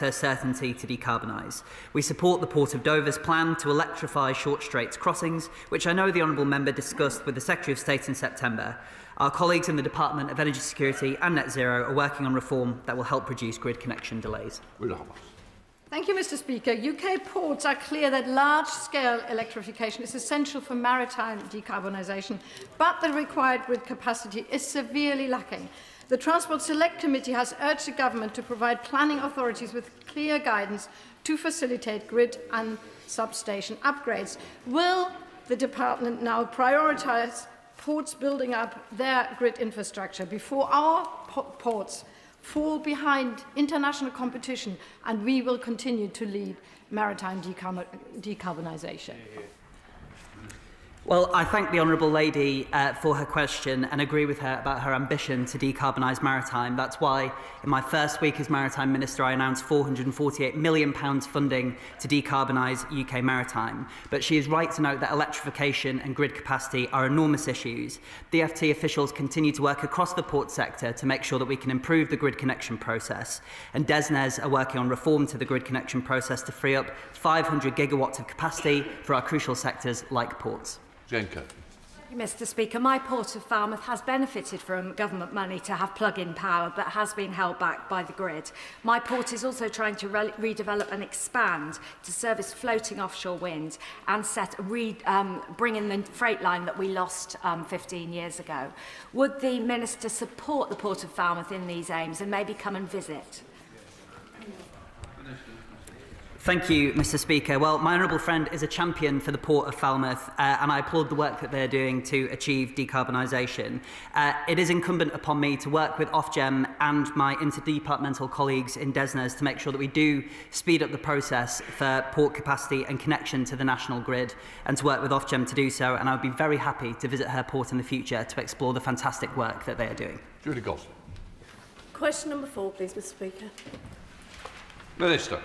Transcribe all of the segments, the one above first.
her certainty to decarbonise. We support the Port of Dover's plan to electrify short straits crossings, which I know the Honourable Member discussed with the Secretary of State in September. Our colleagues in the Department of Energy Security and Net Zero are working on reform that will help reduce grid connection delays. Thank you, Mr. Speaker. UK ports are clear that large-scale electrification is essential for maritime decarbonisation, but the required grid capacity is severely lacking. The Transport Select Committee has urged the Government to provide planning authorities with clear guidance to facilitate grid and substation upgrades. Will the Department now prioritise ports building up their grid infrastructure before our ports fall behind international competition and we will continue to lead maritime decarbonisation? Well, I thank the Honourable Lady for her question and agree with her about her ambition to decarbonise maritime. That's why, in my first week as Maritime Minister, I announced £448 million funding to decarbonise UK maritime. But she is right to note that electrification and grid capacity are enormous issues. DfT officials continue to work across the port sector to make sure that we can improve the grid connection process. And DESNZ are working on reform to the grid connection process to free up 500 gigawatts of capacity for our crucial sectors like ports. Mr. Speaker, my Port of Falmouth has benefited from government money to have plug-in power, but has been held back by the grid. My port is also trying to redevelop and expand to service floating offshore wind and bring in the freight line that we lost 15 years ago. Would the Minister support the Port of Falmouth in these aims and maybe come and visit? Thank you, Mr. Speaker. Well, my honourable friend is a champion for the Port of Falmouth, and I applaud the work that they're doing to achieve decarbonisation. It is incumbent upon me to work with Ofgem and my interdepartmental colleagues in DESNZ to make sure that we do speed up the process for port capacity and connection to the national grid, and to work with Ofgem to do so. And I would be very happy to visit her port in the future to explore the fantastic work that they are doing. Judy Gosling. Question number 4, please, Mr. Speaker. Minister.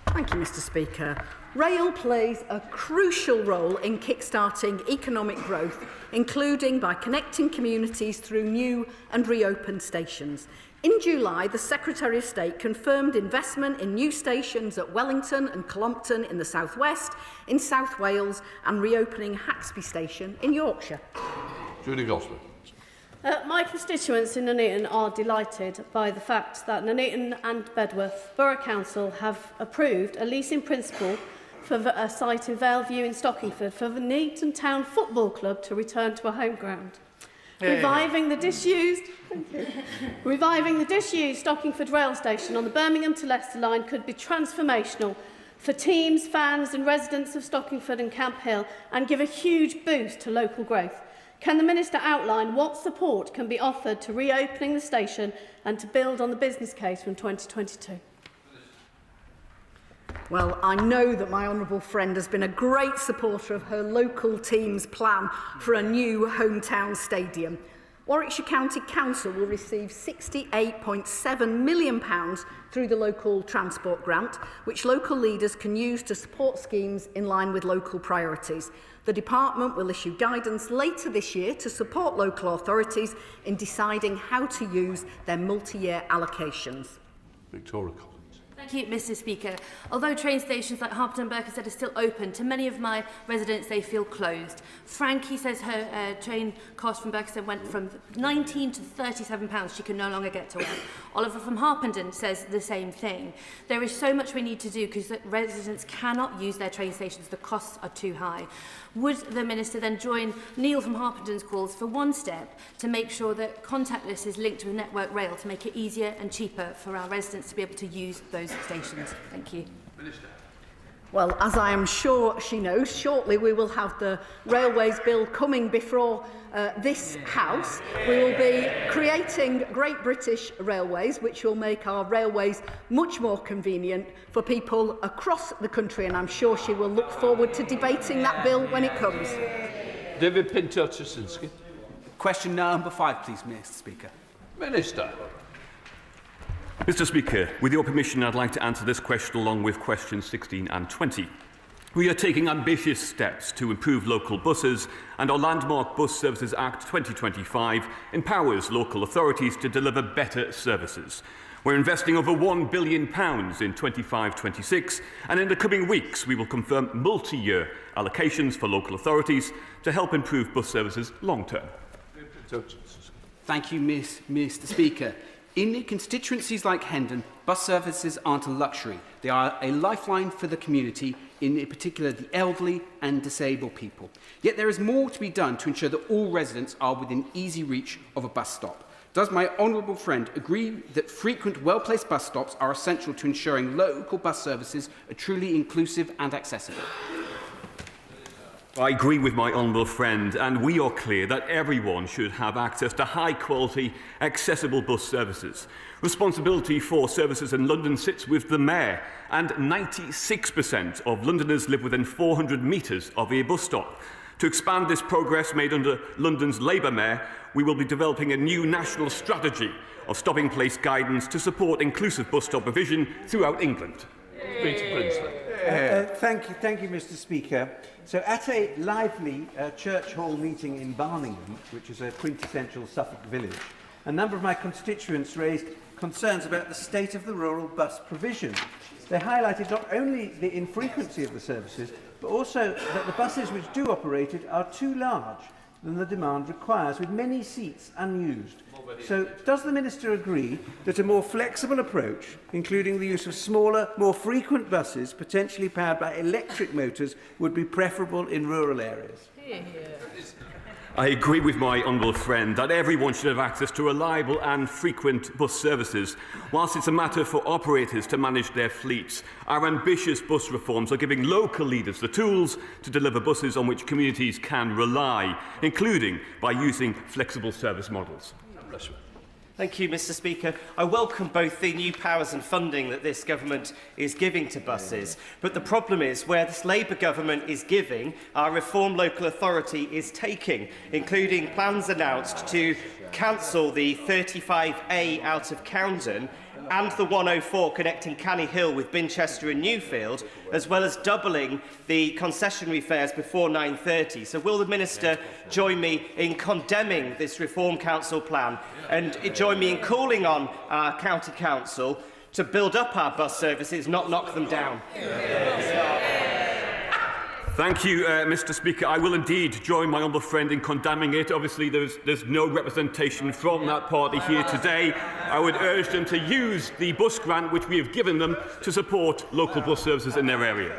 Thank you, Mr. Speaker. Rail plays a crucial role in kick-starting economic growth, including by connecting communities through new and reopened stations. In July, the Secretary of State confirmed investment in new stations at Wellington and Colompton in the South West, in South Wales, and reopening Haxby Station in Yorkshire. Judy Gosling. My constituents in Nuneaton are delighted by the fact that Nuneaton and Bedworth Borough Council have approved a lease in principle for a site in Valeview in Stockingford for the Nuneaton Town Football Club to return to a home ground. Reviving the disused Stockingford rail station on the Birmingham to Leicester line could be transformational for teams, fans and residents of Stockingford and Camp Hill and give a huge boost to local growth. Can the Minister outline what support can be offered to reopening the station and to build on the business case from 2022? Well, I know that my honourable friend has been a great supporter of her local team's plan for a new hometown stadium. Warwickshire County Council will receive £68.7 million through the local transport grant, which local leaders can use to support schemes in line with local priorities. The Department will issue guidance later this year to support local authorities in deciding how to use their multi-year allocations. Victoria Collins. Thank you, Mr. Speaker. Although train stations like Harpenden and Berkhamsted are still open, to many of my residents they feel closed. Frankie says her train cost from Berkhamsted went from £19 to £37. She can no longer get to work. Oliver from Harpenden says the same thing. There is so much we need to do because residents cannot use their train stations. The costs are too high. Would the Minister then join Neil from Harpenden's calls for one step to make sure that contactless is linked to a network rail to make it easier and cheaper for our residents to be able to use those stations? Thank you. Minister. Well, as I am sure she knows, shortly we will have the Railways Bill coming before this House. We will be creating Great British Railways, which will make our railways much more convenient for people across the country, and I'm sure she will look forward to debating that bill when it comes. David Pinto-Trzynski. Question number 5, please, Mr. Speaker. Minister. Mr. Speaker, with your permission, I'd like to answer this question along with questions 16 and 20. We are taking ambitious steps to improve local buses, and our landmark Bus Services Act 2025 empowers local authorities to deliver better services. We're investing over £1 billion in 25-26, and in the coming weeks we will confirm multi-year allocations for local authorities to help improve bus services long-term. Thank you, Mr. Speaker. In constituencies like Hendon, bus services aren't a luxury. They are a lifeline for the community, in particular the elderly and disabled people. Yet there is more to be done to ensure that all residents are within easy reach of a bus stop. Does my honourable friend agree that frequent, well-placed bus stops are essential to ensuring local bus services are truly inclusive and accessible? I agree with my honourable friend, and we are clear that everyone should have access to high-quality, accessible bus services. Responsibility for services in London sits with the Mayor, and 96% of Londoners live within 400 metres of a bus stop. To expand this progress made under London's Labour Mayor, we will be developing a new national strategy of stopping place guidance to support inclusive bus stop provision throughout England. Thank you, Mr. Speaker. So, at a lively church hall meeting in Barningham, which is a quintessential Suffolk village, a number of my constituents raised concerns about the state of the rural bus provision. They highlighted not only the infrequency of the services, but also that the buses which do operate it are too large than the demand requires, with many seats unused. So, does the Minister agree that a more flexible approach, including the use of smaller, more frequent buses, potentially powered by electric motors, would be preferable in rural areas? I agree with my honourable friend that everyone should have access to reliable and frequent bus services. Whilst it's a matter for operators to manage their fleets, our ambitious bus reforms are giving local leaders the tools to deliver buses on which communities can rely, including by using flexible service models. Thank you, Mr. Speaker. I welcome both the new powers and funding that this government is giving to buses, but the problem is where this Labour government is giving, our Reform Local Authority is taking, including plans announced to cancel the 35A out of Coundon and the 104 connecting Canny Hill with Binchester and Newfield, as well as doubling the concessionary fares before 9:30. So will the Minister join me in condemning this Reform Council plan and join me in calling on our County Council to build up our bus services, not knock them down? Thank you, Mr. Speaker. I will indeed join my honourable friend in condemning it. Obviously, there's no representation from that party here today. I would urge them to use the bus grant which we have given them to support local bus services in their area.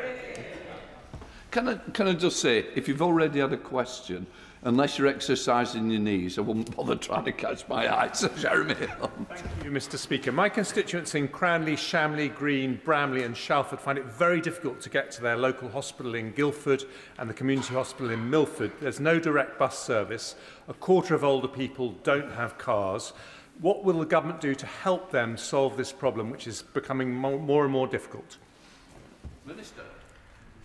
Can I just say, if you've already had a question, unless you're exercising your knees, I won't bother trying to catch my eye. So, Jeremy Hill. Thank you, Mr. Speaker. My constituents in Cranley, Shamley, Green, Bramley and Shalford find it very difficult to get to their local hospital in Guildford and the community hospital in Milford. There's no direct bus service. A quarter of older people don't have cars. What will the government do to help them solve this problem, which is becoming more and more difficult? Minister.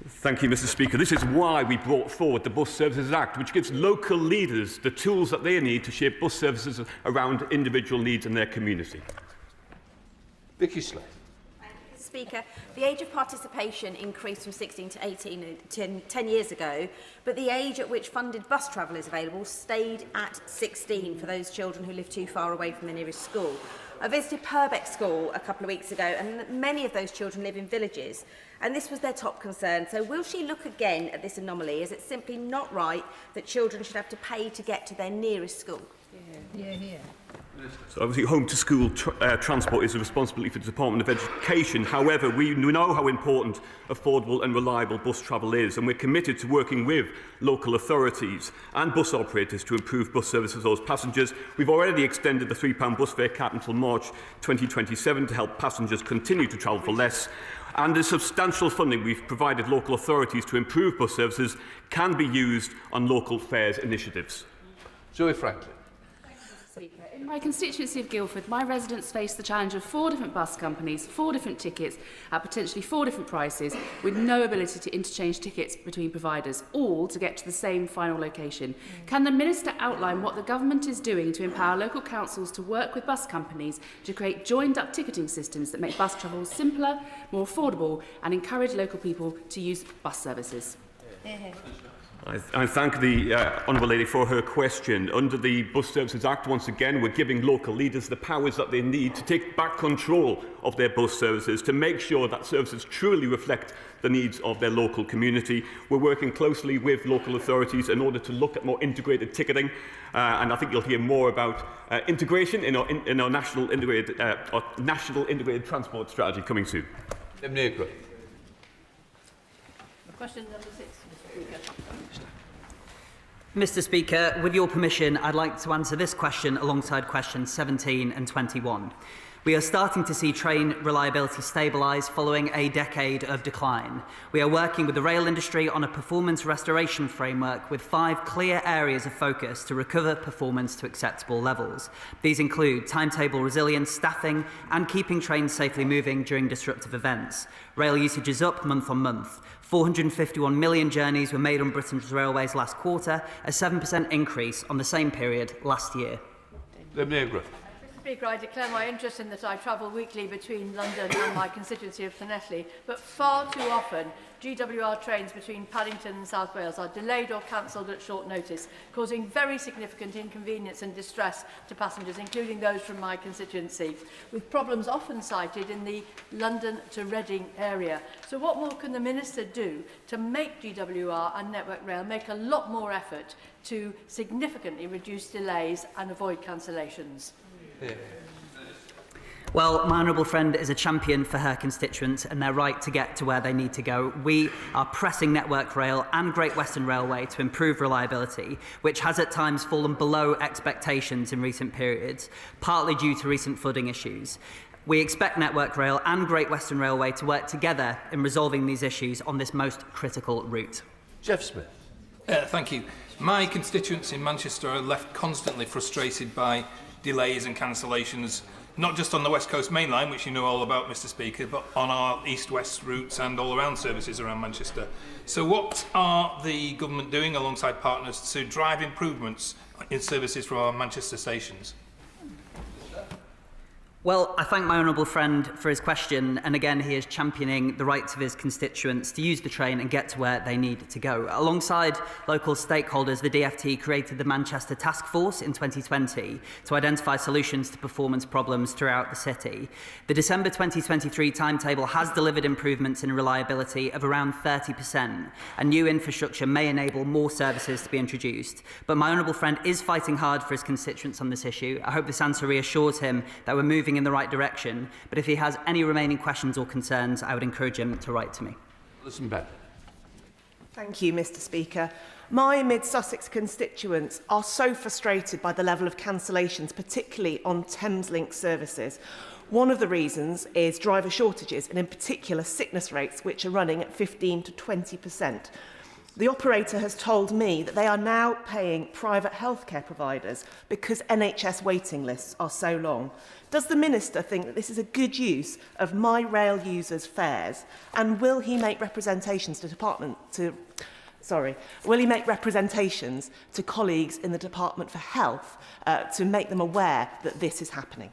Thank you, Mr. Speaker. This is why we brought forward the Bus Services Act, which gives local leaders the tools that they need to shape bus services around individual needs in their community. Vicky Slade. Speaker, the age of participation increased from 16 to 18 10 years ago, but the age at which funded bus travel is available stayed at 16 for those children who live too far away from the nearest school. I visited Purbeck School a couple of weeks ago, and many of those children live in villages, and this was their top concern. So will she look again at this anomaly? Is it simply not right that children should have to pay to get to their nearest school? Yeah. So obviously home to school transport is a responsibility for the Department of Education. However, we know how important affordable and reliable bus travel is, and we're committed to working with local authorities and bus operators to improve bus service for those passengers. We've already extended the £3 bus fare cap until March 2027 to help passengers continue to travel for less. And the substantial funding we've provided local authorities to improve bus services can be used on local fares initiatives. Joey Franklin. In my constituency of Guildford, my residents face the challenge of 4 different bus companies, 4 different tickets at potentially 4 different prices, with no ability to interchange tickets between providers, all to get to the same final location. Can the Minister outline what the government is doing to empower local councils to work with bus companies to create joined-up ticketing systems that make bus travel simpler, more affordable, and encourage local people to use bus services? I thank the Honourable Lady for her question. Under the Bus Services Act, once again, we're giving local leaders the powers that they need to take back control of their bus services, to make sure that services truly reflect the needs of their local community. We're working closely with local authorities in order to look at more integrated ticketing, and I think you'll hear more about integration in our national integrated transport strategy coming soon. Question number 6, Mr. Speaker. Mr. Speaker, with your permission, I'd like to answer this question alongside questions 17 and 21. We are starting to see train reliability stabilise following a decade of decline. We are working with the rail industry on a performance restoration framework with 5 clear areas of focus to recover performance to acceptable levels. These include timetable resilience, staffing, and keeping trains safely moving during disruptive events. Rail usage is up month on month. 451 million journeys were made on Britain's railways last quarter, a 7% increase on the same period last year. Speaker, I declare my interest in that I travel weekly between London and my constituency of Llanelli, but far too often GWR trains between Paddington and South Wales are delayed or cancelled at short notice, causing very significant inconvenience and distress to passengers, including those from my constituency, with problems often cited in the London to Reading area. So what more can the Minister do to make GWR and Network Rail make a lot more effort to significantly reduce delays and avoid cancellations? Well, my honourable friend is a champion for her constituents and their right to get to where they need to go. We are pressing Network Rail and Great Western Railway to improve reliability, which has at times fallen below expectations in recent periods, partly due to recent flooding issues. We expect Network Rail and Great Western Railway to work together in resolving these issues on this most critical route. Jeff Smith. Thank you. My constituents in Manchester are left constantly frustrated by delays and cancellations, not just on the West Coast Main Line, which you know all about, Mr. Speaker, but on our east-west routes and all around services around Manchester. So what are the government doing alongside partners to drive improvements in services from our Manchester stations? Well, I thank my honourable friend for his question, and again he is championing the rights of his constituents to use the train and get to where they need to go. Alongside local stakeholders, the DfT created the Manchester Task Force in 2020 to identify solutions to performance problems throughout the city. The December 2023 timetable has delivered improvements in reliability of around 30%, and new infrastructure may enable more services to be introduced. But my honourable friend is fighting hard for his constituents on this issue. I hope this answer reassures him that we're moving in the right direction, but if he has any remaining questions or concerns, I would encourage him to write to me. Listen, Ben. Thank you, Mr. Speaker. My mid-Sussex constituents are so frustrated by the level of cancellations, particularly on Thameslink services. One of the reasons is driver shortages, and in particular sickness rates, which are running at 15 to 20%. The operator has told me that they are now paying private healthcare providers because NHS waiting lists are so long. Does the Minister think that this is a good use of my rail users' fares, and will he make representations to colleagues in the Department for Health to make them aware that this is happening?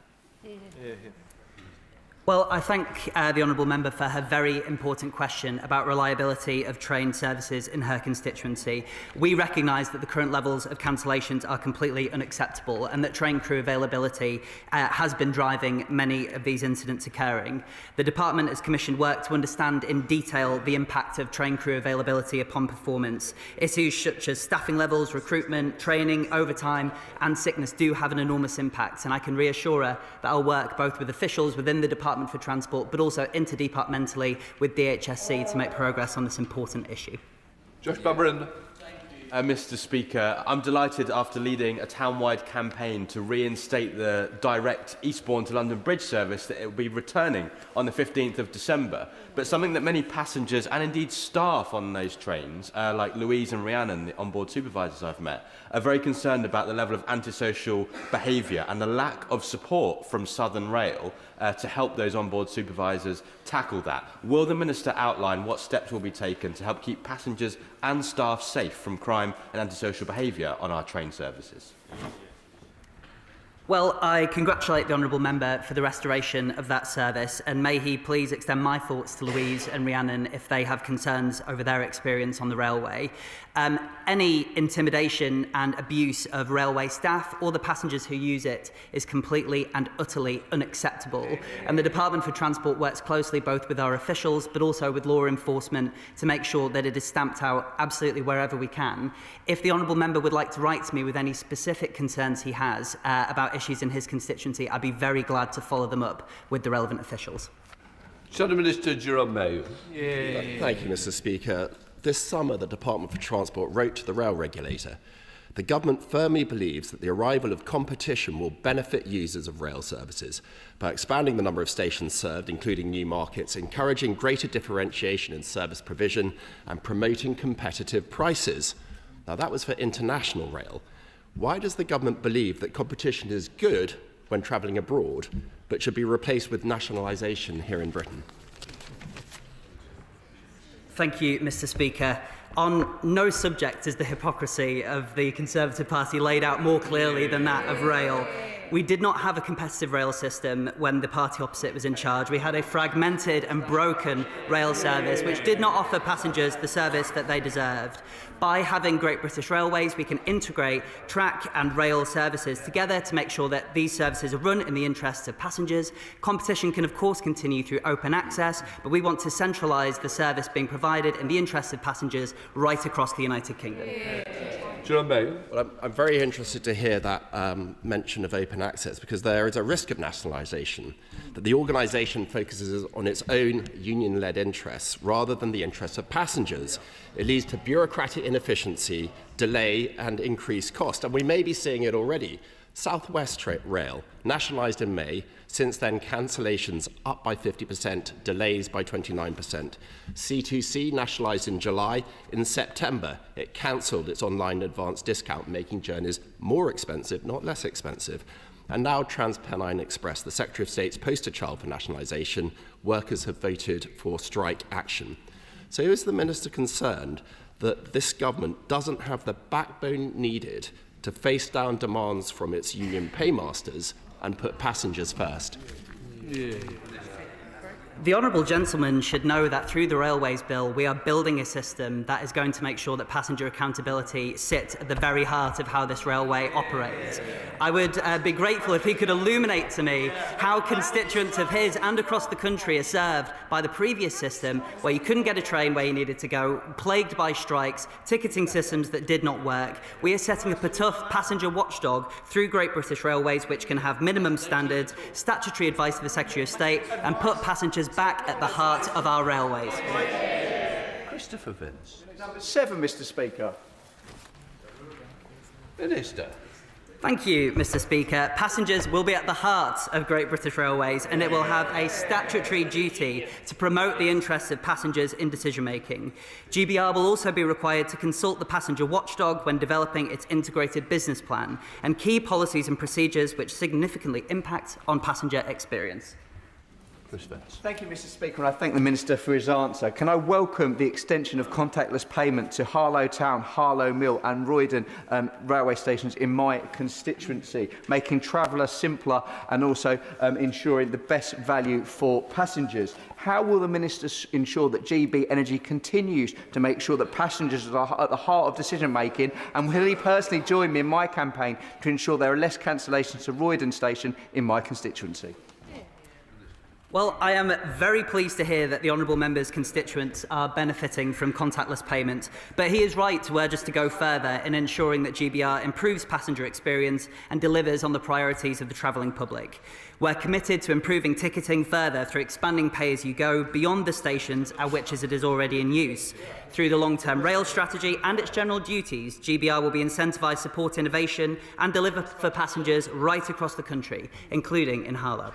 Well, I thank the honourable member for her very important question about reliability of train services in her constituency. We recognise that the current levels of cancellations are completely unacceptable and that train crew availability has been driving many of these incidents occurring. The department has commissioned work to understand in detail the impact of train crew availability upon performance. Issues such as staffing levels, recruitment, training, overtime and sickness do have an enormous impact, and I can reassure her that I'll work both with officials within the Department for Transport but also interdepartmentally with DHSC to make progress on this important issue. Josh Babrin. Mr. Speaker, I'm delighted after leading a town-wide campaign to reinstate the direct Eastbourne to London Bridge service that it will be returning on the 15th of December. But something that many passengers and indeed staff on those trains, like Louise and Rhiannon, the onboard supervisors I've met, are very concerned about the level of antisocial behaviour and the lack of support from Southern Rail to help those onboard supervisors tackle that. Will the Minister outline what steps will be taken to help keep passengers and staff safe from crime and antisocial behaviour on our train services? Well, I congratulate the Honourable Member for the restoration of that service, and may he please extend my thoughts to Louise and Rhiannon if they have concerns over their experience on the railway. Any intimidation and abuse of railway staff or the passengers who use it is completely and utterly unacceptable, and the Department for Transport works closely both with our officials but also with law enforcement to make sure that it is stamped out absolutely wherever we can. If the Honourable Member would like to write to me with any specific concerns he has about issues in his constituency, I'd be very glad to follow them up with the relevant officials. Shadow Minister Jerome Mayo. Thank you, Mr. Speaker. This summer, the Department for Transport wrote to the rail regulator. The government firmly believes that the arrival of competition will benefit users of rail services by expanding the number of stations served, including new markets, encouraging greater differentiation in service provision, and promoting competitive prices. Now, that was for international rail. Why does the government believe that competition is good when travelling abroad, but should be replaced with nationalisation here in Britain? Thank you, Mr. Speaker. On no subject is the hypocrisy of the Conservative Party laid out more clearly than that of rail. We did not have a competitive rail system when the party opposite was in charge. We had a fragmented and broken rail service which did not offer passengers the service that they deserved. By having Great British Railways, we can integrate track and rail services together to make sure that these services are run in the interests of passengers. Competition can, of course, continue through open access, but we want to centralise the service being provided in the interests of passengers right across the United Kingdom. Well, I'm very interested to hear that mention of open access, because there is a risk of nationalisation, that the organisation focuses on its own union-led interests rather than the interests of passengers. It leads to bureaucratic inefficiency, delay and increased cost, and we may be seeing it already. South West Rail, nationalised in May, since then cancellations up by 50%, delays by 29%. C2C, nationalised in July, in September it cancelled its online advance discount, making journeys more expensive, not less expensive. And now TransPennine Express, the Secretary of State's poster child for nationalisation, workers have voted for strike action. So is the Minister concerned that this government doesn't have the backbone needed to face down demands from its union paymasters and put passengers first? The Honourable Gentleman should know that through the Railways Bill, we are building a system that is going to make sure that passenger accountability sits at the very heart of how this railway operates. I would be grateful if he could illuminate to me how constituents of his and across the country are served by the previous system, where you couldn't get a train where you needed to go, plagued by strikes, ticketing systems that did not work. We are setting up a tough passenger watchdog through Great British Railways, which can have minimum standards, statutory advice to the Secretary of State, and put passengers back at the heart of our railways. Christopher Vince. Number 7, Mr. Speaker. Minister. Thank you, Mr. Speaker. Passengers will be at the heart of Great British Railways, and it will have a statutory duty to promote the interests of passengers in decision-making. GBR will also be required to consult the passenger watchdog when developing its integrated business plan and key policies and procedures which significantly impact on passenger experience. Thank you, Mr. Speaker, and I thank the Minister for his answer. Can I welcome the extension of contactless payment to Harlow Town, Harlow Mill and Roydon railway stations in my constituency, making traveller simpler and also ensuring the best value for passengers? How will the Minister ensure that GB Energy continues to make sure that passengers are at the heart of decision-making, and will he personally join me in my campaign to ensure there are less cancellations to Roydon Station in my constituency? Well, I am very pleased to hear that the Honourable Member's constituents are benefiting from contactless payment, but he is right to urge us to go further in ensuring that GBR improves passenger experience and delivers on the priorities of the travelling public. We're committed to improving ticketing further through expanding pay-as-you-go beyond the stations at which it is already in use. Through the long-term rail strategy and its general duties, GBR will be incentivised to support innovation and deliver for passengers right across the country, including in Harlow.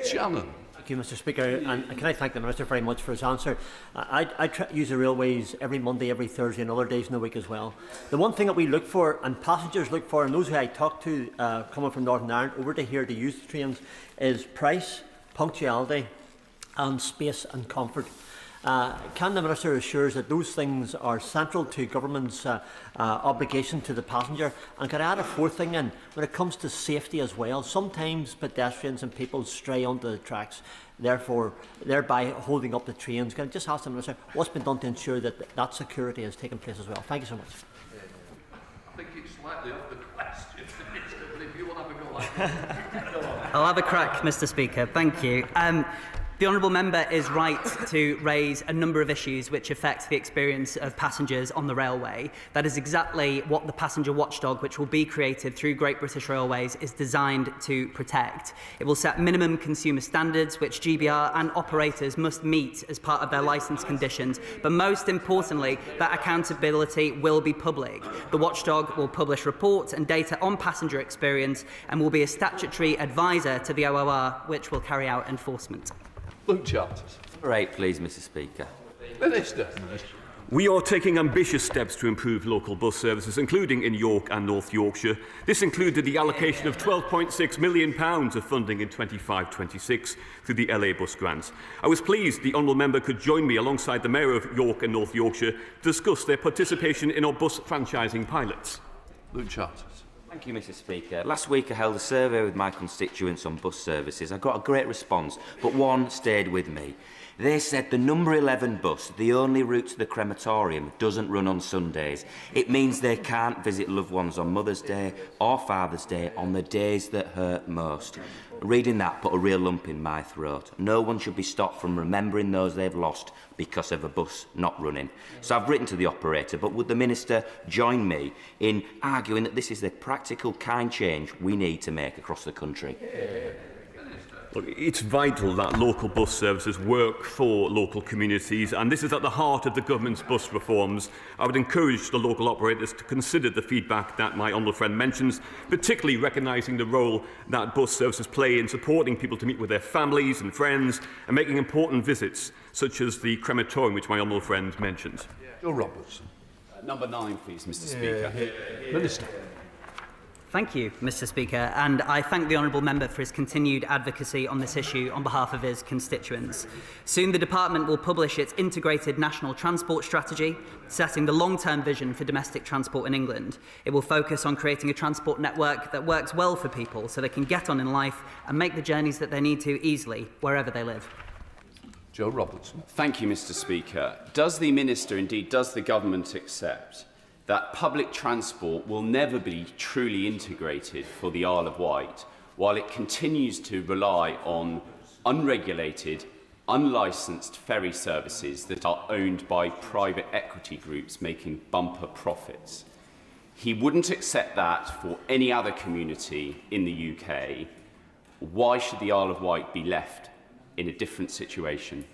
Shannon. Thank you, Mr. Speaker, and can I thank the Minister very much for his answer. I use the railways every Monday, every Thursday and other days in the week as well. The one thing that we look for, and passengers look for, and those who I talk to coming from Northern Ireland over to here to use the trains, is price, punctuality and space and comfort. Can the Minister assure us that those things are central to government's obligation to the passenger? And can I add a fourth thing in? When it comes to safety as well, sometimes pedestrians and people stray onto the tracks, thereby holding up the trains. Can I just ask the Minister what's been done to ensure that that security has taken place as well? Thank you so much. I think it's slightly off the question, but if you want to have a go like that. I'll have a crack, Mr. Speaker. Thank you. The honourable member is right to raise a number of issues which affect the experience of passengers on the railway. That is exactly what the passenger watchdog, which will be created through Great British Railways, is designed to protect. It will set minimum consumer standards which GBR and operators must meet as part of their licence conditions, but most importantly, that accountability will be public. The watchdog will publish reports and data on passenger experience and will be a statutory advisor to the OOR, which will carry out enforcement. Luke Charters. Number 8, please, Mr. Speaker. Minister. We are taking ambitious steps to improve local bus services, including in York and North Yorkshire. This included the allocation of £12.6 million of funding in 25-26 through the LA Bus Grants. I was pleased the honourable member could join me alongside the Mayor of York and North Yorkshire to discuss their participation in our bus franchising pilots. Luke Charters. Thank you, Mr. Speaker. Last week I held a survey with my constituents on bus services. I got a great response, but one stayed with me. They said the number 11 bus, the only route to the crematorium, doesn't run on Sundays. It means they can't visit loved ones on Mother's Day or Father's Day on the days that hurt most. Reading that put a real lump in my throat. No one should be stopped from remembering those they've lost because of a bus not running. So I've written to the operator, but would the Minister join me in arguing that this is the practical kind change we need to make across the country? Look, it's vital that local bus services work for local communities, and this is at the heart of the government's bus reforms. I would encourage the local operators to consider the feedback that my honourable friend mentions, particularly recognising the role that bus services play in supporting people to meet with their families and friends and making important visits, such as the crematorium, which my honourable friend mentioned. Joe Robertson. Number 9, please, Mr. Speaker. Minister. Thank you, Mr. Speaker, and I thank the honourable member for his continued advocacy on this issue on behalf of his constituents. Soon the department will publish its integrated national transport strategy, setting the long-term vision for domestic transport in England. It will focus on creating a transport network that works well for people so they can get on in life and make the journeys that they need to easily, wherever they live. Joe Robertson. Thank you, Mr. Speaker. Does the Minister, indeed does the Government, accept that public transport will never be truly integrated for the Isle of Wight while it continues to rely on unregulated, unlicensed ferry services that are owned by private equity groups making bumper profits? He wouldn't accept that for any other community in the UK. Why should the Isle of Wight be left in a different situation?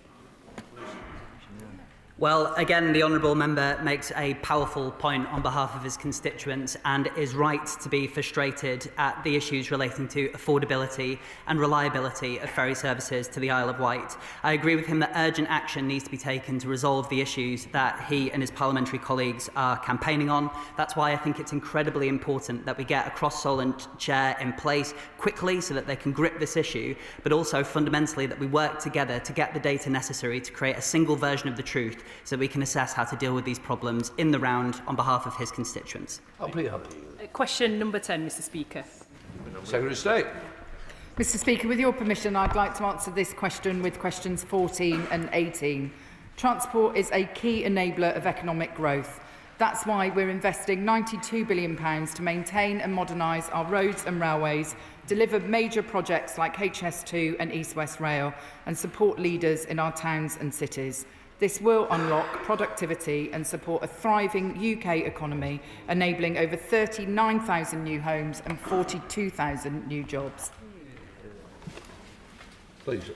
Well, again, the honourable member makes a powerful point on behalf of his constituents and is right to be frustrated at the issues relating to affordability and reliability of ferry services to the Isle of Wight. I agree with him that urgent action needs to be taken to resolve the issues that he and his parliamentary colleagues are campaigning on. That's why I think it's incredibly important that we get a cross-Solent chair in place quickly so that they can grip this issue, but also fundamentally that we work together to get the data necessary to create a single version of the truth so we can assess how to deal with these problems in the round on behalf of his constituents. Question number 10, Mr. Speaker. Secretary of State. Mr. Speaker, with your permission, I'd like to answer this question with questions 14 and 18. Transport is a key enabler of economic growth. That's why we're investing £92 billion to maintain and modernise our roads and railways, deliver major projects like HS2 and East West Rail, and support leaders in our towns and cities. This will unlock productivity and support a thriving UK economy, enabling over 39,000 new homes and 42,000 new jobs. Please,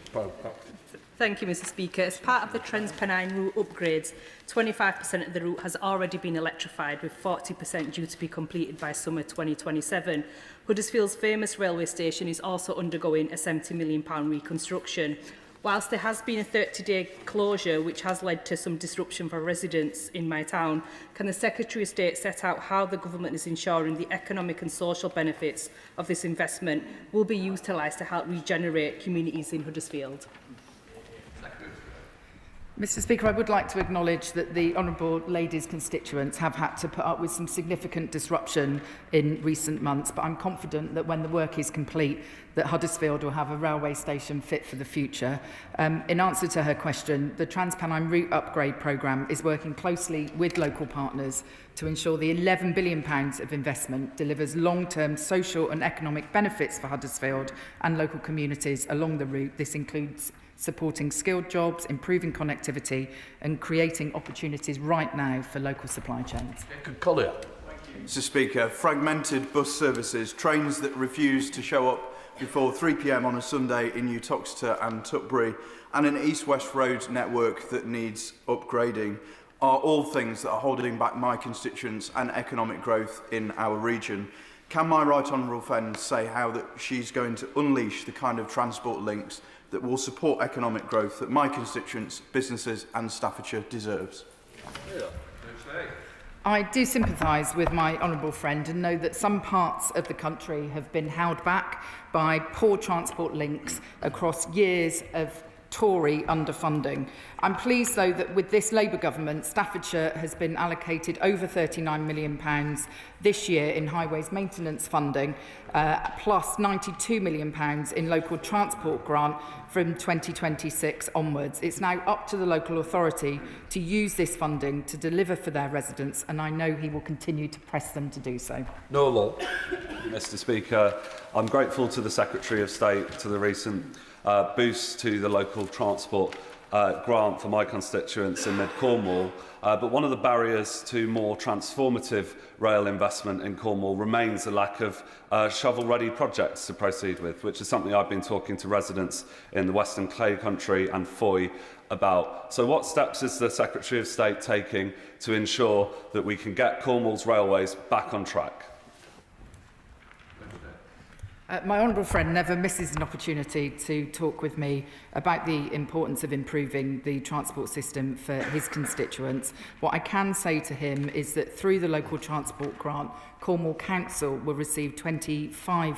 Thank you, Mr. Speaker. As part of the Trans-Pennine route upgrades, 25% of the route has already been electrified, with 40% due to be completed by summer 2027. Huddersfield's famous railway station is also undergoing a £70 million reconstruction. Whilst there has been a 30-day closure, which has led to some disruption for residents in my town, can the Secretary of State set out how the government is ensuring the economic and social benefits of this investment will be utilised to help regenerate communities in Huddersfield? Mr Speaker, I would like to acknowledge that the Honourable Lady's constituents have had to put up with some significant disruption in recent months, but I'm confident that when the work is complete, that Huddersfield will have a railway station fit for the future. In answer to her question, the Transpennine Route Upgrade Programme is working closely with local partners to ensure the £11 billion of investment delivers long-term social and economic benefits for Huddersfield and local communities along the route. This includes supporting skilled jobs, improving connectivity and creating opportunities right now for local supply chains. Collier. Mr Speaker, fragmented bus services, trains that refuse to show up before 3 p.m. on a Sunday in New Toxteth and Tutbury, and an east-west road network that needs upgrading are all things that are holding back my constituents and economic growth in our region. Can my right honourable friend say how that she's going to unleash the kind of transport links that will support economic growth that my constituents, businesses and Staffordshire deserves? I do sympathise with my honourable friend and know that some parts of the country have been held back by poor transport links across years of Tory underfunding. I'm pleased, though, that with this Labour government, Staffordshire has been allocated over £39 million this year in highways maintenance funding, plus £92 million in local transport grant from 2026 onwards. It's now up to the local authority to use this funding to deliver for their residents, and I know he will continue to press them to do so. No law. Mr Speaker, I'm grateful to the Secretary of State to the recent boost to the local transport grant for my constituents in mid-Cornwall, but one of the barriers to more transformative rail investment in Cornwall remains the lack of shovel-ready projects to proceed with, which is something I've been talking to residents in the Western Clay Country and Foy about. So what steps is the Secretary of State taking to ensure that we can get Cornwall's railways back on track? My honourable friend never misses an opportunity to talk with me about the importance of improving the transport system for his constituents. What I can say to him is that through the local transport grant, Cornwall Council will receive £25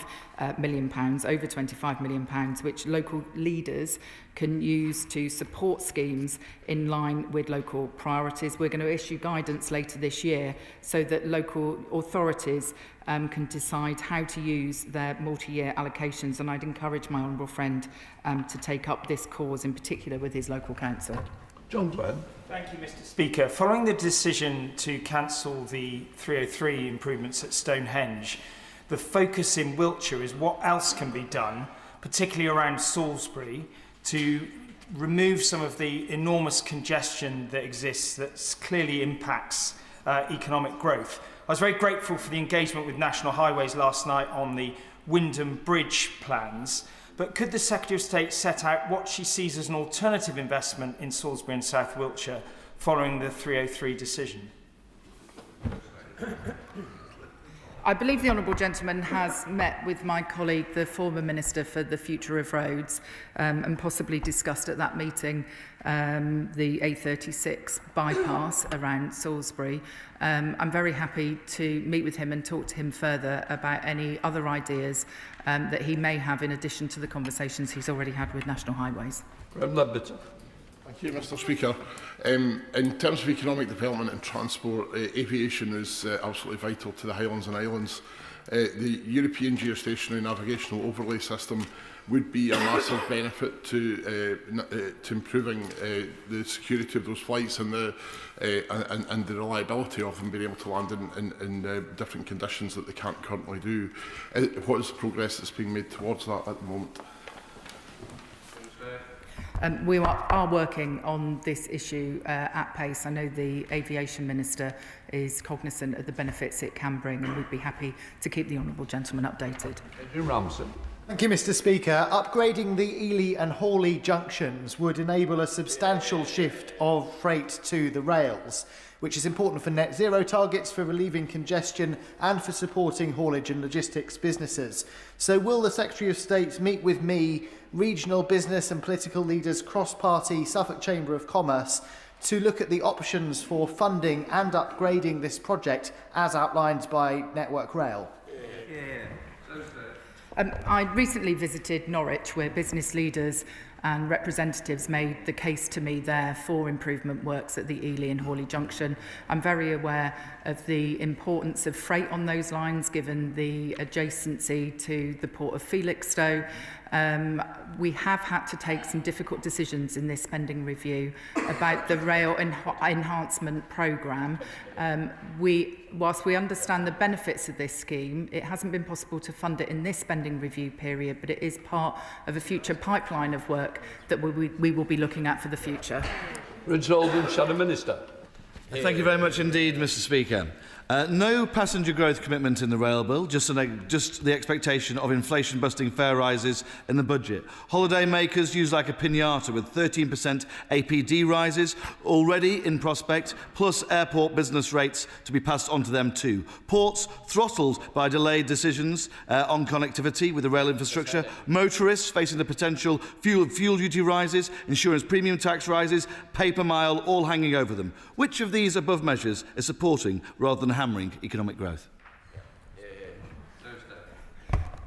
million, over £25 million, which local leaders can use to support schemes in line with local priorities. We're going to issue guidance later this year so that local authorities can decide how to use their multi-year allocations, and I'd encourage my honourable friend to take up this cause in particular with his local council. John Glenn. Thank you, Mr Speaker. Following the decision to cancel the 303 improvements at Stonehenge, the focus in Wiltshire is what else can be done, particularly around Salisbury, to remove some of the enormous congestion that exists that clearly impacts economic growth. I was very grateful for the engagement with National Highways last night on the Wyndham Bridge plans, but could the Secretary of State set out what she sees as an alternative investment in Salisbury and South Wiltshire following the 303 decision? I believe the honourable gentleman has met with my colleague, the former Minister for the Future of Roads, and possibly discussed at that meeting the A36 bypass around Salisbury. I'm very happy to meet with him and talk to him further about any other ideas that he may have in addition to the conversations he's already had with National Highways. Thank you, Mr Speaker. In terms of economic development and transport, aviation is absolutely vital to the Highlands and Islands. The European Geostationary Navigational Overlay System would be a massive benefit to improving the security of those flights and the reliability of them being able to land in different conditions that they can't currently do. What is the progress that's being made towards that at the moment? We are working on this issue at pace. I know the Aviation Minister is cognisant of the benefits it can bring, and we'd be happy to keep the honourable gentleman updated. Ramsden. Thank you, Mr Speaker. Upgrading the Ely and Hawley junctions would enable a substantial shift of freight to the rails, which is important for net zero targets, for relieving congestion and for supporting haulage and logistics businesses. So will the Secretary of State meet with me, regional business and political leaders, cross-party, Suffolk Chamber of Commerce, to look at the options for funding and upgrading this project as outlined by Network Rail? I recently visited Norwich, where business leaders and representatives made the case to me there for improvement works at the Ely and Hawley junction. I'm very aware of the importance of freight on those lines given the adjacency to the port of Felixstowe. We have had to take some difficult decisions in this spending review about the rail enhancement programme. Whilst we understand the benefits of this scheme, it hasn't been possible to fund it in this spending review period, but it is part of a future pipeline of work that we will be looking at for the future. Rich Oldham, Shadow Minister. Thank you very much indeed, Mr. Speaker. No passenger growth commitment in the rail bill, just the expectation of inflation-busting fare rises in the budget. Holiday makers used like a piñata with 13% APD rises already in prospect, plus airport business rates to be passed on to them too. Ports throttled by delayed decisions on connectivity with the rail infrastructure. Motorists facing the potential fuel duty rises, insurance premium tax rises, paper mile all hanging over them. Which of these above measures is supporting rather than hammering economic growth?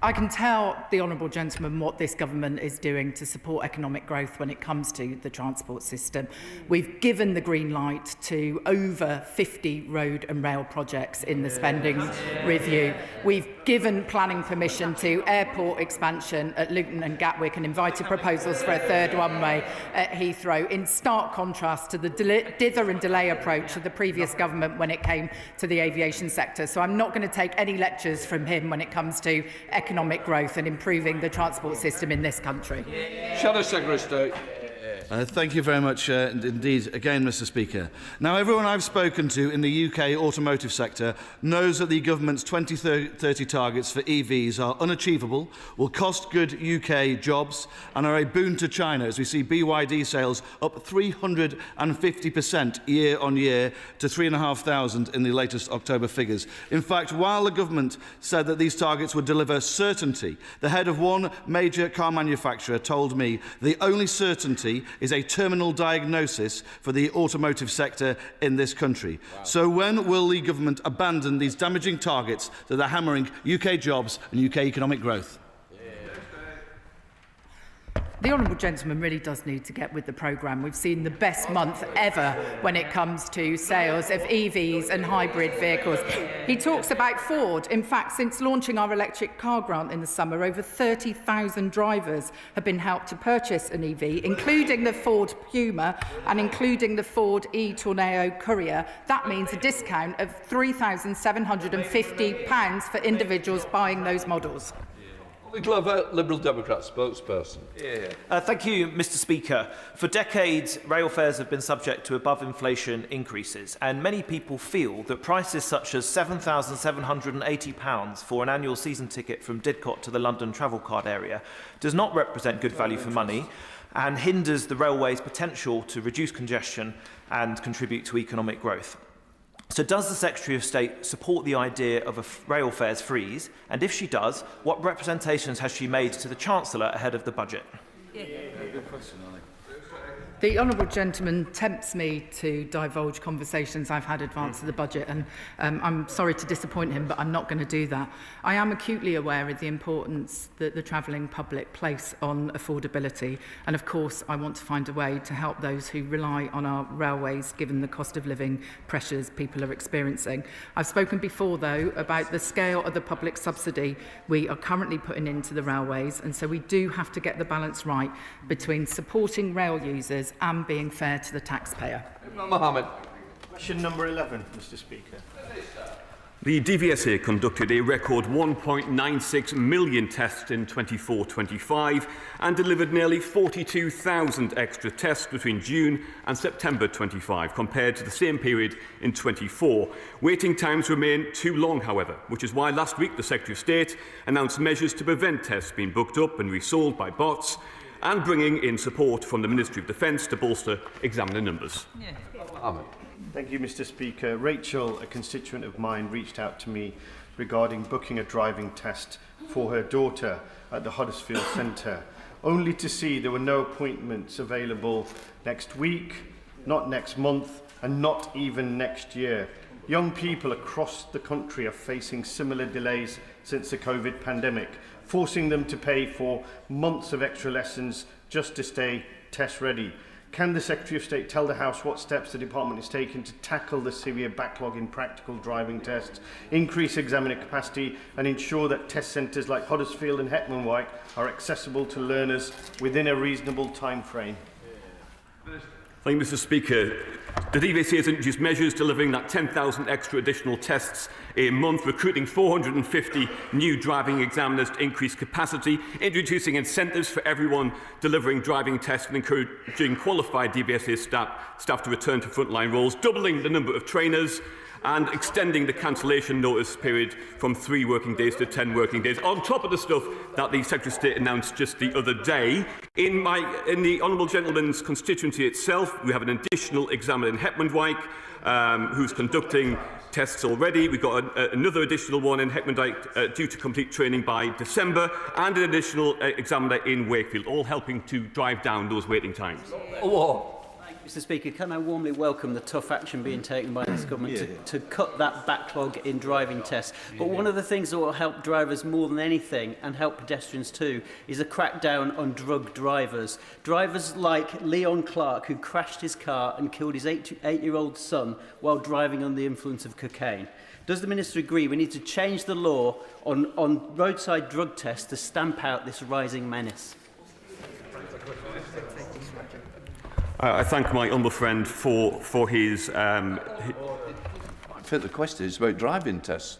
I can tell the honourable gentleman what this government is doing to support economic growth when it comes to the transport system. We've given the green light to over 50 road and rail projects in the spending review. We've given planning permission to airport expansion at Luton and Gatwick and invited proposals for a third runway at Heathrow, in stark contrast to the dither and delay approach of the previous government when it came to the aviation sector. So I'm not going to take any lectures from him when it comes to economic growth and improving the transport system in this country. Shadow Secretary of State. Thank you very much indeed again, Mr. Speaker. Now, everyone I've spoken to in the UK automotive sector knows that the government's 2030 targets for EVs are unachievable, will cost good UK jobs and are a boon to China, as we see BYD sales up 350% year on year to 3,500 in the latest October figures. In fact, while the government said that these targets would deliver certainty, the head of one major car manufacturer told me the only certainty is a terminal diagnosis for the automotive sector in this country. Wow. So when will the government abandon these damaging targets that are hammering UK jobs and UK economic growth? The honourable gentleman really does need to get with the programme. We've seen the best month ever when it comes to sales of EVs and hybrid vehicles. He talks about Ford. In fact, since launching our electric car grant in the summer, over 30,000 drivers have been helped to purchase an EV, including the Ford Puma and including the Ford e-Tornado Courier. That means a discount of £3,750 for individuals buying those models. Glover, Liberal Democrat spokesperson. Thank you, Mr. Speaker. For decades, rail fares have been subject to above-inflation increases, and many people feel that prices such as £7,780 for an annual season ticket from Didcot to the London travel card area does not represent good value for money and hinders the railway's potential to reduce congestion and contribute to economic growth. So does the Secretary of State support the idea of a rail fares freeze? And if she does, what representations has she made to the Chancellor ahead of the budget? Good question, I think. The honourable gentleman tempts me to divulge conversations I've had advance of the budget, and I'm sorry to disappoint him, but I'm not going to do that. I am acutely aware of the importance that the travelling public place on affordability, and of course I want to find a way to help those who rely on our railways given the cost of living pressures people are experiencing. I've spoken before, though, about the scale of the public subsidy we are currently putting into the railways, and so we do have to get the balance right between supporting rail users and being fair to the taxpayer. Mohammed. Question number 11, Mr. Speaker. The DVSA conducted a record 1.96 million tests in 24-25 and delivered nearly 42,000 extra tests between June and September 25 compared to the same period in 24. Waiting times remain too long, however, which is why last week the Secretary of State announced measures to prevent tests being booked up and resold by bots, and bringing in support from the Ministry of Defence to bolster examiner numbers. Thank you, Mr. Speaker. Rachel, a constituent of mine, reached out to me regarding booking a driving test for her daughter at the Huddersfield Centre, only to see there were no appointments available next week, not next month, and not even next year. Young people across the country are facing similar delays since the COVID pandemic, forcing them to pay for months of extra lessons Justice Day test ready? Can the Secretary of State tell the House what steps the department is taking to tackle the severe backlog in practical driving tests, increase examiner capacity and ensure that test centres like Huddersfield and Hetman White are accessible to learners within a reasonable time frame? Thank you, Mr. Speaker. The DVC has introduced measures delivering that 10,000 extra additional tests a month, recruiting 450 new driving examiners to increase capacity, introducing incentives for everyone delivering driving tests and encouraging qualified DVSA staff to return to frontline roles, doubling the number of trainers and extending the cancellation notice period from 3 working days to 10 working days, on top of the stuff that the Secretary of State announced just the other day. In the Honourable Gentleman's constituency itself, we have an additional examiner in Hetman White who's conducting tests already. We've got another additional one in Hetman White due to complete training by December, and an additional examiner in Wakefield, all helping to drive down those waiting times. Mr. Speaker, can I warmly welcome the tough action being taken by this government to cut that backlog in driving tests. But one of the things that will help drivers more than anything, and help pedestrians too, is a crackdown on drug drivers. Drivers like Leon Clark, who crashed his car and killed his 8-year-old son while driving under the influence of cocaine. Does the Minister agree we need to change the law on roadside drug tests to stamp out this rising menace? I thank my humble friend for his... I think the question is about driving tests.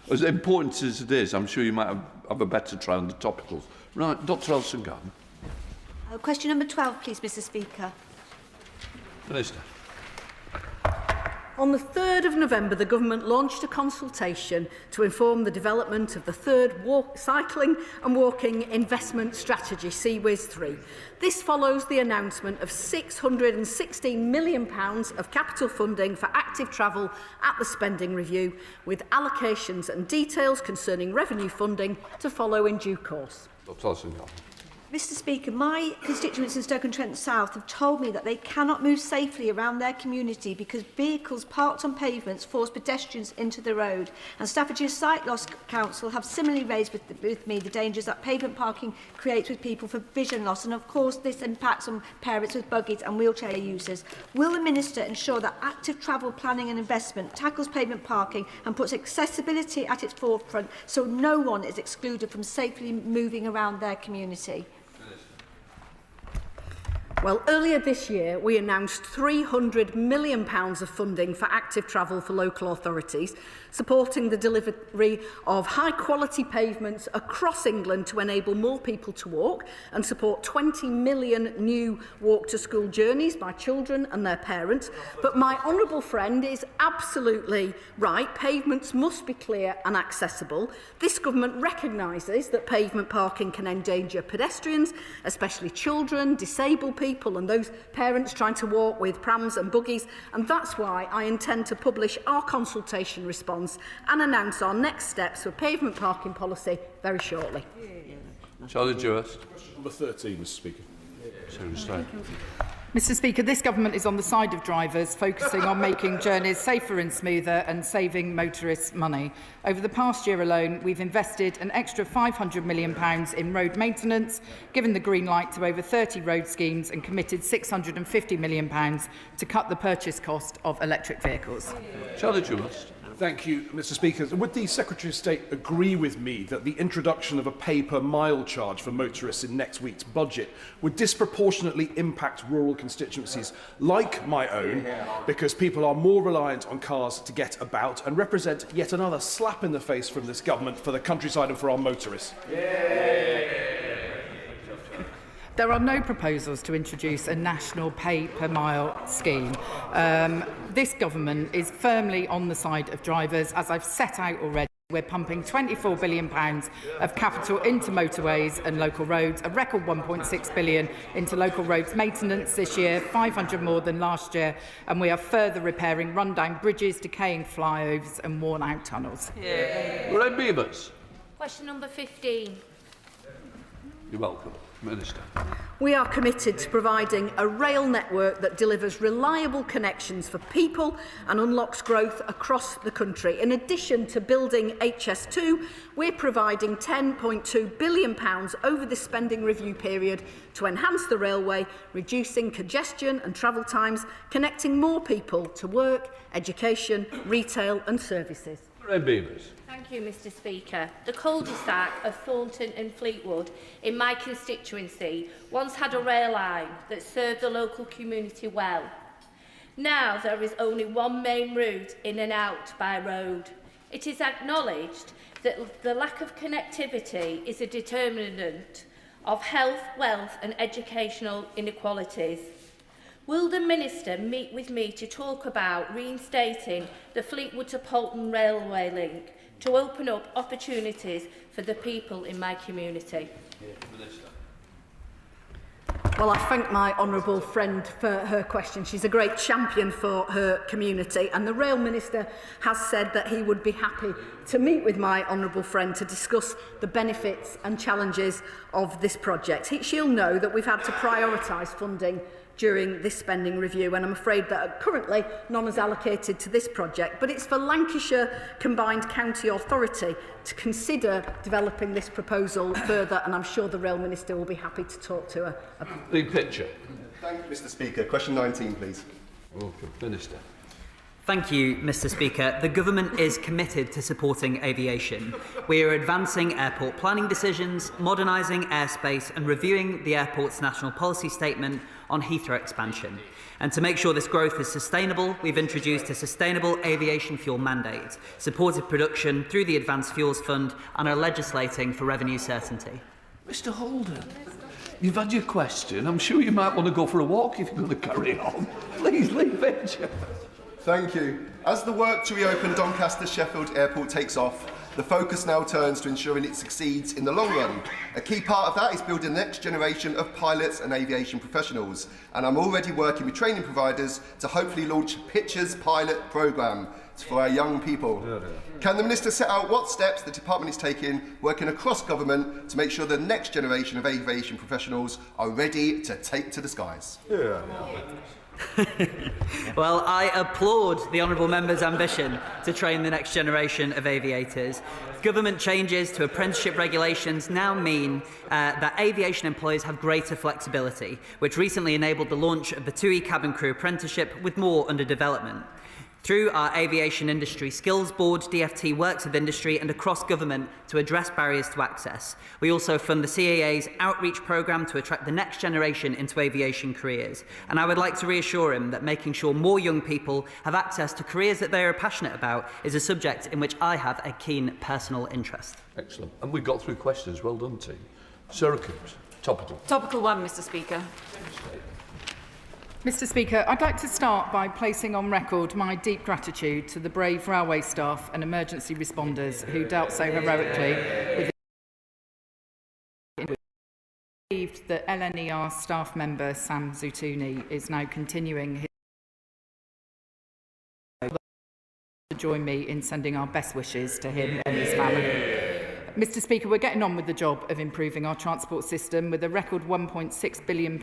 As important as it is, I'm sure you might have a better try on the topicals. Right, Dr Elson-Garden. Question number 12, please, Mr. Speaker. Minister. On the 3rd of November, the Government launched a consultation to inform the development of the third cycling and walking investment strategy, CWIS 3. This follows the announcement of £616 million of capital funding for active travel at the spending review, with allocations and details concerning revenue funding to follow in due course. Dr Elson-Garden. Mr. Speaker, my constituents in Stoke-on-Trent South have told me that they cannot move safely around their community because vehicles parked on pavements force pedestrians into the road. And Staffordshire Sight Loss Council have similarly raised with me the dangers that pavement parking creates with people for vision loss. And of course, this impacts on parents with buggies and wheelchair users. Will the Minister ensure that active travel planning and investment tackles pavement parking and puts accessibility at its forefront so no one is excluded from safely moving around their community? Well, earlier this year, we announced £300 million of funding for active travel for local authorities, supporting the delivery of high-quality pavements across England to enable more people to walk and support 20 million new walk-to-school journeys by children and their parents. But my honourable friend is absolutely right. Pavements must be clear and accessible. This government recognises that pavement parking can endanger pedestrians, especially children, disabled people and those parents trying to walk with prams and buggies, and that's why I intend to publish our consultation response and announce our next steps for pavement parking policy very shortly. Charlie Dewhurst. Number 13, Mr. Speaker. Mr. Speaker, this government is on the side of drivers, focusing on making journeys safer and smoother and saving motorists money. Over the past year alone, we've invested an extra £500 million in road maintenance, given the green light to over 30 road schemes and committed £650 million to cut the purchase cost of electric vehicles. Charlie Dewhurst. Thank you, Mr. Speaker. Would the Secretary of State agree with me that the introduction of a pay-per-mile charge for motorists in next week's budget would disproportionately impact rural constituencies like my own, because people are more reliant on cars to get about and represent yet another slap in the face from this government for the countryside and for our motorists? There are no proposals to introduce a national pay-per-mile scheme. This government is firmly on the side of drivers, as I've set out already. We're pumping £24 billion of capital into motorways and local roads, a record £1.6 billion into local roads maintenance this year, 500 more than last year, and we are further repairing run-down bridges, decaying flyovers and worn-out tunnels. Red Beavers. Question number 15. You're welcome. Minister. We are committed to providing a rail network that delivers reliable connections for people and unlocks growth across the country. In addition to building HS2, we're providing £10.2 billion over the spending review period to enhance the railway, reducing congestion and travel times, connecting more people to work, education, retail and services. Thank you, Mr Speaker. The cul-de-sac of Thornton and Fleetwood in my constituency once had a rail line that served the local community well. Now there is only one main route in and out by road. It is acknowledged that the lack of connectivity is a determinant of health, wealth and educational inequalities. Will the Minister meet with me to talk about reinstating the Fleetwood to Polton railway link to open up opportunities for the people in my community? Well, I thank my honourable friend for her question. She's a great champion for her community, and the Rail Minister has said that he would be happy to meet with my honourable friend to discuss the benefits and challenges of this project. She'll know that we've had to prioritise funding during this spending review, and I'm afraid that currently none is allocated to this project, but it's for Lancashire Combined County Authority to consider developing this proposal further, and I'm sure the Rail Minister will be happy to talk to her. The picture. Thank you, Mr Speaker. Question 19, please. Welcome, Minister. Thank you, Mr Speaker. The Government is committed to supporting aviation. We are advancing airport planning decisions, modernising airspace and reviewing the airport's national policy statement on Heathrow expansion. And to make sure this growth is sustainable, we've introduced a sustainable aviation fuel mandate, supported production through the Advanced Fuels Fund and are legislating for revenue certainty. Mr Holden, you've had your question. I'm sure you might want to go for a walk if you're going to carry on. Please leave it. Thank you. As the work to reopen Doncaster Sheffield Airport takes off, the focus now turns to ensuring it succeeds in the long run. A key part of that is building the next generation of pilots and aviation professionals, and I'm already working with training providers to hopefully launch Pitcher's pilot programme for our young people. Can the Minister set out what steps the Department is taking, working across government, to make sure the next generation of aviation professionals are ready to take to the skies? Well, I applaud the honourable member's ambition to train the next generation of aviators. Government changes to apprenticeship regulations now mean that aviation employers have greater flexibility, which recently enabled the launch of the TUI cabin crew apprenticeship, with more under development. Through our Aviation Industry Skills Board, DFT works with industry and across government to address barriers to access. We also fund the CAA's outreach programme to attract the next generation into aviation careers. And I would like to reassure him that making sure more young people have access to careers that they are passionate about is a subject in which I have a keen personal interest. Excellent. And we got through questions. Well done, team. Sarah Coombs, topical. Topical one, Mr Speaker. Mr Speaker, I'd like to start by placing on record my deep gratitude to the brave railway staff and emergency responders who dealt so heroically with the that LNER staff member Sam Zutuni is now continuing his to join me in sending our best wishes to him and his family. Mr Speaker, we're getting on with the job of improving our transport system with a record £1.6 billion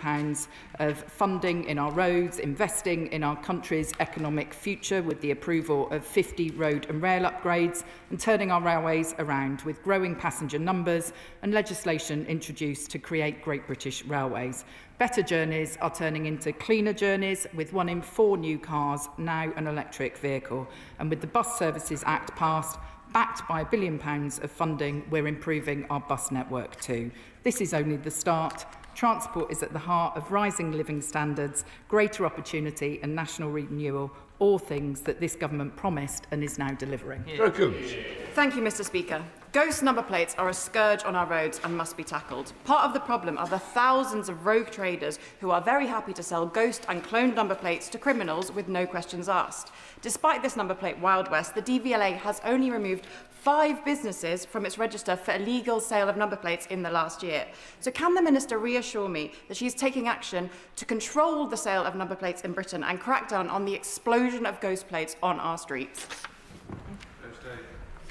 of funding in our roads, investing in our country's economic future with the approval of 50 road and rail upgrades, and turning our railways around with growing passenger numbers and legislation introduced to create Great British Railways. Better journeys are turning into cleaner journeys, with 1 in 4 new cars now an electric vehicle. And with the Bus Services Act passed, backed by £1 billion of funding, we're improving our bus network too. This is only the start. Transport is at the heart of rising living standards, greater opportunity and national renewal, all things that this government promised and is now delivering. Thank you, Mr Speaker. Ghost number plates are a scourge on our roads and must be tackled. Part of the problem are the thousands of rogue traders who are very happy to sell ghost and cloned number plates to criminals with no questions asked. Despite this number plate Wild West, the DVLA has only removed 5 businesses from its register for illegal sale of number plates in the last year. So can the Minister reassure me that she is taking action to control the sale of number plates in Britain and crack down on the explosion of ghost plates on our streets?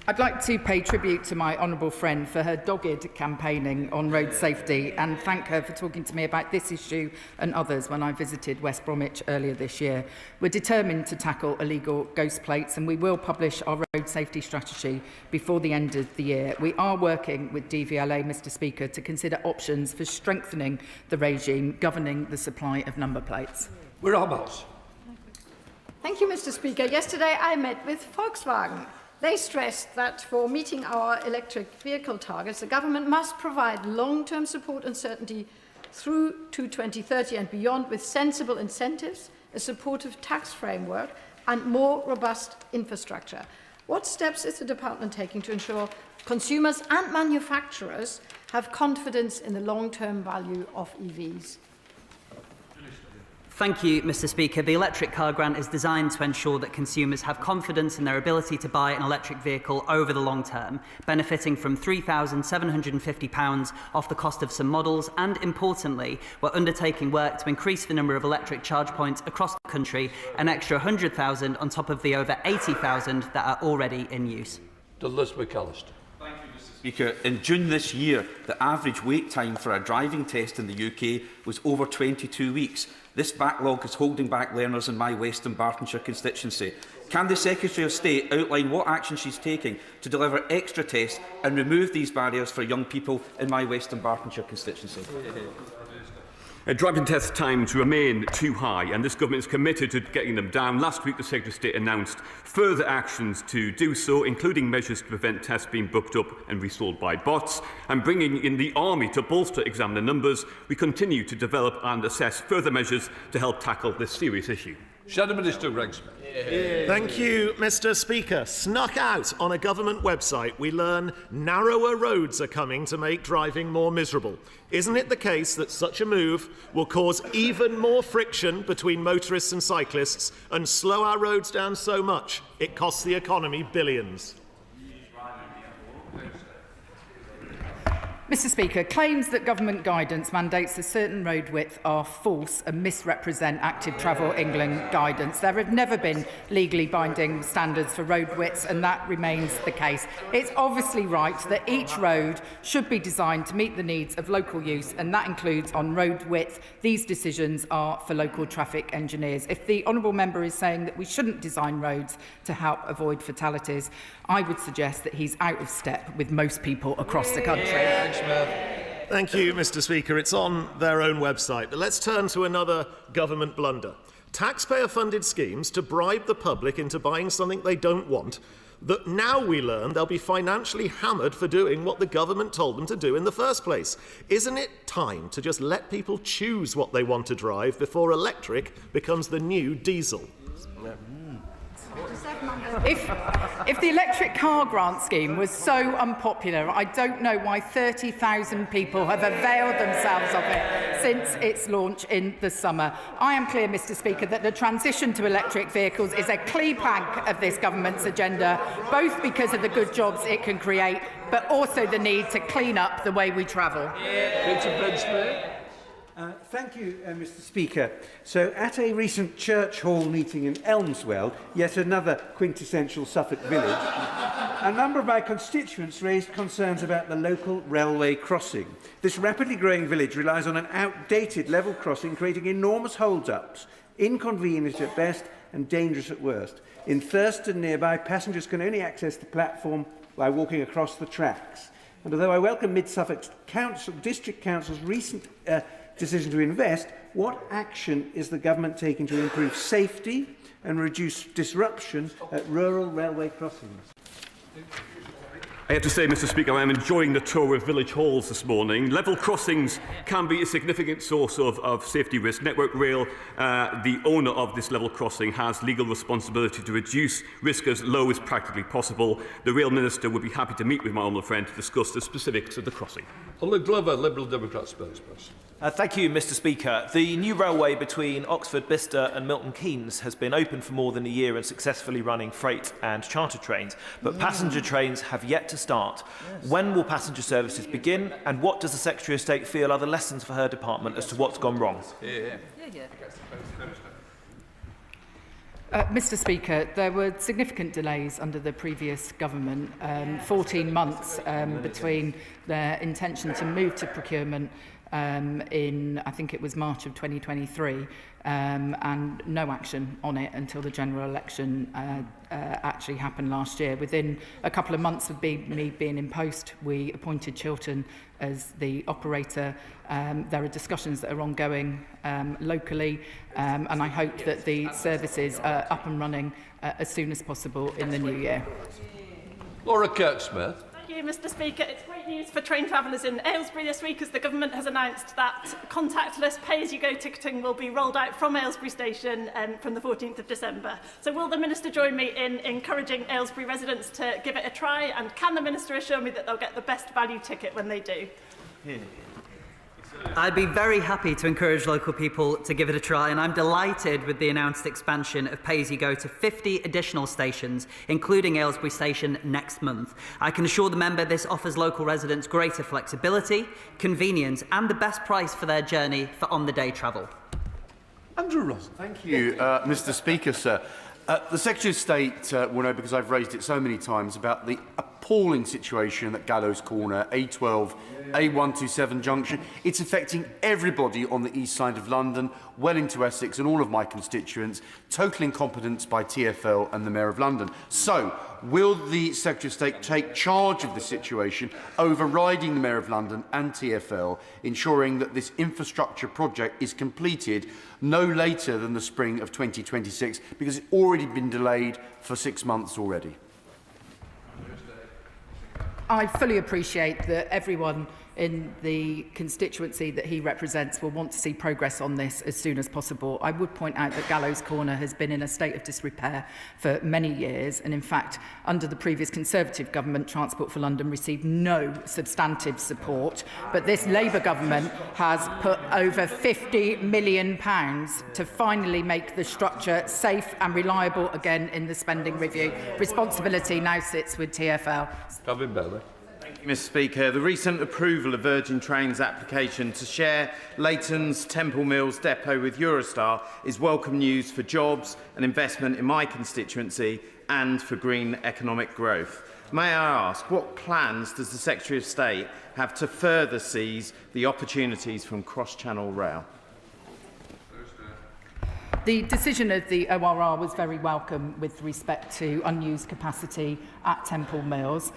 I'd like to pay tribute to my honourable friend for her dogged campaigning on road safety and thank her for talking to me about this issue and others when I visited West Bromwich earlier this year. We're determined to tackle illegal ghost plates and we will publish our road safety strategy before the end of the year. We are working with DVLA, Mr Speaker, to consider options for strengthening the regime governing the supply of number plates. We're almost. Thank you, Mr Speaker. Yesterday I met with Volkswagen. They stressed that for meeting our electric vehicle targets, the government must provide long-term support and certainty through to 2030 and beyond with sensible incentives, a supportive tax framework and more robust infrastructure. What steps is the department taking to ensure consumers and manufacturers have confidence in the long-term value of EVs? Thank you, Mr Speaker. The electric car grant is designed to ensure that consumers have confidence in their ability to buy an electric vehicle over the long term, benefiting from £3,750 off the cost of some models, and importantly, we're undertaking work to increase the number of electric charge points across the country, an extra 100,000 on top of the over 80,000 that are already in use. Douglas McAllister. Speaker, in June this year, the average wait time for a driving test in the UK was over 22 weeks. This backlog is holding back learners in my Western Bartonshire constituency. Can the Secretary of State outline what action she's taking to deliver extra tests and remove these barriers for young people in my Western Bartonshire constituency? Driving test times remain too high, and this government is committed to getting them down. Last week, the Secretary of State announced further actions to do so, including measures to prevent tests being booked up and resold by bots, and bringing in the army to bolster examiner numbers. We continue to develop and assess further measures to help tackle this serious issue. Shadow Minister Greg Smith. Thank you, Mr Speaker. Snuck out on a government website, we learn narrower roads are coming to make driving more miserable. Isn't it the case that such a move will cause even more friction between motorists and cyclists and slow our roads down so much it costs the economy billions? Mr Speaker, claims that government guidance mandates a certain road width are false and misrepresent Active Travel England guidance. There have never been legally binding standards for road widths, and that remains the case. It's obviously right that each road should be designed to meet the needs of local use, and that includes on road width. These decisions are for local traffic engineers. If the honourable member is saying that we shouldn't design roads to help avoid fatalities, I would suggest that he's out of step with most people across the country. Thank you, Mr Speaker. It's on their own website. But let's turn to another government blunder. Taxpayer-funded schemes to bribe the public into buying something they don't want, that now we learn they'll be financially hammered for doing what the government told them to do in the first place. Isn't it time to just let people choose what they want to drive before electric becomes the new diesel? If the electric car grant scheme was so unpopular, I don't know why 30,000 people have availed themselves of it since its launch in the summer. I am clear, Mr Speaker, that the transition to electric vehicles is a key plank of this government's agenda, both because of the good jobs it can create, but also the need to clean up the way we travel. Thank you, Mr Speaker. So, at a recent church hall meeting in Elmswell, yet another quintessential Suffolk village, a number of my constituents raised concerns about the local railway crossing. This rapidly growing village relies on an outdated level crossing, creating enormous hold-ups, inconvenient at best and dangerous at worst. In Thurston nearby, passengers can only access the platform by walking across the tracks. And although I welcome Mid-Suffolk District Council's recent decision to invest, what action is the government taking to improve safety and reduce disruption at rural railway crossings? I have to say, Mr Speaker, I am enjoying the tour of village halls this morning. Level crossings can be a significant source of safety risk. Network Rail, the owner of this level crossing, has legal responsibility to reduce risk as low as practically possible. The Rail Minister would be happy to meet with my honourable friend to discuss the specifics of the crossing. Glover, Liberal Democrat spokesperson. Thank you, Mr Speaker. The new railway between Oxford, Bicester and Milton Keynes has been open for more than a year and successfully running freight and charter trains, but passenger trains have yet to start. When will passenger services begin, and what does the Secretary of State feel are the lessons for her department as to what's gone wrong? Mr Speaker, there were significant delays under the previous government, 14 months between their intention to move to procurement in, I think it was March of 2023, and no action on it until the general election actually happened last year. Within a couple of months of me being in post, we appointed Chiltern as the operator. There are discussions that are ongoing locally, and I hope that the services are up and running as soon as possible in the new year. Laura Kirk-Smith. Thank you, Mr Speaker. It's great news for train travellers in Aylesbury this week, as the government has announced that contactless pay-as-you-go ticketing will be rolled out from Aylesbury Station from the 14th of December. So will the Minister join me in encouraging Aylesbury residents to give it a try, and can the Minister assure me that they'll get the best value ticket when they do? I'd be very happy to encourage local people to give it a try, and I'm delighted with the announced expansion of pay-as-you-go to 50 additional stations, including Aylesbury Station next month. I can assure the member this offers local residents greater flexibility, convenience and the best price for their journey for on-the-day travel. Andrew Ross. Thank you, Mr Speaker, sir. The Secretary of State will know, because I've raised it so many times, about the appalling situation at Gallows Corner, A12, A127 junction. It's affecting everybody on the east side of London, well into Essex and all of my constituents. Total incompetence by TfL and the Mayor of London. So, will the Secretary of State take charge of the situation, overriding the Mayor of London and TfL, ensuring that this infrastructure project is completed no later than the spring of 2026, because it's already been delayed for 6 months already? I fully appreciate that everyone in the constituency that he represents will want to see progress on this as soon as possible. I would point out that Gallows Corner has been in a state of disrepair for many years, and in fact, under the previous Conservative government, Transport for London received no substantive support, but this Labour government has put over £50 million to finally make the structure safe and reliable again in the spending review. Responsibility now sits with TfL. David Belly. Mr Speaker, the recent approval of Virgin Trains' application to share Leighton's Temple Mills depot with Eurostar is welcome news for jobs and investment in my constituency and for green economic growth. May I ask, what plans does the Secretary of State have to further seize the opportunities from cross-channel rail? The decision of the ORR was very welcome with respect to unused capacity at Temple Mills.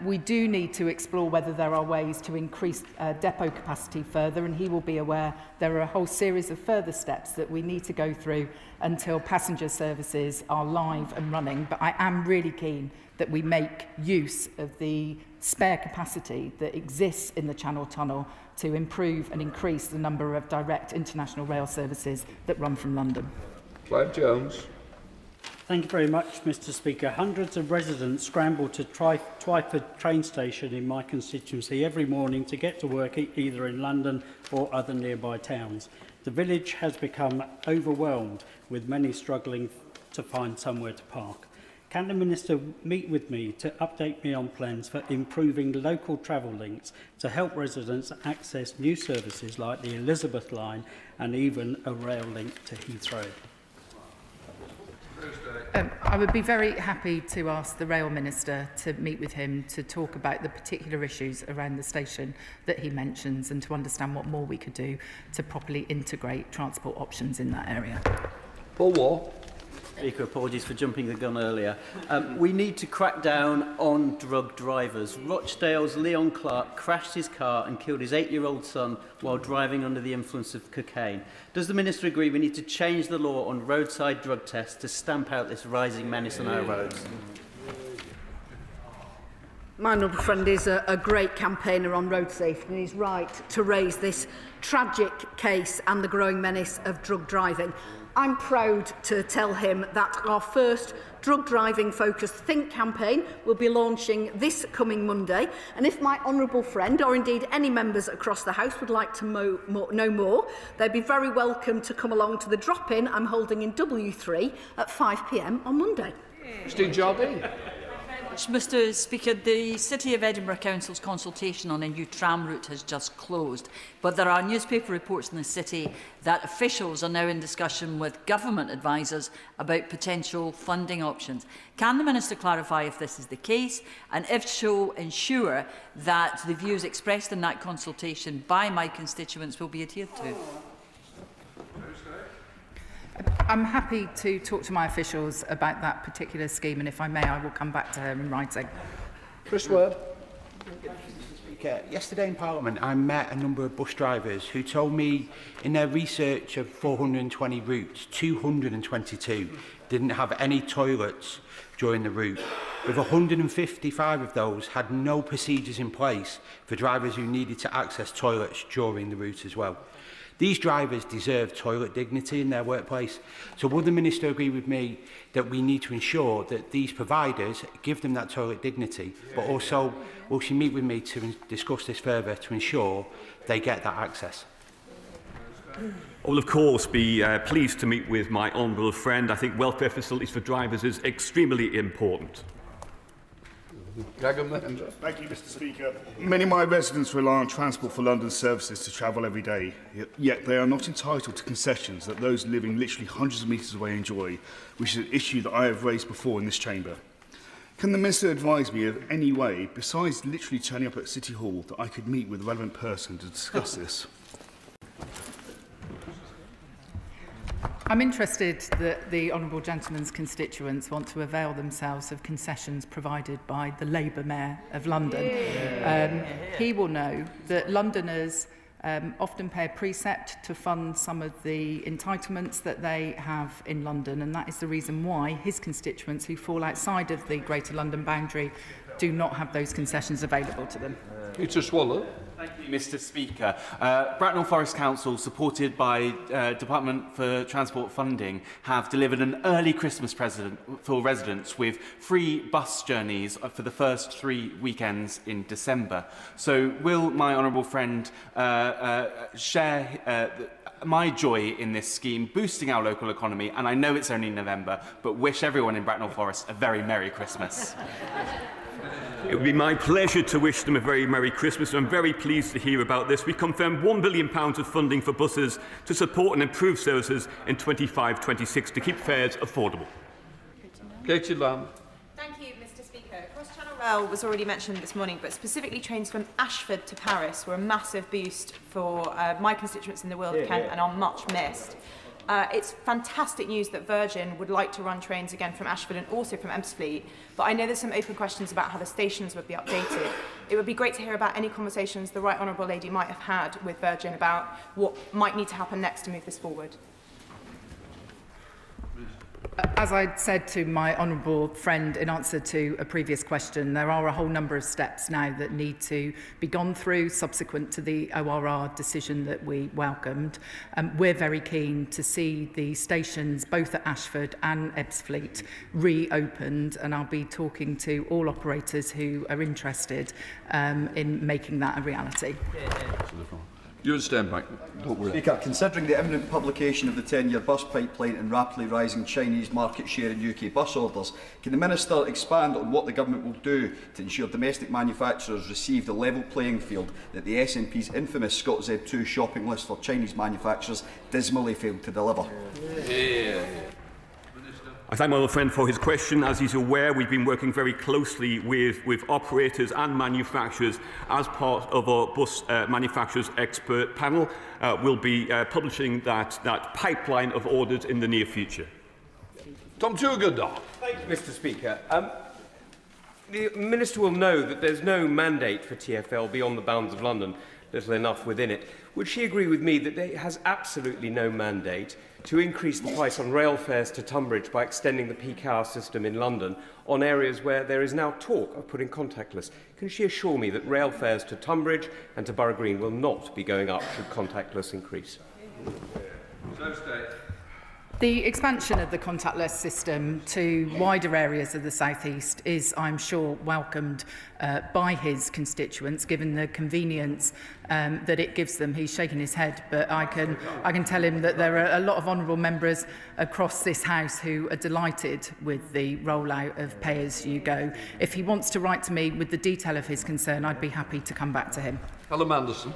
We do need to explore whether there are ways to increase depot capacity further, and he will be aware there are a whole series of further steps that we need to go through until passenger services are live and running. But I am really keen that we make use of the spare capacity that exists in the Channel Tunnel to improve and increase the number of direct international rail services that run from London. Clive Jones. Thank you very much, Mr Speaker. Hundreds of residents scramble to Twyford train station in my constituency every morning to get to work either in London or other nearby towns. The village has become overwhelmed, with many struggling to find somewhere to park. Can the Minister meet with me to update me on plans for improving local travel links to help residents access new services like the Elizabeth line and even a rail link to Heathrow? I would be very happy to ask the Rail Minister to meet with him to talk about the particular issues around the station that he mentions and to understand what more we could do to properly integrate transport options in that area. Paul Wall. Speaker, apologies for jumping the gun earlier. We need to crack down on drug drivers. Rochdale's Leon Clark crashed his car and killed his 8-year-old son while driving under the influence of cocaine. Does the Minister agree we need to change the law on roadside drug tests to stamp out this rising menace on our roads? My honourable friend is a great campaigner on road safety, and he's right to raise this tragic case and the growing menace of drug driving. I'm proud to tell him that our first drug driving focused Think campaign will be launching this coming Monday, and if my honourable friend or indeed any members across the House would like to know more, they'd be very welcome to come along to the drop-in I'm holding in W3 at 5 p.m. on Monday. Steve Jardine. much, Mr Speaker. The City of Edinburgh Council's consultation on a new tram route has just closed, but there are newspaper reports in the City that officials are now in discussion with government advisers about potential funding options. Can the Minister clarify if this is the case, and if so, ensure that the views expressed in that consultation by my constituents will be adhered to? I'm happy to talk to my officials about that particular scheme, and if I may, I will come back to her in writing. Chris Webb. Yesterday in Parliament, I met a number of bus drivers who told me in their research of 420 routes, 222 didn't have any toilets during the route. With 155 of those had no procedures in place for drivers who needed to access toilets during the route as well. These drivers deserve toilet dignity in their workplace. So would the Minister agree with me that we need to ensure that these providers give them that toilet dignity, but also will she meet with me to discuss this further to ensure they get that access? I will, of course, be pleased to meet with my honourable friend. I think welfare facilities for drivers is extremely important. Thank you, Mr Speaker. Many of my residents rely on transport for London services to travel every day, yet they are not entitled to concessions that those living literally hundreds of metres away enjoy, which is an issue that I have raised before in this chamber. Can the Minister advise me of any way, besides literally turning up at City Hall, that I could meet with the relevant person to discuss this? I'm interested that the honourable gentleman's constituents want to avail themselves of concessions provided by the Labour Mayor of London. He will know that Londoners often pay a precept to fund some of the entitlements that they have in London, and that is the reason why his constituents who fall outside of the Greater London boundary do not have those concessions available to them. Peter Swallow. Thank you, Mr Speaker. Bracknell Forest Council, supported by Department for Transport funding, have delivered an early Christmas present for residents with free bus journeys for the first 3 weekends in December. So will my honourable friend share my joy in this scheme, boosting our local economy, and I know it's only November, but wish everyone in Bracknell Forest a very Merry Christmas. It would be my pleasure to wish them a very Merry Christmas, and I'm very pleased to hear about this. We confirmed £1 billion of funding for buses to support and improve services in 25-26 to keep fares affordable. Katie Lamb. Thank you, Mr Speaker. Cross-Channel Rail was already mentioned this morning, but specifically trains from Ashford to Paris were a massive boost for my constituents in the Wirral of Kent and are much missed. It's fantastic news that Virgin would like to run trains again from Ashford and also from Ebbsfleet, but I know there's some open questions about how the stations would be updated. It would be great to hear about any conversations the Right Honourable Lady might have had with Virgin about what might need to happen next to move this forward. As I said to my honourable friend in answer to a previous question, there are a whole number of steps now that need to be gone through subsequent to the ORR decision that we welcomed. We're very keen to see the stations both at Ashford and Ebbsfleet reopened, and I'll be talking to all operators who are interested in making that a reality. You stand back. Don't worry. Speaker, considering the imminent publication of the 10-year bus pipeline and rapidly rising Chinese market share in UK bus orders, can the Minister expand on what the Government will do to ensure domestic manufacturers receive the level playing field that the SNP's infamous Scott Z2 shopping list for Chinese manufacturers dismally failed to deliver? I thank my old friend for his question. As he's aware, we've been working very closely with operators and manufacturers as part of our bus manufacturers expert panel. We'll be publishing that pipeline of orders in the near future. Tom Tugendar. Thank you, Mr Speaker. The Minister will know that there's no mandate for TfL beyond the bounds of London, little enough within it. Would she agree with me that there has absolutely no mandate to increase the price on rail fares to Tunbridge by extending the peak hour system in London on areas where there is now talk of putting contactless? Can she assure me that rail fares to Tunbridge and to Borough Green will not be going up should contactless increase? The expansion of the contactless system to wider areas of the South East is, I'm sure, welcomed by his constituents, given the convenience that it gives them. He's shaking his head, but I can tell him that there are a lot of honourable members across this House who are delighted with the rollout of pay-as-you-go. If he wants to write to me with the detail of his concern, I'd be happy to come back to him. Callum Anderson.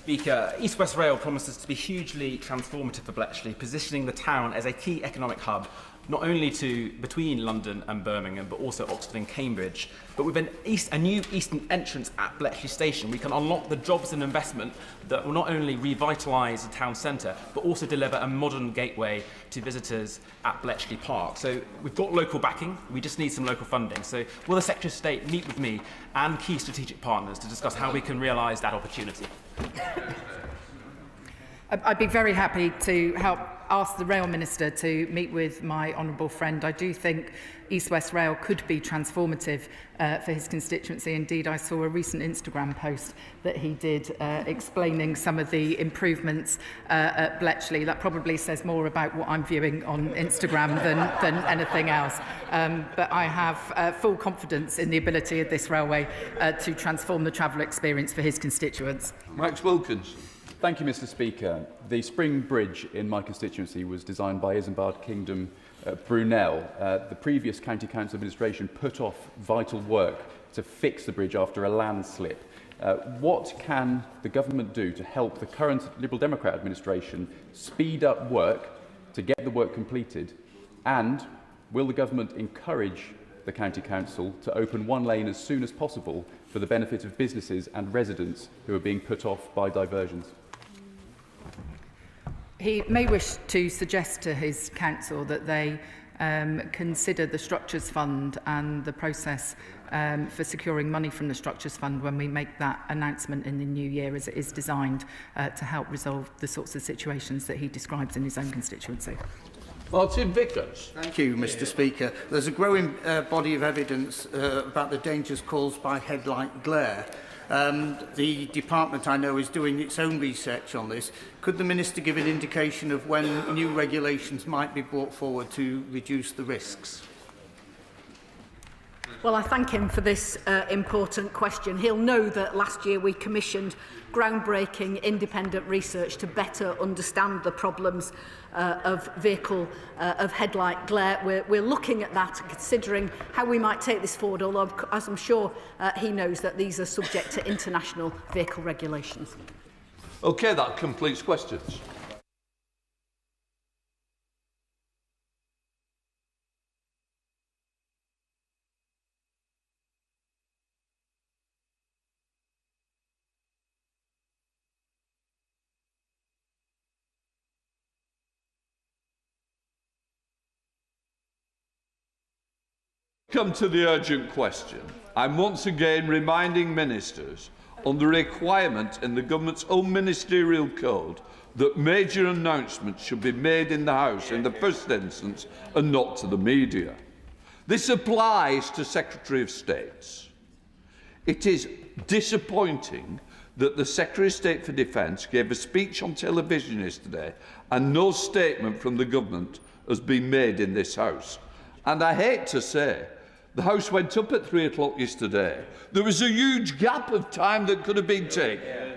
Speaker, East West Rail promises to be hugely transformative for Bletchley, positioning the town as a key economic hub, not only between London and Birmingham, but also Oxford and Cambridge. But with a new eastern entrance at Bletchley Station, we can unlock the jobs and investment that will not only revitalise the town centre, but also deliver a modern gateway to visitors at Bletchley Park. So we've got local backing, we just need some local funding. So will the Secretary of State meet with me and key strategic partners to discuss how we can realise that opportunity? I'd be very happy to help ask the Rail Minister to meet with my honourable friend. I do think East West Rail could be transformative for his constituency. Indeed, I saw a recent Instagram post that he did explaining some of the improvements at Bletchley. That probably says more about what I'm viewing on Instagram than anything else. But I have full confidence in the ability of this railway to transform the travel experience for his constituents. Max Wilkins. Thank you, Mr. Speaker. The Spring Bridge in my constituency was designed by Isambard Kingdom Brunel. The previous County Council administration put off vital work to fix the bridge after a landslip. What can the government do to help the current Liberal Democrat administration speed up work to get the work completed? And will the government encourage the County Council to open one lane as soon as possible for the benefit of businesses and residents who are being put off by diversions? He may wish to suggest to his council that they consider the Structures Fund and the process for securing money from the Structures Fund when we make that announcement in the new year, as it is designed to help resolve the sorts of situations that he describes in his own constituency. Martin Vickers. Thank you, Mr. Speaker. There's a growing body of evidence about the dangers caused by headlight glare. The department, I know, is doing its own research on this. Could the Minister give an indication of when new regulations might be brought forward to reduce the risks? Well, I thank him for this important question. He'll know that last year we commissioned groundbreaking independent research to better understand the problems of headlight glare. We're looking at that and considering how we might take this forward, although, as I'm sure he knows, that these are subject to international vehicle regulations. OK, that completes questions. Come to the urgent question. I'm once again reminding ministers on the requirement in the government's own ministerial code that major announcements should be made in the House in the first instance and not to the media. This applies to Secretary of States. It is disappointing that the Secretary of State for Defence gave a speech on television yesterday and no statement from the government has been made in this House. And I hate to say, the House went up at 3 o'clock yesterday. There was a huge gap of time that could have been taken.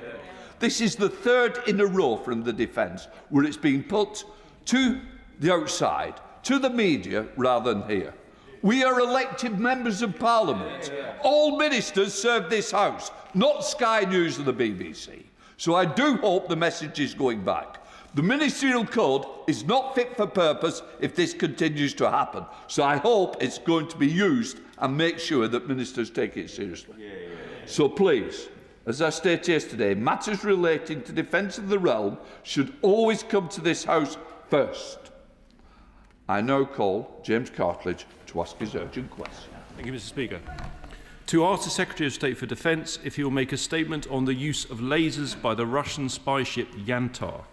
This is the third in a row from the Defence where it's been put to the outside, to the media, rather than here. We are elected members of Parliament. All ministers serve this House, not Sky News or the BBC. So I do hope the message is going back. The ministerial code is not fit for purpose if this continues to happen. So I hope it's going to be used and make sure that ministers take it seriously. So please, as I stated yesterday, matters relating to defence of the realm should always come to this House first. I now call James Cartledge to ask his urgent question. Thank you, Mr. Speaker. To ask the Secretary of State for Defence if he will make a statement on the use of lasers by the Russian spy ship Yantar.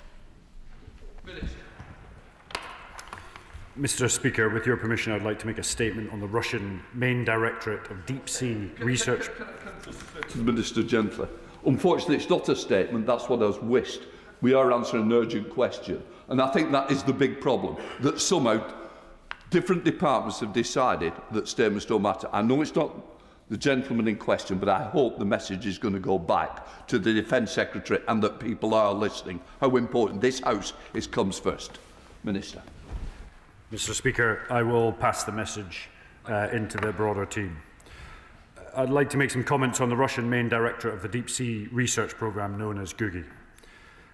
Mr. Speaker, with your permission, I'd like to make a statement on the Russian main directorate of deep sea research. To the Minister gently. Unfortunately, it's not a statement. That's what I was wished. We are answering an urgent question. And I think that is the big problem, that somehow different departments have decided that statements don't matter. I know it's not the gentleman in question, but I hope the message is going to go back to the Defence Secretary and that people are listening how important this House comes first. Minister. Mr. Speaker, I will pass the message into the broader team. I'd like to make some comments on the Russian main directorate of the Deep Sea Research Programme known as GUGI.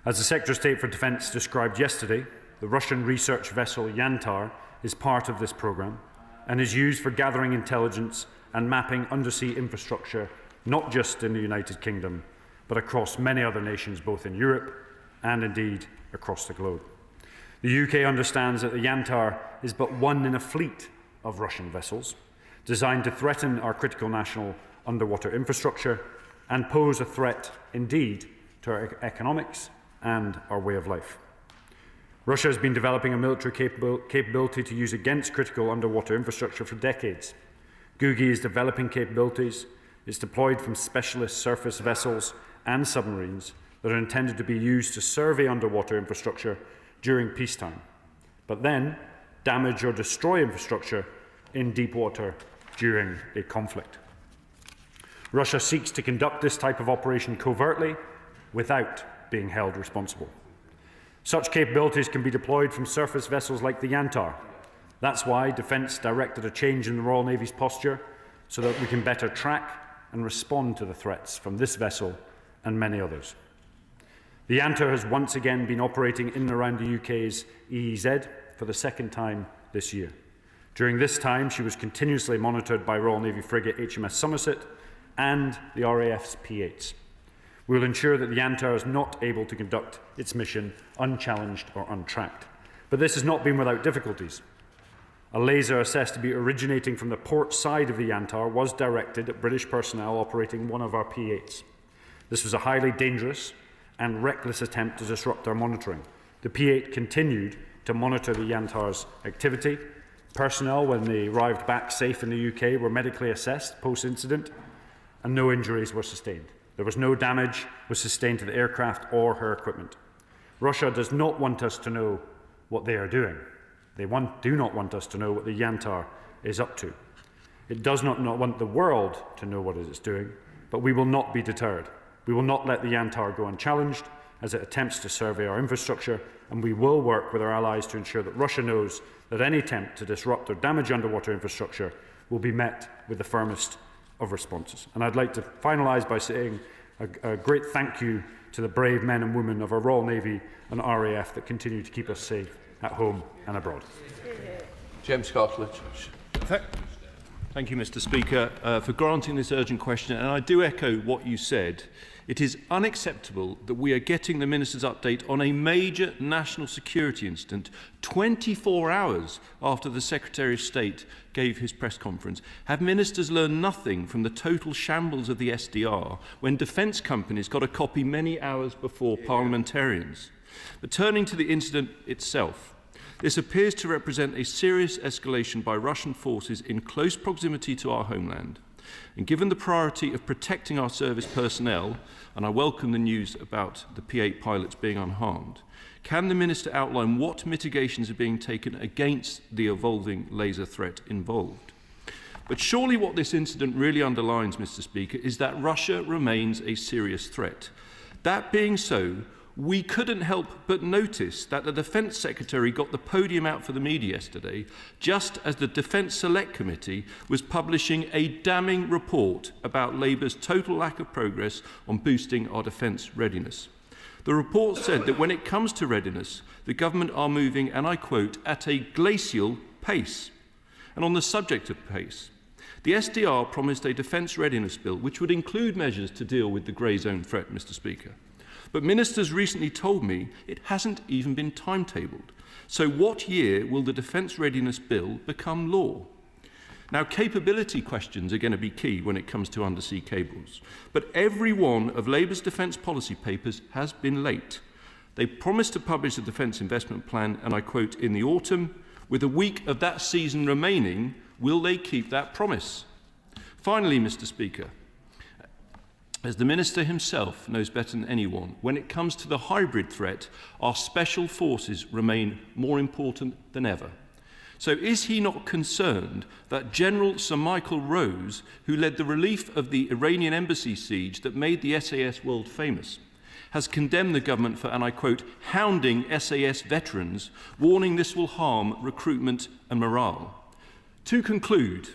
As the Secretary of State for Defence described yesterday, the Russian research vessel Yantar is part of this programme and is used for gathering intelligence and mapping undersea infrastructure, not just in the United Kingdom, but across many other nations, both in Europe and indeed across the globe. The UK understands that the Yantar is but one in a fleet of Russian vessels designed to threaten our critical national underwater infrastructure and pose a threat, indeed, to our economics and our way of life. Russia has been developing a military capability to use against critical underwater infrastructure for decades. GUGI is developing capabilities. It's deployed from specialist surface vessels and submarines that are intended to be used to survey underwater infrastructure during peacetime, but then damage or destroy infrastructure in deep water during a conflict. Russia seeks to conduct this type of operation covertly without being held responsible. Such capabilities can be deployed from surface vessels like the Yantar. That's why Defence directed a change in the Royal Navy's posture so that we can better track and respond to the threats from this vessel and many others. The Yantar has once again been operating in and around the UK's EEZ for the second time this year. During this time, she was continuously monitored by Royal Navy frigate HMS Somerset and the RAF's P8s. We will ensure that the Yantar is not able to conduct its mission unchallenged or untracked. But this has not been without difficulties. A laser assessed to be originating from the port side of the Yantar was directed at British personnel operating one of our P8s. This was a highly dangerous and reckless attempt to disrupt our monitoring. The P8 continued to monitor the Yantar's activity. Personnel, when they arrived back safe in the UK, were medically assessed post-incident, and no injuries were sustained. There was no damage was sustained to the aircraft or her equipment. Russia does not want us to know what they are doing. They do not want us to know what the Yantar is up to. It does not want the world to know what it is doing, but we will not be deterred. We will not let the Yantar go unchallenged as it attempts to survey our infrastructure, and we will work with our allies to ensure that Russia knows that any attempt to disrupt or damage underwater infrastructure will be met with the firmest of responses. And I'd like to finalise by saying a great thank you to the brave men and women of our Royal Navy and RAF that continue to keep us safe at home and abroad. James Cartledge. Thank you, Mr. Speaker, for granting this urgent question. And I do echo what you said. It is unacceptable that we are getting the Minister's update on a major national security incident 24 hours after the Secretary of State gave his press conference. Have ministers learned nothing from the total shambles of the SDR when defence companies got a copy many hours before parliamentarians? But turning to the incident itself, this appears to represent a serious escalation by Russian forces in close proximity to our homeland. And given the priority of protecting our service personnel, and I welcome the news about the P8 pilots being unharmed, can the Minister outline what mitigations are being taken against the evolving laser threat involved? But surely what this incident really underlines, Mr. Speaker, is that Russia remains a serious threat. That being so, we couldn't help but notice that the Defence Secretary got the podium out for the media yesterday, just as the Defence Select Committee was publishing a damning report about Labour's total lack of progress on boosting our defence readiness. The report said that when it comes to readiness, the government are moving, and I quote, at a glacial pace. And on the subject of pace, the SDR promised a defence readiness bill which would include measures to deal with the grey zone threat, Mr. Speaker. But ministers recently told me it hasn't even been timetabled. So what year will the Defence Readiness Bill become law? Now, capability questions are going to be key when it comes to undersea cables. But every one of Labour's defence policy papers has been late. They promised to publish a defence investment plan, and I quote, in the autumn. With a week of that season remaining, will they keep that promise? Finally, Mr. Speaker, As the Minister himself knows better than anyone, when it comes to the hybrid threat, our special forces remain more important than ever. So is he not concerned that General Sir Michael Rose, who led the relief of the Iranian embassy siege that made the SAS world famous, has condemned the government for, and I quote, hounding SAS veterans, warning this will harm recruitment and morale? To conclude,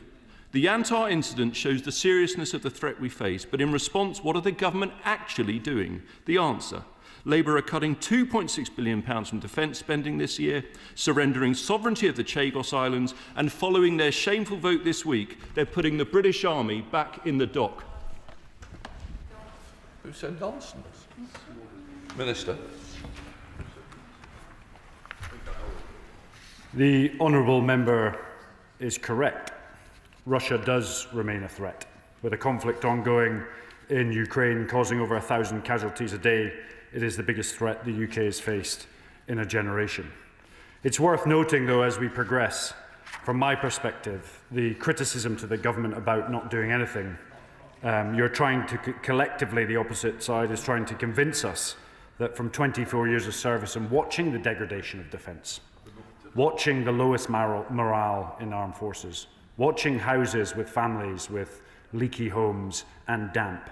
the Antar incident shows the seriousness of the threat we face, but in response, what are the government actually doing? The answer: Labour are cutting £2.6 billion from defence spending this year, surrendering sovereignty of the Chagos Islands, and following their shameful vote this week, they're putting the British Army back in the dock. Who said nonsense? Minister. The honourable member is correct. Russia does remain a threat. With a conflict ongoing in Ukraine causing over 1,000 casualties a day, it is the biggest threat the UK has faced in a generation. It's worth noting, though, as we progress, from my perspective, the criticism to the government about not doing anything. You're trying to, collectively, the opposite side is trying to convince us that from 24 years of service and watching the degradation of defence, watching the lowest morale in armed forces, watching houses with families with leaky homes and damp,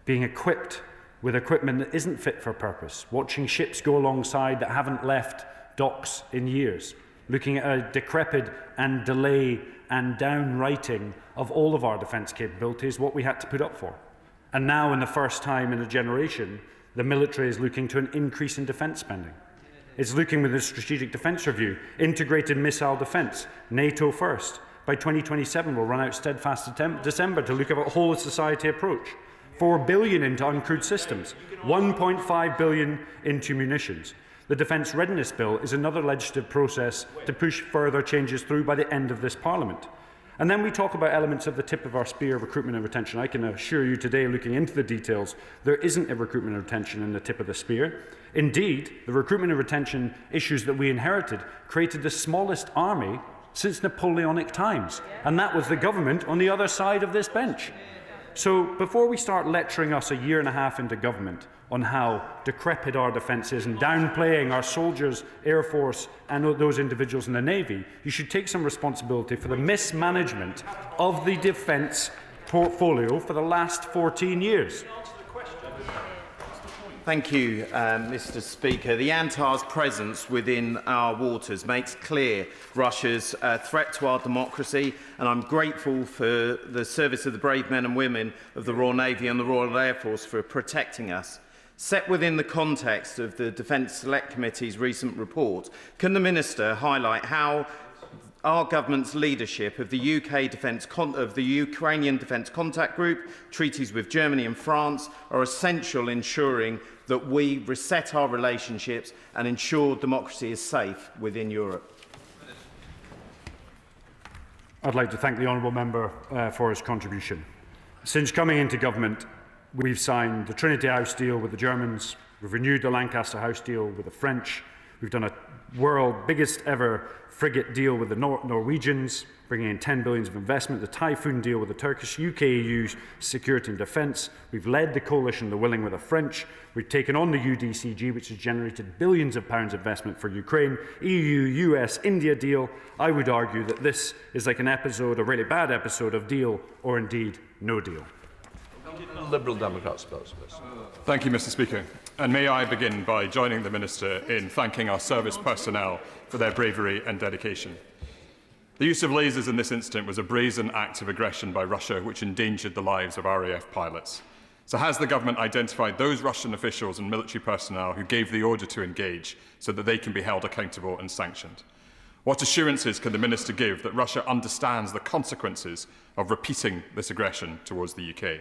being equipped with equipment that isn't fit for purpose, watching ships go alongside that haven't left docks in years, looking at a decrepit and delay and downwriting of all of our defence capabilities, what we had to put up for. And now, in the first time in a generation, the military is looking to an increase in defence spending. It's looking with a strategic defence review, integrated missile defence, NATO first. By 2027, we'll run out steadfast December to look at a whole-of-society approach. $4 billion into uncrewed systems, $1.5 billion into munitions. The Defence Readiness Bill is another legislative process to push further changes through by the end of this Parliament. And then we talk about elements of the tip of our spear, recruitment and retention. I can assure you today, looking into the details, there isn't a recruitment and retention in the tip of the spear. Indeed, the recruitment and retention issues that we inherited created the smallest army since Napoleonic times. And that was the government on the other side of this bench. So before we start lecturing us a year and a half into government on how decrepit our defence is and downplaying our soldiers, Air Force and those individuals in the Navy, you should take some responsibility for the mismanagement of the defence portfolio for the last 14 years. Thank you, Mr. Speaker. The Antar's presence within our waters makes clear Russia's threat to our democracy, and I'm grateful for the service of the brave men and women of the Royal Navy and the Royal Air Force for protecting us. Set within the context of the Defence Select Committee's recent report, can the Minister highlight how our government's leadership of the Ukrainian Defence Contact Group, treaties with Germany and France, are essential in ensuring that we reset our relationships and ensure democracy is safe within Europe? I'd like to thank the honourable member for his contribution. Since coming into government, we've signed the Trinity House deal with the Germans, we've renewed the Lancaster House deal with the French, we've done a world biggest ever frigate deal with the Norwegians, bringing in $10 billion of investment, the Typhoon deal with the Turkish, UK-EU security and defence. We've led the coalition, the willing, with the French. We've taken on the UDCG, which has generated billions of pounds investment for Ukraine. EU, US, India deal. I would argue that this is like an episode, a really bad episode of deal or indeed no deal. Liberal Democrats, please. Thank you, Mr. Speaker. And may I begin by joining the Minister in thanking our service personnel for their bravery and dedication. The use of lasers in this incident was a brazen act of aggression by Russia which endangered the lives of RAF pilots. So has the government identified those Russian officials and military personnel who gave the order to engage so that they can be held accountable and sanctioned? What assurances can the Minister give that Russia understands the consequences of repeating this aggression towards the UK?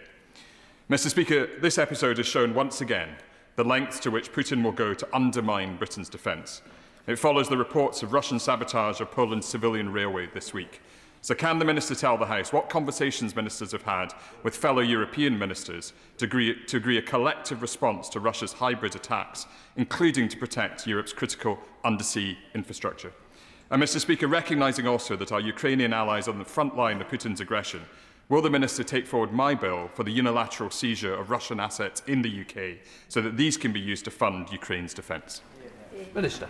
Mr. Speaker, this episode has shown once again the lengths to which Putin will go to undermine Britain's defence. It follows the reports of Russian sabotage of Poland's civilian railway this week. So can the Minister tell the House what conversations ministers have had with fellow European ministers to agree a collective response to Russia's hybrid attacks, including to protect Europe's critical undersea infrastructure? And Mr. Speaker, recognising also that our Ukrainian allies are on the front line of Putin's aggression, Will the Minister take forward my bill for the unilateral seizure of Russian assets in the UK so that these can be used to fund Ukraine's defence? Minister.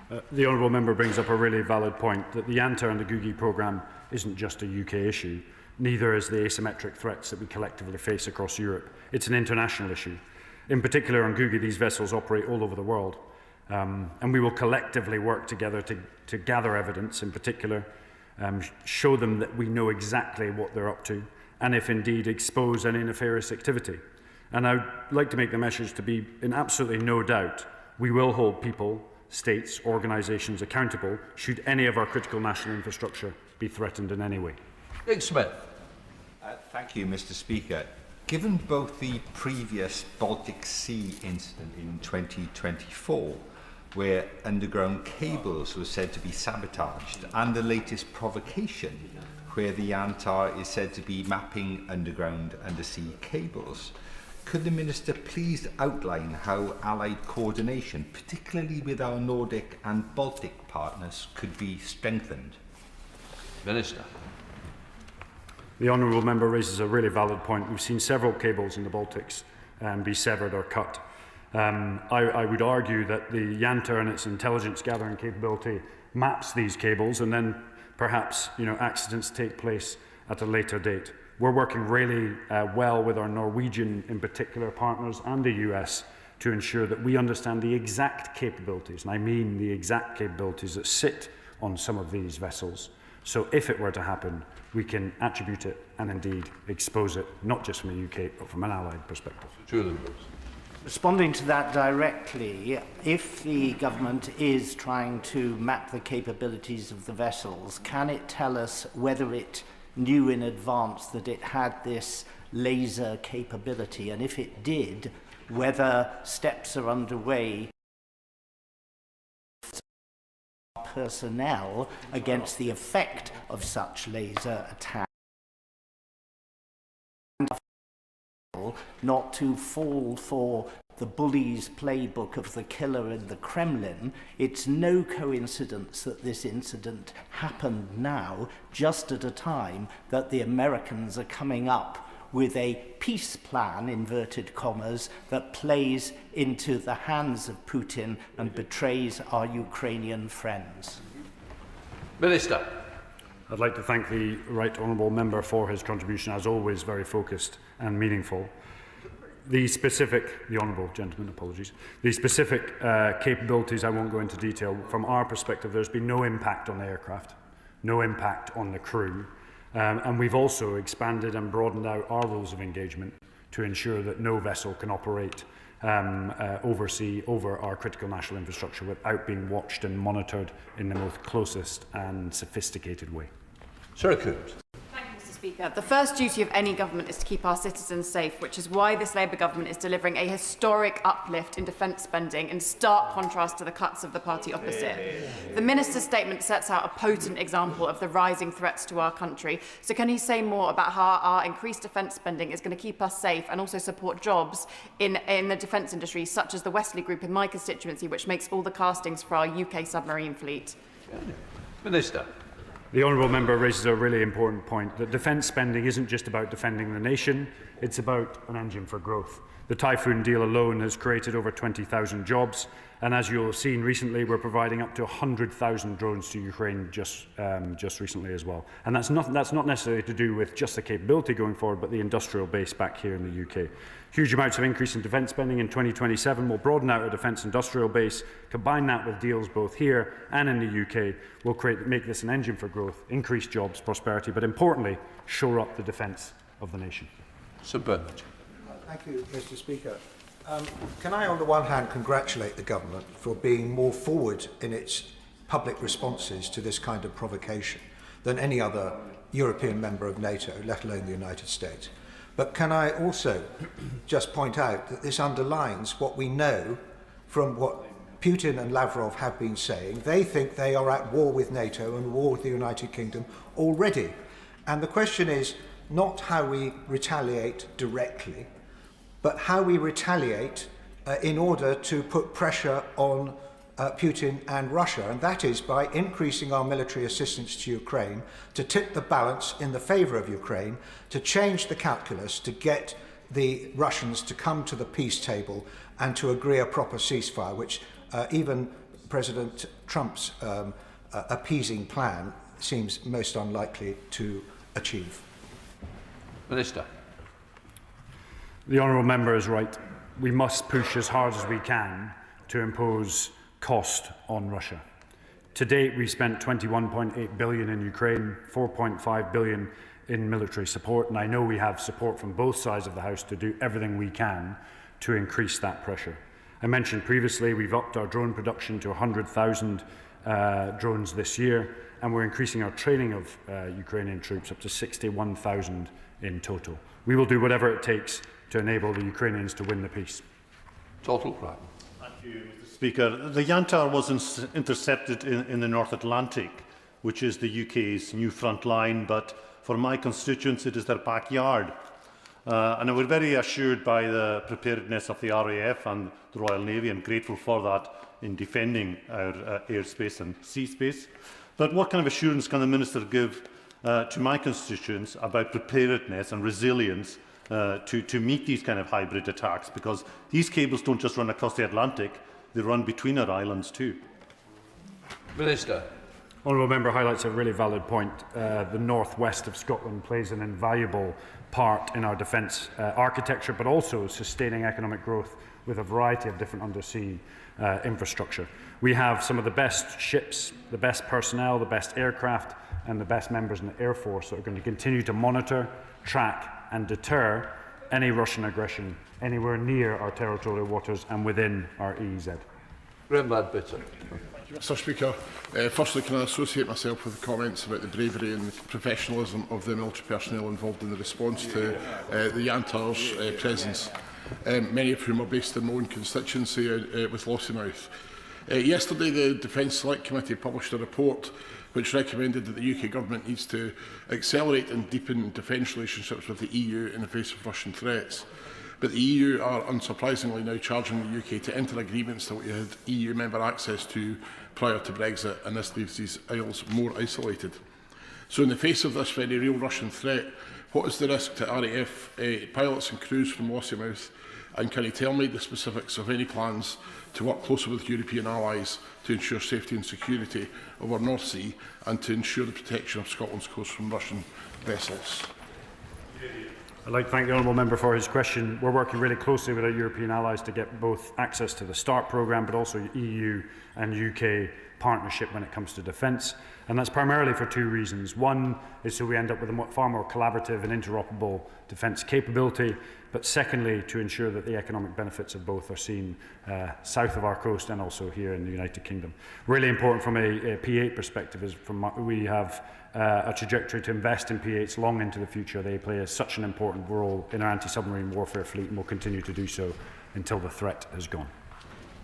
The honourable member brings up a really valid point that the Yanta and the Gugi programme isn't just a UK issue. Neither is the asymmetric threats that we collectively face across Europe. It's an international issue. In particular, on Gugi, these vessels operate all over the world. And we will collectively work together to gather evidence, in particular, show them that we know exactly what they're up to, and if indeed expose any nefarious activity. And I would like to make the message to be in absolutely no doubt, we will hold people, states, organisations accountable should any of our critical national infrastructure be threatened in any way. Nick Smith. Thank you, Mr. Speaker. Given both the previous Baltic Sea incident in 2024, where underground cables were said to be sabotaged, and the latest provocation, where the Yanta is said to be mapping underground undersea cables, could the Minister please outline how Allied coordination, particularly with our Nordic and Baltic partners, could be strengthened? Minister. The honourable member raises a really valid point. We've seen several cables in the Baltics be severed or cut. I would argue that the Yanta and its intelligence gathering capability maps these cables, and then perhaps accidents take place at a later date. We're working really well with our Norwegian, in particular, partners and the US to ensure that we understand the exact capabilities, and I mean the exact capabilities that sit on some of these vessels. So if it were to happen, we can attribute it and indeed expose it, not just from a UK, but from an allied perspective. Responding to that directly, if the government is trying to map the capabilities of the vessels, can it tell us whether it knew in advance that it had this laser capability, and if it did, whether steps are underway personnel against the effect of such laser attack, not to fall for the bully's playbook of the killer in the Kremlin. It's no coincidence that this incident happened now, just at a time that the Americans are coming up with a peace plan, inverted commas, that plays into the hands of Putin and betrays our Ukrainian friends. Minister. I'd like to thank the right honourable member for his contribution, as always very focused and meaningful. The honourable gentleman, apologies. The specific capabilities, I won't go into detail. From our perspective, there's been no impact on the aircraft, no impact on the crew. And we've also expanded and broadened out our rules of engagement to ensure that no vessel can operate oversea over our critical national infrastructure without being watched and monitored in the most closest and sophisticated way. Sarah Coombs. Thank you, Mr. Speaker. The first duty of any government is to keep our citizens safe, which is why this Labour government is delivering a historic uplift in defence spending, in stark contrast to the cuts of the party opposite. The Minister's statement sets out a potent example of the rising threats to our country. So can he say more about how our increased defence spending is going to keep us safe and also support jobs in the defence industry, such as the Wesley Group in my constituency, which makes all the castings for our UK submarine fleet? Minister. The honourable member raises a really important point, that defence spending isn't just about defending the nation, it's about an engine for growth. The Typhoon deal alone has created over 20,000 jobs, and as you'll have seen recently, we're providing up to 100,000 drones to Ukraine just recently as well. And that's not necessarily to do with just the capability going forward, but the industrial base back here in the UK. Huge amounts of increase in defence spending in 2027 will broaden out our defence industrial base. Combine that with deals both here and in the UK will make this an engine for growth, increase jobs, prosperity, but importantly, shore up the defence of the nation. Sir Bernard. Thank you, Mr. Speaker. Can I, on the one hand, congratulate the government for being more forward in its public responses to this kind of provocation than any other European member of NATO, let alone the United States? But can I also just point out that this underlines what we know from what Putin and Lavrov have been saying. They think they are at war with NATO and war with the United Kingdom already. And the question is not how we retaliate directly, but how we retaliate in order to put pressure on Putin and Russia, and that is by increasing our military assistance to Ukraine, to tip the balance in the favour of Ukraine, to change the calculus, to get the Russians to come to the peace table and to agree a proper ceasefire, which even President Trump's appeasing plan seems most unlikely to achieve. Minister. The honourable member is right. We must push as hard as we can to impose cost on Russia. To date, we spent $21.8 billion in Ukraine, $4.5 billion in military support, and I know we have support from both sides of the House to do everything we can to increase that pressure. I mentioned previously we've upped our drone production to 100,000 drones this year, and we're increasing our training of Ukrainian troops up to 61,000 in total. We will do whatever it takes to enable the Ukrainians to win the peace. Total right. Thank you, Mr. Speaker. The Yantar was intercepted in the North Atlantic, which is the UK's new front line, but for my constituents it is their backyard. And we're very assured by the preparedness of the RAF and the Royal Navy, and grateful for that in defending our airspace and sea space. But what kind of assurance can the Minister give to my constituents about preparedness and resilience to meet these kind of hybrid attacks? Because these cables don't just run across the Atlantic, they run between our islands too. Minister. Honourable member highlights a really valid point. The northwest of Scotland plays an invaluable part in our defence architecture, but also sustaining economic growth with a variety of different undersea infrastructure. We have some of the best ships, the best personnel, the best aircraft, and the best members in the Air Force that are going to continue to monitor, track and deter any Russian aggression anywhere near our territorial waters and within our EEZ. Mr. Speaker, firstly, can I associate myself with the comments about the bravery and professionalism of the military personnel involved in the response to the Yantar's presence, many of whom are based in my own constituency with Lossiemouth. Yesterday, the Defence Select Committee published a report which recommended that the UK Government needs to accelerate and deepen defence relationships with the EU in the face of Russian threats. But the EU are unsurprisingly now charging the UK to enter agreements that we had EU member access to prior to Brexit, and this leaves these isles more isolated. So in the face of this very real Russian threat, what is the risk to RAF pilots and crews from Lossiemouth, and can you tell me the specifics of any plans to work closer with European allies to ensure safety and security of our North Sea and to ensure the protection of Scotland's coast from Russian vessels? I'd like to thank the honourable member for his question. We're working really closely with our European allies to get both access to the START programme, but also EU and UK partnership when it comes to defence. And that's primarily for two reasons. One is so we end up with a far more collaborative and interoperable defence capability, but secondly, to ensure that the economic benefits of both are seen south of our coast and also here in the United Kingdom. Really important from a P8 perspective is we have a trajectory to invest in P8s long into the future. They play such an important role in our anti-submarine warfare fleet and will continue to do so until the threat has gone.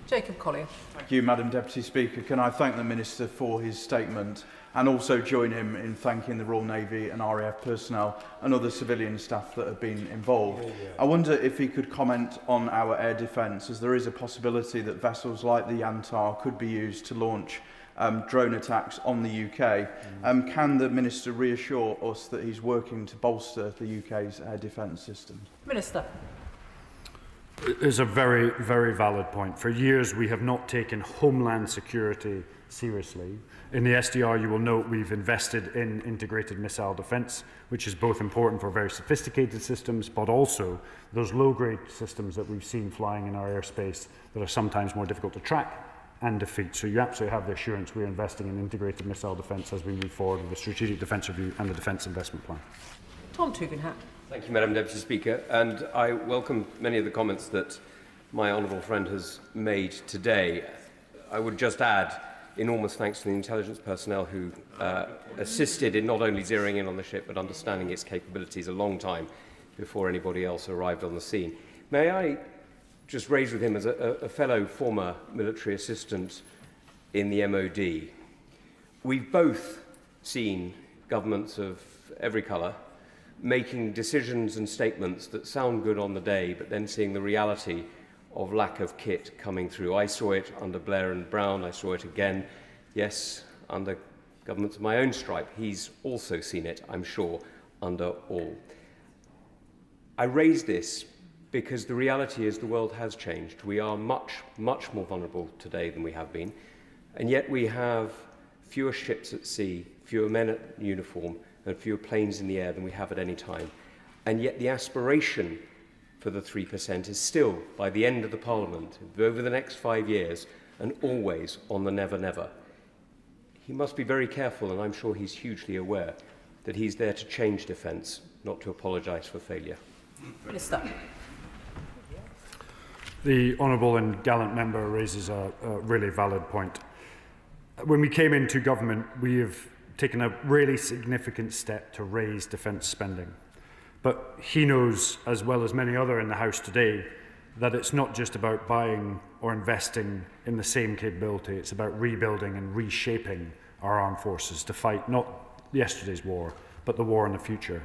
Jacob Collier. Thank you, Madam Deputy Speaker. Can I thank the Minister for his statement and also join him in thanking the Royal Navy and RAF personnel and other civilian staff that have been involved. I wonder if he could comment on our air defence, as there is a possibility that vessels like the Yantar could be used to launch drone attacks on the UK. Can the Minister reassure us that he's working to bolster the UK's air defence system? Minister. It's a very, very valid point. For years, we have not taken homeland security seriously. In the SDR, you will note we've invested in integrated missile defence, which is both important for very sophisticated systems, but also those low-grade systems that we've seen flying in our airspace that are sometimes more difficult to track and defeat. So you absolutely have the assurance we're investing in integrated missile defence as we move forward with the Strategic Defence Review and the Defence Investment Plan. Tom Tugendhat. Thank you, Madam Deputy Speaker, and I welcome many of the comments that my honourable friend has made today. I would just add enormous thanks to the intelligence personnel who assisted in not only zeroing in on the ship but understanding its capabilities a long time before anybody else arrived on the scene. May I just raise with him as a fellow former military assistant in the MOD. We've both seen governments of every colour making decisions and statements that sound good on the day, but then seeing the reality of lack of kit coming through. I saw it under Blair and Brown. I saw it again, yes, under governments of my own stripe. He's also seen it, I'm sure, under all. I raise this because the reality is the world has changed. We are much, much more vulnerable today than we have been, and yet we have fewer ships at sea, fewer men at uniform, and fewer planes in the air than we have at any time. And yet the aspiration for the 3% is still, by the end of the Parliament, over the next 5 years, and always on the never, never. He must be very careful, and I'm sure he's hugely aware, that he's there to change defence, not to apologise for failure. Minister. The honourable and gallant member raises a really valid point. When we came into government, we have taken a really significant step to raise defence spending. But he knows, as well as many other in the House today, that it's not just about buying or investing in the same capability, it's about rebuilding and reshaping our armed forces to fight not yesterday's war, but the war in the future,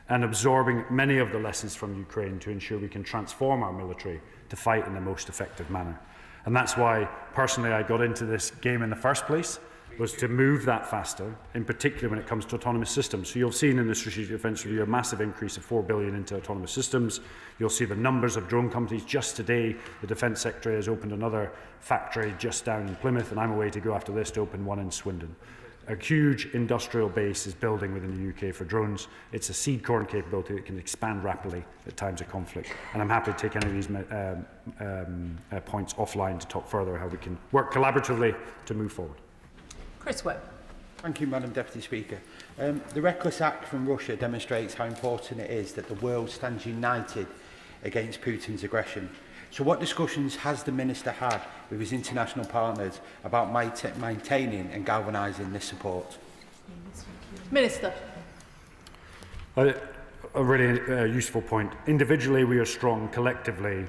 and absorbing many of the lessons from Ukraine to ensure we can transform our military to fight in the most effective manner. And that's why, personally, I got into this game in the first place, was to move that faster, in particular when it comes to autonomous systems. So you'll have seen in the Strategic Defence Review a massive increase of $4 billion into autonomous systems. You'll see the numbers of drone companies. Just today, the Defence Secretary has opened another factory just down in Plymouth, and I'm away to go after this to open one in Swindon. A huge industrial base is building within the UK for drones. It's a seed corn capability that can expand rapidly at times of conflict. And I'm happy to take any of these points offline to talk further how we can work collaboratively to move forward. Chris Webb. Thank you, Madam Deputy Speaker. The reckless act from Russia demonstrates how important it is that the world stands united against Putin's aggression. So what discussions has the Minister had with his international partners about maintaining and galvanising this support? Minister. A really useful point. Individually, we are strong. Collectively,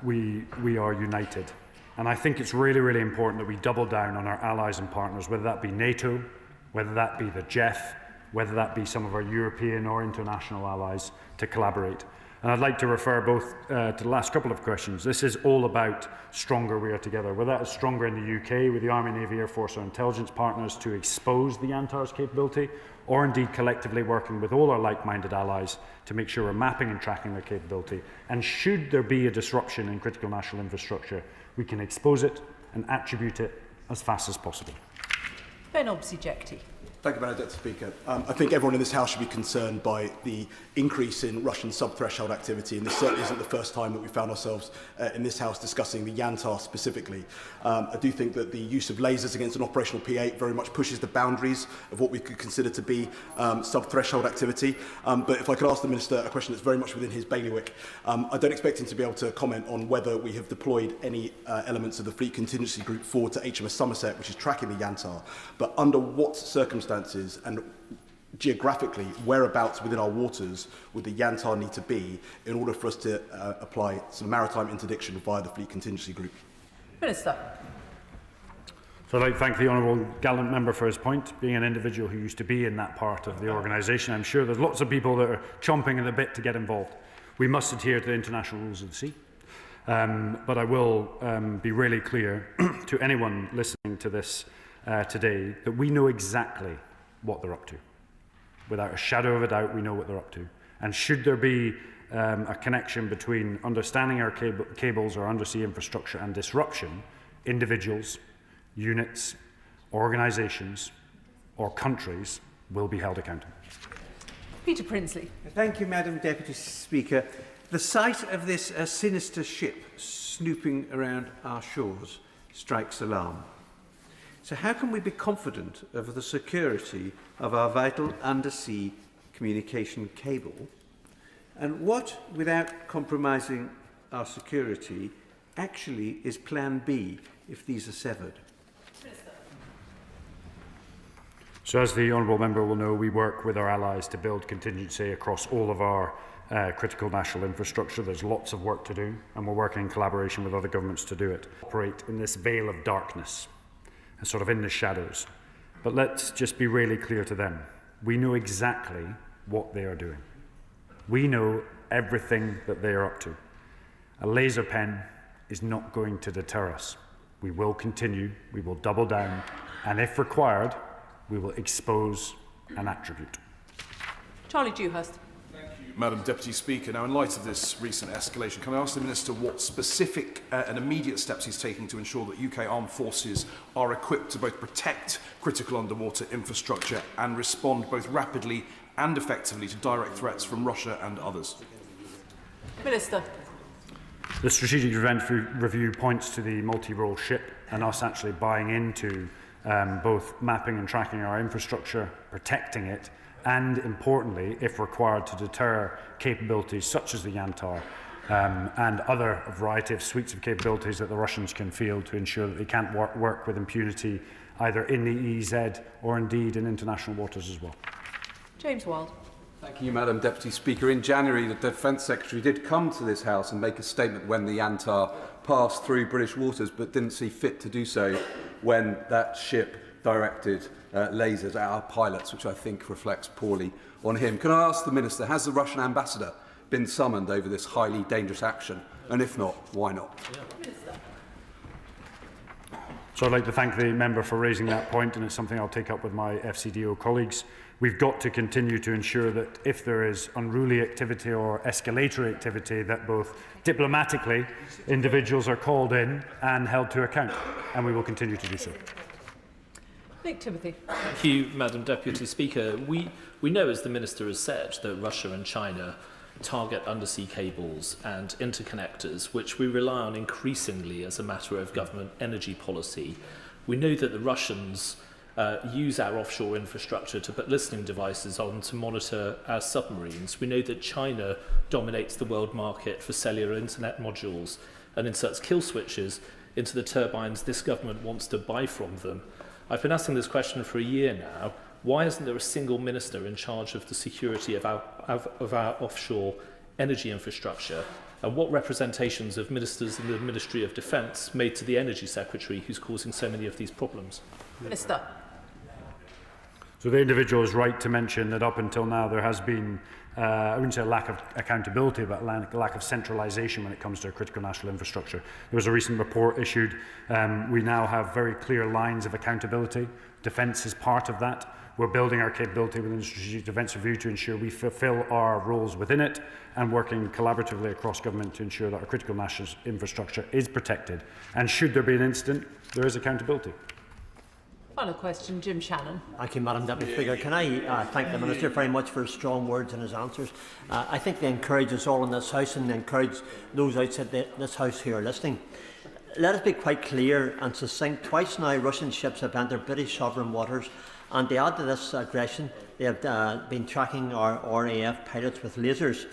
we are united. And I think it's really, really important that we double down on our allies and partners, whether that be NATO, whether that be the JEF, whether that be some of our European or international allies, to collaborate. And I'd like to refer both to the last couple of questions. This is all about stronger we are together, whether that is stronger in the UK with the Army, Navy, Air Force or intelligence partners to expose the Antar's capability, or indeed collectively working with all our like-minded allies to make sure we're mapping and tracking their capability. And should there be a disruption in critical national infrastructure, we can expose it and attribute it as fast as possible. Ben Obsi-Jekti. Thank you, Madam Deputy Speaker. I think everyone in this House should be concerned by the increase in Russian sub-threshold activity, and this certainly isn't the first time that we found ourselves in this House discussing the Yantar specifically. I do think that the use of lasers against an operational P-8 very much pushes the boundaries of what we could consider to be sub-threshold activity. But if I could ask the Minister a question that's very much within his bailiwick, I don't expect him to be able to comment on whether we have deployed any elements of the Fleet Contingency Group forward to HMS Somerset, which is tracking the Yantar, but under what circumstances and geographically whereabouts within our waters would the Yantar need to be in order for us to apply some maritime interdiction via the Fleet Contingency Group? Minister. So I'd like to thank the honourable gallant member for his point. Being an individual who used to be in that part of the organisation, I'm sure there's lots of people that are chomping at the bit to get involved. We must adhere to the international rules of the sea. But I will be really clear to anyone listening to this today that we know exactly what they're up to. Without a shadow of a doubt, we know what they're up to. And should there be a connection between understanding our cables or undersea infrastructure and disruption, individuals, units, organisations or countries will be held accountable. Peter Prinsley. Thank you, Madam Deputy Speaker. The sight of this sinister ship snooping around our shores strikes alarm. So how can we be confident of the security of our vital undersea communication cable? And what, without compromising our security, actually is Plan B if these are severed? So as the honourable member will know, we work with our allies to build contingency across all of our critical national infrastructure. There's lots of work to do, and we're working in collaboration with other governments to do it. Operate in this veil of darkness, and sort of in the shadows. But let's just be really clear to them. We know exactly what they are doing. We know everything that they are up to. A laser pen is not going to deter us. We will continue, we will double down, and if required, we will expose and attribute. Charlie Dewhurst. Madam Deputy Speaker, now in light of this recent escalation, can I ask the Minister what specific and immediate steps he's taking to ensure that UK armed forces are equipped to both protect critical underwater infrastructure and respond both rapidly and effectively to direct threats from Russia and others? Minister. The strategic event review points to the multi-role ship and us actually buying into both mapping and tracking our infrastructure, protecting it, and importantly, if required, to deter capabilities such as the Yantar and other variety of suites of capabilities that the Russians can field to ensure that they can't work with impunity either in the EEZ or indeed in international waters as well. James Wild. Thank you, Madam Deputy Speaker. In January, the Defence Secretary did come to this House and make a statement when the Yantar passed through British waters, but didn't see fit to do so when that ship directed lasers at our pilots, which I think reflects poorly on him. Can I ask the Minister, has the Russian ambassador been summoned over this highly dangerous action? And if not, why not? So I'd like to thank the member for raising that point, and it's something I'll take up with my FCDO colleagues. We've got to continue to ensure that if there is unruly activity or escalatory activity, that both diplomatically individuals are called in and held to account, and we will continue to do so. Nick Timothy. Thank you, Madam Deputy Speaker. We know, as the Minister has said, that Russia and China target undersea cables and interconnectors, which we rely on increasingly as a matter of government energy policy. We know that the Russians use our offshore infrastructure to put listening devices on to monitor our submarines. We know that China dominates the world market for cellular internet modules and inserts kill switches into the turbines this government wants to buy from them. I've been asking this question for a year now. Why isn't there a single minister in charge of the security of our offshore energy infrastructure? And what representations of ministers in the Ministry of Defence made to the Energy Secretary, who's causing so many of these problems? Minister. So the individual is right to mention that up until now there has been, I wouldn't say a lack of accountability, but a lack of centralisation when it comes to critical national infrastructure. There was a recent report issued. We now have very clear lines of accountability. Defence is part of that. We're building our capability within the Strategic Defence Review to ensure we fulfil our roles within it, and working collaboratively across government to ensure that our critical national infrastructure is protected. And should there be an incident, there is accountability. Final question, Jim Shannon. Thank you, Madam Deputy Speaker. Can I thank the Minister very much for his strong words and his answers. I think they encourage us all in this House, and they encourage those outside this House who are listening. Let us be quite clear and succinct. Twice now Russian ships have entered British sovereign waters, and to add to this aggression, they have been tracking our RAF pilots with lasers.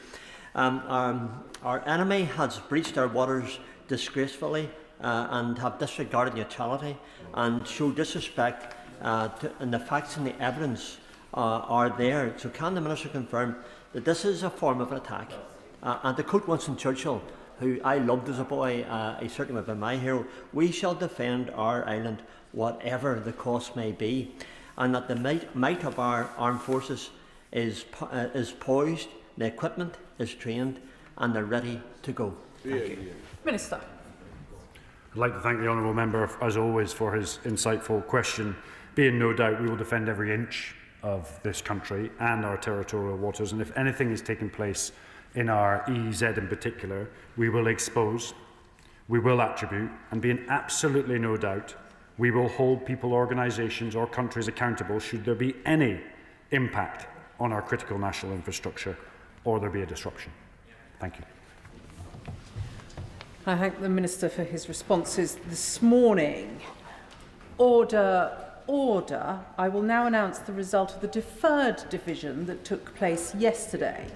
Our enemy has breached our waters disgracefully and have disregarded neutrality and show disrespect, and the facts and the evidence are there. So can the Minister confirm that this is a form of attack? And to quote Winston Churchill, who I loved as a boy, he certainly would have been my hero, we shall defend our island whatever the cost may be, and that the might of our armed forces is poised, the equipment is trained, and they're ready to go. Thank you. Minister. I'd like to thank the honourable member, as always, for his insightful question. Be in no doubt we will defend every inch of this country and our territorial waters, and if anything is taking place in our EEZ in particular, we will expose, we will attribute, and be in absolutely no doubt we will hold people, organisations or countries accountable should there be any impact on our critical national infrastructure or there be a disruption. Thank you. I thank the Minister for his responses this morning. Order, order. I will now announce the result of the deferred division that took place yesterday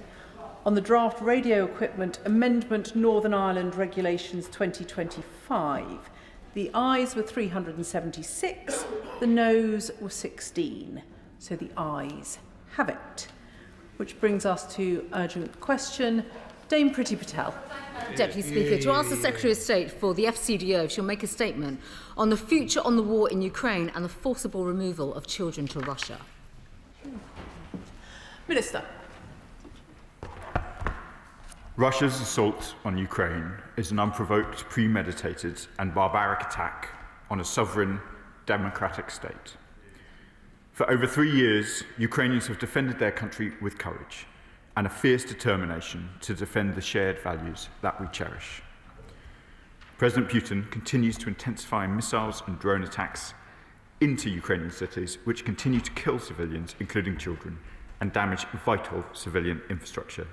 on the draft radio equipment amendment Northern Ireland Regulations 2025. The ayes were 376, the noes were 16. So the ayes have it. Which brings us to urgent question. Dame Priti Patel. Deputy Speaker, to ask the Secretary of State for the FCDO if she'll make a statement on the future on the war in Ukraine and the forcible removal of children to Russia. Minister. Russia's assault on Ukraine is an unprovoked, premeditated and barbaric attack on a sovereign, democratic state. For over 3 years, Ukrainians have defended their country with courage and a fierce determination to defend the shared values that we cherish. President Putin continues to intensify missiles and drone attacks into Ukrainian cities, which continue to kill civilians, including children, and damage vital civilian infrastructure.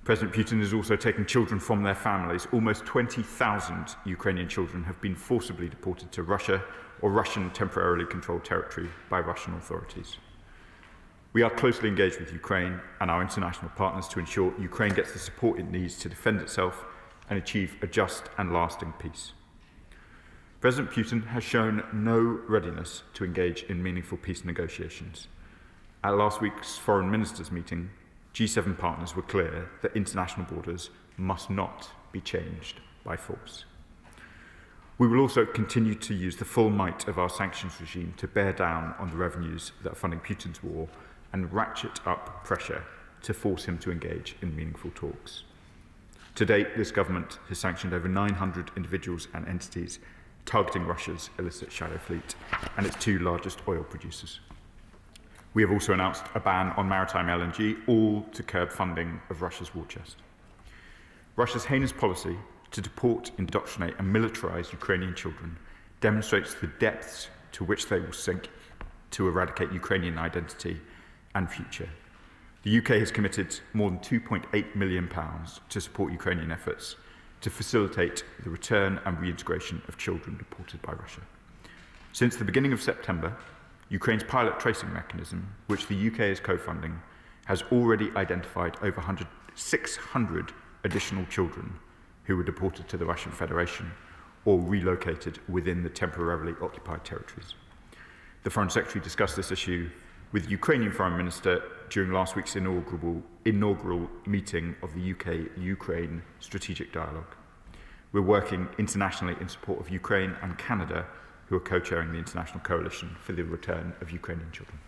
President Putin is also taking children from their families. Almost 20,000 Ukrainian children have been forcibly deported to Russia or Russian temporarily controlled territory by Russian authorities. We are closely engaged with Ukraine and our international partners to ensure Ukraine gets the support it needs to defend itself and achieve a just and lasting peace. President Putin has shown no readiness to engage in meaningful peace negotiations. At last week's foreign ministers' meeting, G7 partners were clear that international borders must not be changed by force. We will also continue to use the full might of our sanctions regime to bear down on the revenues that are funding Putin's war and ratchet up pressure to force him to engage in meaningful talks. To date, this government has sanctioned over 900 individuals and entities targeting Russia's illicit shadow fleet and its 2 largest oil producers. We have also announced a ban on maritime LNG, all to curb funding of Russia's war chest. Russia's heinous policy to deport, indoctrinate and militarise Ukrainian children demonstrates the depths to which they will sink to eradicate Ukrainian identity and future. The UK has committed more than £2.8 million to support Ukrainian efforts to facilitate the return and reintegration of children deported by Russia. Since the beginning of September, Ukraine's pilot tracing mechanism, which the UK is co-funding, has already identified over 600 additional children who were deported to the Russian Federation or relocated within the temporarily occupied territories. The Foreign Secretary discussed this issue with the Ukrainian Foreign Minister during last week's inaugural meeting of the UK-Ukraine Strategic Dialogue. We're working internationally in support of Ukraine and Canada, who are co-chairing the International Coalition for the Return of Ukrainian Children.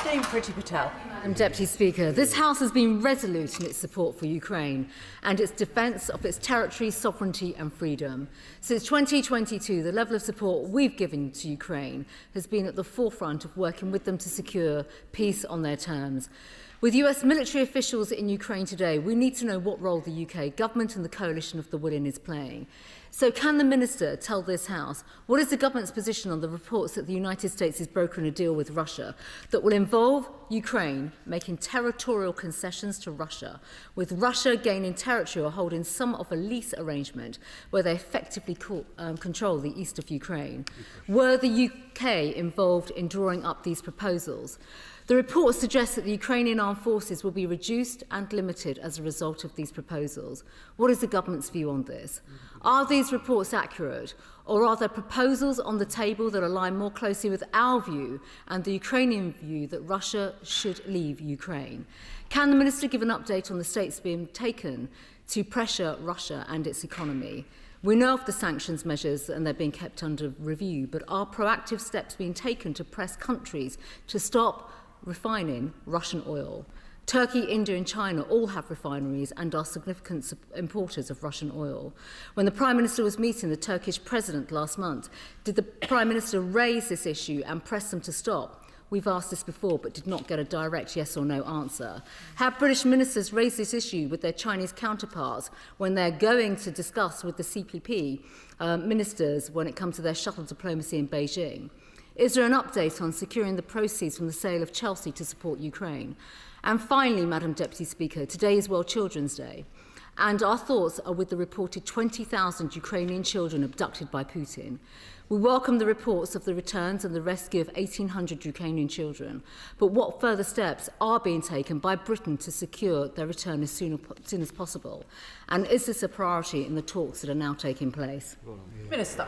Dame Priti Patel. Madam Deputy Speaker, this House has been resolute in its support for Ukraine and its defence of its territory, sovereignty and freedom. Since 2022, the level of support we've given to Ukraine has been at the forefront of working with them to secure peace on their terms. With US military officials in Ukraine today, we need to know what role the UK government and the coalition of the willing is playing. So can the Minister tell this House what is the government's position on the reports that the United States is brokering a deal with Russia that will involve Ukraine making territorial concessions to Russia, with Russia gaining territory or holding some of a lease arrangement where they effectively control the east of Ukraine? Were the UK involved in drawing up these proposals? The report suggests that the Ukrainian armed forces will be reduced and limited as a result of these proposals. What is the government's view on this? Are these reports accurate, or are there proposals on the table that align more closely with our view and the Ukrainian view that Russia should leave Ukraine? Can the Minister give an update on the steps being taken to pressure Russia and its economy? We know of the sanctions measures and they're being kept under review, but are proactive steps being taken to press countries to stop refining Russian oil? Turkey, India and China all have refineries and are significant importers of Russian oil. When the Prime Minister was meeting the Turkish President last month, did the Prime Minister raise this issue and press them to stop? We've asked this before but did not get a direct yes or no answer. Have British ministers raised this issue with their Chinese counterparts when they're going to discuss with the CPP ministers when it comes to their shuttle diplomacy in Beijing? Is there an update on securing the proceeds from the sale of Chelsea to support Ukraine? And finally, Madam Deputy Speaker, today is World Children's Day, and our thoughts are with the reported 20,000 Ukrainian children abducted by Putin. We welcome the reports of the returns and the rescue of 1,800 Ukrainian children, but what further steps are being taken by Britain to secure their return as soon as possible? And is this a priority in the talks that are now taking place? Minister.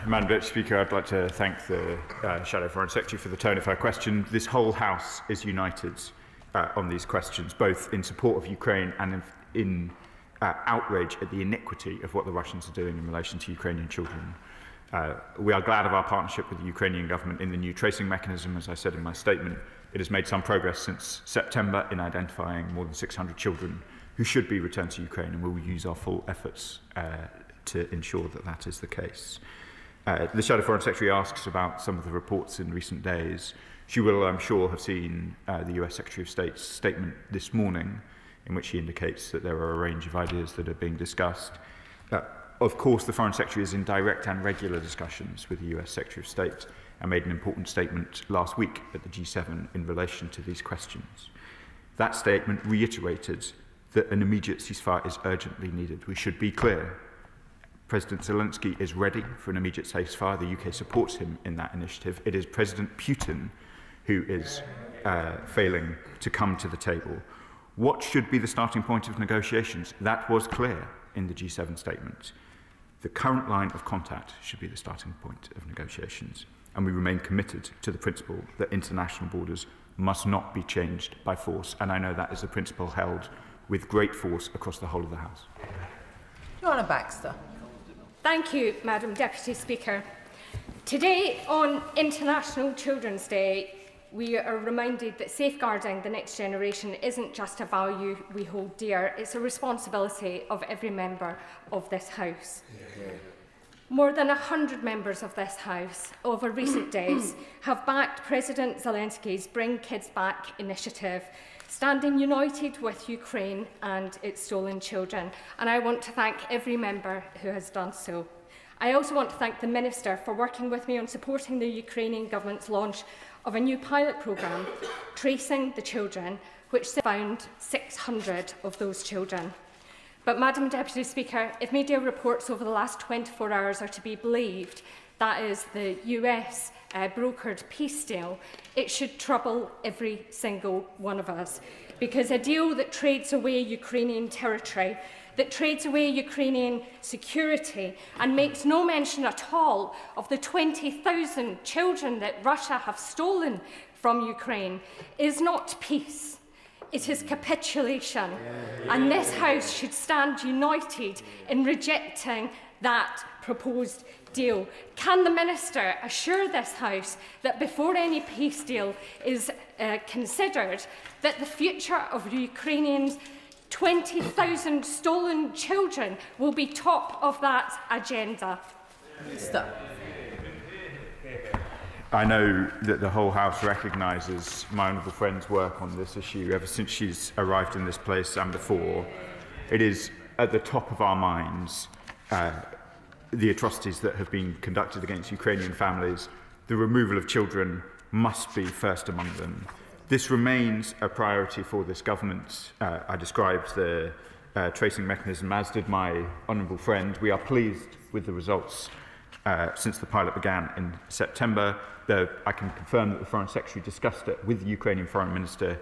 Madam Deputy Speaker, I'd like to thank the Shadow Foreign Secretary for the tone of her question. This whole House is united on these questions, both in support of Ukraine and in outrage at the iniquity of what the Russians are doing in relation to Ukrainian children. We are glad of our partnership with the Ukrainian government in the new tracing mechanism. As I said in my statement, it has made some progress since September in identifying more than 600 children who should be returned to Ukraine, and we will use our full efforts to ensure that that is the case. The Shadow Foreign Secretary asks about some of the reports in recent days. She will, I'm sure, have seen the US Secretary of State's statement this morning, in which he indicates that there are a range of ideas that are being discussed. Of course, the Foreign Secretary is in direct and regular discussions with the US Secretary of State and made an important statement last week at the G7 in relation to these questions. That statement reiterated that an immediate ceasefire is urgently needed. We should be clear. President Zelensky is ready for an immediate ceasefire. The UK supports him in that initiative. It is President Putin who is failing to come to the table. What should be the starting point of negotiations? That was clear in the G7 statement. The current line of contact should be the starting point of negotiations, and we remain committed to the principle that international borders must not be changed by force, and I know that is a principle held with great force across the whole of the House. Joanna Baxter. Thank you, Madam Deputy Speaker. Today, on International Children's Day, we are reminded that safeguarding the next generation isn't just a value we hold dear, it's a responsibility of every member of this House. More than 100 members of this House over recent days have backed President Zelensky's Bring Kids Back initiative, standing united with Ukraine and its stolen children, and I want to thank every member who has done so. I also want to thank the Minister for working with me on supporting the Ukrainian government's launch of a new pilot programme, Tracing the Children, which found 600 of those children. But, Madam Deputy Speaker, if media reports over the last 24 hours are to be believed, that is the US brokered peace deal, it should trouble every single one of us. Because a deal that trades away Ukrainian territory, that trades away Ukrainian security and makes no mention at all of the 20,000 children that Russia have stolen from Ukraine, is not peace. It is capitulation. And this House should stand united in rejecting that proposed deal. Can the Minister assure this House that before any peace deal is considered, that the future of Ukrainians' 20,000 stolen children will be top of that agenda? I know that the whole House recognises my honourable friend's work on this issue ever since she's arrived in this place and before. It is at the top of our minds, the atrocities that have been conducted against Ukrainian families. The removal of children must be first among them. This remains a priority for this government. I described the tracing mechanism, as did my honourable friend. We are pleased with the results since the pilot began in September. I can confirm that the Foreign Secretary discussed it with the Ukrainian Foreign Minister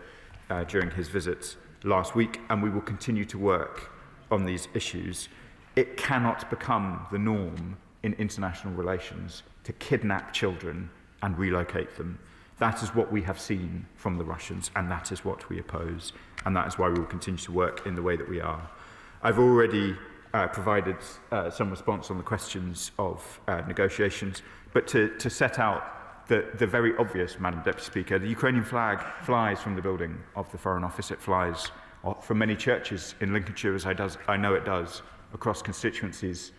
during his visit last week, and we will continue to work on these issues. It cannot become the norm in international relations to kidnap children and relocate them. That is what we have seen from the Russians, and that is what we oppose, and that is why we will continue to work in the way that we are. I've already provided some response on the questions of negotiations, but to set out the very obvious, Madam Deputy Speaker, the Ukrainian flag flies from the building of the Foreign Office. It flies from many churches in Lincolnshire, as I know it does, across constituencies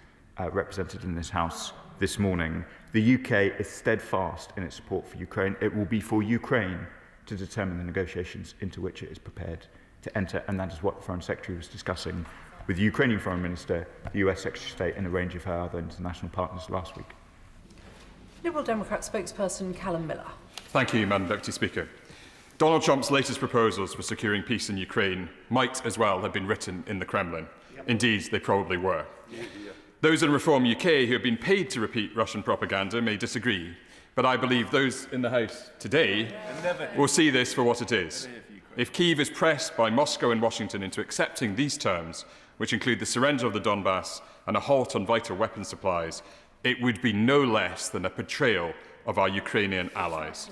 represented in this House this morning. The UK is steadfast in its support for Ukraine. It will be for Ukraine to determine the negotiations into which it is prepared to enter, and that is what the Foreign Secretary was discussing with the Ukrainian Foreign Minister, the US Secretary of State, and a range of her other international partners last week. Liberal Democrat spokesperson Callum Miller. Thank you, Madam Deputy Speaker. Donald Trump's latest proposals for securing peace in Ukraine might as well have been written in the Kremlin. Indeed, they probably were. Those in Reform UK who have been paid to repeat Russian propaganda may disagree, but I believe those in the House today will see this for what it is. If Kyiv is pressed by Moscow and Washington into accepting these terms, which include the surrender of the Donbass and a halt on vital weapons supplies, it would be no less than a betrayal of our Ukrainian allies.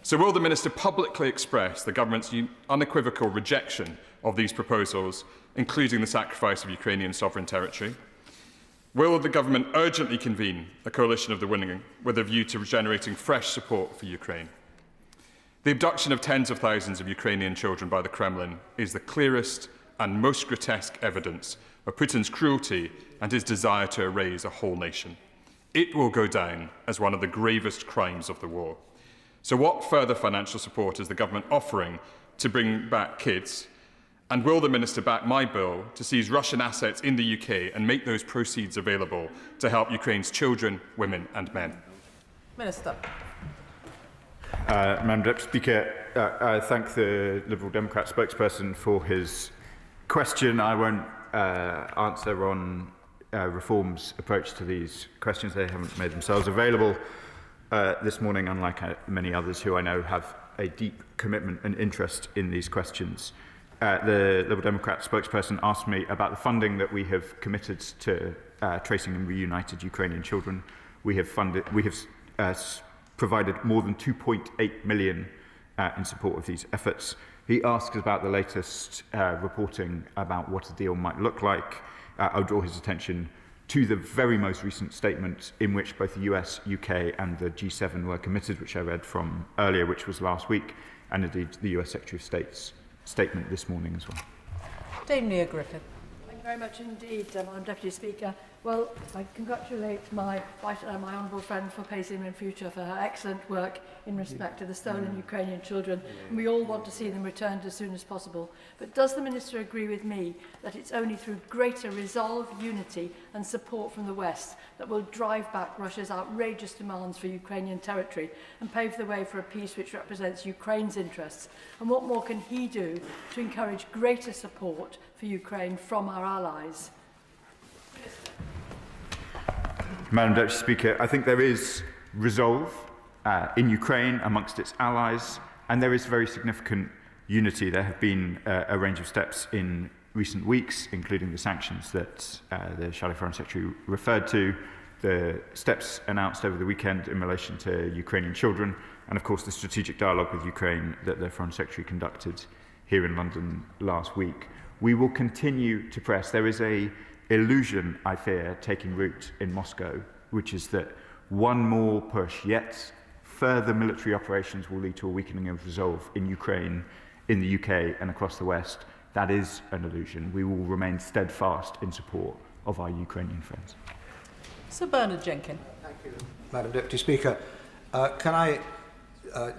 So will the Minister publicly express the government's unequivocal rejection of these proposals, including the sacrifice of Ukrainian sovereign territory? Will the government urgently convene a coalition of the willing with a view to generating fresh support for Ukraine? The abduction of tens of thousands of Ukrainian children by the Kremlin is the clearest and most grotesque evidence of Putin's cruelty and his desire to erase a whole nation. It will go down as one of the gravest crimes of the war. So what further financial support is the government offering to bring back kids? And will the Minister back my bill to seize Russian assets in the UK and make those proceeds available to help Ukraine's children, women and men? Minister. Madam Deputy Speaker, I thank the Liberal Democrat spokesperson for his question. I won't answer on Reform's approach to these questions. They haven't made themselves available this morning, unlike many others who I know have a deep commitment and interest in these questions. The Liberal Democrat spokesperson asked me about the funding that we have committed to tracing and reunited Ukrainian children. We have provided more than 2.8 million in support of these efforts. He asked about the latest reporting about what a deal might look like. I'll draw his attention to the very most recent statement in which both the US, UK and the G7 were committed, which I read from earlier, which was last week, and indeed the US Secretary of State's statement this morning as well. Dame Nia Griffith. Thank you very much indeed, Madam Deputy Speaker. Well, I congratulate my honourable friend for Paisley in Future for her excellent work in respect to the stolen Ukrainian children, and we all want to see them returned as soon as possible. But does the Minister agree with me that it's only through greater resolve, unity and support from the West that will drive back Russia's outrageous demands for Ukrainian territory and pave the way for a peace which represents Ukraine's interests? And what more can he do to encourage greater support for Ukraine from our allies? Madam Deputy Speaker, I think there is resolve in Ukraine amongst its allies, and there is very significant unity. There have been a range of steps in recent weeks, including the sanctions that the Shadow Foreign Secretary referred to, the steps announced over the weekend in relation to Ukrainian children, and of course the strategic dialogue with Ukraine that the Foreign Secretary conducted here in London last week. We will continue to press. There is an illusion, I fear, taking root in Moscow, which is that one more push, yet further military operations, will lead to a weakening of resolve in Ukraine, in the UK and across the West. That is an illusion. We will remain steadfast in support of our Ukrainian friends. Sir Bernard Jenkin. Thank you, Madam Deputy Speaker. Can I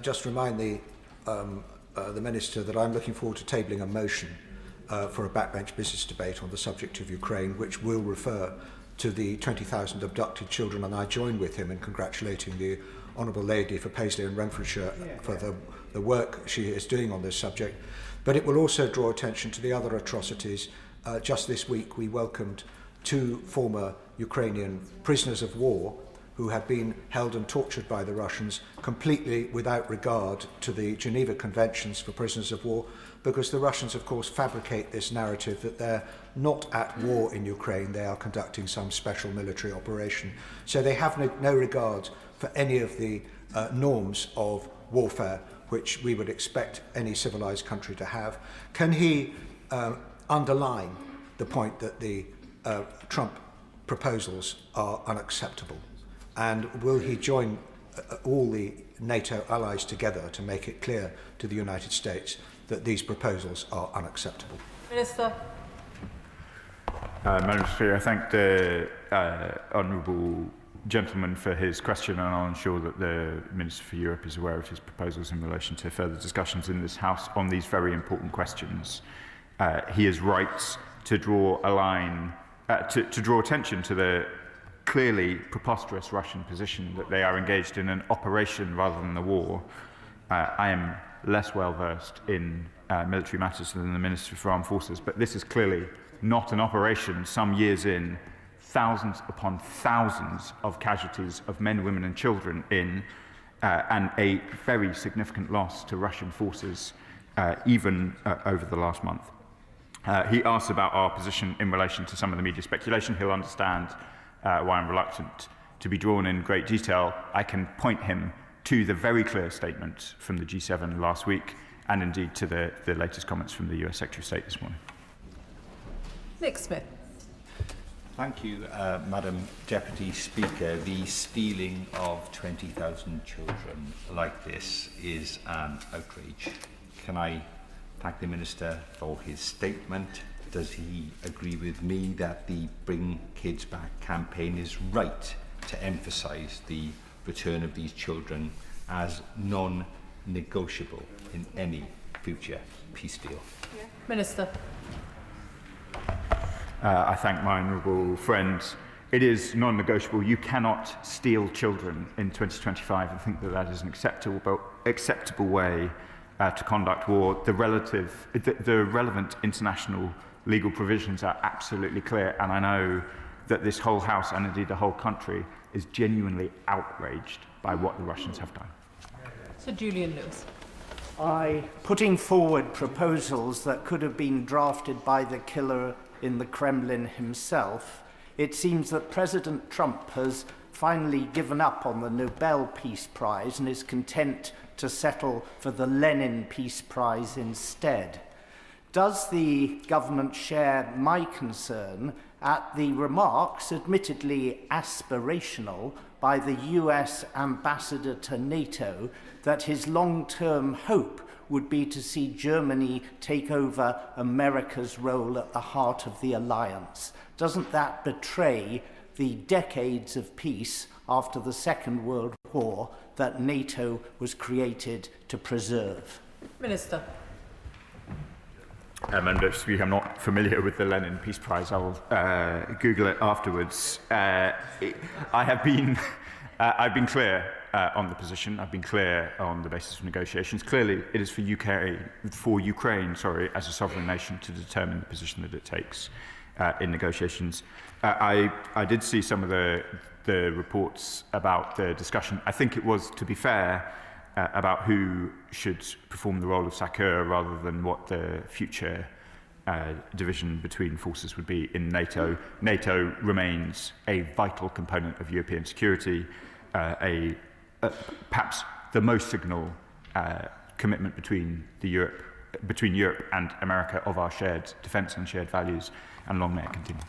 just remind the Minister that I'm looking forward to tabling a motion for a backbench business debate on the subject of Ukraine, which will refer to the 20,000 abducted children, and I join with him in congratulating the Honourable Lady for Paisley and Renfrewshire for the work she is doing on this subject. But it will also draw attention to the other atrocities. Just this week we welcomed 2 former Ukrainian prisoners of war who had been held and tortured by the Russians completely without regard to the Geneva Conventions for prisoners of war, because the Russians, of course, fabricate this narrative that they're not at war in Ukraine, they are conducting some special military operation. So they have no regard for any of the norms of warfare which we would expect any civilized country to have. Can he underline the point that the Trump proposals are unacceptable? And will he join all the NATO allies together to make it clear to the United States that these proposals are unacceptable? Minister. Madam Speaker, I thank the honourable gentleman for his question, and I'll ensure that the Minister for Europe is aware of his proposals in relation to further discussions in this House on these very important questions. He is right to draw a line, to draw attention to the clearly preposterous Russian position that they are engaged in an operation rather than a war. I am less well versed in military matters than the Minister for Armed Forces, but this is clearly not an operation. Some years in, thousands upon thousands of casualties of men, women and children in, and a very significant loss to Russian forces even over the last month. He asked about our position in relation to some of the media speculation. He'll understand why I'm reluctant to be drawn in great detail. I can point him to the very clear statement from the G7 last week, and indeed to the latest comments from the US Secretary of State this morning. Nick Smith. Thank you, Madam Deputy Speaker. The stealing of 20,000 children like this is an outrage. Can I thank the Minister for his statement? Does he agree with me that the Bring Kids Back campaign is right to emphasise the return of these children as non-negotiable in any future peace deal? Minister. I thank my honourable friend. It is non-negotiable. You cannot steal children in 2025. I think that that is an acceptable way to conduct war. The relevant international legal provisions are absolutely clear, and I know that this whole House, and indeed the whole country, is genuinely outraged by what the Russians have done. Sir Julian Lewis. Putting forward proposals that could have been drafted by the killer in the Kremlin himself, it seems that President Trump has finally given up on the Nobel Peace Prize and is content to settle for the Lenin Peace Prize instead. Does the government share my concern at the remarks, admittedly aspirational, by the US ambassador to NATO that his long-term hope would be to see Germany take over America's role at the heart of the alliance? Doesn't that betray the decades of peace after the Second World War that NATO was created to preserve? Minister. I'm not familiar with the Lenin Peace Prize. I will Google it afterwards. I've been clear on the position. I've been clear on the basis of negotiations. Clearly, it is for Ukraine, as a sovereign nation, to determine the position that it takes in negotiations. I did see some of the reports about the discussion. I think it was, to be fair, about who should perform the role of saqueur rather than what the future division between forces would be in NATO. NATO remains a vital component of European security, perhaps the most signal commitment between Europe and America of our shared defence and shared values, and long may it continue.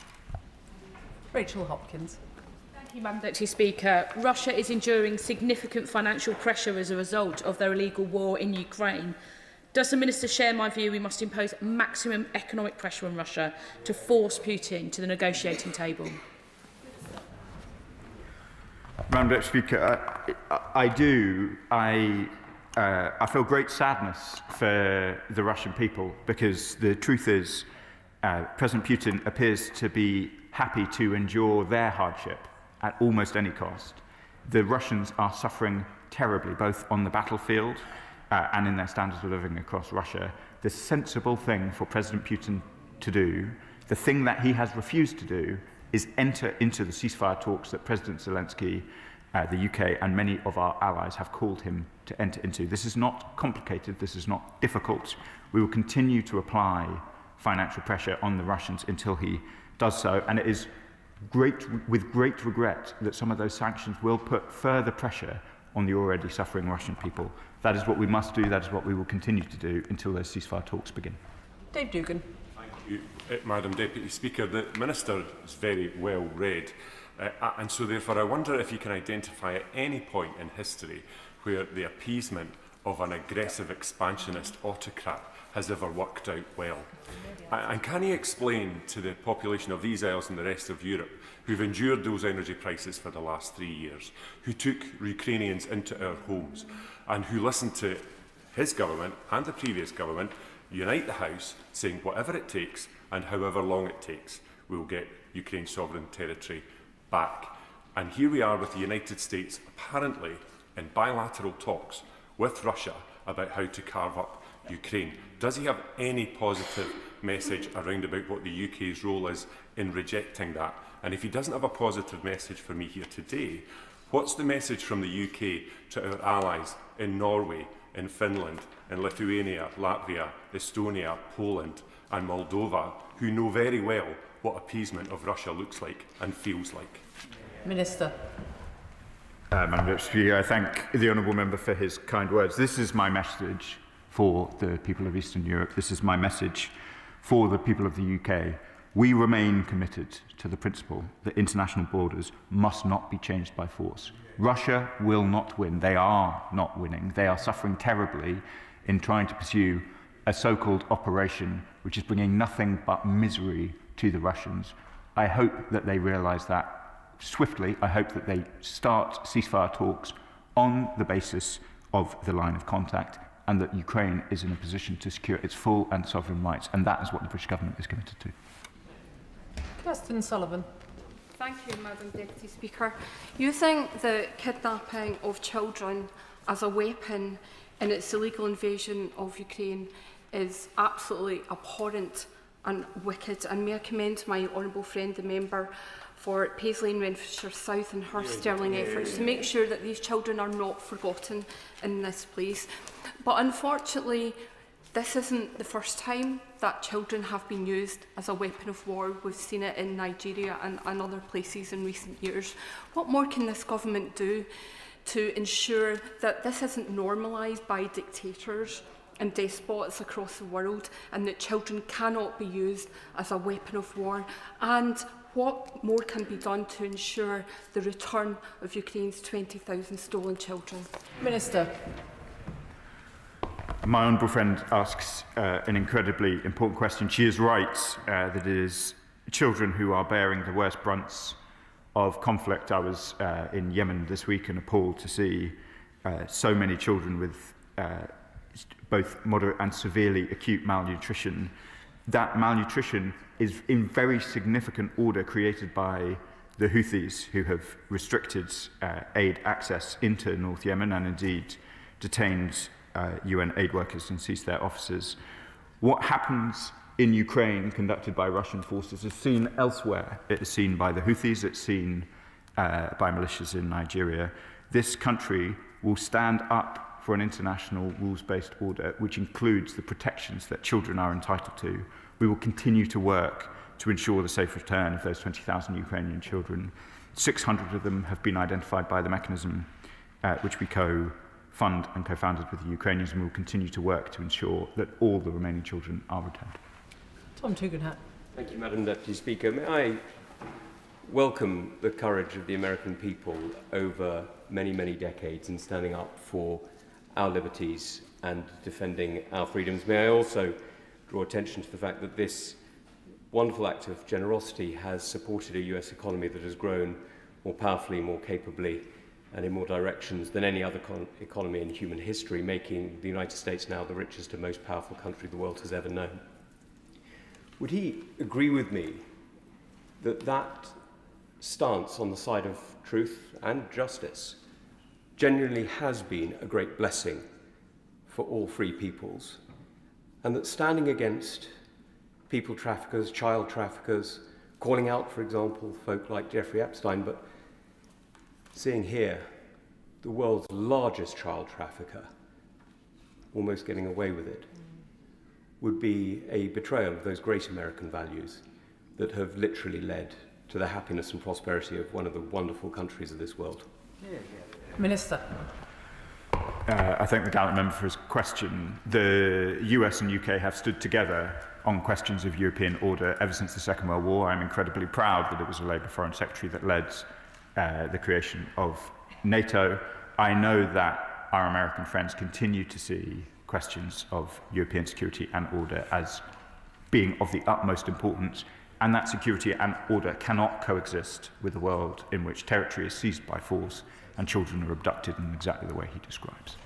Rachel Hopkins. Thank you, Madam Deputy Speaker. Russia is enduring significant financial pressure as a result of their illegal war in Ukraine. Does the Minister share my view we must impose maximum economic pressure on Russia to force Putin to the negotiating table? Madam Deputy Speaker, I do. I feel great sadness for the Russian people, because the truth is President Putin appears to be happy to endure their hardship at almost any cost. The Russians are suffering terribly, both on the battlefield and in their standards of living across Russia. The sensible thing for President Putin to do, the thing that he has refused to do, is enter into the ceasefire talks that President Zelensky, the UK, and many of our allies have called him to enter into. This is not complicated, this is not difficult. We will continue to apply financial pressure on the Russians until he does so, and it is with great regret that some of those sanctions will put further pressure on the already suffering Russian people. That is what we must do, that is what we will continue to do until those ceasefire talks begin. Dave Dugan. Thank you, Madam Deputy Speaker. The Minister is very well read, and so therefore I wonder if you can identify at any point in history where the appeasement of an aggressive expansionist autocrat has ever worked out well. And can he explain to the population of these isles and the rest of Europe, who've endured those energy prices for the last 3 years, who took Ukrainians into our homes, and who listened to his government and the previous government unite the House, saying whatever it takes and however long it takes, we'll get Ukraine's sovereign territory back. And here we are with the United States apparently in bilateral talks with Russia about how to carve up Ukraine. Does he have any positive message around about what the UK's role is in rejecting that? And if he doesn't have a positive message for me here today, what's the message from the UK to our allies in Norway, in Finland, in Lithuania, Latvia, Estonia, Poland and Moldova, who know very well what appeasement of Russia looks like and feels like? Minister. Madam Deputy, I thank the honourable member for his kind words. This is my message for the people of Eastern Europe. This is my message for the people of the UK. We remain committed to the principle that international borders must not be changed by force. Russia will not win. They are not winning. They are suffering terribly in trying to pursue a so-called operation which is bringing nothing but misery to the Russians. I hope that they realise that swiftly. I hope that they start ceasefire talks on the basis of the line of contact, and that Ukraine is in a position to secure its full and sovereign rights, and that is what the British government is committed to. Kirsten Sullivan. Thank you, Madam Deputy Speaker. Using the kidnapping of children as a weapon in its illegal invasion of Ukraine is absolutely abhorrent and wicked, and may I commend my honourable friend, the member for Paisley and Renfrewshire South, and her sterling efforts to make sure that these children are not forgotten in this place. But unfortunately, this isn't the first time that children have been used as a weapon of war. We've seen it in Nigeria and other places in recent years. What more can this government do to ensure that this isn't normalised by dictators and despots across the world, and that children cannot be used as a weapon of war? And what more can be done to ensure the return of Ukraine's 20,000 stolen children? Minister. My honourable friend asks an incredibly important question. She is right that it is children who are bearing the worst brunts of conflict. I was in Yemen this week and appalled to see so many children with both moderate and severely acute malnutrition. That malnutrition is in very significant order created by the Houthis, who have restricted aid access into North Yemen and indeed detained UN aid workers and seized their offices. What happens in Ukraine, conducted by Russian forces, is seen elsewhere. It is seen by the Houthis, it's seen by militias in Nigeria. This country will stand up for an international rules-based order, which includes the protections that children are entitled to. We will continue to work to ensure the safe return of those 20,000 Ukrainian children. 600 of them have been identified by the mechanism which we co-fund and co-founded with the Ukrainians, and we will continue to work to ensure that all the remaining children are returned. Tom Tugendhat. Thank you, Madam Deputy Speaker. May I welcome the courage of the American people over many, many decades in standing up for our liberties and defending our freedoms. May I also draw attention to the fact that this wonderful act of generosity has supported a US economy that has grown more powerfully, more capably, and in more directions than any other economy in human history, making the United States now the richest and most powerful country the world has ever known. Would he agree with me that that stance on the side of truth and justice genuinely has been a great blessing for all free peoples, and that standing against people traffickers, child traffickers, calling out, for example, folk like Jeffrey Epstein, but seeing here the world's largest child trafficker almost getting away with it, would be a betrayal of those great American values that have literally led to the happiness and prosperity of one of the wonderful countries of this world. Minister. I thank the gallant member for his question. The US and UK have stood together on questions of European order ever since the Second World War. I'm incredibly proud that it was a Labour Foreign Secretary that led the creation of NATO. I know that our American friends continue to see questions of European security and order as being of the utmost importance, and that security and order cannot coexist with a world in which territory is seized by force and children are abducted in exactly the way he describes.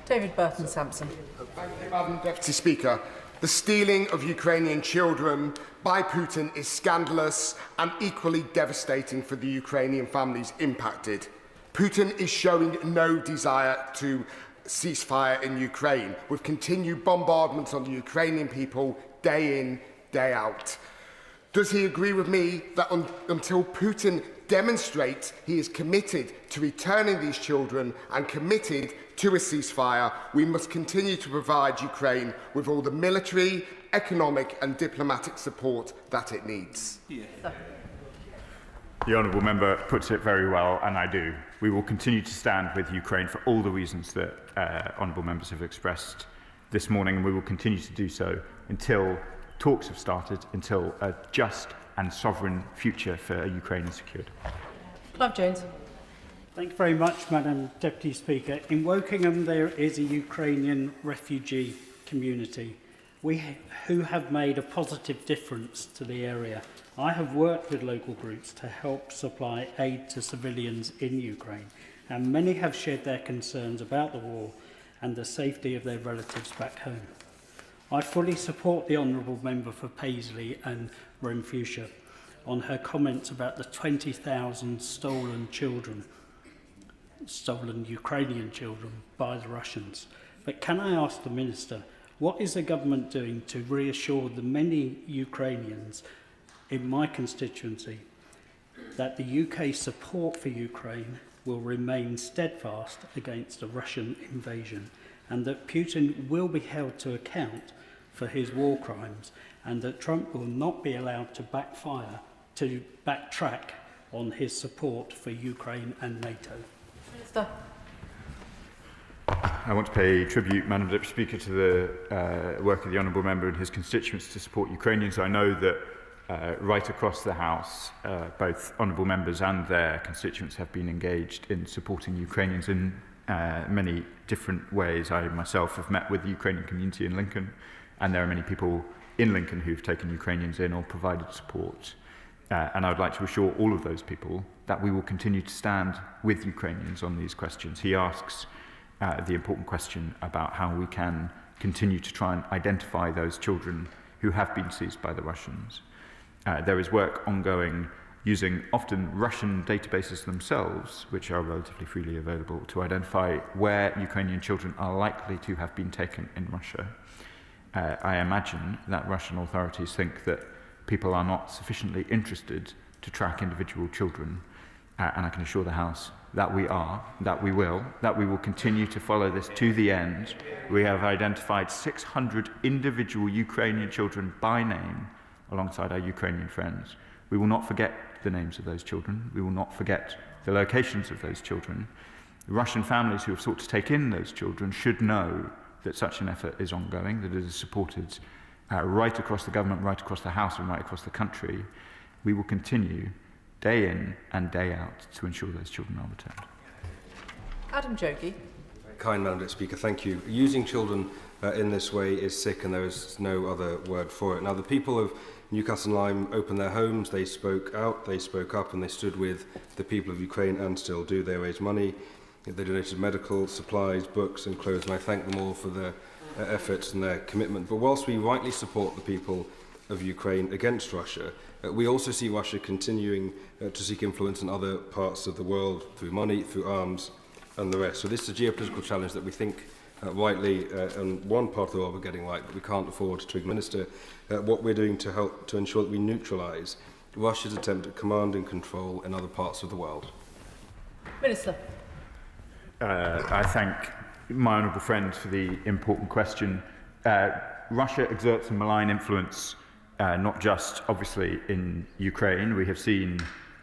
David Burton-Sampson. Thank you, Madam Deputy Speaker. The stealing of Ukrainian children by Putin is scandalous and equally devastating for the Ukrainian families impacted. Putin is showing no desire to ceasefire in Ukraine, with continued bombardments on the Ukrainian people day in, day out. Does he agree with me that until Putin demonstrates he is committed to returning these children and committed to a ceasefire, we must continue to provide Ukraine with all the military, economic and diplomatic support that it needs? The honourable member puts it very well, and I do. We will continue to stand with Ukraine for all the reasons that honourable members have expressed this morning, and we will continue to do so until talks have started until a just and sovereign future for Ukraine is secured. Clive Jones. Thank you very much, Madam Deputy Speaker. In Wokingham, there is a Ukrainian refugee community who have made a positive difference to the area. I have worked with local groups to help supply aid to civilians in Ukraine, and many have shared their concerns about the war and the safety of their relatives back home. I fully support the Honourable Member for Paisley and Renfrewshire on her comments about the 20,000 stolen Ukrainian children by the Russians. But can I ask the Minister, what is the government doing to reassure the many Ukrainians in my constituency that the UK support for Ukraine will remain steadfast against the Russian invasion, and that Putin will be held to account for his war crimes, and that Trump will not be allowed to backtrack on his support for Ukraine and NATO? Minister. I want to pay tribute, Madam Deputy Speaker, to the work of the Honourable Member and his constituents to support Ukrainians. I know that right across the House, both Honourable Members and their constituents have been engaged in supporting Ukrainians in many different ways. I myself have met with the Ukrainian community in Lincoln, and there are many people in Lincoln who've taken Ukrainians in or provided support. And I would like to assure all of those people that we will continue to stand with Ukrainians on these questions. He asks the important question about how we can continue to try and identify those children who have been seized by the Russians. There is work ongoing using often Russian databases themselves, which are relatively freely available, to identify where Ukrainian children are likely to have been taken in Russia. I imagine that Russian authorities think that people are not sufficiently interested to track individual children, and I can assure the House that we are, that we will continue to follow this to the end. We have identified 600 individual Ukrainian children by name alongside our Ukrainian friends. We will not forget the names of those children. We will not forget the locations of those children. The Russian families who have sought to take in those children should know that such an effort is ongoing, that it is supported right across the government, right across the House and right across the country. We will continue day in and day out to ensure those children are returned. Adam Jogee. Kind Madam Speaker, thank you. Using children in this way is sick, and there is no other word for it. Now, the people of Newcastle and Lyme opened their homes, they spoke out, they spoke up, and they stood with the people of Ukraine and still do. They raised money, they donated medical supplies, books and clothes, and I thank them all for their efforts and their commitment. But whilst we rightly support the people of Ukraine against Russia, we also see Russia continuing to seek influence in other parts of the world through money, through arms and the rest. So this is a geopolitical challenge that we think rightly in one part of the world we're getting right, but we can't afford to administer what we're doing to help to ensure that we neutralise Russia's attempt at command and control in other parts of the world. Minister. I thank my honourable friend for the important question. Russia exerts a malign influence not just obviously in Ukraine. We have seen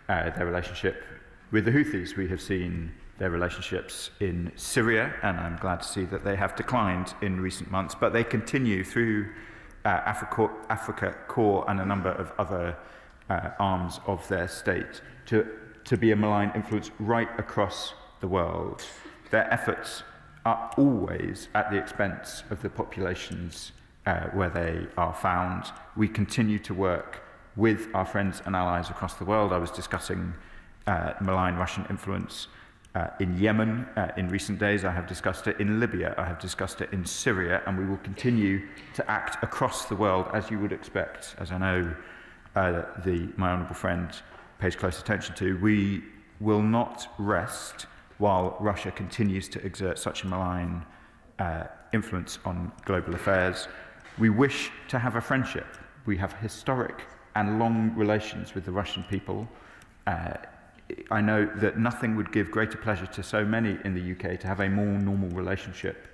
their relationship with the Houthis. We have seen their relationships in Syria, and I'm glad to see that they have declined in recent months, but they continue through Africa Corps and a number of other arms of their state to be a malign influence right across the world. Their efforts are always at the expense of the populations where they are found. We continue to work with our friends and allies across the world. I was discussing malign Russian influence in Yemen in recent days. I have discussed it in Libya. I have discussed it in Syria, and we will continue to act across the world as you would expect, as I know my honourable friend pays close attention to. We will not rest while Russia continues to exert such a malign influence on global affairs. We wish to have a friendship. We have historic and long relations with the Russian people. I know that nothing would give greater pleasure to so many in the UK to have a more normal relationship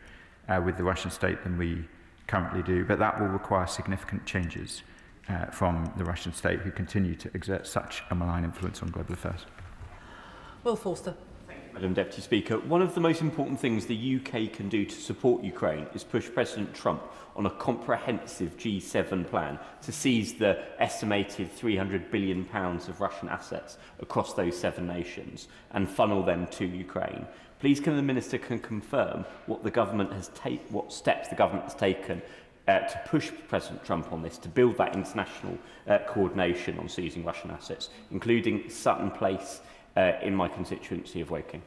with the Russian state than we currently do, but that will require significant changes from the Russian state, who continue to exert such a malign influence on global affairs. Will Forster. Thank you, Madam Deputy Speaker. One of the most important things the UK can do to support Ukraine is push President Trump on a comprehensive G7 plan to seize the estimated £300 billion of Russian assets across those 7 nations and funnel them to Ukraine. Please can the Minister confirm what steps the government has taken to push President Trump on this, to build that international coordination on seizing Russian assets, including Sutton Place in my constituency of Woking.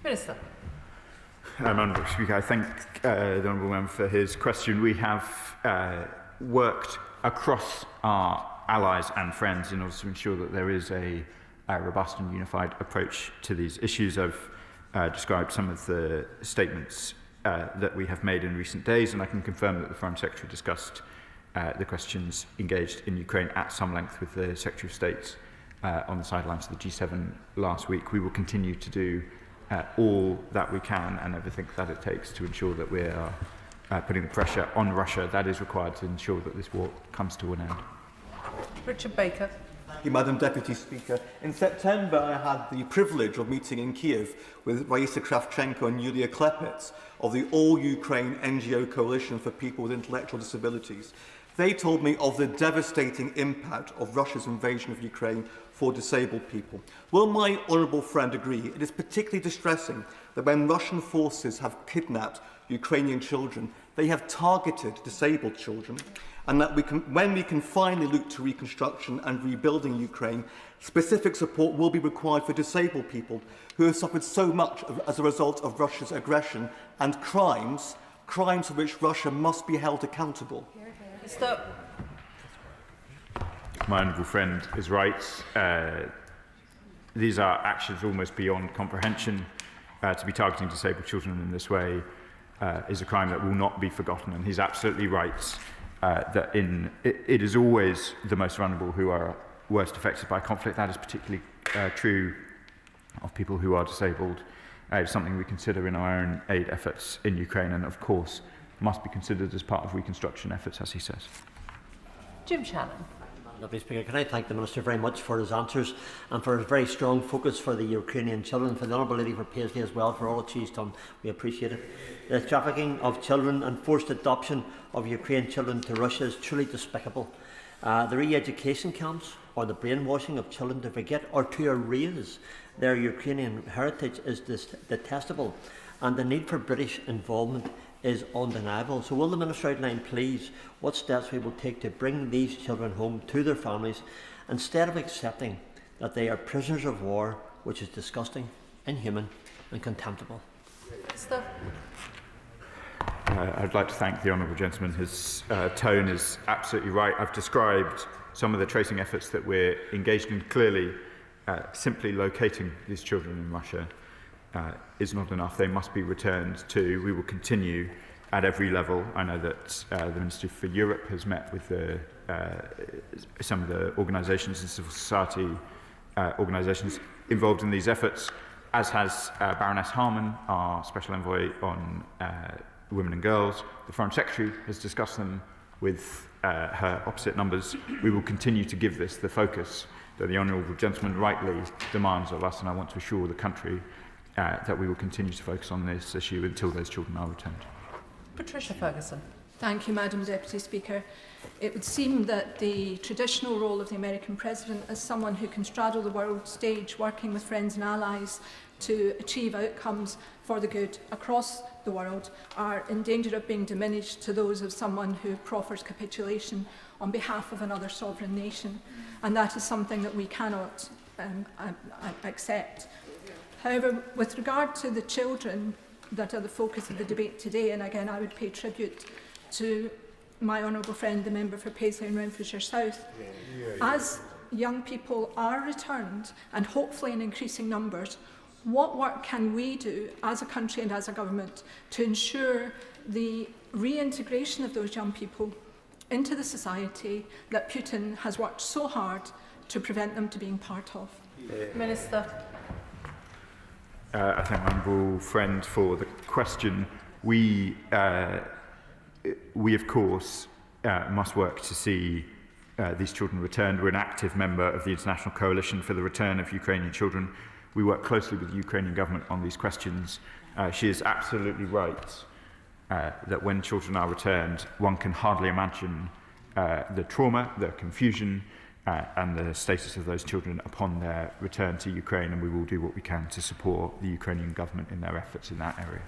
Minister. Madam Speaker, I thank the Honourable Member for his question. We have worked across our allies and friends in order to ensure that there is a robust and unified approach to these issues. I've described some of the statements that we have made in recent days, and I can confirm that the Foreign Secretary discussed the questions engaged in Ukraine at some length with the Secretary of State on the sidelines of the G7 last week. We will continue to do all that we can and everything that it takes to ensure that we are putting the pressure on Russia that is required to ensure that this war comes to an end. Richard Baker. Thank you, Madam Deputy Speaker. In September, I had the privilege of meeting in Kiev with Raisa Kravchenko and Yulia Klepets of the All-Ukraine NGO Coalition for People with Intellectual Disabilities. They told me of the devastating impact of Russia's invasion of Ukraine for disabled people. Will my honourable friend agree it is particularly distressing that when Russian forces have kidnapped Ukrainian children, they have targeted disabled children, and that when we can finally look to reconstruction and rebuilding Ukraine, specific support will be required for disabled people who have suffered so much as a result of Russia's aggression and crimes for which Russia must be held accountable. My honourable friend is right. These are actions almost beyond comprehension. To be targeting disabled children in this way is a crime that will not be forgotten, and he's absolutely right that it is always the most vulnerable who are worst affected by conflict. That is particularly true of people who are disabled. It's something we consider in our own aid efforts in Ukraine, and of course must be considered as part of reconstruction efforts, as he says. Jim Shannon. Deputy Speaker, can I thank the Minister very much for his answers and for his very strong focus for the Ukrainian children, for the Honourable Lady for Paisley as well, for all that she's done. We appreciate it. The trafficking of children and forced adoption of Ukrainian children to Russia is truly despicable. The re-education camps or the brainwashing of children to forget or to erase their Ukrainian heritage is detestable, and the need for British involvement is undeniable. So will the Minister outline, please, what steps we will take to bring these children home to their families instead of accepting that they are prisoners of war, which is disgusting, inhuman and contemptible? I'd like to thank the Honourable Gentleman. His tone is absolutely right. I've described some of the tracing efforts that we're engaged in. Clearly, simply locating these children in Russia is not enough. They must be returned to. We will continue at every level. I know that the Ministry for Europe has met with some of the organisations and civil society organisations involved in these efforts, as has Baroness Harman, our Special Envoy on Women and Girls. The Foreign Secretary has discussed them with her opposite numbers. We will continue to give this the focus that the Honourable Gentleman rightly demands of us, and I want to assure the country that we will continue to focus on this issue until those children are returned. Patricia Ferguson. Thank you, Madam Deputy Speaker. It would seem that the traditional role of the American President as someone who can straddle the world stage, working with friends and allies to achieve outcomes for the good across the world, are in danger of being diminished to those of someone who proffers capitulation on behalf of another sovereign nation. And that is something that we cannot accept. However, with regard to the children that are the focus of the debate today, and again I would pay tribute to my honourable friend, the member for Paisley and Renfrewshire South, as young people are returned, and hopefully in increasing numbers, what work can we do as a country and as a government to ensure the reintegration of those young people into the society that Putin has worked so hard to prevent them to being part of? Minister. I thank my honourable friend for the question. We of course, must work to see these children returned. We're an active member of the International Coalition for the Return of Ukrainian Children. We work closely with the Ukrainian government on these questions. She is absolutely right that when children are returned, one can hardly imagine the trauma, the confusion, and the status of those children upon their return to Ukraine, and we will do what we can to support the Ukrainian government in their efforts in that area.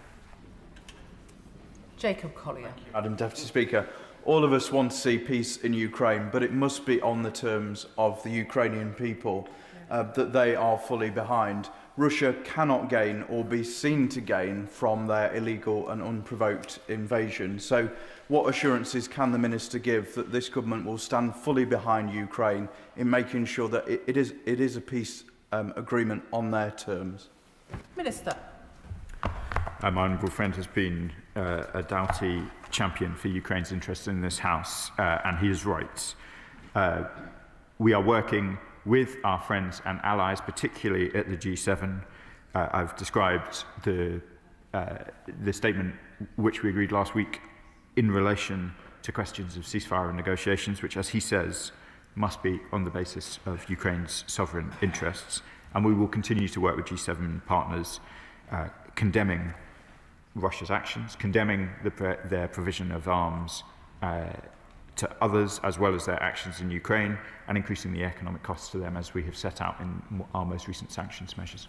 Jacob Collier. Madam Deputy Speaker, all of us want to see peace in Ukraine, but it must be on the terms of the Ukrainian people that they are fully behind. Russia cannot gain or be seen to gain from their illegal and unprovoked invasion. So what assurances can the Minister give that this government will stand fully behind Ukraine in making sure that it is a peace agreement on their terms? Minister. My honourable friend has been a doughty champion for Ukraine's interests in this House, and he is right. We are working with our friends and allies, particularly at the G7. I've described the statement which we agreed last week in relation to questions of ceasefire and negotiations, which, as he says, must be on the basis of Ukraine's sovereign interests. And we will continue to work with G7 partners, condemning Russia's actions, condemning their provision of arms to others, as well as their actions in Ukraine, and increasing the economic costs to them, as we have set out in our most recent sanctions measures.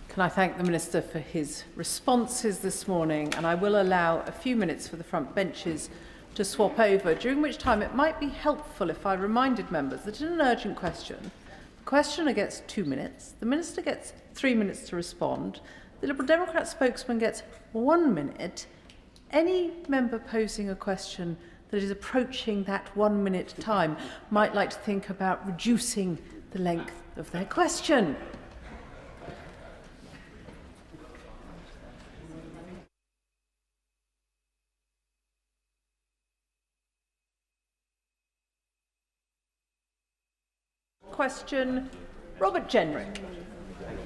Can I thank the Minister for his responses this morning, and I will allow a few minutes for the front benches to swap over, during which time it might be helpful if I reminded members that in an urgent question, the questioner gets 2 minutes, the Minister gets 3 minutes to respond, the Liberal Democrat spokesman gets 1 minute. Any member posing a question that is approaching that 1 minute time might like to think about reducing the length of their question. Question, Robert Jenrick.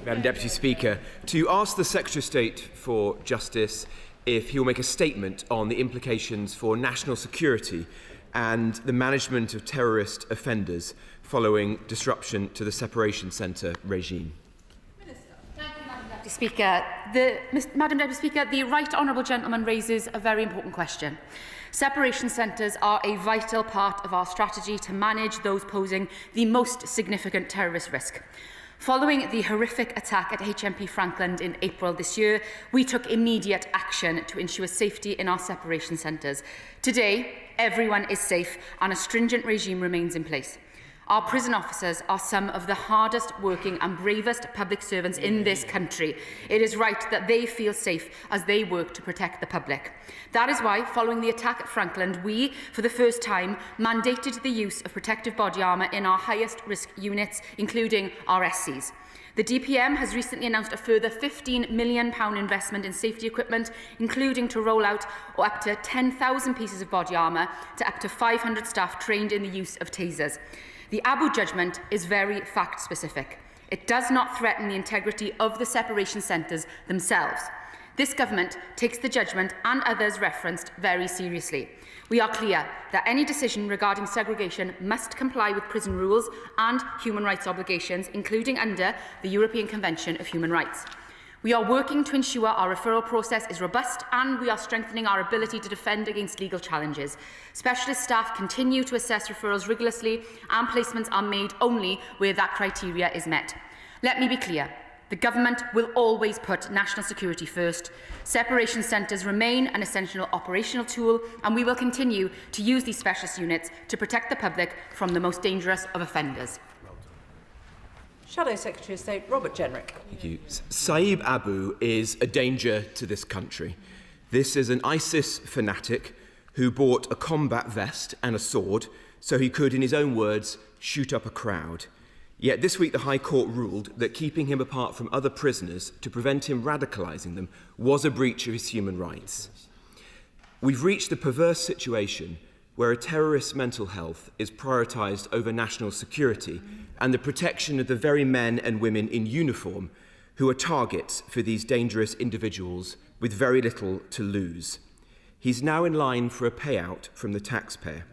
Madam Deputy Speaker, to ask the Secretary of State for Justice if he will make a statement on the implications for national security and the management of terrorist offenders following disruption to the separation centre regime. Madam Deputy Speaker, the Right Honourable Gentleman raises a very important question. Separation centres are a vital part of our strategy to manage those posing the most significant terrorist risk. Following the horrific attack at HMP Franklin in April this year, we took immediate action to ensure safety in our separation centres. Today, everyone is safe and a stringent regime remains in place. Our prison officers are some of the hardest working and bravest public servants in this country. It is right that they feel safe as they work to protect the public. That is why, following the attack at Franklin, we, for the first time, mandated the use of protective body armour in our highest risk units, including our SCs. The DPM has recently announced a further £15 million investment in safety equipment, including to roll out up to 10,000 pieces of body armour to up to 500 staff trained in the use of tasers. The Abu judgment is very fact-specific. It does not threaten the integrity of the separation centres themselves. This government takes the judgment and others referenced very seriously. We are clear that any decision regarding segregation must comply with prison rules and human rights obligations, including under the European Convention of Human Rights. We are working to ensure our referral process is robust, and we are strengthening our ability to defend against legal challenges. Specialist staff continue to assess referrals rigorously, and placements are made only where that criteria is met. Let me be clear. The government will always put national security first. Separation centres remain an essential operational tool, and we will continue to use these specialist units to protect the public from the most dangerous of offenders. Shadow Secretary of State Robert Jenrick. Thank you. Saeed Abu is a danger to this country. This is an ISIS fanatic who bought a combat vest and a sword so he could, in his own words, shoot up a crowd. Yet this week the High Court ruled that keeping him apart from other prisoners to prevent him radicalising them was a breach of his human rights. We've reached the perverse situation where a terrorist's mental health is prioritised over national security and the protection of the very men and women in uniform who are targets for these dangerous individuals with very little to lose. He's now in line for a payout from the taxpayer.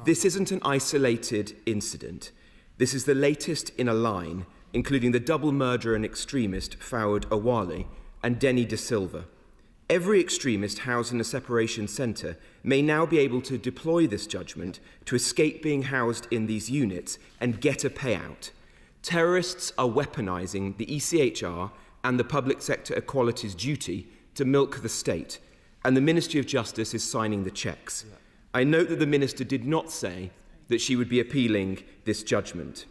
This isn't an isolated incident. This is the latest in a line including the double murderer and extremist Fawad Awali and Denny De Silva. Every extremist housed in a separation centre may now be able to deploy this judgment to escape being housed in these units and get a payout. Terrorists are weaponising the ECHR and the public sector equalities duty to milk the state, and the Ministry of Justice is signing the cheques. I note that the Minister did not say that she would be appealing this judgment.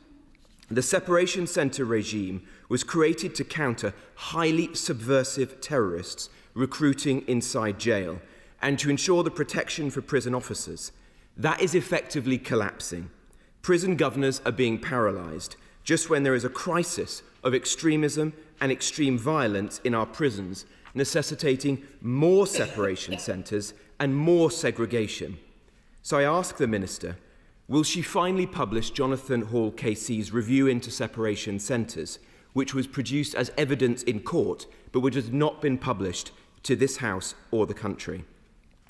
The separation centre regime was created to counter highly subversive terrorists recruiting inside jail and to ensure the protection for prison officers. That is effectively collapsing. Prison governors are being paralysed just when there is a crisis of extremism and extreme violence in our prisons, necessitating more separation centres and more segregation. So I ask the Minister, will she finally publish Jonathan Hall KC's review into separation centres, which was produced as evidence in court, but which has not been published to this House or the country?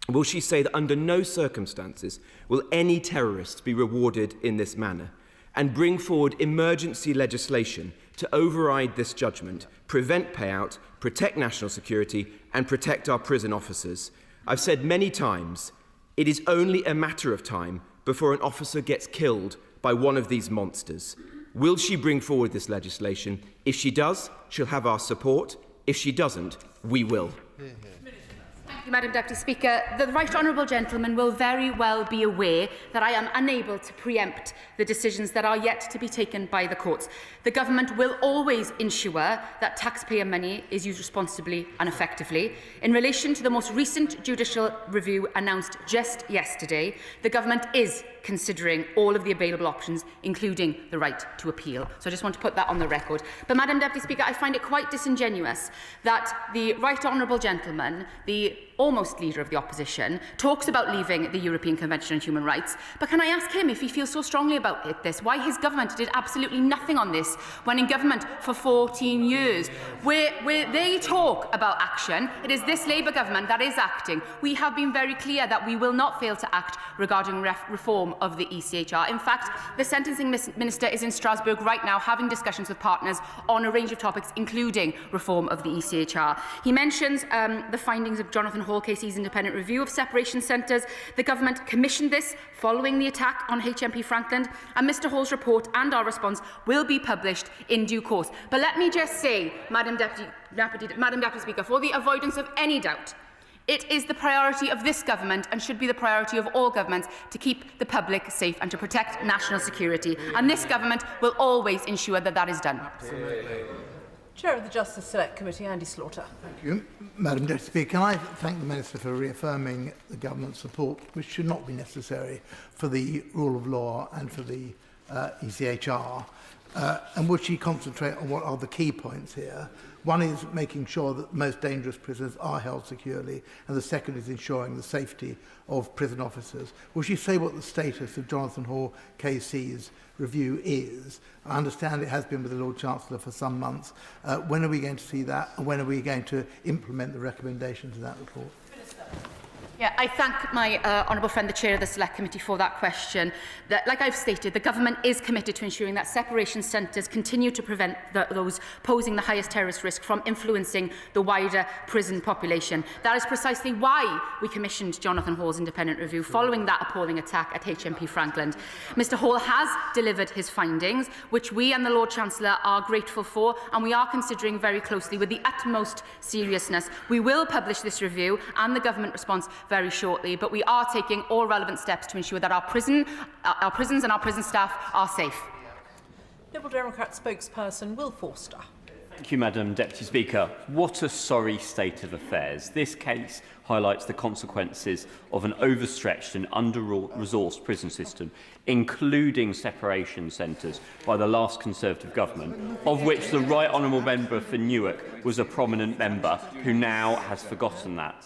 Will she say that under no circumstances will any terrorists be rewarded in this manner, and bring forward emergency legislation to override this judgment, prevent payout, protect national security, and protect our prison officers? I've said many times, it is only a matter of time before an officer gets killed by one of these monsters. Will she bring forward this legislation? If she does, she'll have our support. If she doesn't, we will. Thank you, Madam Deputy Speaker. The Right Honourable Gentleman will very well be aware that I am unable to preempt the decisions that are yet to be taken by the courts. The Government will always ensure that taxpayer money is used responsibly and effectively. In relation to the most recent judicial review announced just yesterday, the Government is considering all of the available options, including the right to appeal. So I just want to put that on the record. But, Madam Deputy Speaker, I find it quite disingenuous that the Right Honourable Gentleman, the almost leader of the opposition, talks about leaving the European Convention on Human Rights. But can I ask him, if he feels so strongly about this, why his government did absolutely nothing on this when in government for 14 years? Where they talk about action, it is this Labour government that is acting. We have been very clear that we will not fail to act regarding reform of the ECHR. In fact, the Sentencing Minister is in Strasbourg right now having discussions with partners on a range of topics, including reform of the ECHR. He mentions the findings of Jonathan Hall KC's independent review of separation centres. The Government commissioned this following the attack on HMP Franklin, and Mr Hall's report and our response will be published in due course. But let me just say, Madam Deputy Speaker, for the avoidance of any doubt, it is the priority of this government and should be the priority of all governments to keep the public safe and to protect national security. And this government will always ensure that that is done. Absolutely. Chair of the Justice Select Committee, Andy Slaughter. Thank you. Madam Deputy Speaker, can I thank the Minister for reaffirming the government's support, which should not be necessary, for the rule of law and for the ECHR. And would she concentrate on what are the key points here? One is making sure that the most dangerous prisoners are held securely, and the second is ensuring the safety of prison officers. Will she say what the status of Jonathan Hall KC's review is? I understand it has been with the Lord Chancellor for some months. When are we going to see that, and when are we going to implement the recommendations in that report? Yeah, I thank my honourable friend, the Chair of the Select Committee, for that question. That, like I've stated, the Government is committed to ensuring that separation centres continue to prevent those posing the highest terrorist risk from influencing the wider prison population. That is precisely why we commissioned Jonathan Hall's independent review following that appalling attack at HMP Franklin. Mr Hall has delivered his findings, which we and the Lord Chancellor are grateful for, and we are considering very closely with the utmost seriousness. We will publish this review and the Government response very shortly, but we are taking all relevant steps to ensure that our prisons and our prison staff are safe. Liberal Democrat spokesperson Will Forster. Thank you, Madam Deputy Speaker. What a sorry state of affairs. This case highlights the consequences of an overstretched and under-resourced prison system, including separation centres by the last Conservative government, of which the Right Honourable Member for Newark was a prominent member who now has forgotten that.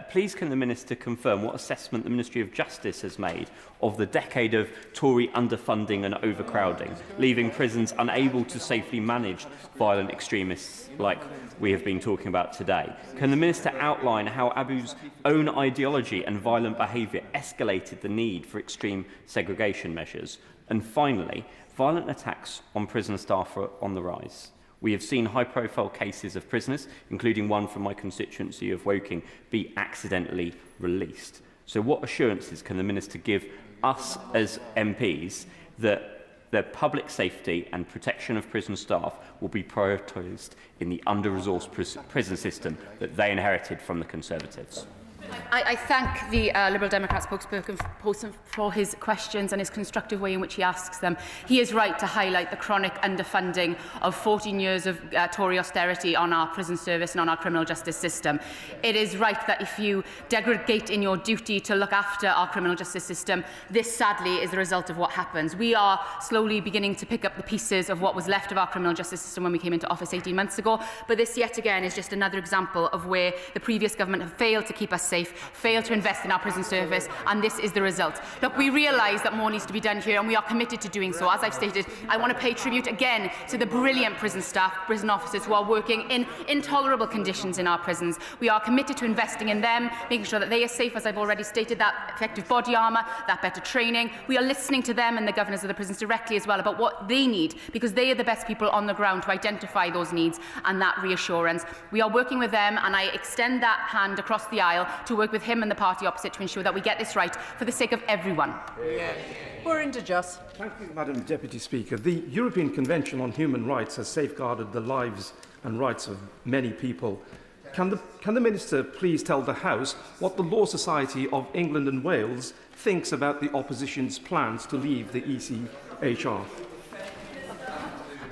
Please can the Minister confirm what assessment the Ministry of Justice has made of the decade of Tory underfunding and overcrowding, leaving prisons unable to safely manage violent extremists like we have been talking about today? Can the Minister outline how Abu's own ideology and violent behaviour escalated the need for extreme segregation measures? And finally, violent attacks on prison staff are on the rise. We have seen high-profile cases of prisoners, including one from my constituency of Woking, be accidentally released. So what assurances can the Minister give us as MPs that the public safety and protection of prison staff will be prioritised in the under-resourced prison system that they inherited from the Conservatives? I thank the Liberal Democrat spokesperson for his questions and his constructive way in which he asks them. He is right to highlight the chronic underfunding of 14 years of Tory austerity on our prison service and on our criminal justice system. It is right that if you degrade in your duty to look after our criminal justice system, this sadly is the result of what happens. We are slowly beginning to pick up the pieces of what was left of our criminal justice system when we came into office 18 months ago, but this yet again is just another example of where the previous government have failed to keep us safe, failed to invest in our prison service, and this is the result. Look, we realise that more needs to be done here, and we are committed to doing so. As I've stated, I want to pay tribute again to the brilliant prison staff, prison officers who are working in intolerable conditions in our prisons. We are committed to investing in them, making sure that they are safe, as I've already stated, that effective body armour, that better training. We are listening to them and the governors of the prisons directly as well about what they need, because they are the best people on the ground to identify those needs and that reassurance. We are working with them, and I extend that hand across the aisle to work with him and the party opposite to ensure that we get this right for the sake of everyone. We're into just. Thank you, Madam Deputy Speaker. The European Convention on Human Rights has safeguarded the lives and rights of many people. Can the Minister please tell the House what the Law Society of England and Wales thinks about the opposition's plans to leave the ECHR?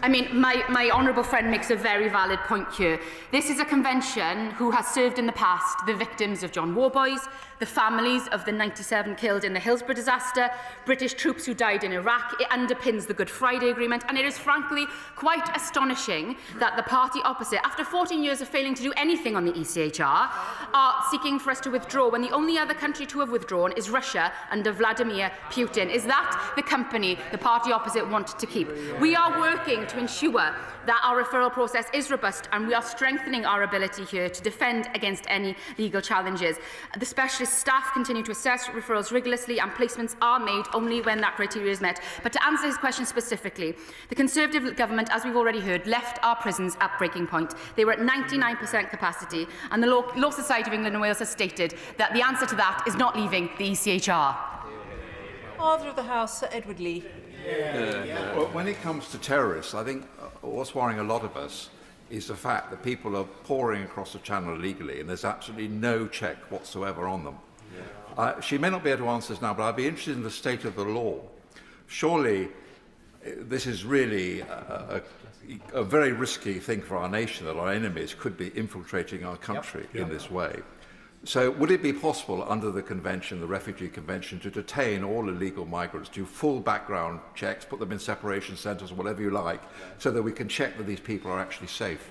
I mean, my honourable friend makes a very valid point here. This is a convention who has served in the past the victims of John Warboys, the families of the 97 killed in the Hillsborough disaster, British troops who died in Iraq. It underpins the Good Friday Agreement, and it is frankly quite astonishing that the party opposite, after 14 years of failing to do anything on the ECHR, are seeking for us to withdraw when the only other country to have withdrawn is Russia under Vladimir Putin. Is that the company the party opposite want to keep? We are working to ensure that our referral process is robust, and we are strengthening our ability here to defend against any legal challenges. The specialist staff continue to assess referrals rigorously, and placements are made only when that criteria is met. But to answer his question specifically, the Conservative government, as we've already heard, left our prisons at breaking point. They were at 99% capacity, and the Law Society of England and Wales has stated that the answer to that is not leaving the ECHR. Order of the House, Sir Edward Lee. Well, when it comes to terrorists, I think what's worrying a lot of us is the fact that people are pouring across the channel illegally and there's absolutely no check whatsoever on them. She may not be able to answer this now, but I'd be interested in the state of the law. Surely this is really a very risky thing for our nation, that our enemies could be infiltrating our country in this way. So would it be possible under the convention, the Refugee Convention, to detain all illegal migrants, do full background checks, put them in separation centres or whatever you like, so that we can check that these people are actually safe?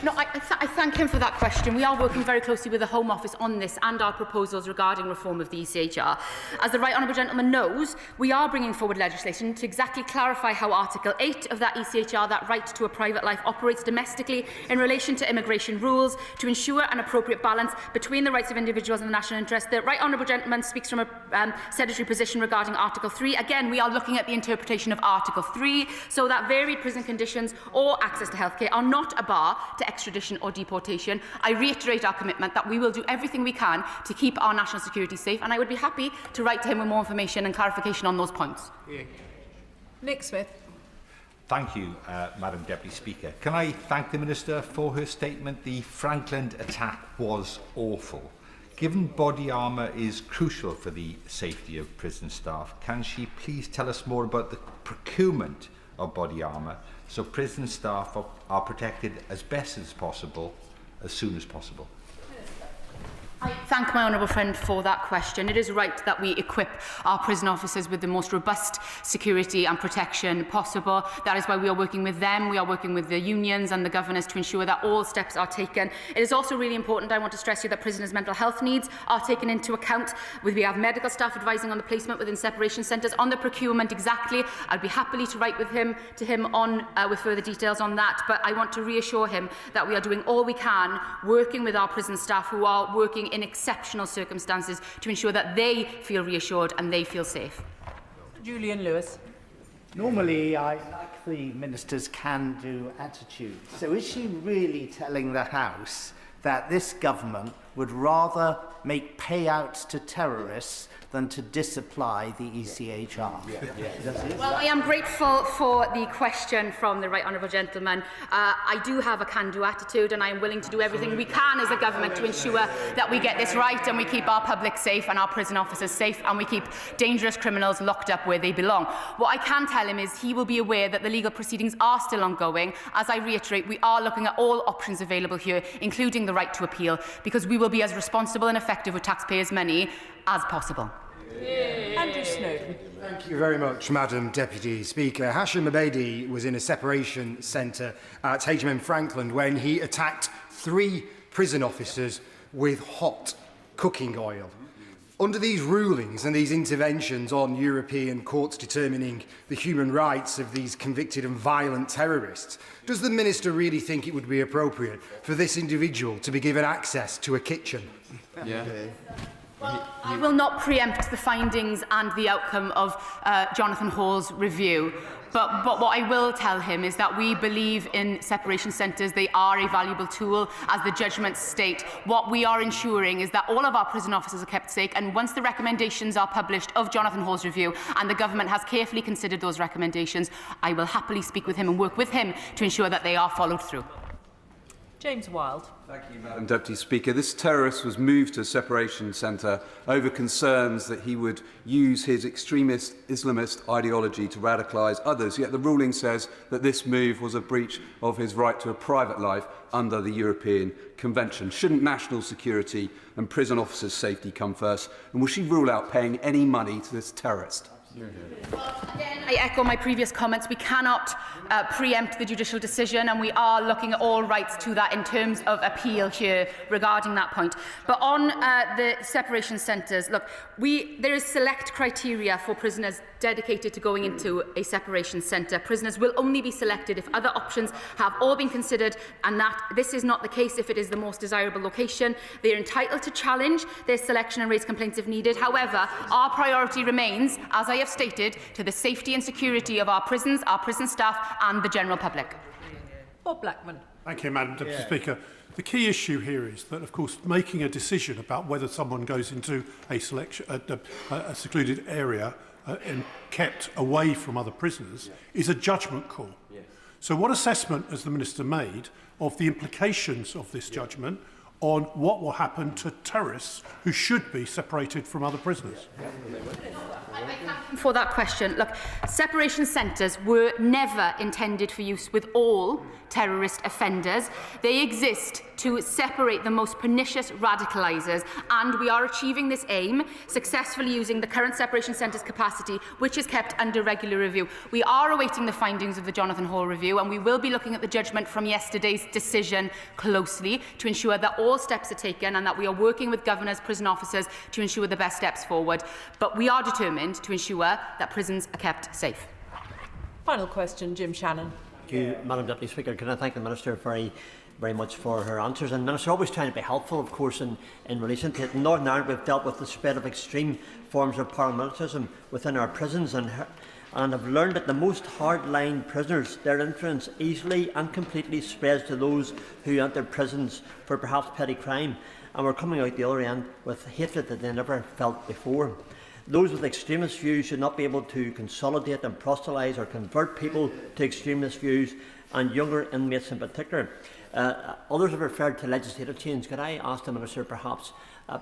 No, I thank him for that question. We are working very closely with the Home Office on this and our proposals regarding reform of the ECHR. As the Right Honourable Gentleman knows, we are bringing forward legislation to exactly clarify how Article 8 of that ECHR, that right to a private life, operates domestically in relation to immigration rules, to ensure an appropriate balance between the rights of individuals and the national interest. The Right Honourable Gentleman speaks from a sedentary position regarding Article 3. Again, we are looking at the interpretation of Article 3, so that varied prison conditions or access to healthcare are not a bar to extradition or deportation. I reiterate our commitment that we will do everything we can to keep our national security safe, and I would be happy to write to him with more information and clarification on those points. Nick Smith. Thank you, Madam Deputy Speaker. Can I thank the Minister for her statement? The Frankland attack was awful. Given body armour is crucial for the safety of prison staff, can she please tell us more about the procurement of body armour so prison staff are protected as best as possible, as soon as possible? I thank my honourable friend for that question. It is right that we equip our prison officers with the most robust security and protection possible. That is why we are working with them. We are working with the unions and the governors to ensure that all steps are taken. It is also really important, I want to stress here, that prisoners' mental health needs are taken into account. We have medical staff advising on the placement within separation centres. On the procurement exactly, I'd be happily to write with him on with further details on that, but I want to reassure him that we are doing all we can, working with our prison staff who are working in exceptional circumstances to ensure that they feel reassured and they feel safe. Julian Lewis. Normally, I like the Minister's can-do attitude. So is she really telling the House that this government would rather make payouts to terrorists than to disapply the ECHR? Well, I am grateful for the question from the Right Honourable Gentleman. I do have a can-do attitude, and I am willing to do everything we can as a government to ensure that we get this right and we keep our public safe and our prison officers safe and we keep dangerous criminals locked up where they belong. What I can tell him is he will be aware that the legal proceedings are still ongoing. As I reiterate, we are looking at all options available here, including the right to appeal, because we will be as responsible and effective with taxpayers' money as possible. Andrew Snowden. Thank you very much, Madam Deputy Speaker. Hashim Abedi was in a separation centre at HMM Frankland when he attacked 3 prison officers with hot cooking oil. Under these rulings and these interventions on European courts determining the human rights of these convicted and violent terrorists, does the Minister really think it would be appropriate for this individual to be given access to a kitchen? Yeah. I will not preempt the findings and the outcome of Jonathan Hall's review. But what I will tell him is that we believe in separation centres. They are a valuable tool, as the judgments state. What we are ensuring is that all of our prison officers are kept safe, and once the recommendations are published of Jonathan Hall's review and the government has carefully considered those recommendations, I will happily speak with him and work with him to ensure that they are followed through. James Wilde. Thank you, Madam Deputy Speaker. This terrorist was moved to a separation centre over concerns that he would use his extremist Islamist ideology to radicalise others, yet the ruling says that this move was a breach of his right to a private life under the European Convention. Shouldn't national security and prison officers' safety come first? And will she rule out paying any money to this terrorist? Again, I echo my previous comments. We cannot preempt the judicial decision, and we are looking at all rights to that in terms of appeal here regarding that point. But on the separation centres, look, there is select criteria for prisoners dedicated to going into a separation centre. Prisoners will only be selected if other options have all been considered, and that this is not the case if it is the most desirable location. They are entitled to challenge their selection and raise complaints if needed. However, our priority remains, as I have stated, to the safety and security of our prisons, our prison staff and the general public. Bob Blackman. Thank you, Madam Deputy Speaker. The key issue here is that, of course, making a decision about whether someone goes into a secluded area and kept away from other prisoners is a judgment call. So what assessment has the Minister made of the implications of this judgment on what will happen to terrorists who should be separated from other prisoners? For that question, look, separation centres were never intended for use with all terrorist offenders. They exist to separate the most pernicious radicalisers, and we are achieving this aim successfully using the current separation centres capacity, which is kept under regular review. We are awaiting the findings of the Jonathan Hall review, and we will be looking at the judgment from yesterday's decision closely to ensure that all steps are taken and that we are working with governors, prison officers to ensure the best steps forward. But we are determined to ensure that prisons are kept safe. Final question, Jim Shannon. Thank you, Madam Deputy Speaker. Can I thank the Minister very much for her answers. And Minister, always trying to be helpful, of course, in relation to it. In Northern Ireland, we've dealt with the spread of extreme forms of paramilitarism within our prisons, and have learned that the most hard-line prisoners, their influence easily and completely spreads to those who enter prisons for perhaps petty crime, and we're coming out the other end with hatred that they never felt before. Those with extremist views should not be able to consolidate and proselytise or convert people to extremist views, and younger inmates in particular. Others have referred to legislative change. Could I ask the Minister, perhaps,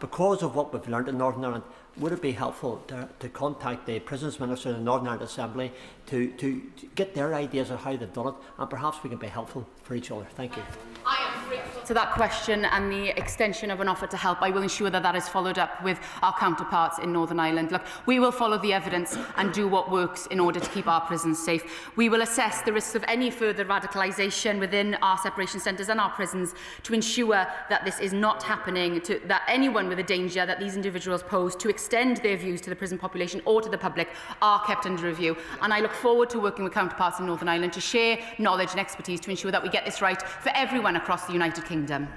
because of what we've learned in Northern Ireland, would it be helpful to contact the Prisons Minister in the Northern Ireland Assembly to get their ideas of how they've done it, and perhaps we can be helpful for each other? Thank you. I am grateful to that question and the extension of an offer to help. I will ensure that that is followed up with our counterparts in Northern Ireland. Look, we will follow the evidence and do what works in order to keep our prisons safe. We will assess the risks of any further radicalisation within our separation centres and our prisons to ensure that this is not happening, that anyone with a danger that these individuals pose to extend their views to the prison population or to the public are kept under review. And I look forward to working with counterparts in Northern Ireland to share knowledge and expertise to ensure that we get this right for everyone across the United Kingdom.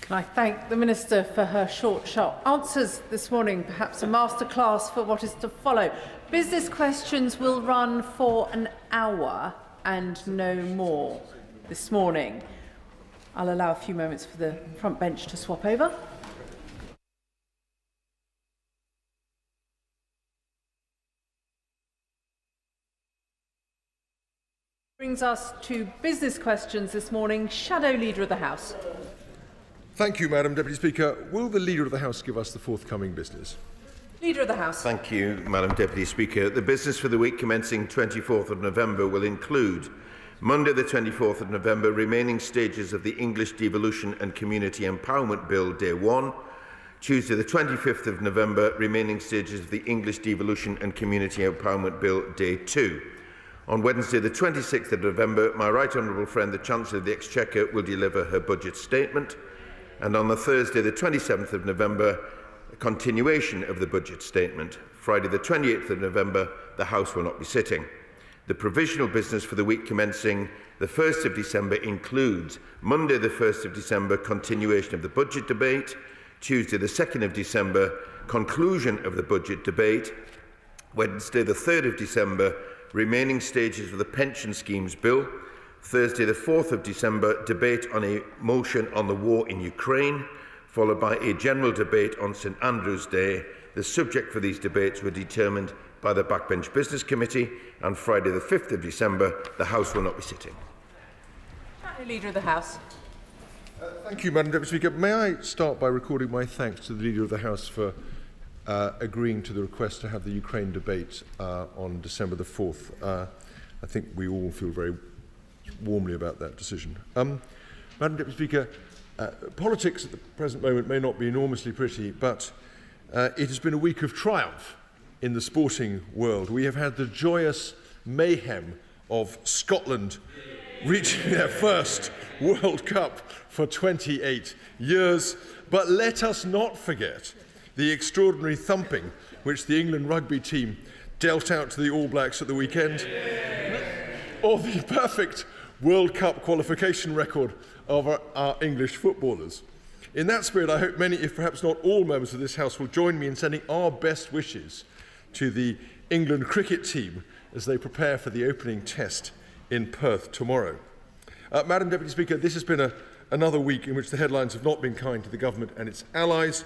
Can I thank the Minister for her short, sharp answers this morning, perhaps a masterclass for what is to follow. Business questions will run for an hour and no more this morning. I'll allow a few moments for the front bench to swap over. Brings us to business questions this morning. Shadow Leader of the House. Thank you, Madam Deputy Speaker. Will the Leader of the House give us the forthcoming business? Leader of the House. Thank you, Madam Deputy Speaker. The business for the week commencing 24th of November will include Monday the 24th of November, remaining stages of the English Devolution and Community Empowerment Bill, Day 1. Tuesday the 25th of November, remaining stages of the English Devolution and Community Empowerment Bill, Day 2. On Wednesday the 26th of November, my right honourable friend, the Chancellor of the Exchequer, will deliver her budget statement. And on the Thursday the 27th of November, a continuation of the budget statement. Friday the 28th of November, the House will not be sitting. The provisional business for the week commencing the 1st of December includes Monday the 1st of December, continuation of the budget debate. Tuesday the 2nd of December, conclusion of the budget debate. Wednesday the 3rd of December, remaining stages of the Pension Schemes Bill. Thursday the 4th of December, debate on a motion on the war in Ukraine, followed by a general debate on St Andrew's Day. The subject for these debates were determined by the Backbench Business Committee, and Friday the 5th of December, the House will not be sitting. Leader of the House. Thank you, Madam Deputy Speaker. May I start by recording my thanks to the Leader of the House for agreeing to the request to have the Ukraine debate on December the 4th. I think we all feel very warmly about that decision. Madam Deputy Speaker, politics at the present moment may not be enormously pretty, but it has been a week of triumph in the sporting world. We have had the joyous mayhem of Scotland reaching their first World Cup for 28 years, but let us not forget the extraordinary thumping which the England rugby team dealt out to the All Blacks at the weekend, or the perfect World Cup qualification record of our English footballers. In that spirit, I hope many, if perhaps not all, members of this House will join me in sending our best wishes to the England cricket team as they prepare for the opening test in Perth tomorrow. Madam Deputy Speaker, this has been another week in which the headlines have not been kind to the government and its allies.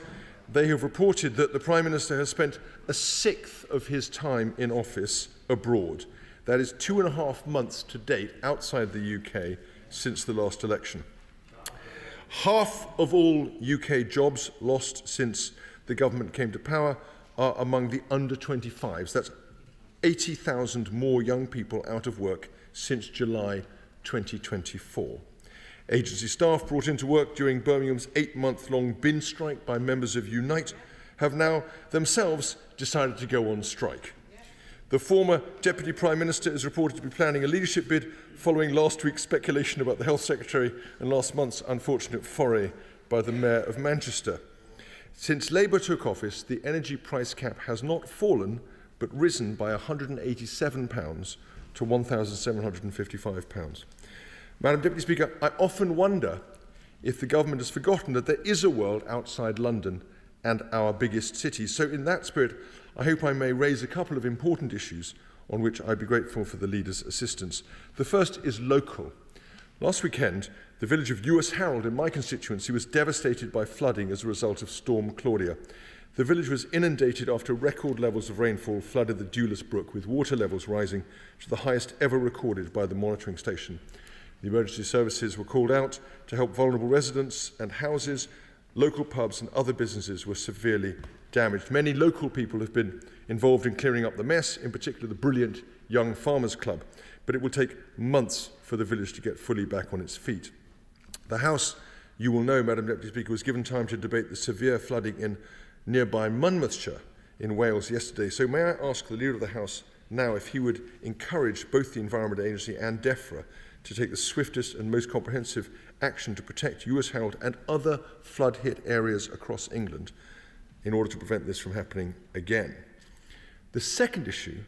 They have reported that the Prime Minister has spent a sixth of his time in office abroad. That is 2.5 months to date outside the UK since the last election. Half of all UK jobs lost since the government came to power are among the under-25s. That's 80,000 more young people out of work since July 2024. Agency staff brought into work during Birmingham's 8-month-long bin strike by members of Unite have now themselves decided to go on strike. The former Deputy Prime Minister is reported to be planning a leadership bid following last week's speculation about the Health Secretary and last month's unfortunate foray by the Mayor of Manchester. Since Labour took office, the energy price cap has not fallen but risen by £187 to £1,755. Madam Deputy Speaker, I often wonder if the government has forgotten that there is a world outside London and our biggest cities. So in that spirit, I hope I may raise a couple of important issues on which I'd be grateful for the Leader's assistance. The first is local. Last weekend, the village of Ewes Harold in my constituency was devastated by flooding as a result of Storm Claudia. The village was inundated after record levels of rainfall flooded the Dewless Brook, with water levels rising to the highest ever recorded by the monitoring station. The emergency services were called out to help vulnerable residents and houses. Local pubs and other businesses were severely damaged. Many local people have been involved in clearing up the mess, in particular the brilliant Young Farmers Club, but it will take months for the village to get fully back on its feet. The House, you will know, Madam Deputy Speaker, was given time to debate the severe flooding in nearby Monmouthshire in Wales yesterday. So may I ask the Leader of the House now if he would encourage both the Environment Agency and DEFRA to take the swiftest and most comprehensive action to protect Ewes Harold and other flood-hit areas across England in order to prevent this from happening again. The second issue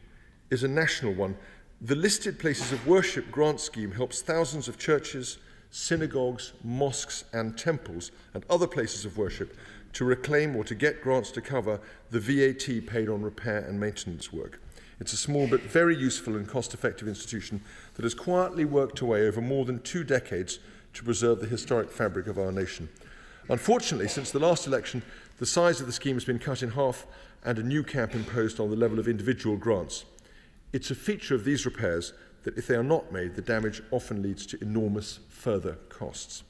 is a national one. The Listed Places of Worship grant scheme helps thousands of churches, synagogues, mosques and temples and other places of worship to reclaim or to get grants to cover the VAT paid on repair and maintenance work. It's a small but very useful and cost-effective institution that has quietly worked away over more than 2 decades to preserve the historic fabric of our nation. Unfortunately, since the last election, the size of the scheme has been cut in half and a new cap imposed on the level of individual grants. It's a feature of these repairs that if they are not made, the damage often leads to enormous further costs.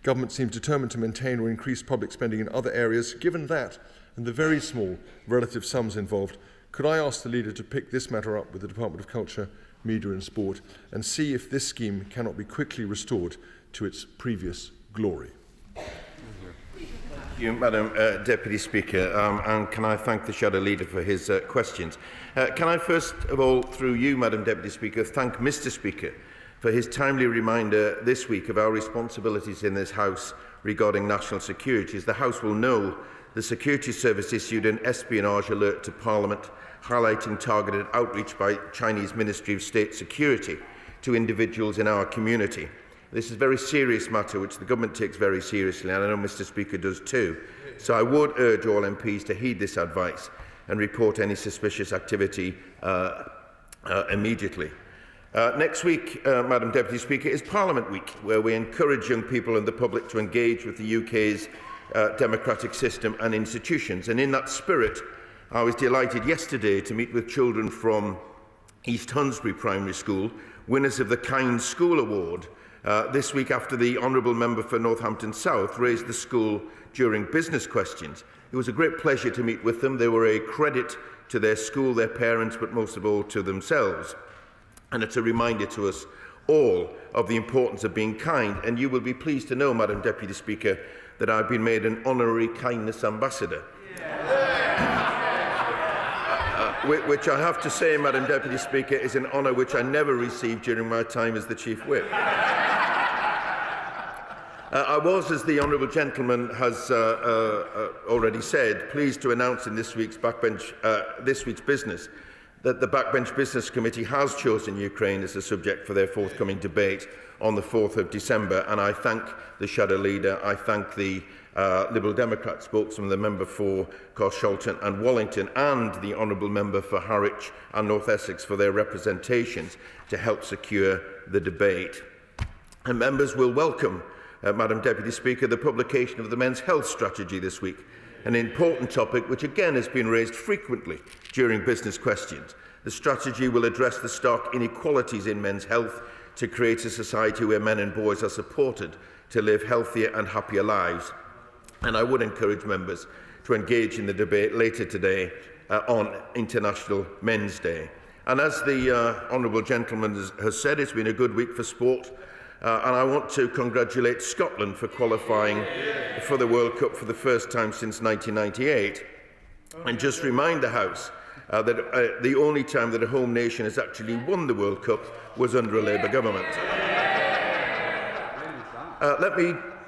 Government seems determined to maintain or increase public spending in other areas. Given that and the very small relative sums involved, could I ask the leader to pick this matter up with the Department of Culture, Media and Sport and see if this scheme cannot be quickly restored to its previous glory? Thank you, Madam Deputy Speaker, and can I thank the Shadow Leader for his questions. Can I first of all, through you, Madam Deputy Speaker, thank Mr Speaker for his timely reminder this week of our responsibilities in this House regarding national security. As the House will know, the Security Service issued an espionage alert to Parliament highlighting targeted outreach by Chinese Ministry of State Security to individuals in our community. This is a very serious matter which the government takes very seriously, and I know Mr Speaker does too. So I would urge all MPs to heed this advice and report any suspicious activity immediately. Next week, Madam Deputy Speaker, is Parliament Week, where we encourage young people and the public to engage with the UK's democratic system and institutions. And in that spirit, I was delighted yesterday to meet with children from East Hunsbury Primary School, winners of the Kind School Award, this week after the Honourable Member for Northampton South raised the school during business questions. It was a great pleasure to meet with them. They were a credit to their school, their parents, but most of all to themselves. And it's a reminder to us all of the importance of being kind. And you will be pleased to know, Madam Deputy Speaker, that I've been made an honorary kindness ambassador. Which I have to say, Madam Deputy Speaker, is an honour which I never received during my time as the Chief Whip. I was, as the Honourable Gentleman has already said, pleased to announce in this week's business that the Backbench Business Committee has chosen Ukraine as a subject for their forthcoming debate on the 4th of December, and I thank the Shadow Leader, I thank the Liberal Democrat spokesman, the member for Carshalton and Wallington, and the Honourable Member for Harwich and North Essex for their representations to help secure the debate. And members will welcome, Madam Deputy Speaker, the publication of the Men's Health Strategy this week, an important topic which again has been raised frequently during business questions. The strategy will address the stark inequalities in men's health to create a society where men and boys are supported to live healthier and happier lives. And I would encourage members to engage in the debate later today on International Men's Day. And as the Honourable Gentleman has said, it's been a good week for sport. And I want to congratulate Scotland for qualifying for the World Cup for the first time since 1998. And just remind the House that the only time that a home nation has actually won the World Cup was under a Labour government.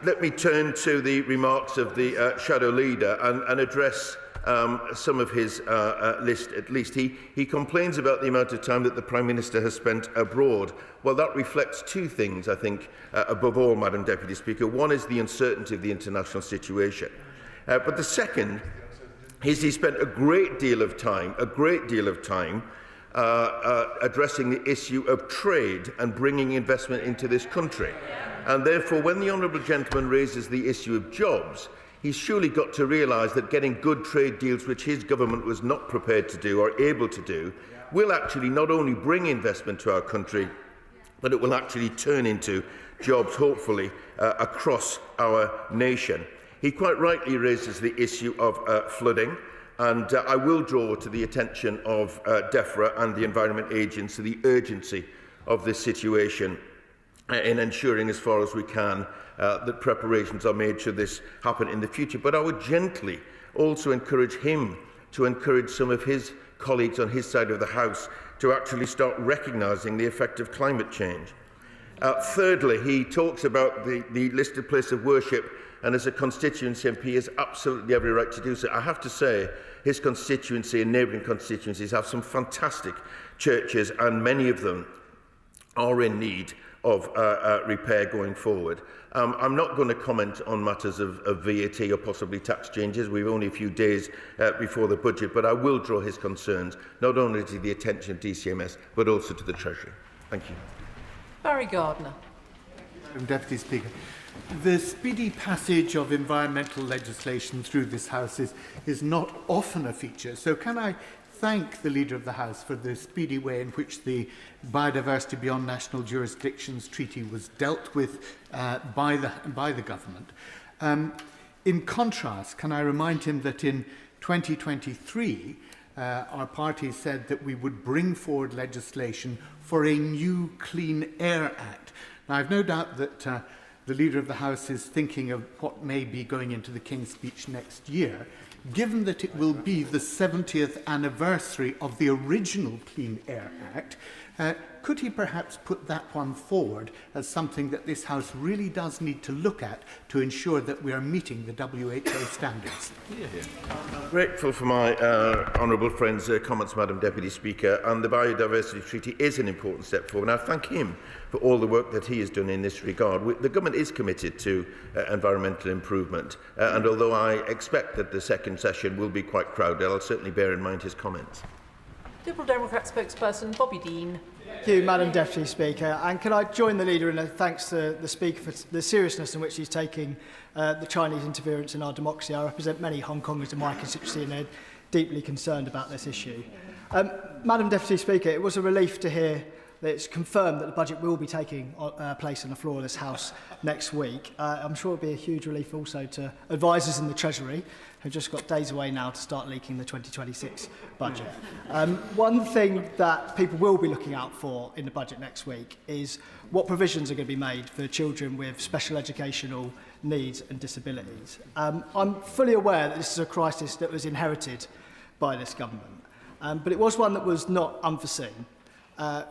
Let me turn to the remarks of the Shadow Leader and address some of his list at least. He complains about the amount of time that the Prime Minister has spent abroad. Well, that reflects two things, I think, above all, Madam Deputy Speaker. One is the uncertainty of the international situation. But the second is he spent a great deal of time addressing the issue of trade and bringing investment into this country. And therefore, when the Honourable Gentleman raises the issue of jobs, he's surely got to realise that getting good trade deals, which his government was not prepared to do or able to do, will actually not only bring investment to our country, but it will actually turn into jobs, hopefully, across our nation. He quite rightly raises the issue of flooding, and I will draw to the attention of DEFRA and the Environment Agency the urgency of this situation in ensuring, as far as we can, that preparations are made should this happen in the future. But I would gently also encourage him to encourage some of his colleagues on his side of the House to actually start recognising the effect of climate change. Thirdly, he talks about the listed place of worship, and as a constituency MP, he has absolutely every right to do so. I have to say, his constituency and neighbouring constituencies have some fantastic churches, and many of them are in need of repair going forward. I'm not going to comment on matters of VAT or possibly tax changes. We've only a few days before the budget, but I will draw his concerns not only to the attention of DCMS but also to the Treasury. Thank you. Barry Gardner. Madam Deputy Speaker, the speedy passage of environmental legislation through this House is not often a feature. So can I thank the Leader of the House for the speedy way in which the Biodiversity Beyond National Jurisdictions Treaty was dealt with by the government. In contrast, can I remind him that in 2023, our party said that we would bring forward legislation for a new Clean Air Act. Now, I've no doubt that the Leader of the House is thinking of what may be going into the King's Speech next year, given that it will be the 70th anniversary of the original Clean Air Act. Could he perhaps put that one forward as something that this House really does need to look at to ensure that we are meeting the WHO standards? I'm grateful for my honourable friend's comments, Madam Deputy Speaker, and the Biodiversity Treaty is an important step forward. And I thank him for all the work that he has done in this regard. The government is committed to environmental improvement, and although I expect that the second session will be quite crowded, I'll certainly bear in mind his comments. Liberal Democrat spokesperson Bobby Dean. Thank you, Madam Deputy Speaker. And can I join the Leader in a thanks to the Speaker for the seriousness in which he's taking the Chinese interference in our democracy. I represent many Hong Kongers in my constituency and they're deeply concerned about this issue. Madam Deputy Speaker, it was a relief to hear that it's confirmed that the budget will be taking place on the floor of this House next week. I'm sure it'll be a huge relief also to advisers in the Treasury who've just got days away now to start leaking the 2026 budget. One thing that people will be looking out for in the budget next week is what provisions are going to be made for children with special educational needs and disabilities. I'm fully aware that this is a crisis that was inherited by this government, but it was one that was not unforeseen.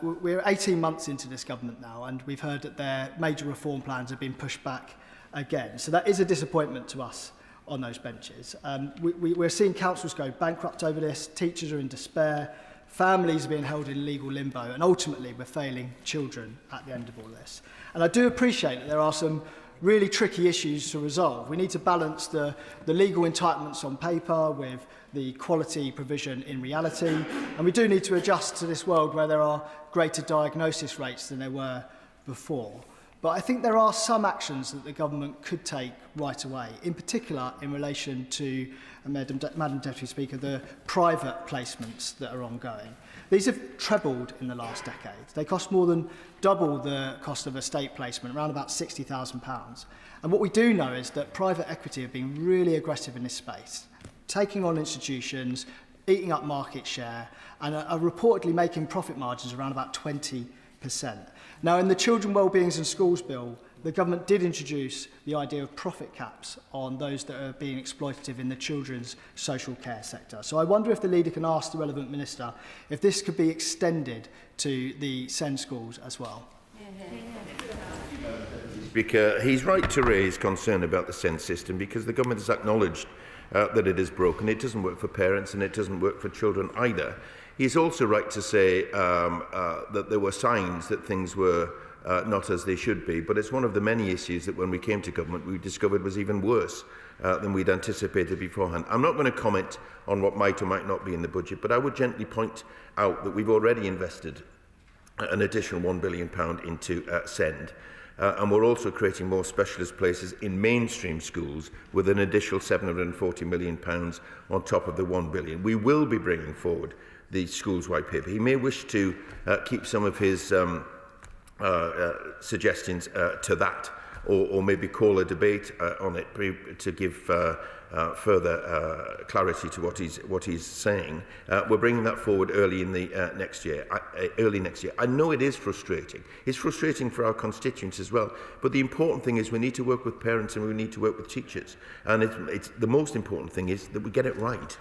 We're 18 months into this government now, and we've heard that their major reform plans have been pushed back again. So that is a disappointment to us on those benches. We're seeing councils go bankrupt over this, teachers are in despair, families are being held in legal limbo, and ultimately we're failing children at the end of all this. And I do appreciate that there are some really tricky issues to resolve. We need to balance the legal entitlements on paper with the quality provision in reality, and we do need to adjust to this world where there are greater diagnosis rates than there were before. But I think there are some actions that the government could take right away, in particular in relation to, Madam Deputy Speaker, the private placements that are ongoing. These have trebled in the last decade. They cost more than double the cost of a state placement, around about £60,000. And what we do know is that private equity have been really aggressive in this space, taking on institutions, eating up market share, and are reportedly making profit margins around about 20%. Now, in the Children Wellbeing and Schools Bill, the government did introduce the idea of profit caps on those that are being exploitative in the children's social care sector. So I wonder if the Leader can ask the relevant minister if this could be extended to the SEND schools as well. Speaker, he's right to raise concern about the SEND system because the government has acknowledged that it is broken. It doesn't work for parents and it doesn't work for children either. He's also right to say that there were signs that things were not as they should be, but it's one of the many issues that when we came to government we discovered was even worse than we'd anticipated beforehand. I'm not going to comment on what might or might not be in the budget, but I would gently point out that we've already invested an additional £1 billion into SEND. And we're also creating more specialist places in mainstream schools with an additional £740 million on top of the £1 billion. We will be bringing forward the schools white paper. He may wish to keep some of his suggestions to that, or maybe call a debate on it to give further clarity to what he's saying. We're bringing that forward early in the next year. I know it is frustrating. It's frustrating for our constituents as well. But the important thing is we need to work with parents and we need to work with teachers. And the most important thing is that we get it right.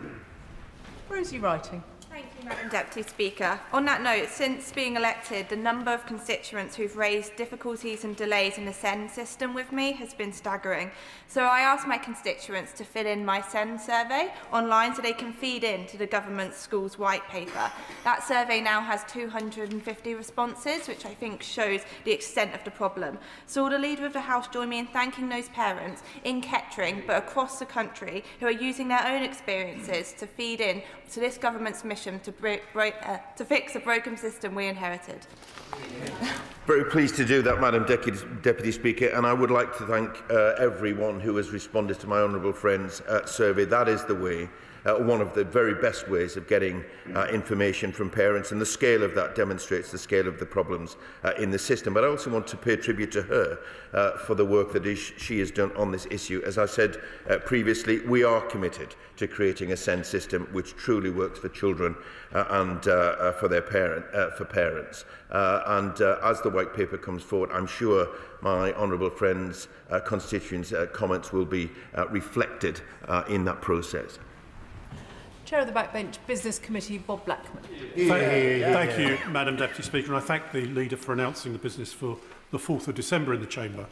Rosie Writing. Thank you. Madam Deputy Speaker. On that note, since being elected, the number of constituents who've raised difficulties and delays in the SEND system with me has been staggering. So I asked my constituents to fill in my SEND survey online so they can feed into the government's schools white paper. That survey now has 250 responses, which I think shows the extent of the problem. So will the Leader of the House join me in thanking those parents in Kettering, but across the country, who are using their own experiences to feed in to this government's mission to fix a broken system we inherited? Very pleased to do that, Madam Deputy Speaker, and I would like to thank everyone who has responded to my honourable friend's survey. That is the way, one of the very best ways of getting information from parents, and the scale of that demonstrates the scale of the problems in the system. But I also want to pay tribute to her for the work that she has done on this issue. As I said previously, we are committed to creating a SEND system which truly works for children and for their parents. As the white paper comes forward, I'm sure my honourable friends' constituents' comments will be reflected in that process. Chair of the Backbench Business Committee, Bob Blackman. Thank you, Madam Deputy Speaker, and I thank the Leader for announcing the business for the 4th of December in the Chamber.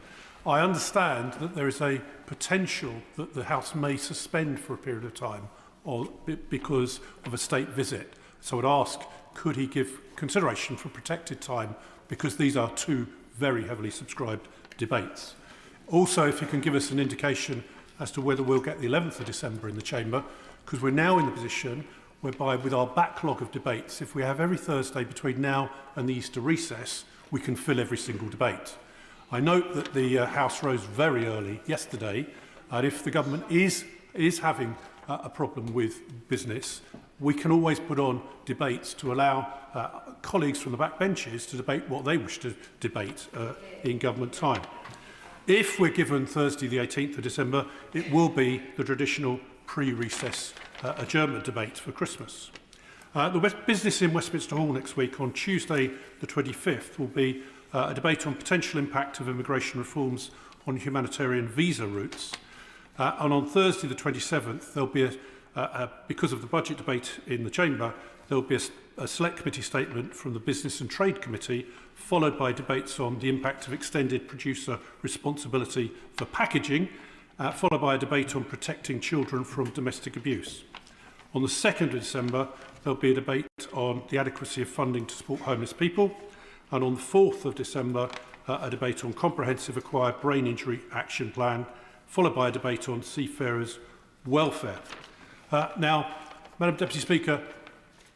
I understand that there is a potential that the House may suspend for a period of time because of a state visit. So I would ask, could he give consideration for protected time, because these are two very heavily subscribed debates. Also, if you can give us an indication as to whether we'll get the 11th of December in the Chamber, because we're now in the position whereby, with our backlog of debates, if we have every Thursday between now and the Easter recess, we can fill every single debate. I note that the House rose very early yesterday, and if the government is having a problem with business, we can always put on debates to allow colleagues from the backbenches to debate what they wish to debate in government time. If we're given Thursday the 18th of December, it will be the traditional pre-recess adjournment debate for Christmas. The business in Westminster Hall next week on Tuesday the 25th will be a debate on potential impact of immigration reforms on humanitarian visa routes. And on Thursday the 27th, there'll be because of the budget debate in the Chamber, there'll be a select committee statement from the Business and Trade Committee, followed by debates on the impact of extended producer responsibility for packaging, followed by a debate on protecting children from domestic abuse. On the 2nd of December, there'll be a debate on the adequacy of funding to support homeless people, and on the 4th of December, a debate on comprehensive acquired brain injury action plan, followed by a debate on seafarers' welfare. Now, Madam Deputy Speaker,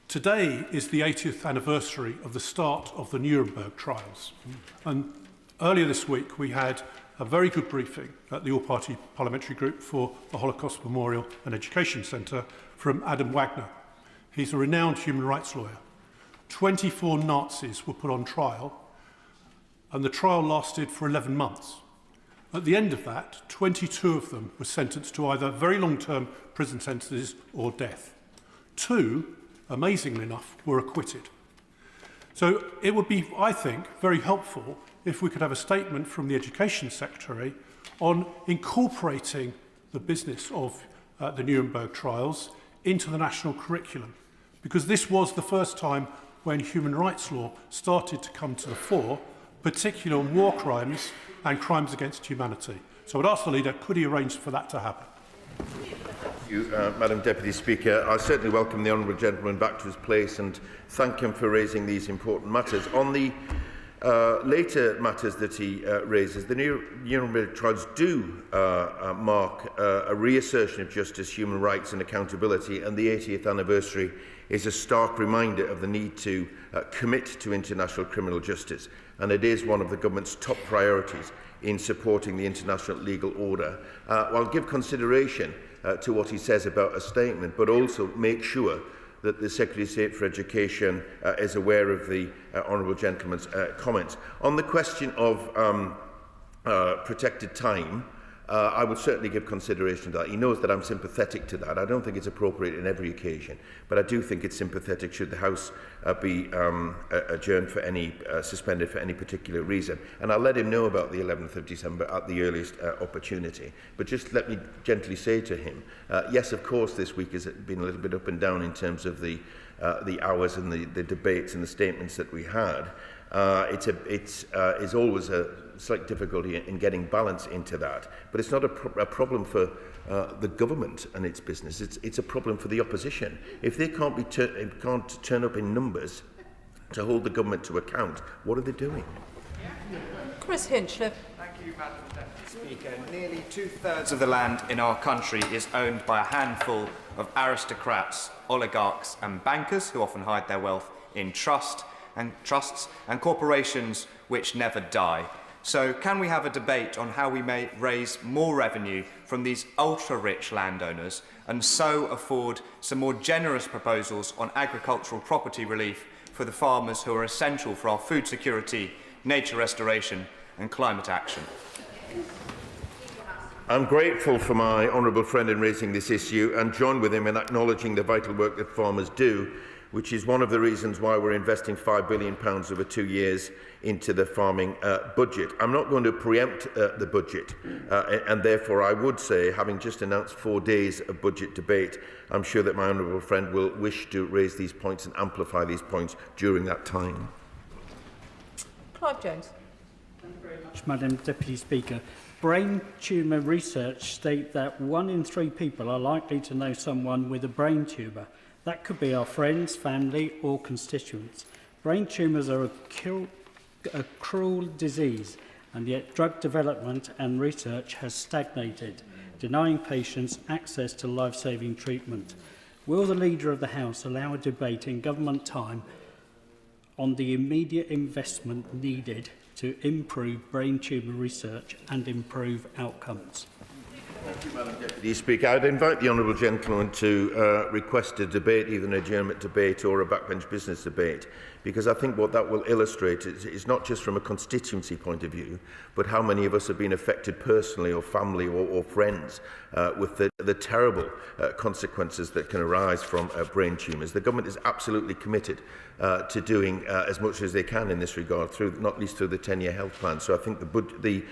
today is the 80th anniversary of the start of the Nuremberg trials. And earlier this week, we had a very good briefing at the All-Party Parliamentary Group for the Holocaust Memorial and Education Centre from Adam Wagner. He's a renowned human rights lawyer. 24 Nazis were put on trial, and the trial lasted for 11 months. At the end of that, 22 of them were sentenced to either very long-term prison sentences or death. 2, amazingly enough, were acquitted. So it would be, I think, very helpful if we could have a statement from the Education Secretary on incorporating the business of the Nuremberg trials into the national curriculum, because this was the first time when human rights law started to come to the fore, particularly on war crimes and crimes against humanity. So I would ask the Leader, could he arrange for that to happen? Thank you, Madam Deputy Speaker. I certainly welcome the honourable gentleman back to his place and thank him for raising these important matters. On the later matters that he raises, the Nuremberg trials do mark a reassertion of justice, human rights and accountability, and the 80th anniversary is a stark reminder of the need to commit to international criminal justice, and it is one of the government's top priorities in supporting the international legal order. I'll give consideration to what he says about a statement, but also make sure that the Secretary of State for Education is aware of the honourable gentleman's comments. On the question of protected time, I would certainly give consideration to that. He knows that I'm sympathetic to that. I don't think it's appropriate in every occasion, but I do think it's sympathetic should the House be adjourned for any, suspended for any particular reason. And I'll let him know about the 11th of December at the earliest opportunity. But just let me gently say to him, yes, of course, this week has been a little bit up and down in terms of the hours and the debates and the statements that we had. It's always a slight difficulty in getting balance into that, but it's not a problem for the government and its business. It's a problem for the opposition. If they can't turn up in numbers to hold the government to account, what are they doing? Chris Hinchliffe. Thank you, Madam Deputy Speaker. Nearly two-thirds of the land in our country is owned by a handful of aristocrats, oligarchs and bankers who often hide their wealth in trusts and corporations which never die. So can we have a debate on how we may raise more revenue from these ultra-rich landowners and so afford some more generous proposals on agricultural property relief for the farmers who are essential for our food security, nature restoration and climate action? I'm grateful for my honourable friend in raising this issue and join with him in acknowledging the vital work that farmers do, which is one of the reasons why we're investing £5 billion over 2 years into the farming budget. I'm not going to preempt the budget, and therefore I would say, having just announced 4 days of budget debate, I'm sure that my honourable friend will wish to raise these points and amplify these points during that time. Clive Jones. Thank you very much, Madam Deputy Speaker. Brain tumour research state that 1 in 3 people are likely to know someone with a brain tumour. That could be our friends, family or constituents. Brain tumours are a cruel disease, and yet drug development and research has stagnated, denying patients access to life-saving treatment. Will the Leader of the House allow a debate in government time on the immediate investment needed to improve brain tumour research and improve outcomes? Thank you, Madam Deputy Speaker. I'd invite the honourable gentleman to request a debate, either an adjournment debate or a backbench business debate, because I think what that will illustrate is not just from a constituency point of view, but how many of us have been affected personally or family or friends with the terrible consequences that can arise from brain tumours. The government is absolutely committed to doing as much as they can in this regard, not least through the 10-year health plan. So I think the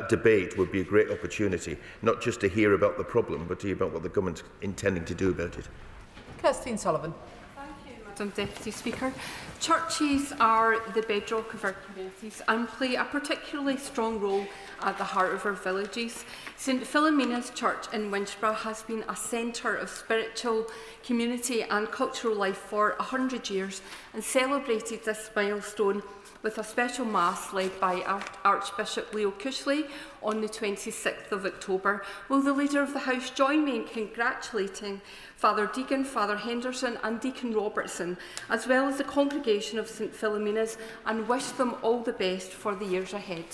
debate would be a great opportunity, not just to hear about the problem, but to hear about what the government's intending to do about it. Kirstine Sullivan. Madam Deputy Speaker. Churches are the bedrock of our communities and play a particularly strong role at the heart of our villages. St Philomena's Church in Winchborough has been a centre of spiritual, community and cultural life for 100 years and celebrated this milestone with a special Mass led by Archbishop Leo Cushley on the 26th of October. Will the Leader of the House join me in congratulating Father Deacon, Father Henderson and Deacon Robertson, as well as the congregation of St Philomena's, and wish them all the best for the years ahead?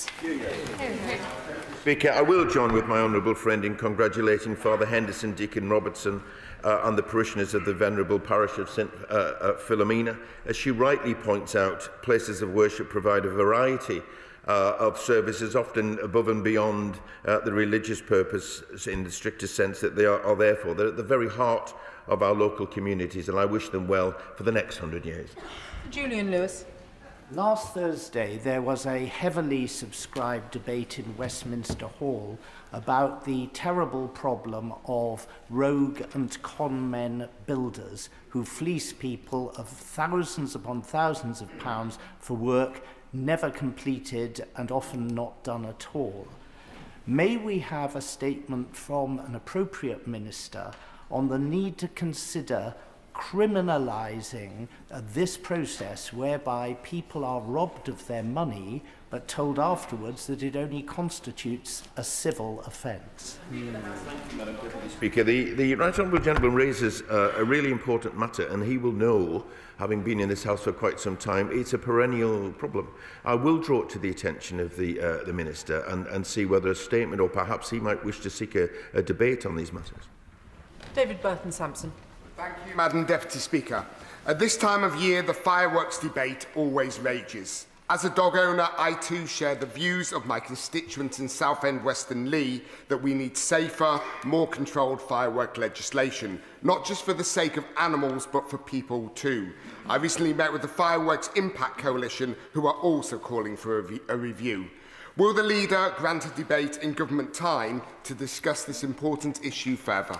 Speaker, I will join with my honourable friend in congratulating Father Henderson, Deacon Robertson and the parishioners of the venerable parish of St Philomena. As she rightly points out, places of worship provide a variety of services, often above and beyond the religious purpose in the strictest sense that they are there for. They're at the very heart of our local communities, and I wish them well for the next 100 years. Julian Lewis. Last Thursday, there was a heavily subscribed debate in Westminster Hall about the terrible problem of rogue and con men builders who fleece people of thousands upon thousands of pounds for work never completed and often not done at all. May we have a statement from an appropriate minister on the need to consider criminalising this process whereby people are robbed of their money but told afterwards that it only constitutes a civil offence? Speaker, the Right Honourable Gentleman raises a really important matter, and he will know, having been in this House for quite some time, it's a perennial problem. I will draw it to the attention of the Minister and see whether a statement or perhaps he might wish to seek a debate on these matters. David Burton-Sampson. Thank you, Madam Deputy Speaker. At this time of year, the fireworks debate always rages. As a dog owner, I too share the views of my constituents in Southend Western Lee that we need safer, more controlled firework legislation, not just for the sake of animals, but for people too. I recently met with the Fireworks Impact Coalition, who are also calling for a review. Will the leader grant a debate in government time to discuss this important issue further?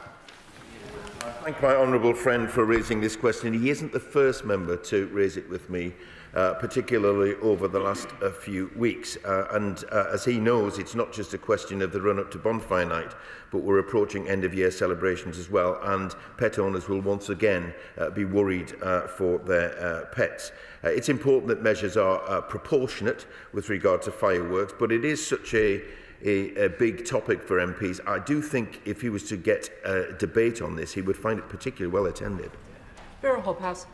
I thank my honourable friend for raising this question. He isn't the first member to raise it with me, particularly over the last few weeks. As he knows, it's not just a question of the run-up to bonfire night, but we're approaching end-of-year celebrations as well, and pet owners will once again be worried for their pets. It's important that measures are proportionate with regard to fireworks, but it is such a big topic for MPs. I do think if he was to get a debate on this, he would find it particularly well attended. Vera Hobhouse.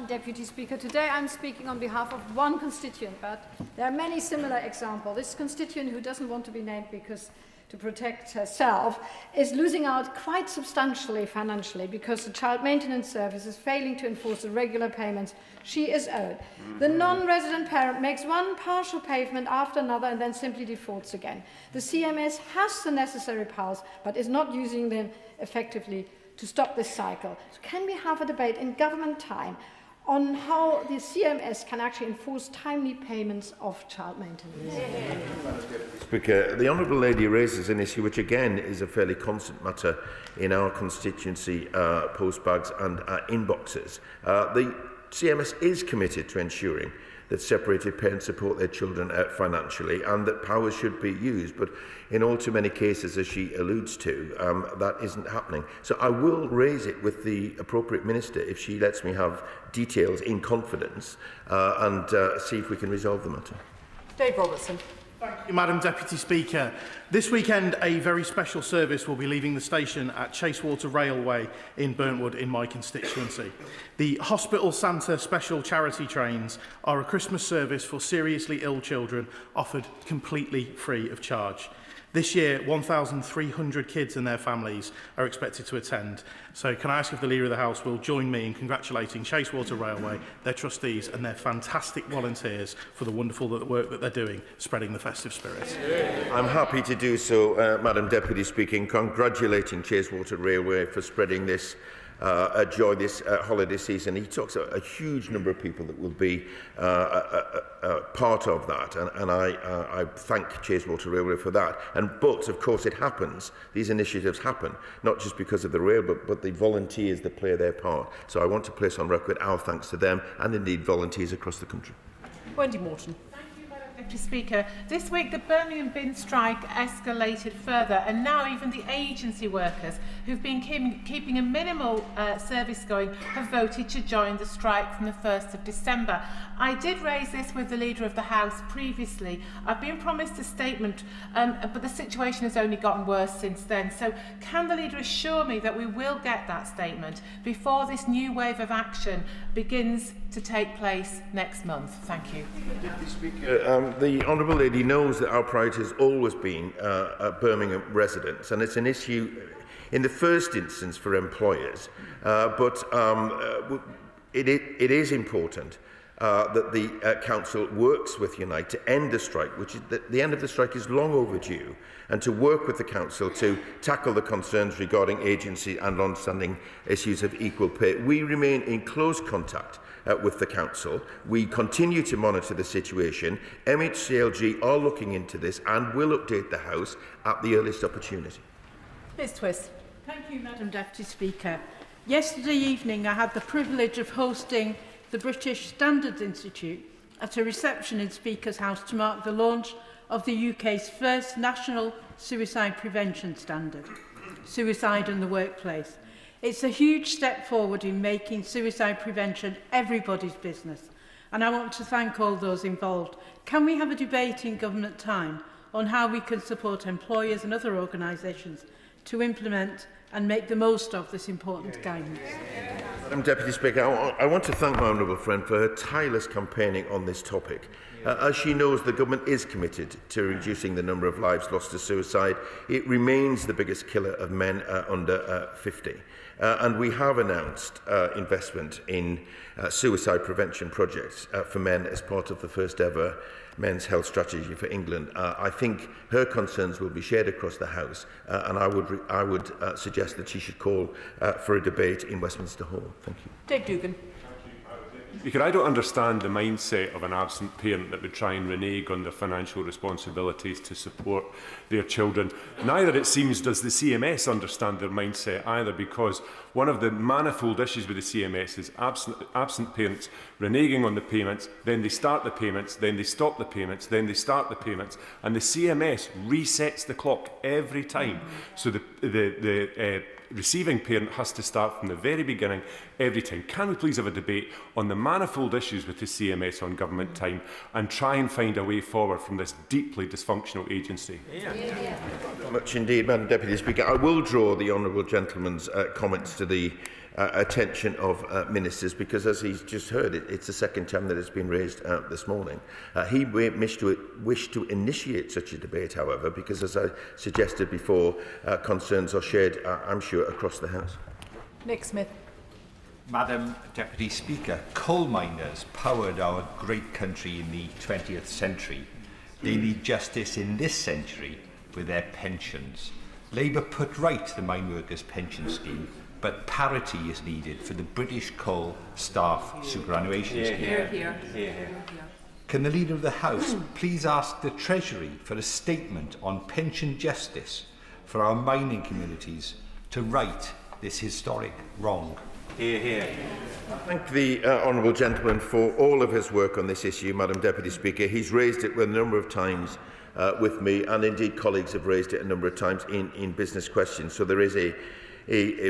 Deputy Speaker, today I'm speaking on behalf of one constituent, but there are many similar examples. This constituent, who doesn't want to be named because to protect herself, is losing out quite substantially financially because the child maintenance service is failing to enforce the regular payments she is owed. The non-resident parent makes one partial payment after another and then simply defaults again. The CMS has the necessary powers but is not using them effectively to stop this cycle. So can we have a debate in government time on how the CMS can actually enforce timely payments of child maintenance? Speaker, the Honourable Lady raises an issue which again is a fairly constant matter in our constituency postbags and inboxes. The CMS is committed to ensuring that separated parents support their children financially and that powers should be used, but in all too many cases, as she alludes to, that isn't happening. So I will raise it with the appropriate minister if she lets me have details in confidence and see if we can resolve the matter. Dave Robertson. Thank you, Madam Deputy Speaker. This weekend, a very special service will be leaving the station at Chasewater Railway in Burntwood in my constituency. The Hospital Santa Special Charity Trains are a Christmas service for seriously ill children offered completely free of charge. This year, 1,300 kids and their families are expected to attend. So can I ask if the Leader of the House will join me in congratulating Chasewater Railway, their trustees and their fantastic volunteers for the wonderful work that they're doing, spreading the festive spirit. I'm happy to do so, Madam Deputy Speaker, congratulating Chasewater Railway for spreading this joy this holiday season. He talks about a huge number of people that will be part of that, and I thank Chasewater Railway for that. But of course it happens, these initiatives happen, not just because of the rail, but the volunteers that play their part. So I want to place on record our thanks to them and indeed volunteers across the country. Wendy Morton. Deputy Speaker, this week the Birmingham bin strike escalated further, and now even the agency workers who've been keeping a minimal service going have voted to join the strike from the 1st of December. I did raise this with the Leader of the House previously. I've been promised a statement, but the situation has only gotten worse since then. So can the Leader assure me that we will get that statement before this new wave of action begins to take place next month? Thank you. Deputy Speaker, the Honourable Lady knows that our priority has always been Birmingham residents, and it's an issue in the first instance for employers, but it is important that the Council works with Unite to end the strike, which is the end of the strike is long overdue, and to work with the Council to tackle the concerns regarding agency and long-standing issues of equal pay. We remain in close contact with the Council. We continue to monitor the situation. MHCLG are looking into this and will update the House at the earliest opportunity. Ms Twist. Thank you, Madam Deputy Speaker. Yesterday evening I had the privilege of hosting the British Standards Institute at a reception in Speaker's House to mark the launch of the UK's first national suicide prevention standard, Suicide in the Workplace. It's a huge step forward in making suicide prevention everybody's business, and I want to thank all those involved. Can we have a debate in government time on how we can support employers and other organisations to implement and make the most of this important guidance? Madam Deputy Speaker, I want to thank my honourable friend for her tireless campaigning on this topic. As she knows, the government is committed to reducing the number of lives lost to suicide. It remains the biggest killer of men under 50. And we have announced investment in suicide prevention projects for men as part of the first ever men's health strategy for England. I think her concerns will be shared across the House, and I would suggest that she should call for a debate in Westminster Hall. Thank you. Dave Dugan. Because I don't understand the mindset of an absent parent that would try and renege on their financial responsibilities to support their children. Neither, it seems, does the CMS understand their mindset either, because one of the manifold issues with the CMS is absent parents reneging on the payments, then they start the payments, then they stop the payments, then they start the payments, and the CMS resets the clock every time. So the receiving parent has to start from the very beginning every time. Can we please have a debate on the manifold issues with the CMS on government time and try and find a way forward from this deeply dysfunctional agency? Much indeed, Madam Deputy Speaker. I will draw the honourable gentleman's comments to the attention of ministers, because as he's just heard, it's the second time that it's been raised this morning. He wished to initiate such a debate, however, because as I suggested before, concerns are shared, I'm sure, across the House. Nick Smith. Madam Deputy Speaker, coal miners powered our great country in the 20th century. They need justice in this century with their pensions. Labour put right the mine workers' pension scheme, but parity is needed for the British Coal Staff Superannuation Scheme. Here, here. Here. Can the Leader of the House please ask the Treasury for a statement on pension justice for our mining communities to right this historic wrong? Hear, hear. I thank the honourable gentleman for all of his work on this issue, Madam Deputy Speaker. He's raised it a number of times with me, and indeed colleagues have raised it a number of times in business questions, so there is a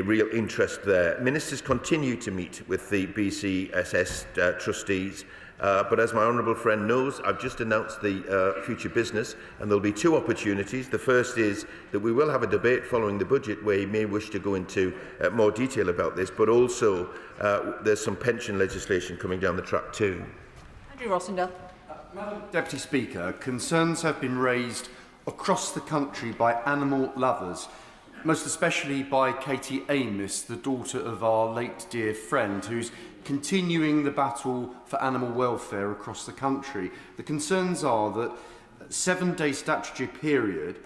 real interest there. Ministers continue to meet with the BCSS trustees, but as my honourable friend knows, I've just announced the future business, and there'll be two opportunities. The first is that we will have a debate following the budget where you may wish to go into more detail about this, but also there's some pension legislation coming down the track too. Andrew Rossendale. Madam Deputy Speaker, concerns have been raised across the country by animal lovers, most especially by Katie Amos, the daughter of our late dear friend, who's continuing the battle for animal welfare across the country. The concerns are that a 7-day statutory period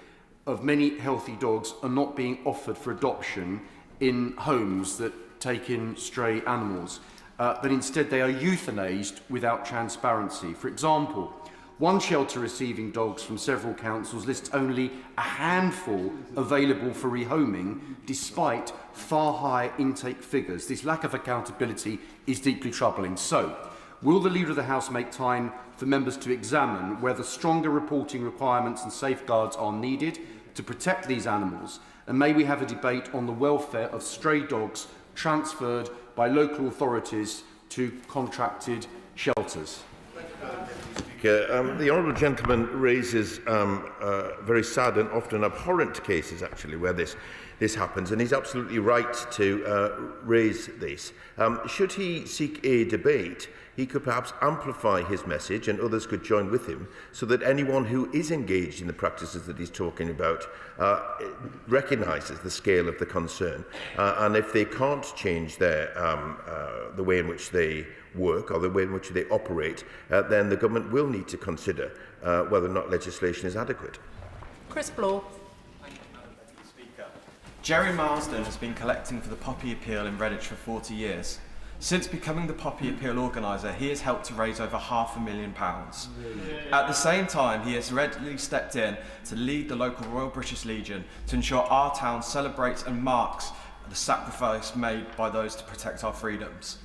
of many healthy dogs are not being offered for adoption in homes that take in stray animals, but instead they are euthanased without transparency. For example, one shelter receiving dogs from several councils lists only a handful available for rehoming, despite far higher intake figures. This lack of accountability is deeply troubling. So, will the Leader of the House make time for members to examine whether stronger reporting requirements and safeguards are needed to protect these animals? And may we have a debate on the welfare of stray dogs transferred by local authorities to contracted shelters? The honourable gentleman raises very sad and often abhorrent cases, actually, where this happens, and he's absolutely right to raise this. Should he seek a debate, he could perhaps amplify his message, and others could join with him, so that anyone who is engaged in the practices that he's talking about recognises the scale of the concern. And if they can't change their, the way in which they work or the way in which they operate, then the government will need to consider whether or not legislation is adequate. Chris Blow. Jerry Marsden has been collecting for the Poppy Appeal in Redditch for 40 years. Since becoming the Poppy Appeal organiser, he has helped to raise over £500,000. At the same time, he has readily stepped in to lead the local Royal British Legion to ensure our town celebrates and marks the sacrifice made by those to protect our freedoms.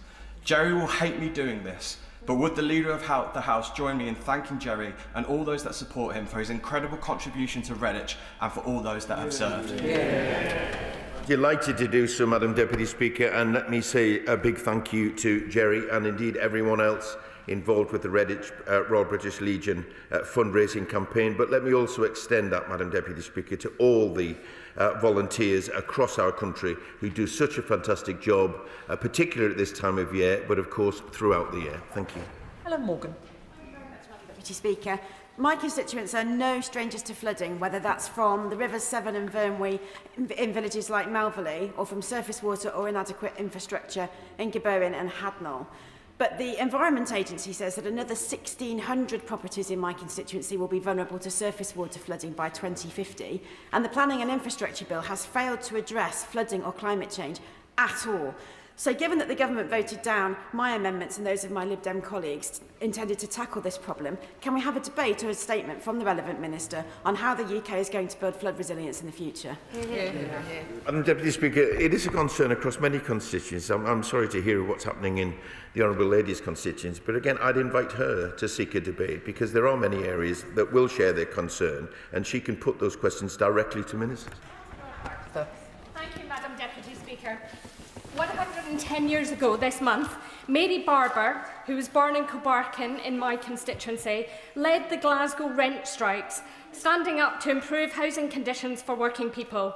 Jerry will hate me doing this, but would the Leader of the House join me in thanking Jerry and all those that support him for his incredible contribution to Redditch and for all those that have served? Delighted to do so, Madam Deputy Speaker, and let me say a big thank you to Jerry and indeed everyone else involved with the Royal British Legion fundraising campaign. But let me also extend that, Madam Deputy Speaker, to all the volunteers across our country who do such a fantastic job, particularly at this time of year, but of course throughout the year. Thank you. Helen Morgan. Deputy Speaker, my constituents are no strangers to flooding, whether that's from the Rivers Severn and Vyrnwy in villages like Melverley, or from surface water or inadequate infrastructure in Gibbowen and Hadnall. But the Environment Agency says that another 1,600 properties in my constituency will be vulnerable to surface water flooding by 2050, and the Planning and Infrastructure Bill has failed to address flooding or climate change at all. So given that the government voted down my amendments and those of my Lib Dem colleagues intended to tackle this problem, can we have a debate or a statement from the relevant minister on how the UK is going to build flood resilience in the future? Madam Deputy Speaker, it is a concern across many constituencies. I'm sorry to hear what's happening in the Honourable Lady's constituency, but again, I'd invite her to seek a debate, because there are many areas that will share their concern, and she can put those questions directly to ministers. Thank you, Madam Deputy Speaker. 110 years ago this month, Mary Barber, who was born in Cobarkin in my constituency, led the Glasgow rent strikes, standing up to improve housing conditions for working people.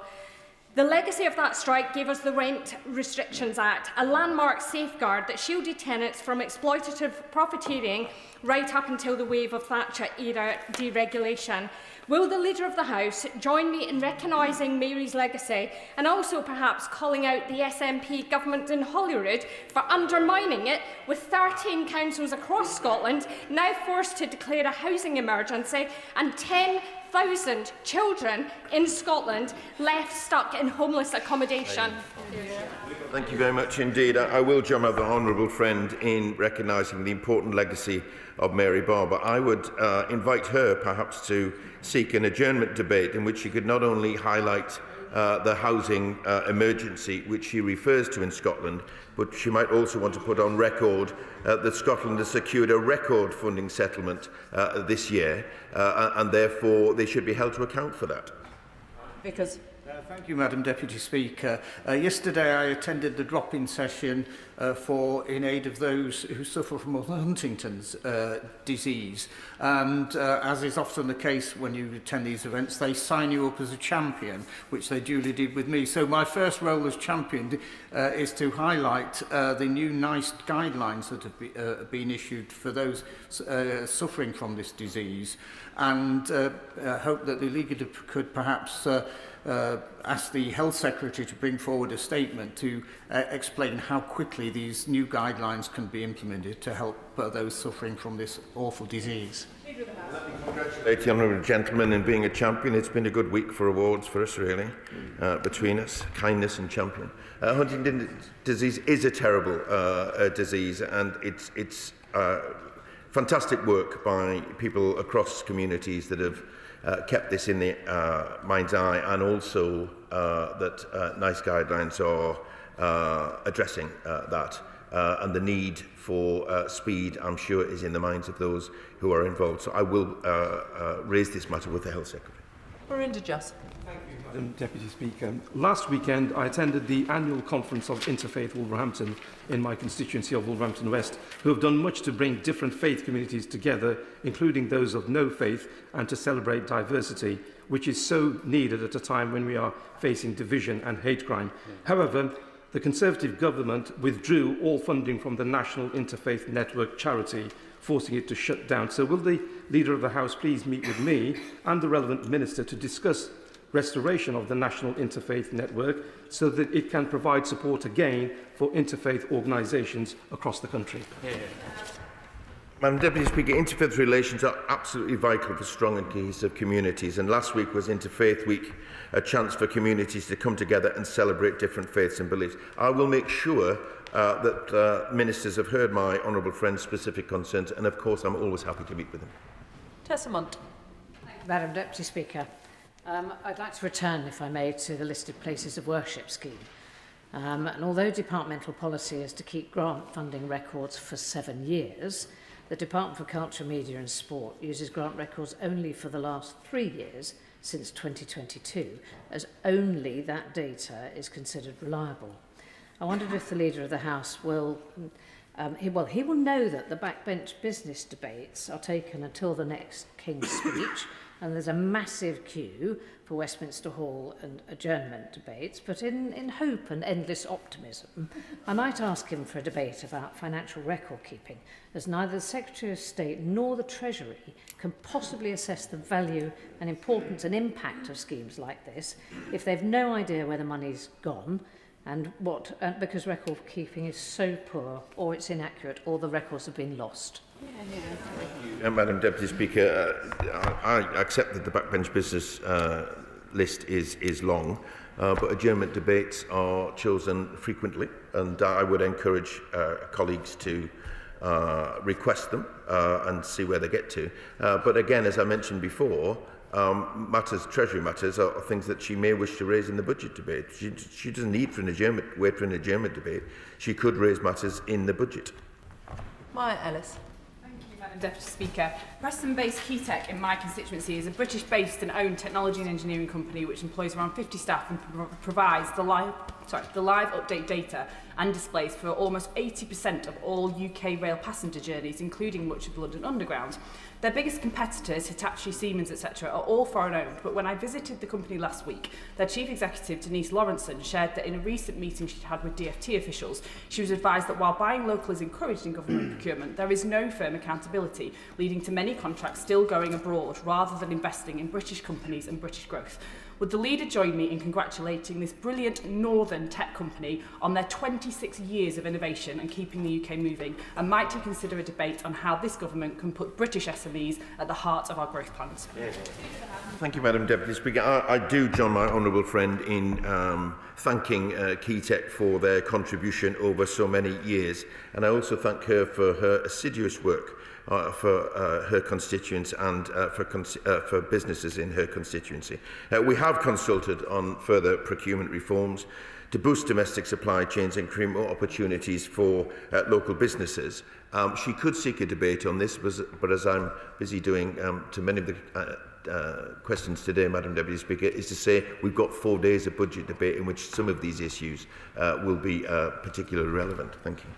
The legacy of that strike gave us the Rent Restrictions Act, a landmark safeguard that shielded tenants from exploitative profiteering right up until the wave of Thatcher-era deregulation. Will the Leader of the House join me in recognising Mary's legacy and also perhaps calling out the SNP government in Holyrood for undermining it, with 13 councils across Scotland now forced to declare a housing emergency and 10,000 children in Scotland left stuck in homeless accommodation? Thank you very much indeed. I will join my honourable friend in recognising the important legacy of Mary Barber. I would invite her perhaps to seek an adjournment debate in which she could not only highlight the housing emergency which she refers to in Scotland, but she might also want to put on record that Scotland has secured a record funding settlement this year, and therefore they should be held to account for that. Vickers. Thank you, Madam Deputy Speaker. Yesterday I attended the drop-in session in aid of those who suffer from Huntington's disease. And as is often the case when you attend these events, they sign you up as a champion, which they duly did with me. So my first role as champion is to highlight the new NICE guidelines that have been issued for those suffering from this disease, and hope that the League could perhaps ask the Health Secretary to bring forward a statement to explain how quickly these new guidelines can be implemented to help those suffering from this awful disease. Congratulate the honourable gentleman in being a champion. It's been a good week for awards for us, really, between us, kindness and champion. Huntington's disease is a terrible disease, and it's fantastic work by people across communities that have kept this in the mind's eye, and also that NICE guidelines are addressing that, and the need for speed, I'm sure, is in the minds of those who are involved. So I will raise this matter with the Health Secretary. Marinda Just. Thank you, Madam Deputy Speaker. Last weekend, I attended the annual conference of Interfaith Wolverhampton in my constituency of Wolverhampton West, who have done much to bring different faith communities together, including those of no faith, and to celebrate diversity, which is so needed at a time when we are facing division and hate crime. However, the Conservative government withdrew all funding from the National Interfaith Network charity, forcing it to shut down. So will the Leader of the House please meet with me and the relevant minister to discuss restoration of the National Interfaith Network so that it can provide support again for interfaith organisations across the country? Madam Deputy Speaker, interfaith relations are absolutely vital for strong and cohesive communities, and last week was Interfaith Week, a chance for communities to come together and celebrate different faiths and beliefs. I will make sure that ministers have heard my honourable friend's specific concerns, and of course I'm always happy to meet with them. Tessa Munt. Madam Deputy Speaker, I'd like to return, if I may, to the listed places of worship scheme. And although departmental policy is to keep grant funding records for 7 years, the Department for Culture, Media and Sport uses grant records only for the last 3 years since 2022, as only that data is considered reliable. I wondered if the Leader of the House will He will know that the backbench business debates are taken until the next King's speech, and there's a massive queue for Westminster Hall and adjournment debates, but in hope and endless optimism, I might ask him for a debate about financial record keeping, as neither the Secretary of State nor the Treasury can possibly assess the value and importance and impact of schemes like this if they've no idea where the money's gone, and because record keeping is so poor, or it's inaccurate, or the records have been lost. Madam Deputy Speaker, I accept that the backbench business list is long, but adjournment debates are chosen frequently, and I would encourage colleagues to request them and see where they get to. But again, as I mentioned before, Treasury matters are things that she may wish to raise in the budget debate. She doesn't need wait for an adjournment debate. She could raise matters in the budget. Maya Ellis. Madam Deputy Speaker, Preston-based Keytech in my constituency is a British-based and owned technology and engineering company which employs around 50 staff and provides the live update data and displays for almost 80% of all UK rail passenger journeys, including much of the London Underground. Their biggest competitors, Hitachi, Siemens, etc., are all foreign-owned, but when I visited the company last week, their chief executive, Denise Lawrenson, shared that in a recent meeting she'd had with DFT officials, she was advised that while buying local is encouraged in government procurement, there is no firm accountability, leading to many contracts still going abroad rather than investing in British companies and British growth. Would the leader join me in congratulating this brilliant northern tech company on their 26 years of innovation and keeping the UK moving? And might he consider a debate on how this government can put British SMEs at the heart of our growth plans? Thank you, Madam Deputy Speaker. I do join my honourable friend in thanking Keytech for their contribution over so many years, and I also thank her for her assiduous work for her constituents and for businesses in her constituency. We have consulted on further procurement reforms to boost domestic supply chains and create more opportunities for local businesses. She could seek a debate on this, but as I'm busy doing to many of the questions today, Madam Deputy Speaker, is to say we've got 4 days of budget debate in which some of these issues will be particularly relevant. Thank you.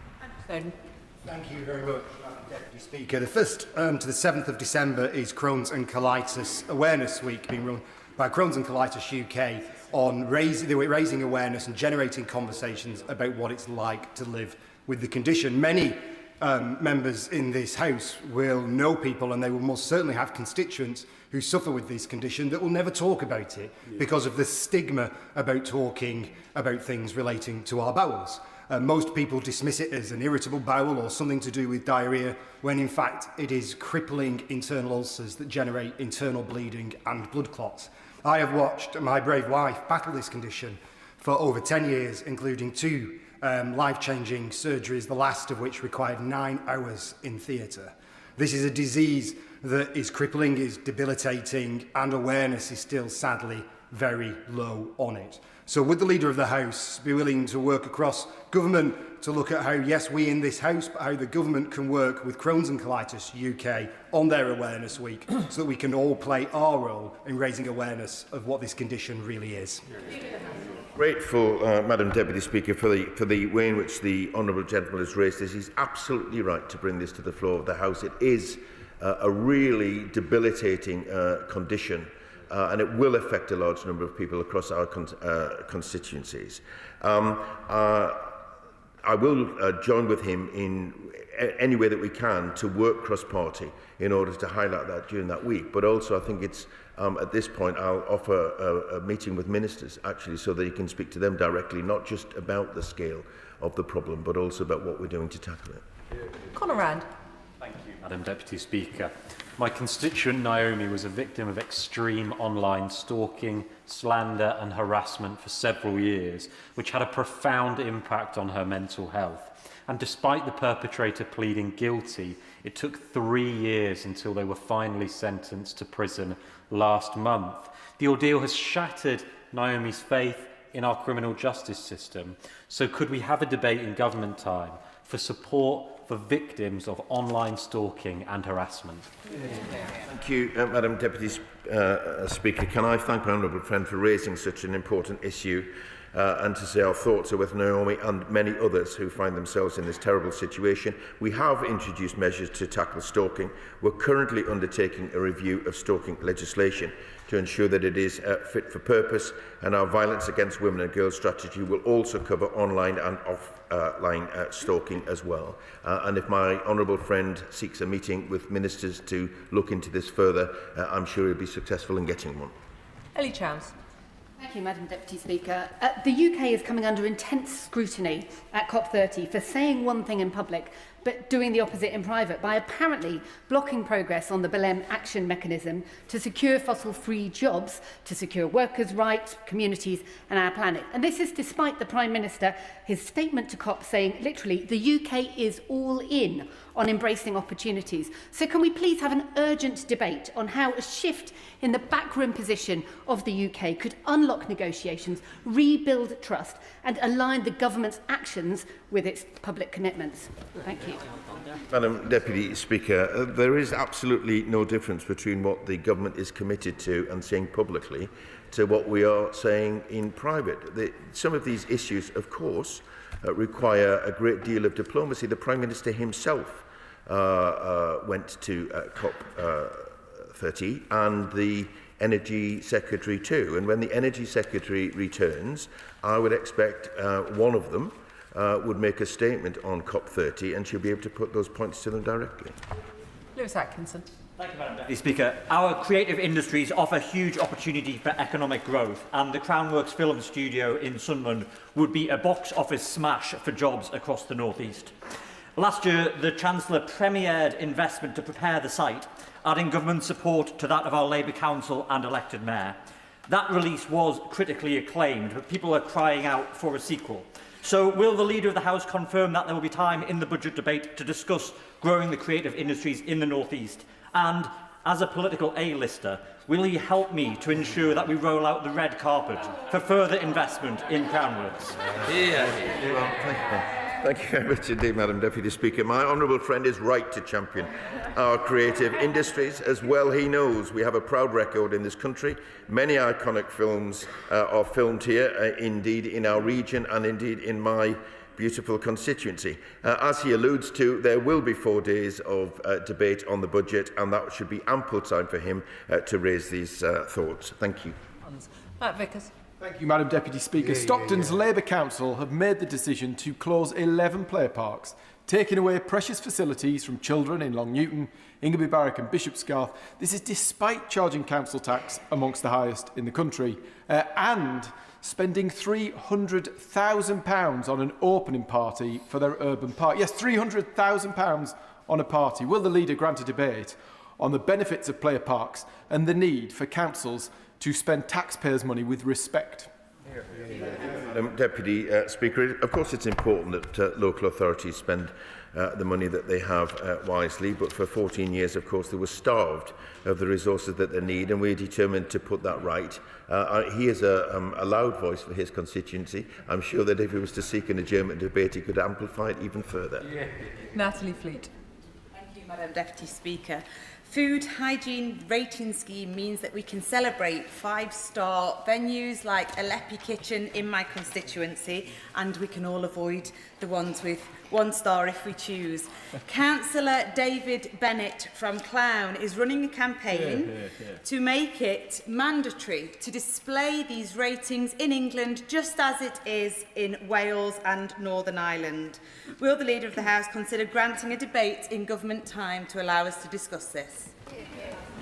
Thank you very much, Madam Deputy Speaker. The 1st to the 7th of December is Crohn's and Colitis Awareness Week, being run by Crohn's and Colitis UK on raising awareness and generating conversations about what it's like to live with the condition. Many members in this House will know people, and they will most certainly have constituents who suffer with this condition that will never talk about it because of the stigma about talking about things relating to our bowels. Most people dismiss it as an irritable bowel or something to do with diarrhoea, when in fact it is crippling internal ulcers that generate internal bleeding and blood clots. I have watched my brave wife battle this condition for over 10 years, including 2 life-changing surgeries, the last of which required 9 hours in theatre. This is a disease that is crippling, is debilitating, and awareness is still sadly very low on it. So would the Leader of the House be willing to work across government to look at how, yes, we in this House, but how the government can work with Crohn's and Colitis UK on their Awareness Week so that we can all play our role in raising awareness of what this condition really is? Grateful, Madam Deputy Speaker, for the way in which the honourable gentleman has raised this. He's absolutely right to bring this to the floor of the House. It is a really debilitating condition. And it will affect a large number of people across our constituencies. I will join with him in any way that we can to work cross-party in order to highlight that during that week. But also I think it's, at this point, I'll offer a meeting with ministers, actually, so that you can speak to them directly, not just about the scale of the problem, but also about what we're doing to tackle it. Conor Rand. Thank you, Madam Deputy Speaker. My constituent Naomi was a victim of extreme online stalking, slander and harassment for several years, which had a profound impact on her mental health. And despite the perpetrator pleading guilty, it took 3 years until they were finally sentenced to prison last month. The ordeal has shattered Naomi's faith in our criminal justice system. So could we have a debate in government time for support for victims of online stalking and harassment? Thank you, Madam Deputy Speaker. Can I thank my honourable friend for raising such an important issue? and to say our thoughts are with Naomi and many others who find themselves in this terrible situation. We have introduced measures to tackle stalking. We're currently undertaking a review of stalking legislation to ensure that it is fit for purpose, and our violence against women and girls strategy will also cover online and offline stalking as well. And if my honourable friend seeks a meeting with ministers to look into this further, I'm sure he'll be successful in getting one. Ellie Chowes. Thank you, Madam Deputy Speaker. The UK is coming under intense scrutiny at COP30 for saying one thing in public but doing the opposite in private by apparently blocking progress on the Belém action mechanism to secure fossil-free jobs, to secure workers' rights, communities and our planet. And this is despite the Prime Minister, his statement to COP saying, literally, the UK is all in on embracing opportunities. So can we please have an urgent debate on how a shift in the backroom position of the UK could unlock negotiations, rebuild trust and align the government's actions with its public commitments? Thank you. Madam Deputy Speaker, there is absolutely no difference between what the government is committed to and saying publicly to what we are saying in private. Some of these issues, of course, require a great deal of diplomacy. The Prime Minister himself went to COP30 and the Energy Secretary too. And when the Energy Secretary returns, I would expect one of them would make a statement on COP30 and she'll be able to put those points to them directly. Lewis Atkinson. Thank you, Madam Deputy Speaker. Our creative industries offer huge opportunity for economic growth, and the Crownworks Film Studio in Sunderland would be a box office smash for jobs across the North East. Last year, the Chancellor premiered investment to prepare the site, adding government support to that of our Labour Council and elected Mayor. That release was critically acclaimed, but people are crying out for a sequel. So will the Leader of the House confirm that there will be time in the budget debate to discuss growing the creative industries in the North East? And, as a political A-lister, will he help me to ensure that we roll out the red carpet for further investment in Crownworks? Thank you very much indeed, Madam Deputy Speaker. My honourable friend is right to champion our creative industries. As well he knows, we have a proud record in this country. Many iconic films are filmed here, indeed in our region and indeed in my beautiful constituency. As he alludes to, there will be 4 days of debate on the budget, and that should be ample time for him to raise these thoughts. Thank you. Matt Vickers. Thank you, Madam Deputy Speaker. Stockton's Labour Council have made the decision to close 11 play parks, taking away precious facilities from children in Long Newton, Ingerby Barrack and Bishopsgarth. This is despite charging council tax amongst the highest in the country and spending £300,000 on an opening party for their urban park. Yes, £300,000 on a party. Will the Leader grant a debate on the benefits of player parks and the need for councils to spend taxpayers' money with respect? Deputy Speaker, of course it's important that local authorities spend the money that they have wisely, but for 14 years, of course, they were starved of the resources that they need, and we're determined to put that right. He is a loud voice for his constituency. I'm sure that if he was to seek an adjournment debate, he could amplify it even further. Natalie Fleet. Thank you, Madam Deputy Speaker. Food hygiene rating scheme means that we can celebrate 5-star venues like Aleppi Kitchen in my constituency, and we can all avoid the ones with 1 star if we choose. Councillor David Bennett from Clown is running a campaign to make it mandatory to display these ratings in England just as it is in Wales and Northern Ireland. Will the Leader of the House consider granting a debate in government time to allow us to discuss this?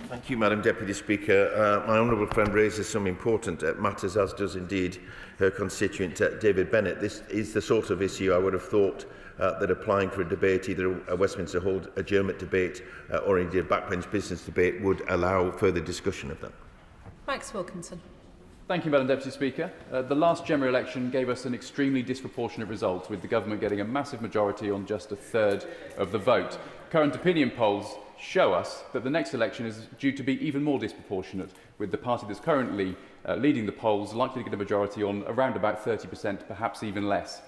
Thank you, Madam Deputy Speaker. My honourable friend raises some important matters, as does indeed her constituent David Bennett. This is the sort of issue I would have thought that applying for a debate, either a Westminster Hold adjournment debate or indeed a backbench business debate, would allow further discussion of that. Max Wilkinson. Thank you, Madam Deputy Speaker. The last general election gave us an extremely disproportionate result, with the government getting a massive majority on just 1/3 of the vote. Current opinion polls show us that the next election is due to be even more disproportionate, with the party that's currently leading the polls likely to get a majority on around about 30%, perhaps even less.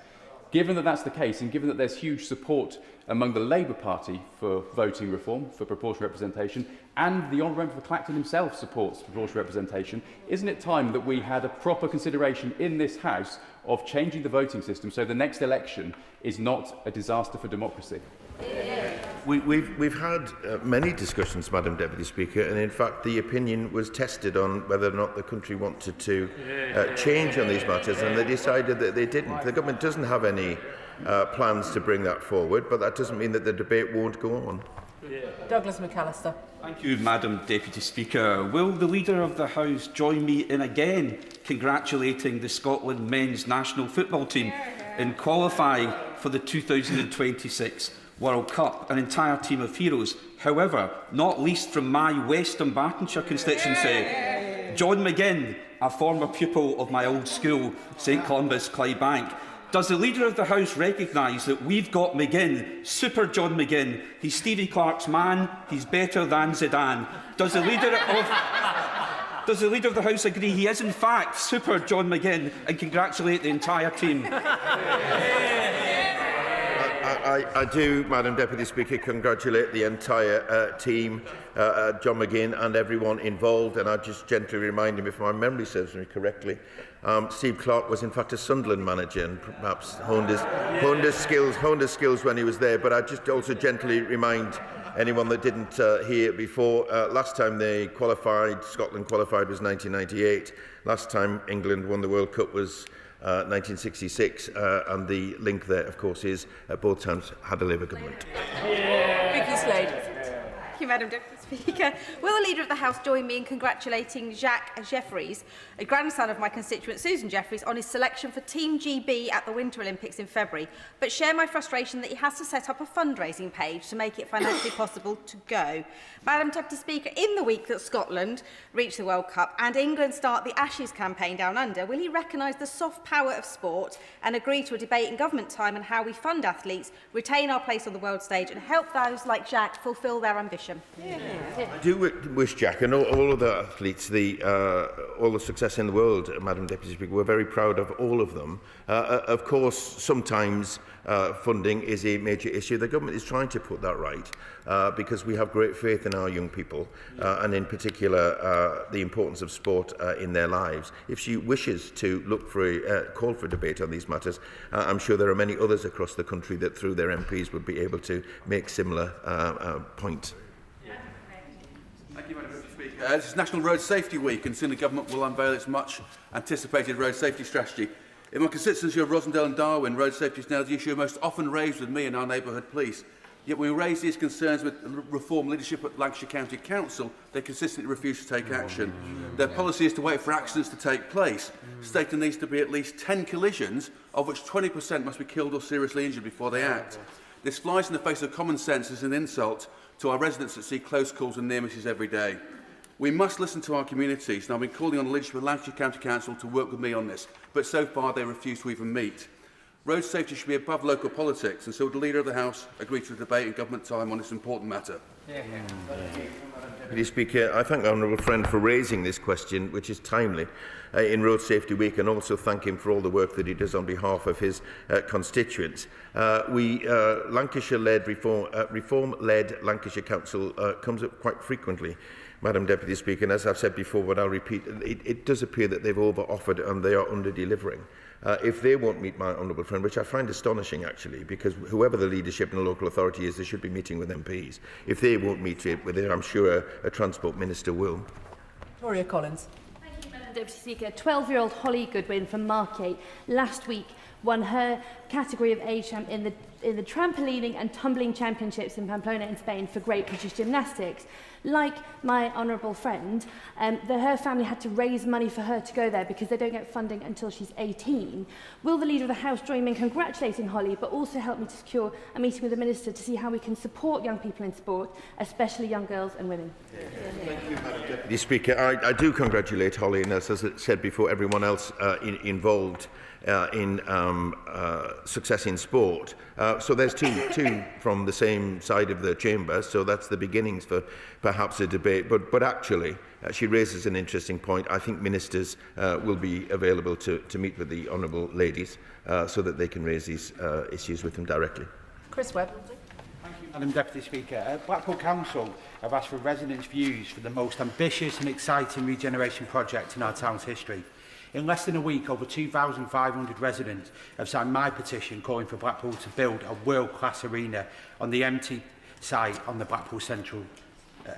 Given that that's the case, and given that there's huge support among the Labour Party for voting reform, for proportional representation, and the Honourable Member for Clacton himself supports proportional representation, isn't it time that we had a proper consideration in this House of changing the voting system so the next election is not a disaster for democracy? We've had many discussions, Madam Deputy Speaker, and in fact the opinion was tested on whether or not the country wanted to change on these matters, and they decided that they didn't. The government doesn't have any plans to bring that forward, but that doesn't mean that the debate won't go on. Douglas McAllister. Thank you, Madam Deputy Speaker. Will the Leader of the House join me in again congratulating the Scotland men's national football team in qualifying for the 2026 World Cup? An entire team of heroes. However, not least from my West Dunbartonshire constituency, John McGinn, a former pupil of my old school, St Columbus Clydebank. Does the Leader of the House recognise that we've got McGinn, Super John McGinn? He's Stevie Clark's man, he's better than Zidane. Does the Leader of the House agree he is in fact Super John McGinn, and congratulate the entire team? I do, Madam Deputy Speaker, congratulate the entire team, John McGinn and everyone involved, and I just gently remind him, if my memory serves me correctly, Steve Clark was in fact a Sunderland manager and perhaps honed his skills when he was there. But I just also gently remind anyone that didn't hear before, last time they qualified, Scotland qualified, was 1998. Last time England won the World Cup was 1966, and the link there, of course, is both times had a Labour government. Vicky Slade. Thank you, Madam Deputy Speaker. Will the Leader of the House join me in congratulating Jacques Jeffries, a grandson of my constituent Susan Jeffries, on his selection for Team GB at the Winter Olympics in February, but share my frustration that he has to set up a fundraising page to make it financially possible to go? Madam Deputy Speaker, in the week that Scotland reach the World Cup and England start the Ashes campaign down under, will he recognise the soft power of sport and agree to a debate in government time on how we fund athletes, retain our place on the world stage and help those like Jacques fulfil their ambition? I do wish Jack and all of the athletes all the success in the world, Madam Deputy Speaker. We're very proud of all of them. Of course, sometimes funding is a major issue. The government is trying to put that right because we have great faith in our young people and in particular the importance of sport in their lives. If she wishes to look for call for debate on these matters, I'm sure there are many others across the country that through their MPs would be able to make similar points. Thank you, Madam Speaker. This is National Road Safety Week, and soon the government will unveil its much-anticipated road safety strategy. In my constituency of Rosendale and Darwin, road safety is now the issue most often raised with me and our neighbourhood police. Yet when we raise these concerns with reform leadership at Lancashire County Council, they consistently refuse to take action. Their policy is to wait for accidents to take place, stating there needs to be at least 10 collisions, of which 20% must be killed or seriously injured before they act. This flies in the face of common sense as an insult to our residents that see close calls and near misses every day. We must listen to our communities, and I've been calling on the leadership of Lancashire County Council to work with me on this, but so far they refuse to even meet. Road safety should be above local politics, and so would the Leader of the House agree to a debate in government time on this important matter? Deputy Speaker, I thank the honourable friend for raising this question, which is timely in Road Safety Week, and also thank him for all the work that he does on behalf of his constituents. Lancashire-led reform-led Lancashire Council comes up quite frequently, Madam Deputy Speaker, and as I've said before, but I'll repeat, it does appear that they've over-offered and they are under-delivering. If they won't meet my honourable friend, which I find astonishing actually, because whoever the leadership in the local authority is, they should be meeting with MPs. If they won't meet with it, I'm sure a Transport Minister will. Victoria Collins. Thank you, Madam Deputy Speaker. 12-year-old Holly Goodwin from Margate last week won her category of age in the trampolining and tumbling championships in Pamplona in Spain for Great British Gymnastics. Like my honourable friend, her family had to raise money for her to go there because they don't get funding until she's 18. Will the Leader of the House join me in congratulating Holly, but also help me to secure a meeting with the Minister to see how we can support young people in sport, especially young girls and women? Thank you, Madam Deputy Speaker. I do congratulate Holly, and as I said before, everyone else involved in success in sport. So there's two from the same side of the chamber, so that's the beginnings for perhaps a debate. But actually, she raises an interesting point. I think ministers will be available to meet with the honourable ladies so that they can raise these issues with them directly. Chris Webb. Madam Deputy Speaker, Blackpool Council have asked for residents' views for the most ambitious and exciting regeneration project in our town's history. In less than a week, over 2,500 residents have signed my petition calling for Blackpool to build a world-class arena on the empty site on the Blackpool Central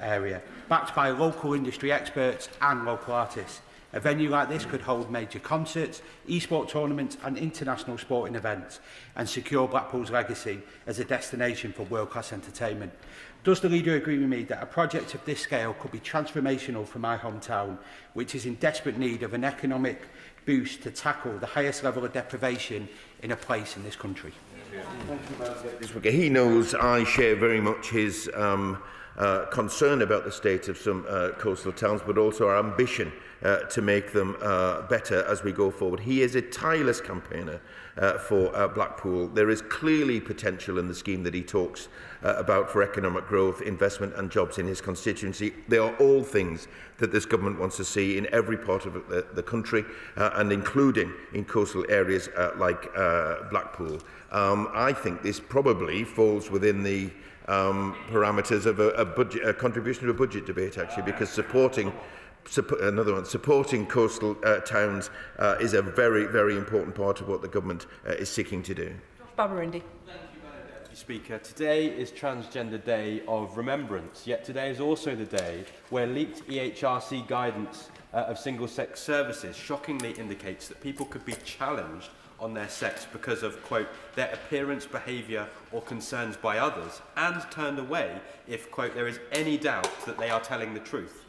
area, backed by local industry experts and local artists. A venue like this could hold major concerts, e-sport tournaments and international sporting events and secure Blackpool's legacy as a destination for world-class entertainment. Does the Leader agree with me that a project of this scale could be transformational for my hometown, which is in desperate need of an economic boost to tackle the highest level of deprivation in a place in this country? He knows I share very much his concern about the state of some coastal towns, but also our ambition to make them better as we go forward. He is a tireless campaigner for Blackpool. There is clearly potential in the scheme that he talks about for economic growth, investment and jobs in his constituency. They are all things that this government wants to see in every part of the country and including in coastal areas like Blackpool. I think this probably falls within the parameters of a contribution to a budget debate, actually, because supporting coastal towns is a very, very important part of what the government is seeking to do. Babarindi. Speaker, today is Transgender Day of Remembrance, yet today is also the day where leaked EHRC guidance of single-sex services shockingly indicates that people could be challenged on their sex because of, quote, their appearance, behaviour or concerns by others, and turned away if, quote, there is any doubt that they are telling the truth.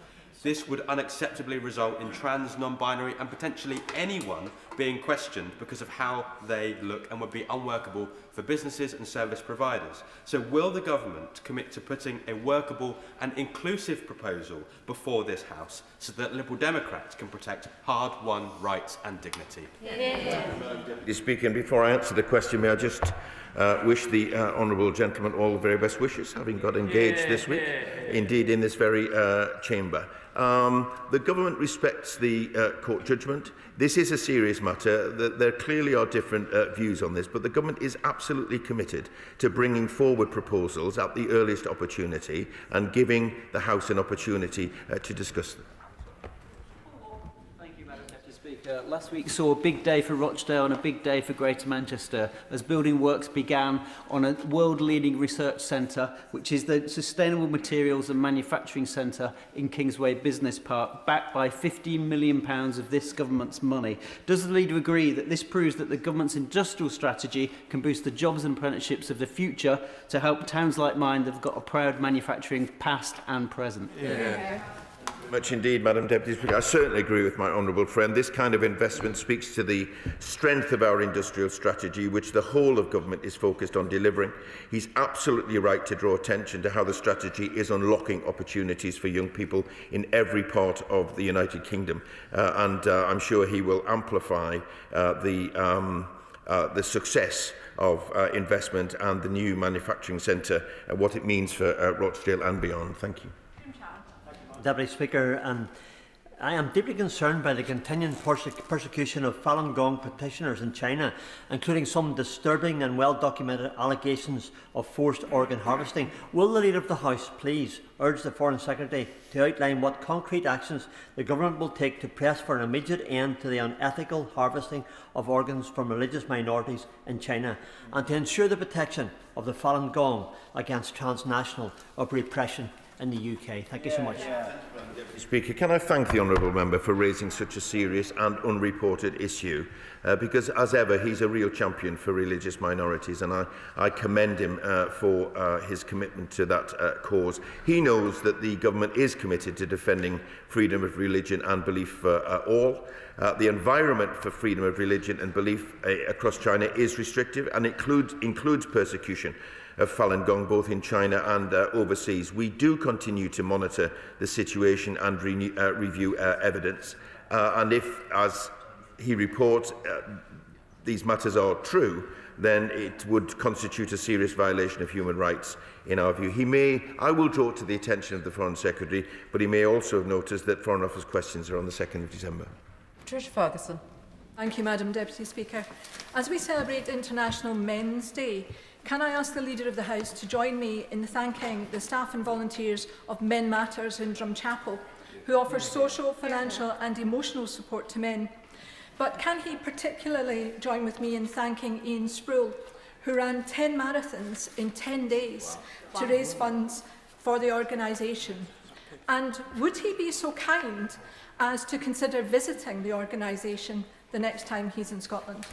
This would unacceptably result in trans, non-binary and potentially anyone being questioned because of how they look and would be unworkable for businesses and service providers. So will the government commit to putting a workable and inclusive proposal before this House so that Liberal Democrats can protect hard-won rights and dignity? Mr. Speaker, and before I answer the question, may I just wish the honourable gentleman all the very best wishes, having got engaged this week, indeed in this very chamber. The government respects the court judgment. This is a serious matter. There clearly are different views on this, but the government is absolutely committed to bringing forward proposals at the earliest opportunity and giving the House an opportunity to discuss them. Last week saw a big day for Rochdale and a big day for Greater Manchester as building works began on a world-leading research centre, which is the Sustainable Materials and Manufacturing Centre in Kingsway Business Park, backed by £15 million of this government's money. Does the Leader agree that this proves that the government's industrial strategy can boost the jobs and apprenticeships of the future to help towns like mine that have got a proud manufacturing past and present? Much indeed, Madam Deputy Speaker. I certainly agree with my honourable friend. This kind of investment speaks to the strength of our industrial strategy, which the whole of government is focused on delivering. He's absolutely right to draw attention to how the strategy is unlocking opportunities for young people in every part of the United Kingdom. And I'm sure he will amplify the success of investment and the new manufacturing centre, what it means for Rochdale and beyond. Thank you. Deputy Speaker, I am deeply concerned by the continuing persecution of Falun Gong petitioners in China, including some disturbing and well-documented allegations of forced organ harvesting. Will the Leader of the House please urge the Foreign Secretary to outline what concrete actions the government will take to press for an immediate end to the unethical harvesting of organs from religious minorities in China, and to ensure the protection of the Falun Gong against transnational repression in the UK? Thank you so much. Speaker, can I thank the honourable member for raising such a serious and unreported issue, because as ever he's a real champion for religious minorities, and I commend him for his commitment to that cause. He knows that the government is committed to defending freedom of religion and belief for all. The environment for freedom of religion and belief across China is restrictive and includes persecution of Falun Gong, both in China and overseas. We do continue to monitor the situation and review evidence. And if, as he reports, these matters are true, then it would constitute a serious violation of human rights in our view. I will draw it to the attention of the Foreign Secretary, but he may also have noticed that Foreign Office questions are on the 2nd of December. Patricia Ferguson. Thank you, Madam Deputy Speaker. As we celebrate International Men's Day, can I ask the Leader of the House to join me in thanking the staff and volunteers of Men Matters in Drumchapel, who offer social, financial and emotional support to men. But can he particularly join with me in thanking Ian Sproul, who ran 10 marathons in 10 days to raise funds for the organisation? And would he be so kind as to consider visiting the organisation the next time he's in Scotland?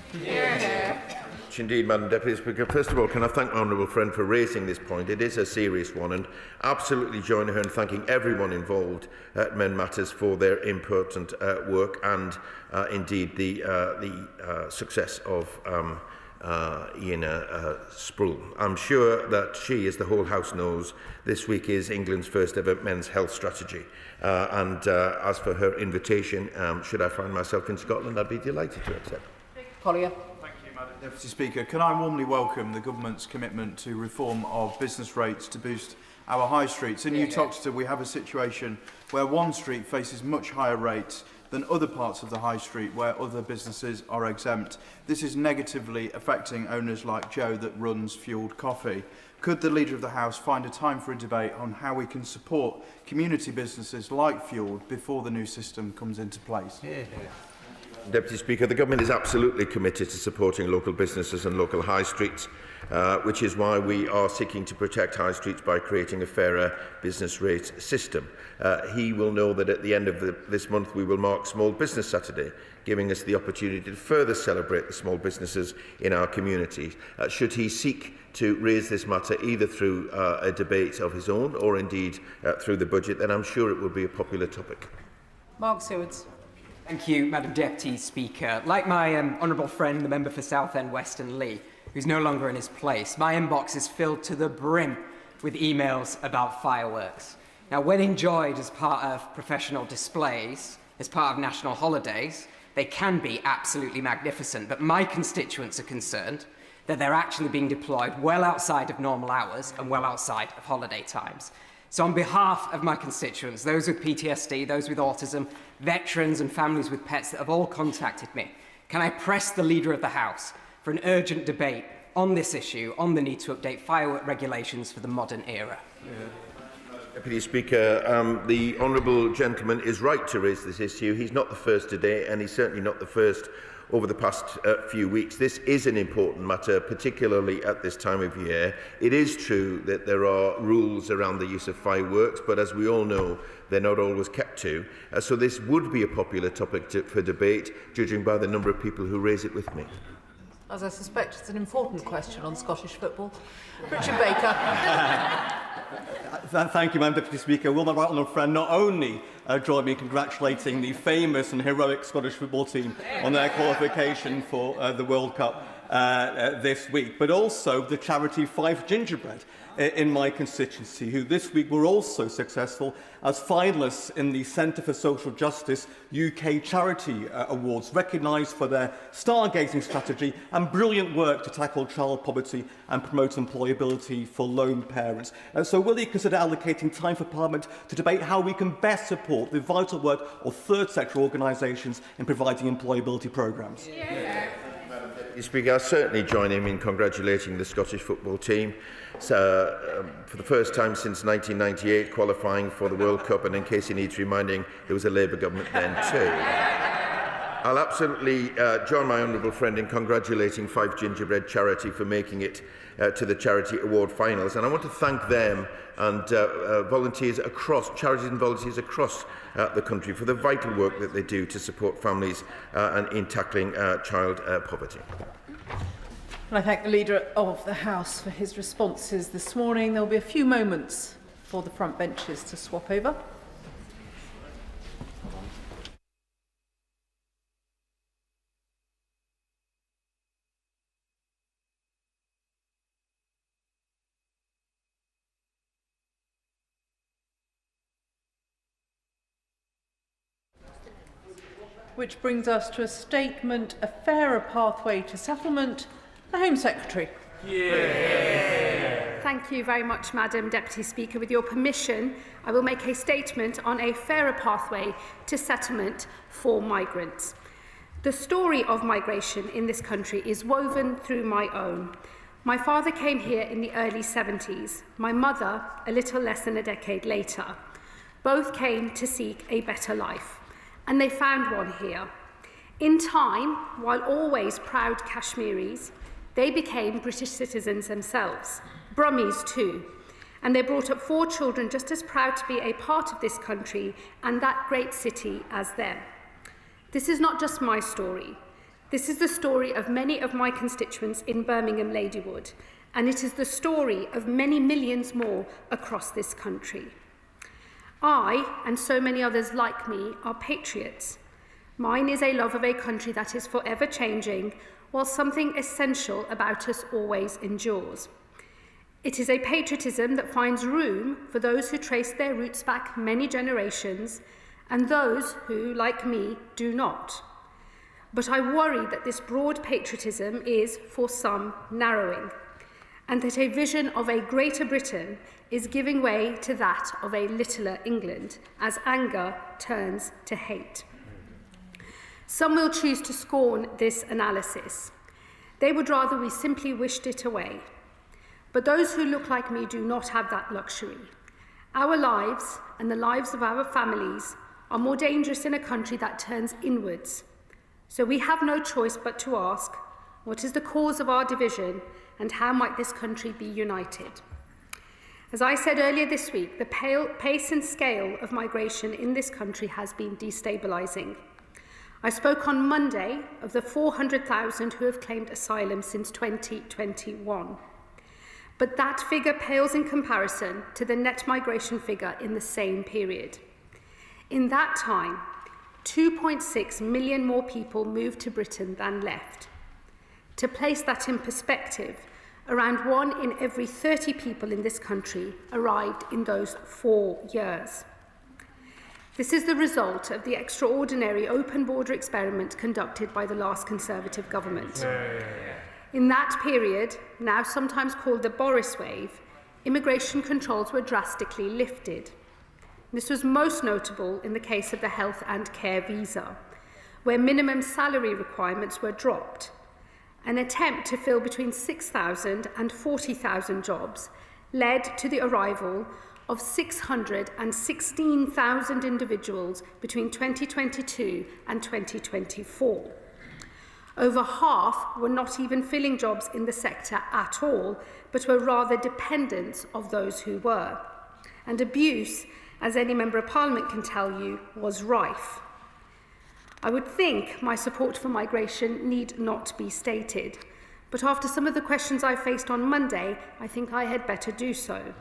Indeed, Madam Deputy Speaker. First of all, can I thank my honourable friend for raising this point? It is a serious one, and absolutely join her in thanking everyone involved at Men Matters for their important work and indeed the success of Ian Sproul. I'm sure that she, as the whole House knows, this week is England's first ever men's health strategy. As for her invitation, should I find myself in Scotland, I'd be delighted to accept. Collier. Deputy Speaker, can I warmly welcome the Government's commitment to reform of business rates to boost our high streets. In New Toxteth, we have a situation where one street faces much higher rates than other parts of the high street where other businesses are exempt. This is negatively affecting owners like Joe that runs Fueled Coffee. Could the Leader of the House find a time for a debate on how we can support community businesses like Fueled before the new system comes into place? Deputy Speaker, the Government is absolutely committed to supporting local businesses and local high streets, which is why we are seeking to protect high streets by creating a fairer business rate system. He will know that at the end of this month we will mark Small Business Saturday, giving us the opportunity to further celebrate the small businesses in our communities. Should he seek to raise this matter either through a debate of his own or indeed through the budget, then I'm sure it will be a popular topic. Mark Sewards. Thank you, Madam Deputy Speaker. Like my honourable friend, the member for Southend Weston Lee, who's no longer in his place, my inbox is filled to the brim with emails about fireworks. Now, when enjoyed as part of professional displays, as part of national holidays, they can be absolutely magnificent, but my constituents are concerned that they're actually being deployed well outside of normal hours and well outside of holiday times. So on behalf of my constituents, those with PTSD, those with autism, veterans and families with pets that have all contacted me, can I press the Leader of the House for an urgent debate on this issue, on the need to update firework regulations for the modern era? Deputy Speaker, the honourable gentleman is right to raise this issue. He's not the first today, and he's certainly not the first over the past few weeks. This is an important matter, particularly at this time of year. It is true that there are rules around the use of fireworks, but as we all know, they're not always kept to. So this would be a popular topic for debate, judging by the number of people who raise it with me. As I suspect, it's an important question on Scottish football. Richard Baker. Thank you, Madam Deputy Speaker. Will my right honourable friend not only join me in congratulating the famous and heroic Scottish football team on their qualification for the World Cup this week, but also the charity Five Gingerbread in my constituency, who this week were also successful as finalists in the Centre for Social Justice UK Charity Awards, recognised for their stargazing strategy and brilliant work to tackle child poverty and promote employability for lone parents. So will he consider allocating time for Parliament to debate how we can best support the vital work of third sector organisations in providing employability programmes? Mr. Speaker, I certainly join him in congratulating the Scottish football team for the first time since 1998 qualifying for the World Cup, and in case he needs reminding, there was a Labour government then too. I'll absolutely join my honourable friend in congratulating Five Gingerbread Charity for making it to the Charity Award finals, and I want to thank them and volunteers across, charities and volunteers across the country for the vital work that they do to support families and in tackling child poverty. And I thank the Leader of the House for his responses this morning. There will be a few moments for the front benches to swap over. which brings us to a statement, a fairer pathway to settlement. The Home Secretary. Thank you very much, Madam Deputy Speaker. With your permission, I will make a statement on a fairer pathway to settlement for migrants. The story of migration in this country is woven through my own. My father came here in the early 70s, my mother a little less than a decade later. Both came to seek a better life, and they found one here. In time, while always proud Kashmiris, they became British citizens themselves, Brummies too, and they brought up 4 children just as proud to be a part of this country and that great city as them. This is not just my story. This is the story of many of my constituents in Birmingham Ladywood, and it is the story of many millions more across this country. I, and so many others like me, are patriots. Mine is a love of a country that is forever changing, while something essential about us always endures. It is a patriotism that finds room for those who trace their roots back many generations and those who, like me, do not. But I worry that this broad patriotism is, for some, narrowing, and that a vision of a Greater Britain is giving way to that of a littler England, as anger turns to hate. Some will choose to scorn this analysis. They would rather we simply wished it away. But those who look like me do not have that luxury. Our lives and the lives of our families are more dangerous in a country that turns inwards. So we have no choice but to ask, what is the cause of our division and how might this country be united? As I said earlier this week, the pace and scale of migration in this country has been destabilising. I spoke on Monday of the 400,000 who have claimed asylum since 2021. But that figure pales in comparison to the net migration figure in the same period. In that time, 2.6 million more people moved to Britain than left. To place that in perspective, around 1 in every 30 people in this country arrived in those 4 years. This is the result of the extraordinary open border experiment conducted by the last Conservative government. In that period, now sometimes called the Boris wave, immigration controls were drastically lifted. This was most notable in the case of the health and care visa, where minimum salary requirements were dropped. An attempt to fill between 6,000 and 40,000 jobs led to the arrival of 616,000 individuals between 2022 and 2024. Over half were not even filling jobs in the sector at all, but were rather dependents of those who were. And abuse, as any Member of Parliament can tell you, was rife. I would think my support for migration need not be stated, but after some of the questions I faced on Monday, I think I had better do so.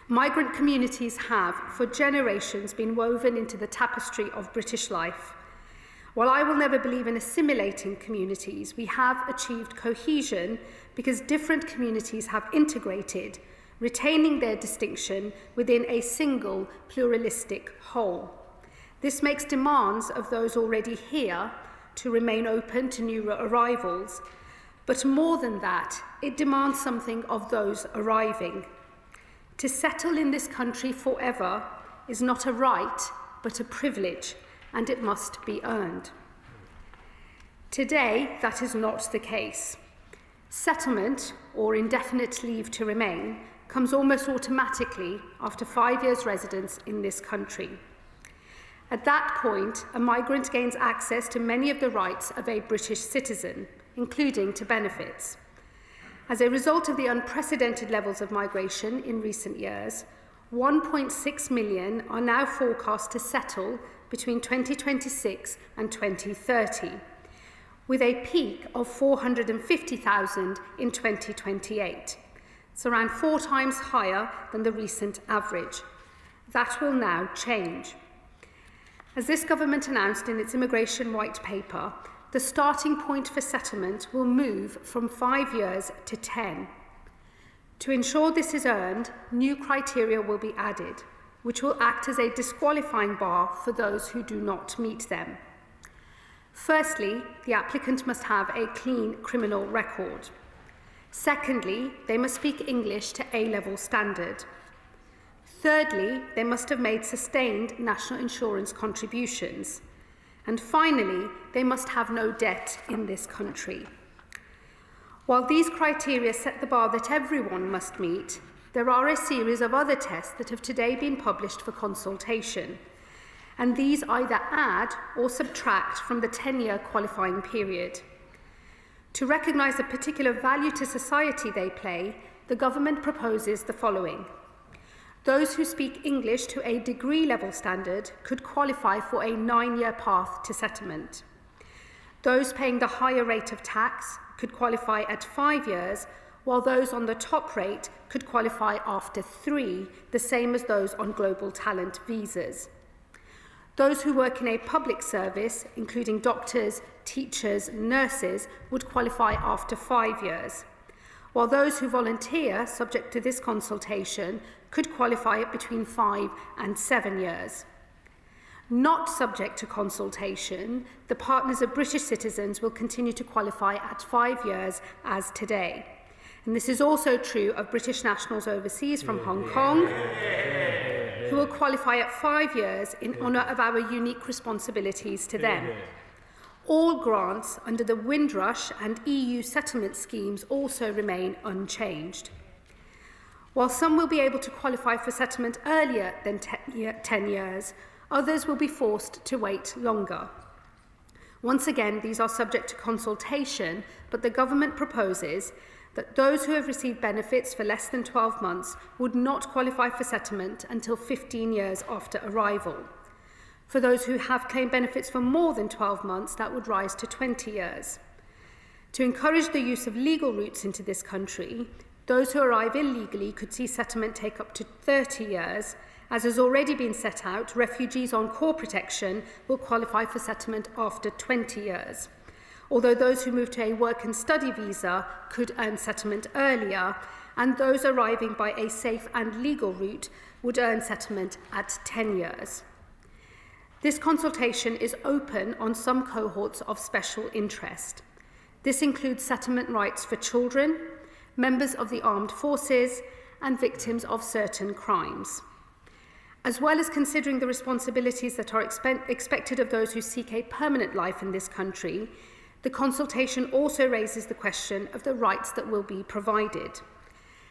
Migrant communities have, for generations, been woven into the tapestry of British life. While I will never believe in assimilating communities, we have achieved cohesion because different communities have integrated, retaining their distinction within a single pluralistic whole. This makes demands of those already here to remain open to new arrivals, but more than that, it demands something of those arriving. To settle in this country forever is not a right, but a privilege, and it must be earned. Today, that is not the case. Settlement, or indefinite leave to remain, comes almost automatically after 5 years' residence in this country. At that point, a migrant gains access to many of the rights of a British citizen, including to benefits. As a result of the unprecedented levels of migration in recent years, 1.6 million are now forecast to settle between 2026 and 2030, with a peak of 450,000 in 2028. It's around 4 times higher than the recent average. That will now change. As this government announced in its immigration white paper, the starting point for settlement will move from 5 years to 10. To ensure this is earned, new criteria will be added, which will act as a disqualifying bar for those who do not meet them. Firstly, the applicant must have a clean criminal record. Secondly, they must speak English to A-level standard. Thirdly, they must have made sustained national insurance contributions. And finally, they must have no debt in this country. While these criteria set the bar that everyone must meet, there are a series of other tests that have today been published for consultation, and these either add or subtract from the 10-year qualifying period. To recognise the particular value to society they play, the government proposes the following. Those who speak English to a degree level standard could qualify for a 9-year path to settlement. Those paying the higher rate of tax could qualify at 5 years, while those on the top rate could qualify after 3, the same as those on global talent visas. Those who work in a public service, including doctors, teachers, nurses, would qualify after 5 years, while those who volunteer, subject to this consultation, could qualify at between 5 and 7 years. Not subject to consultation, the partners of British citizens will continue to qualify at 5 years as today. And this is also true of British nationals overseas from Hong Kong, who will qualify at 5 years in honour of our unique responsibilities to them. All grants under the Windrush and EU settlement schemes also remain unchanged. While some will be able to qualify for settlement earlier than 10 years, others will be forced to wait longer. Once again, these are subject to consultation, but the government proposes that those who have received benefits for less than 12 months would not qualify for settlement until 15 years after arrival. For those who have claimed benefits for more than 12 months, that would rise to 20 years. To encourage the use of legal routes into this country, those who arrive illegally could see settlement take up to 30 years. As has already been set out, refugees on core protection will qualify for settlement after 20 years. Although those who move to a work and study visa could earn settlement earlier, and those arriving by a safe and legal route would earn settlement at 10 years. This consultation is open on some cohorts of special interest. This includes settlement rights for children, members of the armed forces, and victims of certain crimes. As well as considering the responsibilities that are expected of those who seek a permanent life in this country, the consultation also raises the question of the rights that will be provided.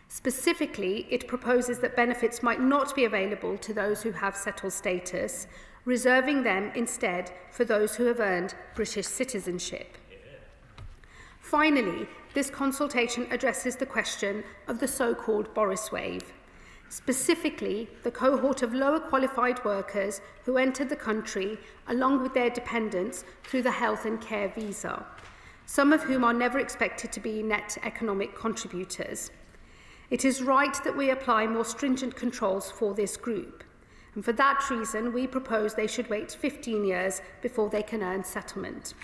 Specifically, it proposes that benefits might not be available to those who have settled status, reserving them instead for those who have earned British citizenship. Finally, this consultation addresses the question of the so-called Boris wave, specifically the cohort of lower qualified workers who entered the country along with their dependents through the health and care visa, some of whom are never expected to be net economic contributors. It is right that we apply more stringent controls for this group, and for that reason we propose they should wait 15 years before they can earn settlement.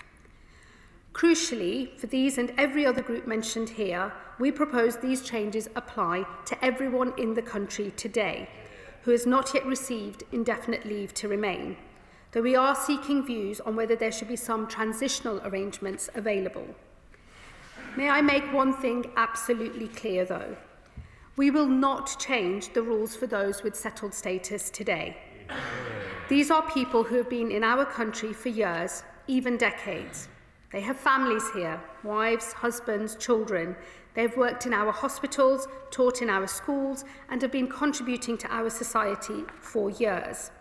Crucially, for these and every other group mentioned here, we propose these changes apply to everyone in the country today who has not yet received indefinite leave to remain, though we are seeking views on whether there should be some transitional arrangements available. May I make one thing absolutely clear, though? We will not change the rules for those with settled status today. These are people who have been in our country for years, even decades. They have families here, wives, husbands, children. They have worked in our hospitals, taught in our schools, and have been contributing to our society for years.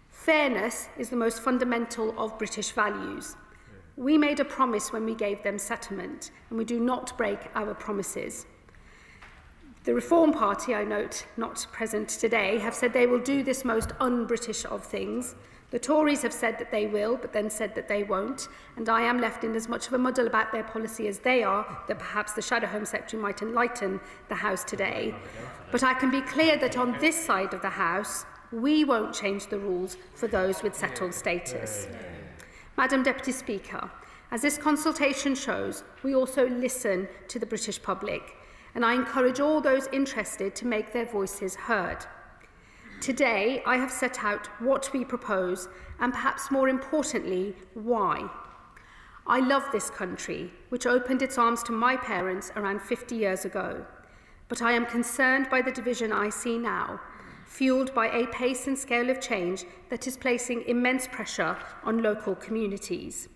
Fairness is the most fundamental of British values. We made a promise when we gave them settlement, and we do not break our promises. The Reform Party, I note, not present today, have said they will do this most un-British of things. The Tories have said that they will, but then said that they won't, and I am left in as much of a muddle about their policy as they are, that perhaps the Shadow Home Secretary might enlighten the House today. But I can be clear that on this side of the House, we won't change the rules for those with settled status. Madam Deputy Speaker, as this consultation shows, we also listen to the British public, and I encourage all those interested to make their voices heard. Today, I have set out what we propose and, perhaps more importantly, why. I love this country, which opened its arms to my parents around 50 years ago. But I am concerned by the division I see now, fueled by a pace and scale of change that is placing immense pressure on local communities.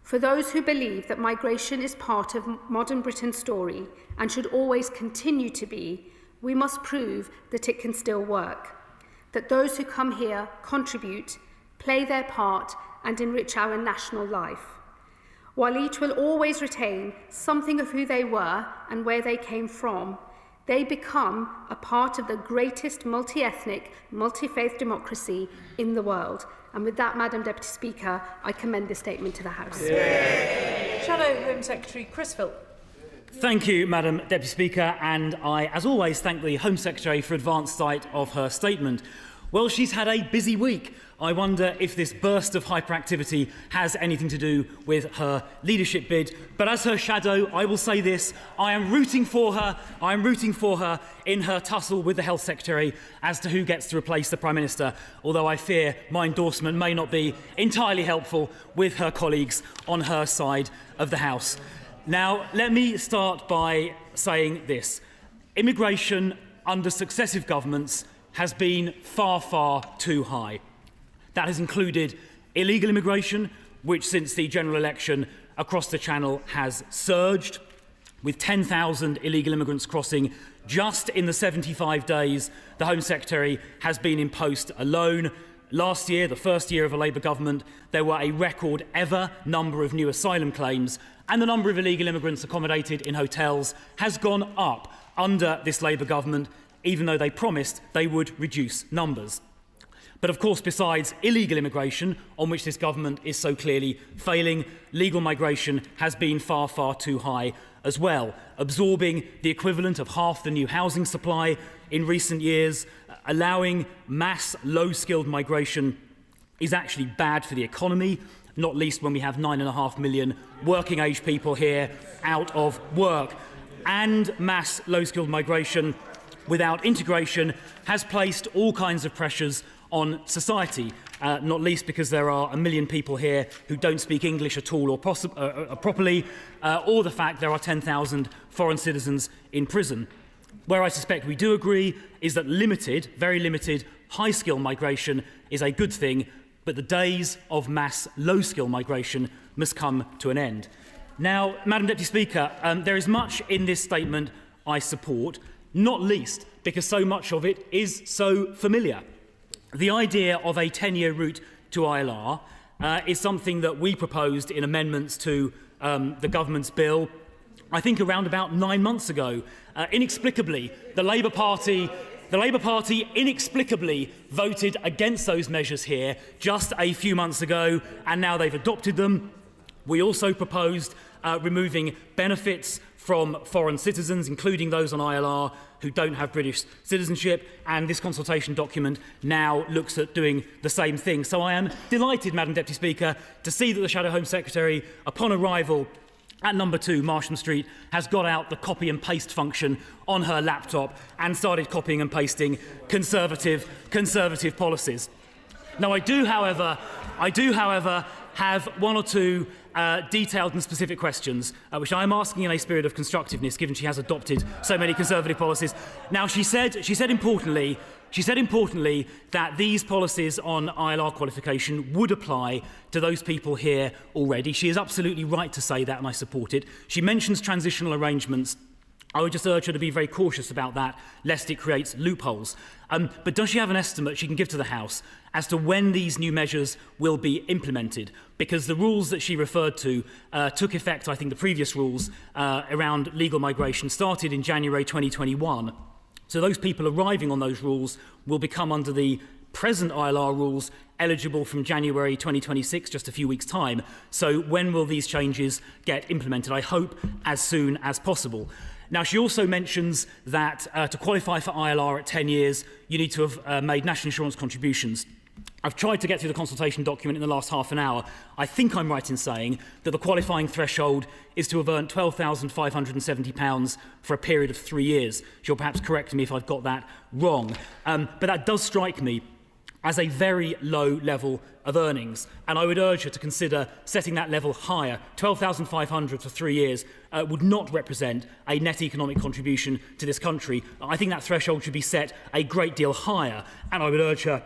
For those who believe that migration is part of modern Britain's story and should always continue to be, we must prove that it can still work, that those who come here contribute, play their part, and enrich our national life. While each will always retain something of who they were and where they came from, they become a part of the greatest multi-ethnic, multi-faith democracy in the world. And with that, Madam Deputy Speaker, I commend this statement to the House. Yeah. Shadow Home Secretary Chris Philp. Thank you, Madam Deputy Speaker, and I, as always, thank the Home Secretary for advance sight of her statement. Well, she's had a busy week. I wonder if this burst of hyperactivity has anything to do with her leadership bid. But as her shadow, I will say this: I am rooting for her. I am rooting for her in her tussle with the Health Secretary as to who gets to replace the Prime Minister, although I fear my endorsement may not be entirely helpful with her colleagues on her side of the House. Now, let me start by saying this. Immigration under successive governments has been far, far too high. That has included illegal immigration, which since the general election across the Channel has surged, with 10,000 illegal immigrants crossing just in the 75 days the Home Secretary has been in post alone. Last year, the first year of a Labour government, there were a record ever number of new asylum claims, and the number of illegal immigrants accommodated in hotels has gone up under this Labour government, even though they promised they would reduce numbers. But of course, besides illegal immigration, on which this government is so clearly failing, legal migration has been far, far too high as well, absorbing the equivalent of half the new housing supply in recent years. Allowing mass low-skilled migration is actually bad for the economy, not least when we have 9.5 million working-age people here out of work. And mass low-skilled migration without integration has placed all kinds of pressures on society, not least because there are 1 million people here who don't speak English at all or properly, or the fact there are 10,000 foreign citizens in prison. Where I suspect we do agree is that limited, very limited, high-skill migration is a good thing, but the days of mass low-skill migration must come to an end. Now, Madam Deputy Speaker, there is much in this statement I support, not least because so much of it is so familiar. The idea of a 10-year route to ILR is something that we proposed in amendments to the government's bill, I think around about 9 months ago. Inexplicably, the Labour Party inexplicably voted against those measures here just a few months ago, and now they've adopted them. We also proposed removing benefits from foreign citizens, including those on ILR who don't have British citizenship, and this consultation document now looks at doing the same thing. So I am delighted, Madam Deputy Speaker, to see that the Shadow Home Secretary, upon arrival at number 2 Marsham Street, has got out the copy and paste function on her laptop and started copying and pasting conservative policies. Now, I do, however, have one or two detailed and specific questions, which I am asking in a spirit of constructiveness, given she has adopted so many conservative policies. Now, she said importantly that these policies on ILR qualification would apply to those people here already. She is absolutely right to say that, and I support it. She mentions transitional arrangements. I would just urge her to be very cautious about that, lest it creates loopholes. But does she have an estimate she can give to the House as to when these new measures will be implemented? Because the rules that she referred to took effect, I think the previous rules around legal migration started in January 2021. So those people arriving on those rules will become, under the present ILR rules, eligible from January 2026, just a few weeks' time. So when will these changes get implemented? I hope as soon as possible. Now, she also mentions that to qualify for ILR at 10 years, you need to have made national insurance contributions. I've tried to get through the consultation document in the last half an hour. I think I'm right in saying that the qualifying threshold is to have earned £12,570 for a period of 3 years. She'll perhaps correct me if I've got that wrong. But that does strike me as a very low level of earnings. And I would urge her to consider setting that level higher. 12,500 for 3 years would not represent a net economic contribution to this country. I think that threshold should be set a great deal higher, and I would urge her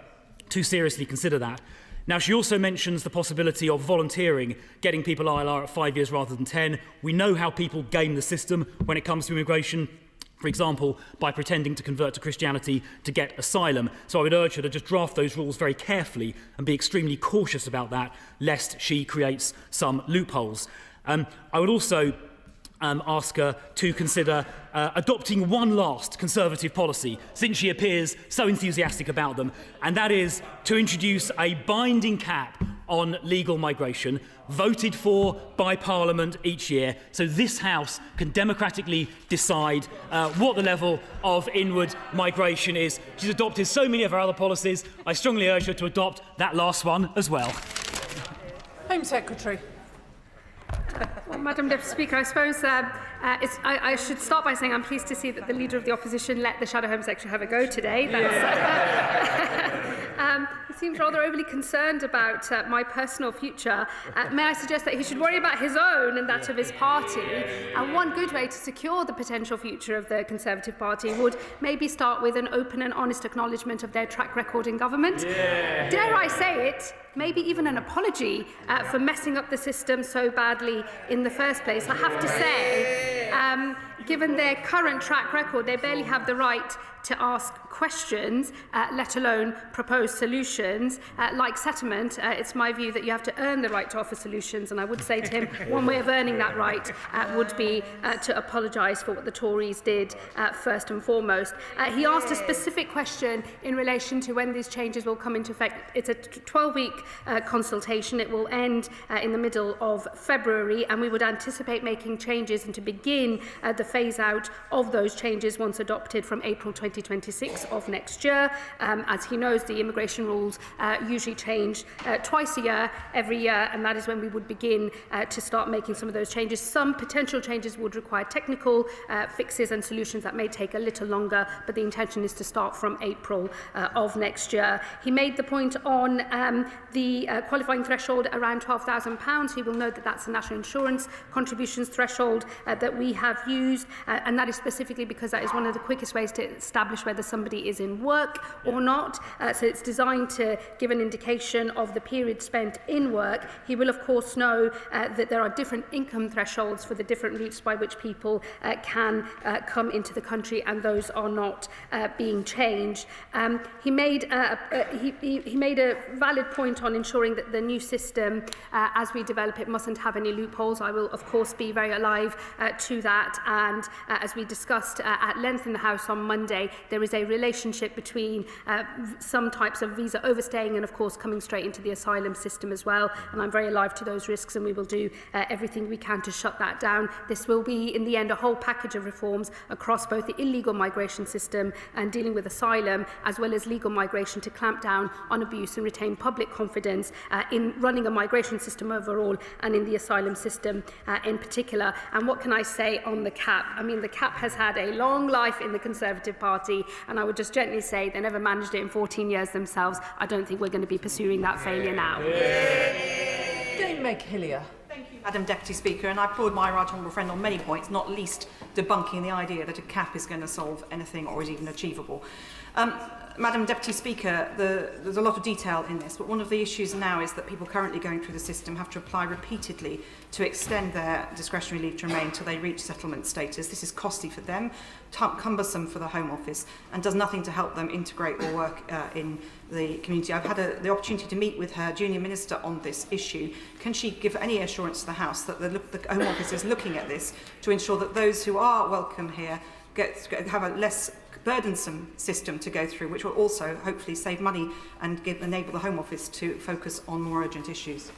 to seriously consider that. Now, she also mentions the possibility of volunteering, getting people ILR at 5 years rather than 10. We know how people game the system when it comes to immigration. For example, by pretending to convert to Christianity to get asylum. So I would urge her to just draft those rules very carefully and be extremely cautious about that, lest she creates some loopholes. I would also ask her to consider adopting one last Conservative policy, since she appears so enthusiastic about them, and that is to introduce a binding cap on legal migration, voted for by Parliament each year, so this House can democratically decide what the level of inward migration is. She's adopted so many of her other policies. I strongly urge her to adopt that last one as well. Home Secretary. Well, Madam Deputy Speaker, I suppose I should start by saying I'm pleased to see that the Leader of the Opposition let the Shadow Home Secretary have a go today. He seems rather overly concerned about my personal future. May I suggest that he should worry about his own and that of his party? And one good way to secure the potential future of the Conservative Party would maybe start with an open and honest acknowledgement of their track record in government. Yeah. Dare I say it? Maybe even an apology for messing up the system so badly in the first place. I have to say, given their current track record, they barely have the right to ask questions, let alone propose solutions. Like settlement, it's my view that you have to earn the right to offer solutions, and I would say to him, one way of earning that right would be to apologise for what the Tories did first and foremost. He asked a specific question in relation to when these changes will come into effect. It's a 12-week consultation. It will end in the middle of February, and we would anticipate making changes and to begin the phase-out of those changes once adopted from April 2026 of next year. As he knows, the immigration rules usually change twice a year, every year, and that is when we would begin to start making some of those changes. Some potential changes would require technical fixes and solutions that may take a little longer, but the intention is to start from April of next year. He made the point on the qualifying threshold around £12,000. He will note that that's the national insurance contributions threshold that we have used, and that is specifically because that is one of the quickest ways to establish whether somebody is in work or not. So it's designed to give an indication of the period spent in work. He will, of course, know that there are different income thresholds for the different routes by which people can come into the country, and those are not being changed. He made a valid point on ensuring that the new system, as we develop it, mustn't have any loopholes. I will, of course, be very alive to that, and as we discussed at length in the House on Monday, there is a relationship between some types of visa overstaying and, of course, coming straight into the asylum system as well, and I'm very alive to those risks, and we will do everything we can to shut that down. This will be, in the end, a whole package of reforms across both the illegal migration system and dealing with asylum, as well as legal migration, to clamp down on abuse and retain public confidence in running a migration system overall and in the asylum system in particular. And what can I say on the cap? I mean, the cap has had a long life in the Conservative Party, and I would just gently say they never managed it in 14 years themselves. I don't think we're going to be pursuing that failure now. Dame Meg Hillier. Thank you, Madam Deputy Speaker, and I applaud my right honourable friend on many points, not least debunking the idea that a cap is going to solve anything or is even achievable. Madam Deputy Speaker, there's a lot of detail in this, but one of the issues now is that people currently going through the system have to apply repeatedly to extend their discretionary leave to remain until they reach settlement status. This is costly for them, cumbersome for the Home Office, and does nothing to help them integrate or work in the community. I've had the opportunity to meet with her junior minister on this issue. Can she give any assurance to the House that the Home Office is looking at this to ensure that those who are welcome here have a less burdensome system to go through, which will also hopefully save money and enable the Home Office to focus on more urgent issues?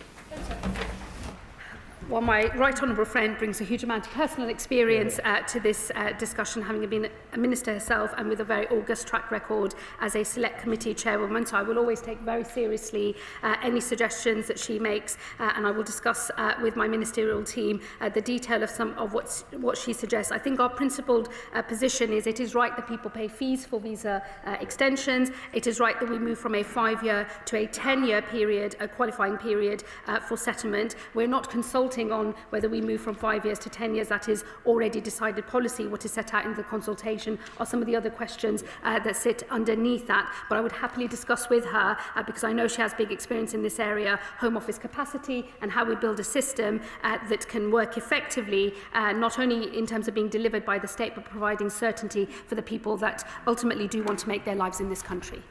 Well, my right honourable friend brings a huge amount of personal experience to this discussion, having been a minister herself and with a very august track record as a select committee chairwoman. So I will always take very seriously any suggestions that she makes, and I will discuss with my ministerial team the detail of some of what she suggests. I think our principled position is it is right that people pay fees for visa extensions. It is right that we move from a 5-year to a 10-year period, a qualifying period for settlement. We're not consulting on whether we move from 5 years to 10 years. That is already decided policy. What is set out in the consultation are some of the other questions that sit underneath that. But I would happily discuss with her, because I know she has big experience in this area, Home Office capacity and how we build a system that can work effectively, not only in terms of being delivered by the state, but providing certainty for the people that ultimately do want to make their lives in this country.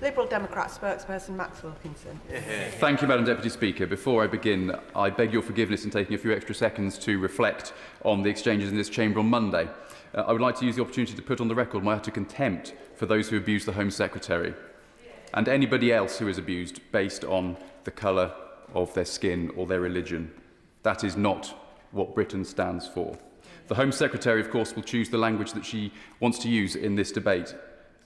Liberal Democrat spokesperson Max Wilkinson. Thank you, Madam Deputy Speaker. Before I begin, I beg your forgiveness in taking a few extra seconds to reflect on the exchanges in this chamber on Monday. I would like to use the opportunity to put on the record my utter contempt for those who abuse the Home Secretary and anybody else who is abused based on the colour of their skin or their religion. That is not what Britain stands for. The Home Secretary, of course, will choose the language that she wants to use in this debate,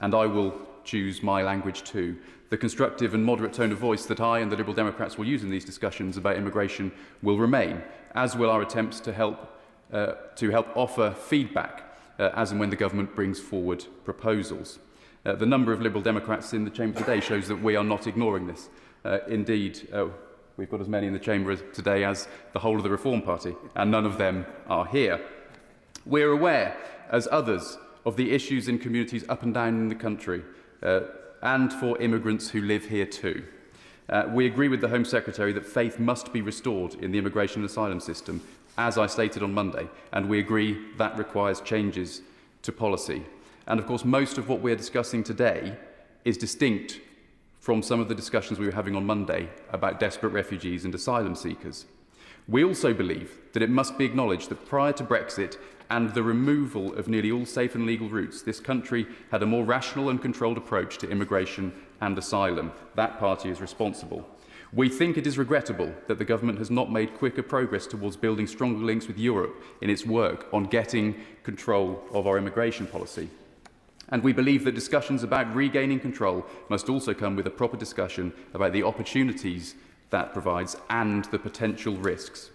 and I will choose my language too. The constructive and moderate tone of voice that I and the Liberal Democrats will use in these discussions about immigration will remain, as will our attempts to help offer feedback as and when the government brings forward proposals. The number of Liberal Democrats in the chamber today shows that we are not ignoring this. Indeed, we've got as many in the chamber today as the whole of the Reform Party, and none of them are here. We're aware, as others, of the issues in communities up and down in the country, and for immigrants who live here too. We agree with the Home Secretary that faith must be restored in the immigration and asylum system, as I stated on Monday, and we agree that requires changes to policy. And of course, most of what we are discussing today is distinct from some of the discussions we were having on Monday about desperate refugees and asylum seekers. We also believe that it must be acknowledged that prior to Brexit and the removal of nearly all safe and legal routes, this country had a more rational and controlled approach to immigration and asylum. That party is responsible. We think it is regrettable that the government has not made quicker progress towards building stronger links with Europe in its work on getting control of our immigration policy. And we believe that discussions about regaining control must also come with a proper discussion about the opportunities that provides and the potential risks.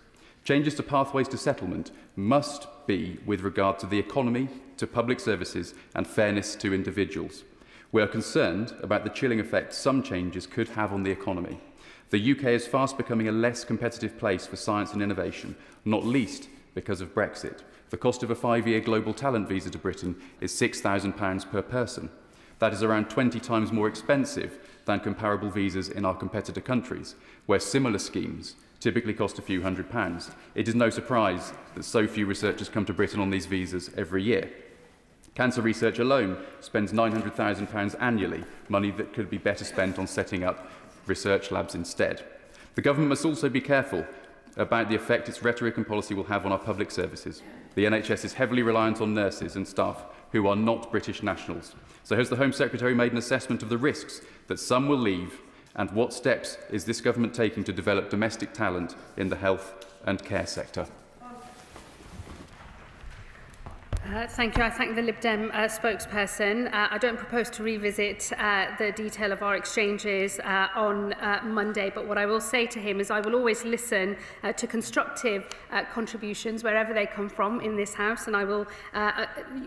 Changes to pathways to settlement must be with regard to the economy, to public services and fairness to individuals. We are concerned about the chilling effect some changes could have on the economy. The UK is fast becoming a less competitive place for science and innovation, not least because of Brexit. The cost of a 5-year global talent visa to Britain is £6,000 per person. That is around 20 times more expensive than comparable visas in our competitor countries, where similar schemes typically cost a few £100s. It is no surprise that so few researchers come to Britain on these visas every year. Cancer research alone spends £900,000 annually, money that could be better spent on setting up research labs instead. The government must also be careful about the effect its rhetoric and policy will have on our public services. The NHS is heavily reliant on nurses and staff who are not British nationals. So has the Home Secretary made an assessment of the risks that some will leave, and what steps is this government taking to develop domestic talent in the health and care sector? Thank you. I thank the Lib Dem spokesperson. I don't propose to revisit the detail of our exchanges on Monday, but what I will say to him is I will always listen to constructive contributions wherever they come from in this House, and I will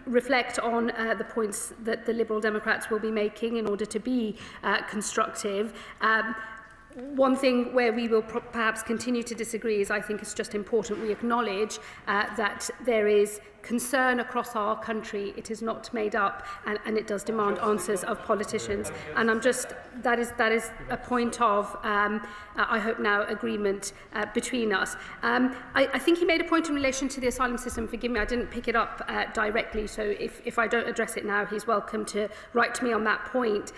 reflect on the points that the Liberal Democrats will be making in order to be constructive. One thing where we will perhaps continue to disagree is I think it's just important we acknowledge that there is concern across our country. It is not made up, and it does demand answers of politicians. And that is a point of, I hope now, agreement between us. I think he made a point in relation to the asylum system. Forgive me, I didn't pick it up directly, so if I don't address it now, he's welcome to write to me on that point.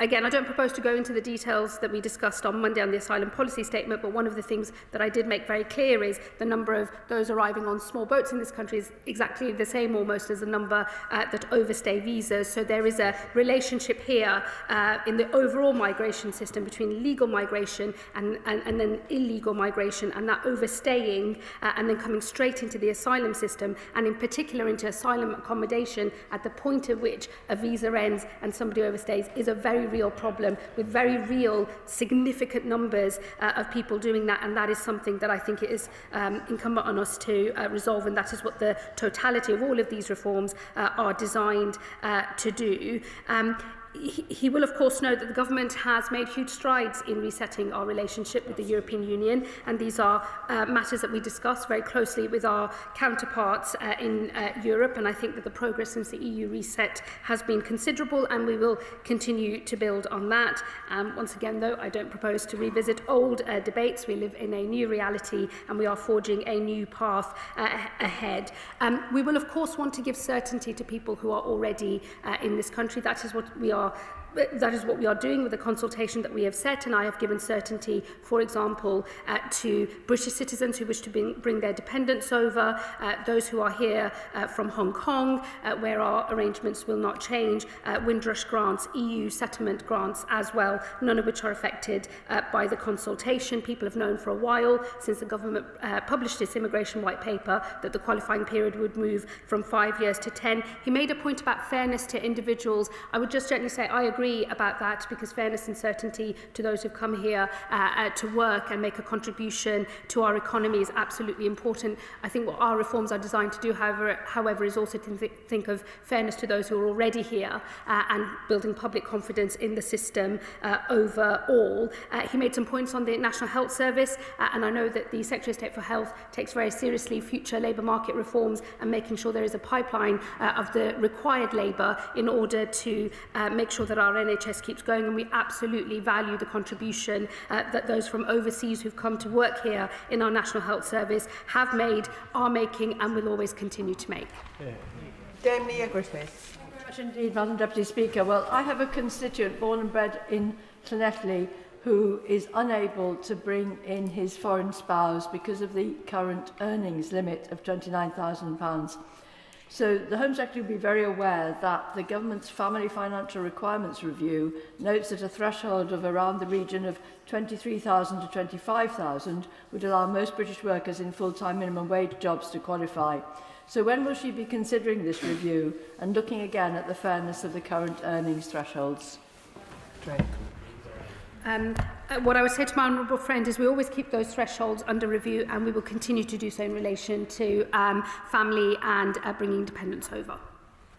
Again, I don't propose to go into the details that we discussed on Monday on the asylum policy statement, but one of the things that I did make very clear is the number of those arriving on small boats in this country exactly the same almost as the number that overstay visas. So there is a relationship here in the overall migration system between legal migration and then illegal migration, and that overstaying and then coming straight into the asylum system, and in particular into asylum accommodation at the point at which a visa ends and somebody overstays, is a very real problem with very real significant numbers of people doing that, and that is something that I think it is incumbent on us to resolve, and that is what the totality of all of these reforms are designed to do. He will, of course, know that the government has made huge strides in resetting our relationship with the European Union, and these are matters that we discuss very closely with our counterparts in Europe, and I think that the progress since the EU reset has been considerable, and we will continue to build on that. Once again, though, I don't propose to revisit old debates. We live in a new reality, and we are forging a new path ahead. We will, of course, want to give certainty to people who are already in this country. That is what we are doing with the consultation that we have set, and I have given certainty, for example, to British citizens who wish to bring their dependents over, those who are here from Hong Kong, where our arrangements will not change, Windrush grants, EU settlement grants as well, none of which are affected by the consultation. People have known for a while, since the government published its immigration white paper, that the qualifying period would move from 5 years to 10. He made a point about fairness to individuals. I would just gently say I agree about that, because fairness and certainty to those who've come here to work and make a contribution to our economy is absolutely important. I think what our reforms are designed to do, however, is also to think of fairness to those who are already here and building public confidence in the system overall. He made some points on the National Health Service, and I know that the Secretary of State for Health takes very seriously future labour market reforms and making sure there is a pipeline of the required labour in order to make sure that our NHS keeps going, and we absolutely value the contribution that those from overseas who've come to work here in our National Health Service have made, are making, and will always continue to make. Dame Leah Griffiths. Thank you very much indeed, Madam Deputy Speaker. Well, I have a constituent born and bred in Llanelli who is unable to bring in his foreign spouse because of the current earnings limit of £29,000. So the Home Secretary will be very aware that the government's Family Financial Requirements Review notes that a threshold of around the region of 23,000 to 25,000 would allow most British workers in full-time minimum wage jobs to qualify. So when will she be considering this review and looking again at the fairness of the current earnings thresholds? What I would say to my honourable friend is we always keep those thresholds under review, and we will continue to do so in relation to family and bringing dependents over.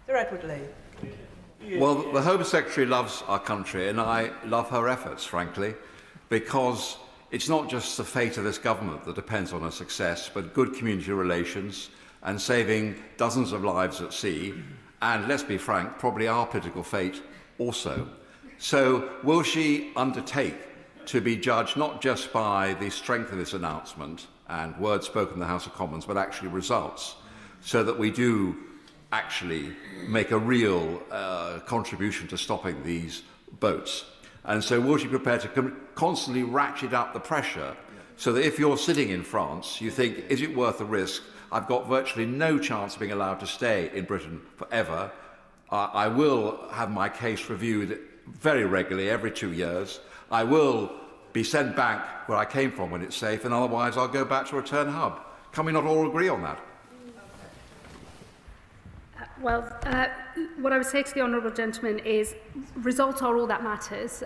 Sir Edward Lee. Well, the Home Secretary loves our country, and I love her efforts, frankly, because it's not just the fate of this government that depends on her success, but good community relations and saving dozens of lives at sea, and, let's be frank, probably our political fate also. So will she undertake to be judged not just by the strength of this announcement and words spoken in the House of Commons, but actually results, so that we do actually make a real contribution to stopping these boats? And so will she be prepared to constantly ratchet up the pressure so that if you're sitting in France, you think, is it worth the risk? I've got virtually no chance of being allowed to stay in Britain forever. I will have my case reviewed very regularly, every 2 years. I will be sent back where I came from when it's safe, and otherwise I'll go back to a return hub. Can we not all agree on that? What I would say to the honourable gentleman is results are all that matters.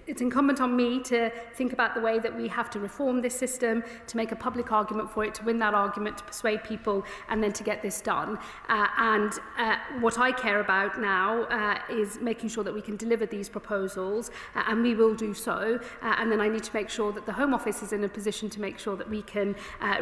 It's incumbent on me to think about the way that we have to reform this system, to make a public argument for it, to win that argument, to persuade people, and then to get this done. What I care about now is making sure that we can deliver these proposals, and we will do so. And then I need to make sure that the Home Office is in a position to make sure that we can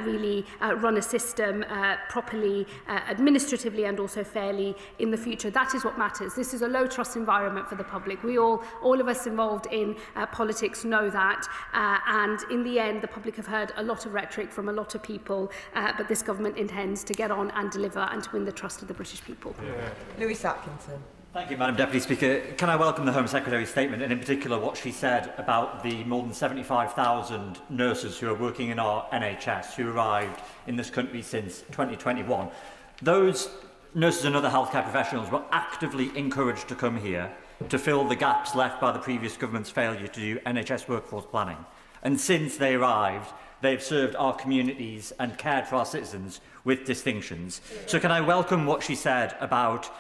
really run a system properly, administratively, and also fairly in the future. That is what matters. This is a low-trust environment for the public. We all of us involved in politics know that, and in the end the public have heard a lot of rhetoric from a lot of people, but this government intends to get on and deliver and to win the trust of the British people. Lewis Atkinson. Thank you, Madam Deputy Speaker. Can I welcome the Home Secretary's statement, and in particular what she said about the more than 75,000 nurses who are working in our NHS who arrived in this country since 2021. Those nurses and other healthcare professionals were actively encouraged to come here to fill the gaps left by the previous government's failure to do NHS workforce planning. And since they arrived, they've served our communities and cared for our citizens with distinctions. So can I welcome what she said about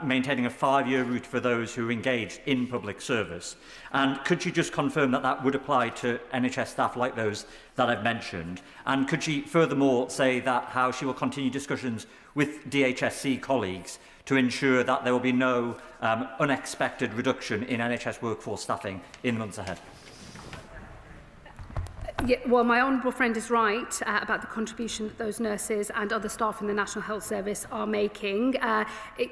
maintaining a 5-year route for those who are engaged in public service? And could she just confirm that that would apply to NHS staff like those that I've mentioned? And could she furthermore say that how she will continue discussions with DHSC colleagues to ensure that there will be no unexpected reduction in NHS workforce staffing in the months ahead? Yeah, well, my honourable friend is right about the contribution that those nurses and other staff in the National Health Service are making.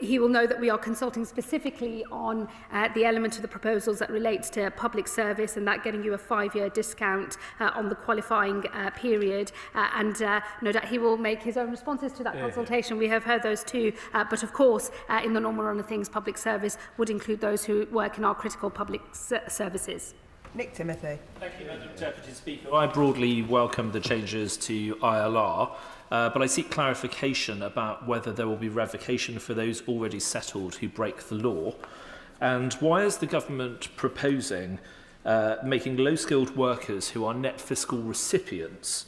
He will know that we are consulting specifically on the element of the proposals that relates to public service and that getting you a 5-year discount on the qualifying period. No doubt he will make his own responses to that consultation. We have heard those too. But of course, in the normal run of things, public service would include those who work in our critical public services. Nick Timothy. Thank you, Madam Deputy Speaker. I broadly welcome the changes to ILR, but I seek clarification about whether there will be revocation for those already settled who break the law. And why is the government proposing making low-skilled workers who are net fiscal recipients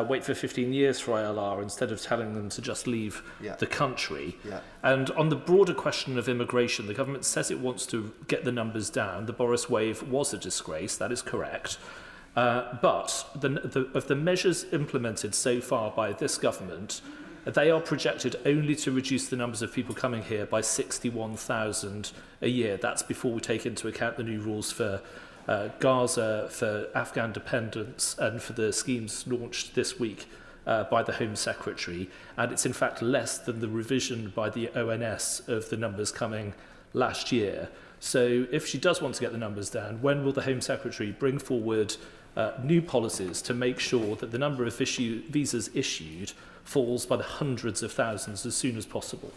wait for 15 years for ILR instead of telling them to just leave the country? And on the broader question of immigration, the government says it wants to get the numbers down. The Boris wave was a disgrace, that is correct. But of the measures implemented so far by this government, they are projected only to reduce the numbers of people coming here by 61,000 a year. That's before we take into account the new rules for Gaza, for Afghan dependents, and for the schemes launched this week by the Home Secretary. And it's in fact less than the revision by the ONS of the numbers coming last year. So if she does want to get the numbers down, when will the Home Secretary bring forward new policies to make sure that the number of visas issued falls by the hundreds of thousands as soon as possible?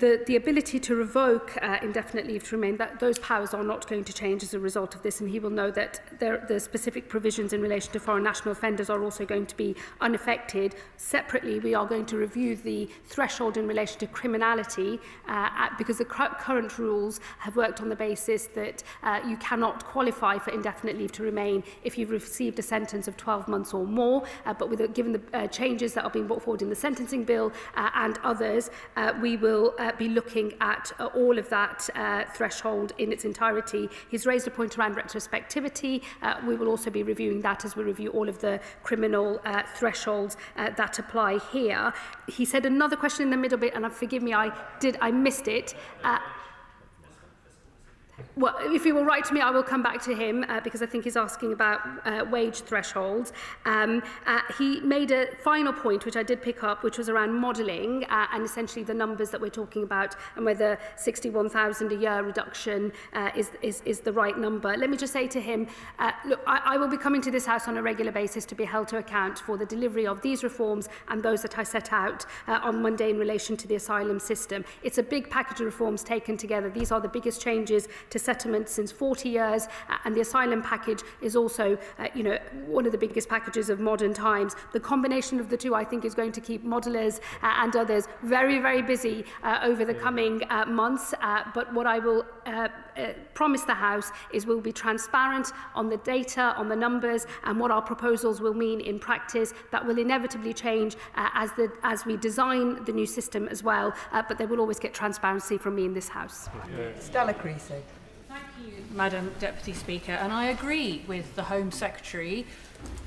The ability to revoke indefinite leave to remain, those powers are not going to change as a result of this, and he will know that the specific provisions in relation to foreign national offenders are also going to be unaffected. Separately, we are going to review the threshold in relation to criminality because the current rules have worked on the basis that you cannot qualify for indefinite leave to remain if you've received a sentence of 12 months or more. But given the changes that are being brought forward in the sentencing bill and others, we will be looking at all of that threshold in its entirety. He's raised a point around retrospectivity. We will also be reviewing that as we review all of the criminal thresholds that apply here. He said another question in the middle bit, and forgive me, I missed it. Well, if he will write to me, I will come back to him because I think he's asking about wage thresholds. He made a final point, which I did pick up, which was around modelling and essentially the numbers that we're talking about and whether 61,000 a year reduction is the right number. Let me just say to him, look, I will be coming to this House on a regular basis to be held to account for the delivery of these reforms and those that I set out on Monday in relation to the asylum system. It's a big package of reforms taken together. These are the biggest changes to settlements since 40 years, and the asylum package is also, one of the biggest packages of modern times. The combination of the two, I think, is going to keep modellers and others very, very busy over the coming months. But what I will promise the House is we'll be transparent on the data, on the numbers, and what our proposals will mean in practice. That will inevitably change as we design the new system as well, but they will always get transparency from me in this House. Stella Creasy. Thank you, Madam Deputy Speaker, and I agree with the Home Secretary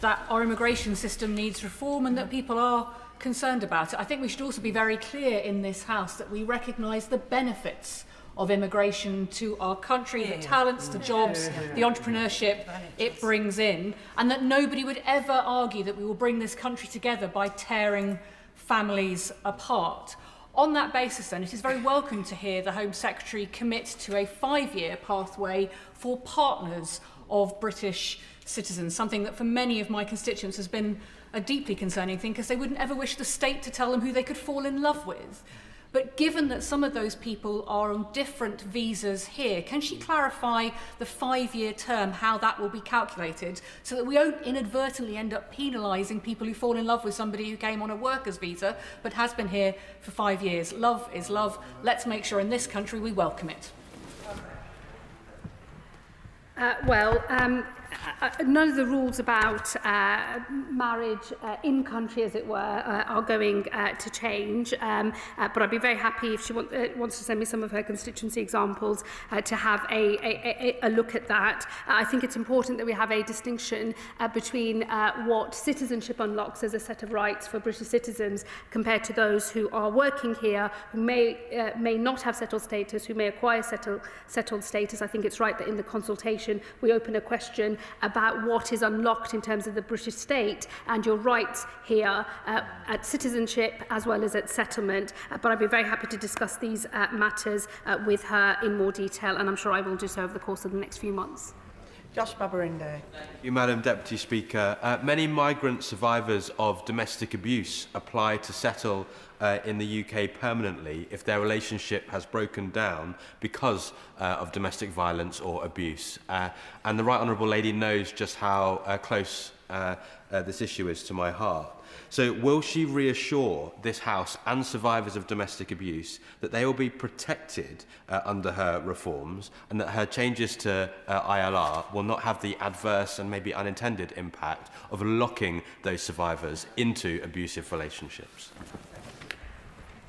that our immigration system needs reform and that people are concerned about it. I think we should also be very clear in this House that we recognise the benefits of immigration to our country, the talents, the jobs, the entrepreneurship it brings in, and that nobody would ever argue that we will bring this country together by tearing families apart. On that basis, then, it is very welcome to hear the Home Secretary commit to a 5-year pathway for partners of British citizens, something that for many of my constituents has been a deeply concerning thing because they wouldn't ever wish the state to tell them who they could fall in love with. But given that some of those people are on different visas here, can she clarify the 5-year term, how that will be calculated, so that we don't inadvertently end up penalising people who fall in love with somebody who came on a worker's visa but has been here for 5 years? Love is love. Let's make sure in this country we welcome it. None of the rules about marriage in country, as it were, are going to change. But I'd be very happy if she wants to send me some of her constituency examples to have a look at that. I think it's important that we have a distinction between what citizenship unlocks as a set of rights for British citizens compared to those who are working here, who may not have settled status, who may acquire settled status. I think it's right that in the consultation we open a question about what is unlocked in terms of the British state and your rights here at citizenship as well as at settlement. But I'd be very happy to discuss these matters with her in more detail, and I'm sure I will do so over the course of the next few months. Josh Babarinde. Thank you, Madam Deputy Speaker. Many migrant survivors of domestic abuse apply to settle in the UK permanently if their relationship has broken down because of domestic violence or abuse. And the Right Honourable Lady knows just how close this issue is to my heart. So will she reassure this House and survivors of domestic abuse that they will be protected under her reforms and that her changes to ILR will not have the adverse and maybe unintended impact of locking those survivors into abusive relationships?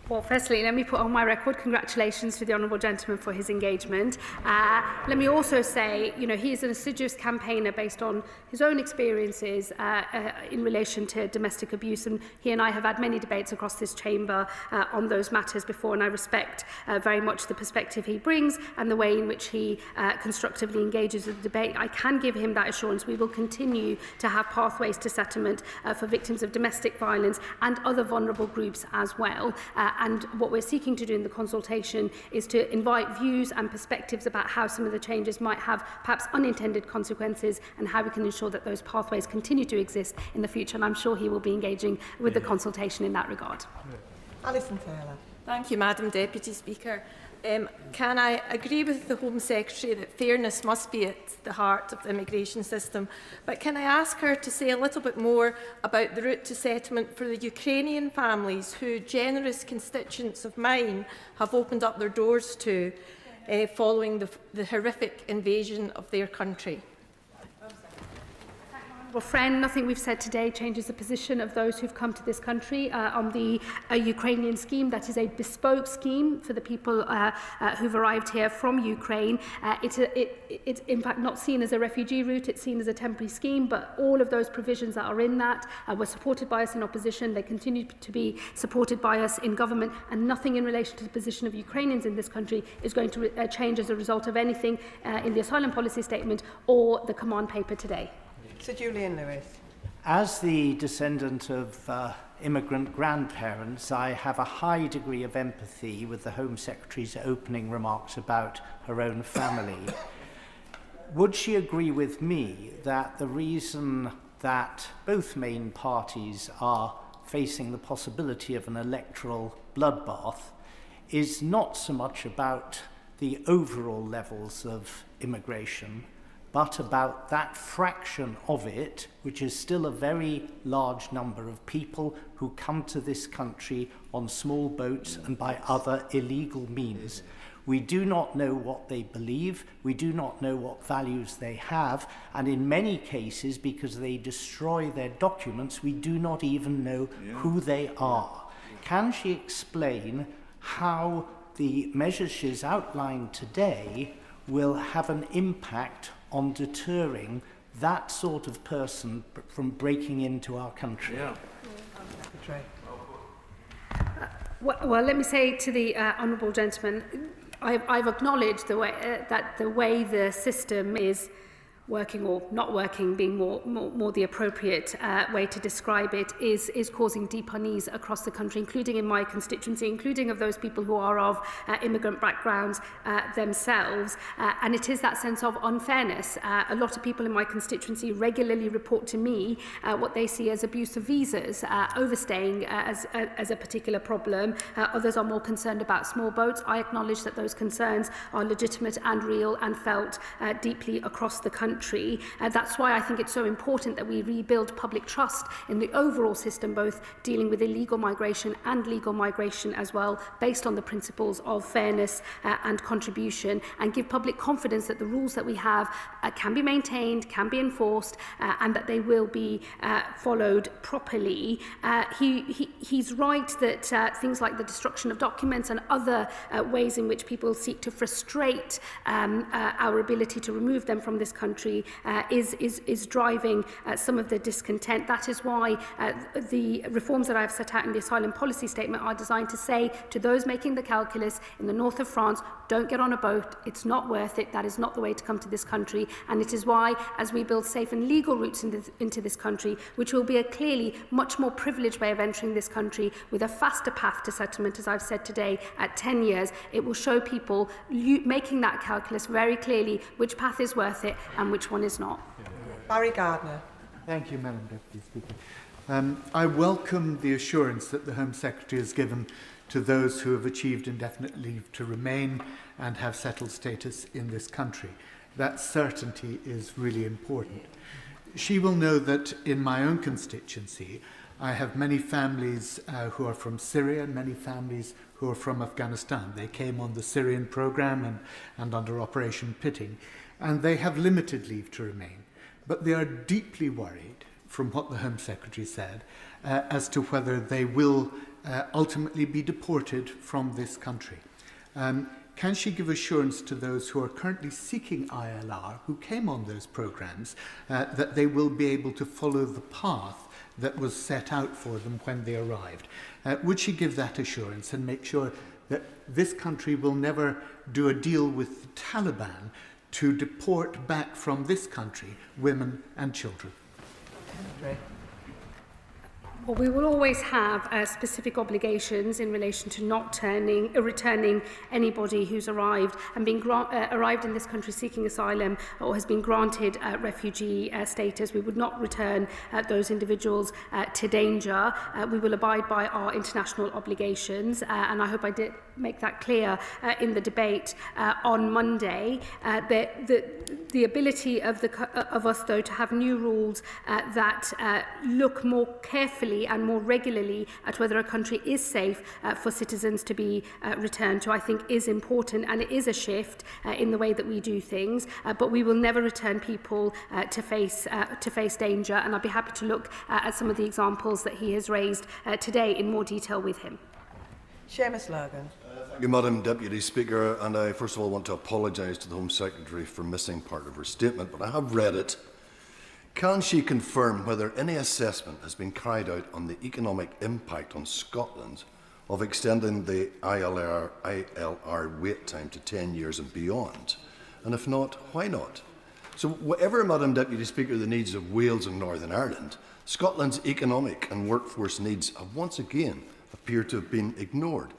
Well, firstly, let me put on my record congratulations to the Honourable Gentleman for his engagement. Let me also say, he is an assiduous campaigner based on his own experiences in relation to domestic abuse, and he and I have had many debates across this chamber on those matters before, and I respect very much the perspective he brings and the way in which he constructively engages with the debate. I can give him that assurance. We will continue to have pathways to settlement for victims of domestic violence and other vulnerable groups as well. And what we're seeking to do in the consultation is to invite views and perspectives about how some of the changes might have perhaps unintended consequences and how we can ensure that those pathways continue to exist in the future. And I'm sure he will be engaging with the consultation in that regard. Alison Taylor. Thank you, Madam Deputy Speaker. Can I agree with the Home Secretary that fairness must be at the heart of the immigration system, but can I ask her to say a little bit more about the route to settlement for the Ukrainian families who generous constituents of mine have opened up their doors to following the horrific invasion of their country? Well, friend, nothing we've said today changes the position of those who've come to this country on the Ukrainian scheme. That is a bespoke scheme for the people who've arrived here from Ukraine. It's in fact not seen as a refugee route, it's seen as a temporary scheme, but all of those provisions that are in that were supported by us in opposition. They continue to be supported by us in government, and nothing in relation to the position of Ukrainians in this country is going to change as a result of anything in the asylum policy statement or the command paper today. Sir Julian Lewis. As the descendant of immigrant grandparents, I have a high degree of empathy with the Home Secretary's opening remarks about her own family. Would she agree with me that the reason that both main parties are facing the possibility of an electoral bloodbath is not so much about the overall levels of immigration, but about that fraction of it, which is still a very large number of people who come to this country on small boats and by other illegal means. We do not know what they believe, we do not know what values they have, and in many cases, because they destroy their documents, we do not even know who they are. Can she explain how the measures she's outlined today will have an impact on deterring that sort of person from breaking into our country? Well, let me say to the honourable gentleman, I've acknowledged the way that the way the system is working or not working being more the appropriate way to describe it, is causing deep unease across the country, including in my constituency, including of those people who are of immigrant backgrounds themselves. And it is that sense of unfairness. A lot of people in my constituency regularly report to me what they see as abuse of visas, overstaying as a particular problem. Others are more concerned about small boats. I acknowledge that those concerns are legitimate and real and felt deeply across the country. That's why I think it's so important that we rebuild public trust in the overall system, both dealing with illegal migration and legal migration as well, based on the principles of fairness and contribution, and give public confidence that the rules that we have can be maintained, can be enforced, and that they will be followed properly. He's right that things like the destruction of documents and other ways in which people seek to frustrate our ability to remove them from this country is driving some of the discontent. That is why the reforms that I have set out in the asylum policy statement are designed to say to those making the calculus in the north of France, don't get on a boat, it's not worth it, that is not the way to come to this country. And it is why, as we build safe and legal routes into this country, which will be a clearly much more privileged way of entering this country with a faster path to settlement, as I've said today, at 10 years, it will show people making that calculus very clearly which path is worth it and which one is not. Barry Gardner. Thank you, Madam Deputy Speaker. I welcome the assurance that the Home Secretary has given to those who have achieved indefinite leave to remain and have settled status in this country. That certainty is really important. She will know that in my own constituency, I have many families who are from Syria, many families who are from Afghanistan. They came on the Syrian programme and under Operation Pitting, and they have limited leave to remain. But they are deeply worried, from what the Home Secretary said, as to whether they will ultimately be deported from this country. Can she give assurance to those who are currently seeking ILR, who came on those programmes, that they will be able to follow the path that was set out for them when they arrived? Would she give that assurance and make sure that this country will never do a deal with the Taliban to deport back from this country women and children? Well, we will always have specific obligations in relation to not returning anybody who's arrived and being arrived in this country seeking asylum or has been granted refugee status. We would not return those individuals to danger. We will abide by our international obligations, and I hope I did make that clear in the debate on Monday. The ability of us, though, to have new rules that look more carefully and more regularly at whether a country is safe for citizens to be returned to, I think is important, and it is a shift in the way that we do things. But we will never return people to face danger, and I'd be happy to look at some of the examples that he has raised today in more detail with him. Seamus Logan. Thank you, Madam Deputy Speaker, and I first of all want to apologise to the Home Secretary for missing part of her statement, but I have read it. Can she confirm whether any assessment has been carried out on the economic impact on Scotland of extending the ILR wait time to 10 years and beyond? And if not, why not? So whatever, Madam Deputy Speaker, the needs of Wales and Northern Ireland, Scotland's economic and workforce needs have once again appeared to have been ignored.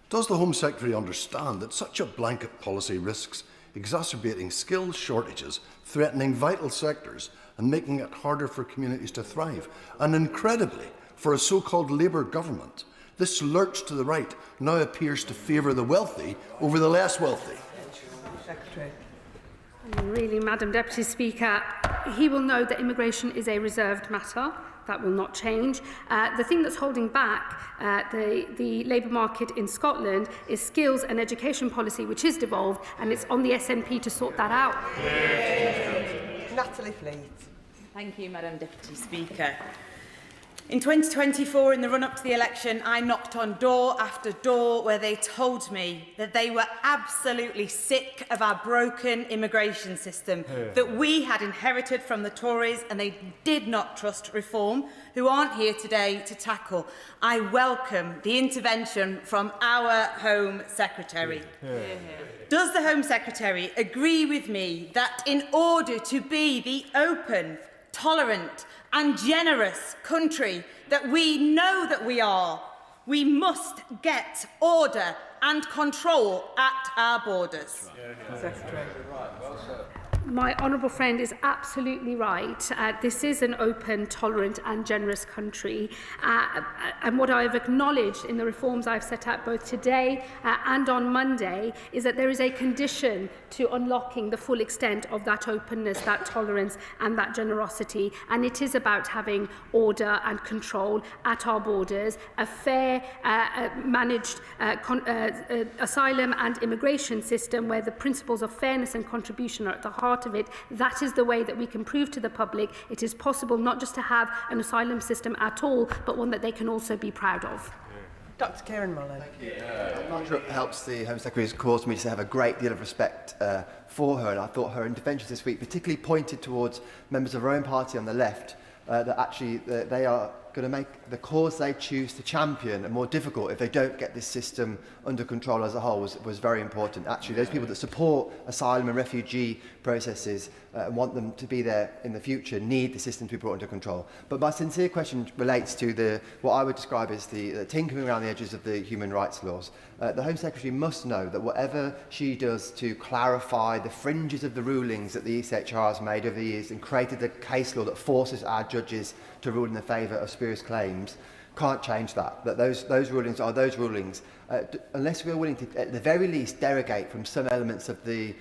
Does the Home Secretary understand that such a blanket policy risks exacerbating skills shortages, threatening vital sectors, and making it harder for communities to thrive? And incredibly, for a so-called Labour government, this lurch to the right now appears to favour the wealthy over the less wealthy. Secretary. Really, Madam Deputy Speaker, he will know that immigration is a reserved matter. That will not change. The thing that's holding back the labour market in Scotland is skills and education policy, which is devolved, and it's on the SNP to sort that out. Natalie Fleet. Thank you, Madam Deputy Speaker. In 2024, in the run-up to the election, I knocked on door after door where they told me that they were absolutely sick of our broken immigration system that we had inherited from the Tories, and they did not trust reform, who aren't here today to tackle. I welcome the intervention from our Home Secretary. Does the Home Secretary agree with me that in order to be the open, tolerant and generous country that we know that we are, we must get order and control at our borders? Secretary. My honourable friend is absolutely right. This is an open, tolerant and generous country. And what I have acknowledged in the reforms I've set out both today and on Monday is that there is a condition to unlocking the full extent of that openness, that tolerance and that generosity. And it is about having order and control at our borders, a fair, managed asylum and immigration system where the principles of fairness and contribution are at the heart of it. That is the way that we can prove to the public it is possible not just to have an asylum system at all, but one that they can also be proud of. Dr. Kieran Mullen. I'm not sure it helps the Home Secretary's cause me to have a great deal of respect for her, and I thought her interventions this week particularly pointed towards members of her own party on the left, that actually they are going to make the cause they choose to champion more difficult if they don't get this system under control as a whole was very important. Actually, those people that support asylum and refugee processes and want them to be there in the future need the system to be brought under control. But my sincere question relates to what I would describe as the tinkering around the edges of the human rights laws. The Home Secretary must know that whatever she does to clarify the fringes of the rulings that the ECHR has made over the years and created a case law that forces our judges to rule in the favour of spurious claims, can't change that. That those rulings are those rulings, unless we're willing to, at the very least, derogate from some elements of the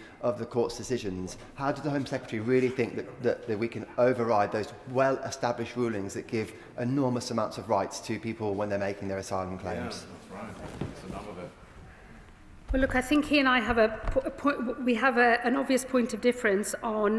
court's decisions. How does the Home Secretary really think that we can override those well-established rulings that give enormous amounts of rights to people when they're making their asylum claims? Yeah, that's right. That's enough of it. Well, look, I think he and I have an obvious point of difference on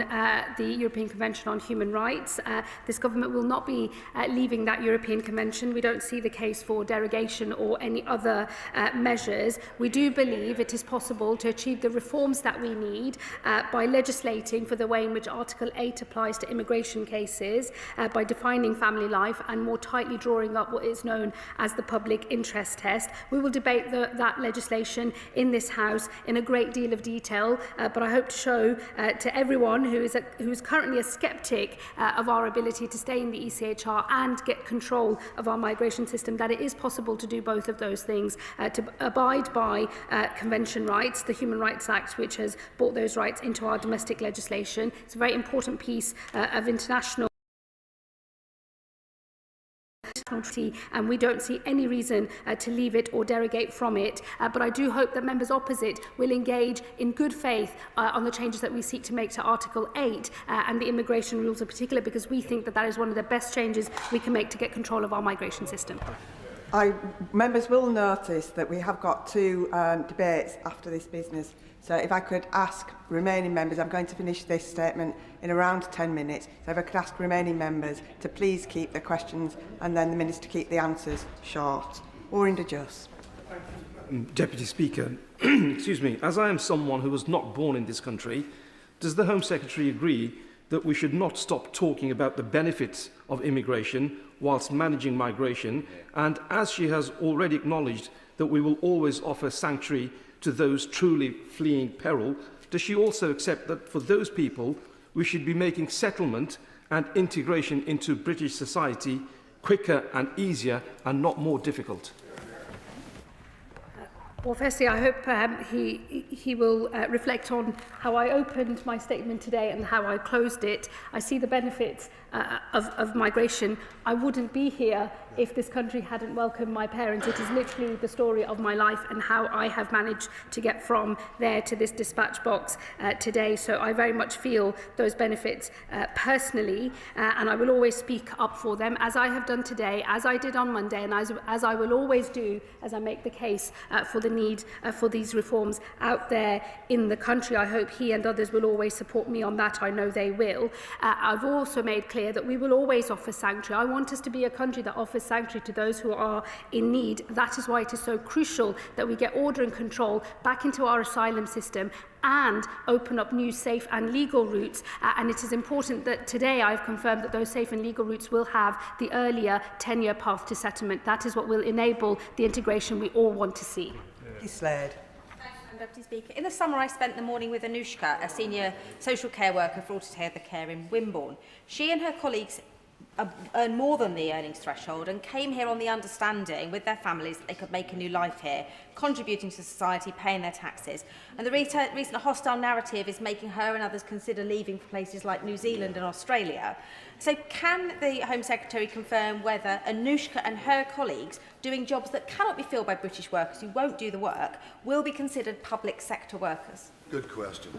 the European Convention on Human Rights. This government will not be leaving that European Convention. We don't see the case for derogation or any other measures. We do believe it is possible to achieve the reforms that we need by legislating for the way in which Article 8 applies to immigration cases, by defining family life and more tightly drawing up what is known as the public interest test. We will debate that legislation in this House in a great deal of detail, but I hope to show to everyone who is currently a sceptic of our ability to stay in the ECHR and get control of our migration system that it is possible to do both of those things, to abide by convention rights, the Human Rights Act, which has brought those rights into our domestic legislation. It's a very important piece of international treaty, and we don't see any reason to leave it or derogate from it. But I do hope that members opposite will engage in good faith on the changes that we seek to make to Article 8 and the immigration rules in particular, because we think that is one of the best changes we can make to get control of our migration system. Members will notice that we have got two debates after this business. So if I could ask remaining members, I'm going to finish this statement in around 10 minutes, so if I could ask remaining members to please keep their questions and then the Minister keep the answers short. Orinda Juss. Deputy Speaker, excuse me, as I am someone who was not born in this country, does the Home Secretary agree that we should not stop talking about the benefits of immigration whilst managing migration, and as she has already acknowledged that we will always offer sanctuary to those truly fleeing peril, does she also accept that for those people we should be making settlement and integration into British society quicker and easier and not more difficult? Well, firstly, I hope he will reflect on how I opened my statement today and how I closed it. I see the benefits of migration. I wouldn't be here if this country hadn't welcomed my parents. It is literally the story of my life and how I have managed to get from there to this dispatch box today. So I very much feel those benefits personally, and I will always speak up for them, as I have done today, as I did on Monday, and as I will always do as I make the case for the need for these reforms out there in the country. I hope he and others will always support me on that. I know they will. I've also made clear that we will always offer sanctuary. I want us to be a country that offers sanctuary to those who are in need. That is why it is so crucial that we get order and control back into our asylum system and open up new safe and legal routes. And it is important that today I've confirmed that those safe and legal routes will have the earlier 10-year path to settlement. That is what will enable the integration we all want to see. Slade. Deputy Speaker. In the summer, I spent the morning with Anushka, a senior social care worker for Together Care in Wimborne. She and her colleagues earn more than the earnings threshold and came here on the understanding with their families that they could make a new life here, contributing to society, paying their taxes. And the recent hostile narrative is making her and others consider leaving for places like New Zealand and Australia. So can the Home Secretary confirm whether Anushka and her colleagues doing jobs that cannot be filled by British workers who won't do the work will be considered public sector workers? Good question.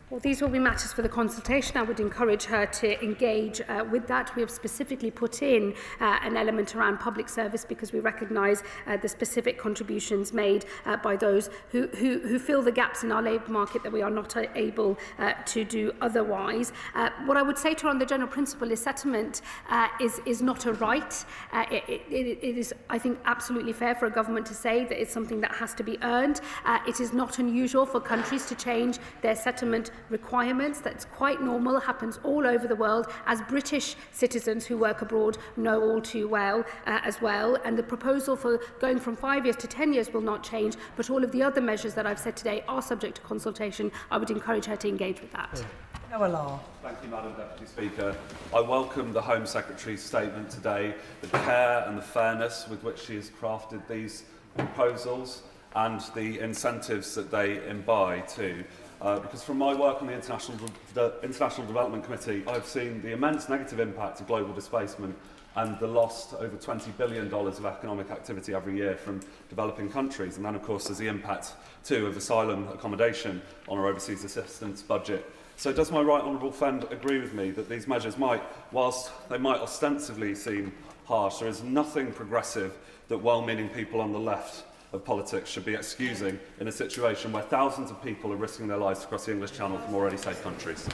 Well, these will be matters for the consultation. I would encourage her to engage with that. We have specifically put in an element around public service because we recognise the specific contributions made by those who fill the gaps in our labour market that we are not able to do otherwise. What I would say to her on the general principle is settlement is not a right. It is, I think, absolutely fair for a government to say that it's something that has to be earned. It is not unusual for countries to change their settlement requirements. That's quite normal, happens all over the world, as British citizens who work abroad know all too well as well. And the proposal for going from 5 years to 10 years will not change, but all of the other measures that I've said today are subject to consultation. I would encourage her to engage with that. Thank you, Madam Deputy Speaker. I welcome the Home Secretary's statement today, the care and the fairness with which she has crafted these proposals and the incentives that they imbibe too. Because from my work on the International Development Committee, I've seen the immense negative impact of global displacement and the lost over $20 billion of economic activity every year from developing countries. And then, of course, there's the impact, too, of asylum accommodation on our overseas assistance budget. So does my right honourable friend agree with me that these measures might, whilst they might ostensibly seem harsh, there is nothing progressive that well-meaning people on the left of politics should be excusing in a situation where thousands of people are risking their lives across the English Channel from already safe countries?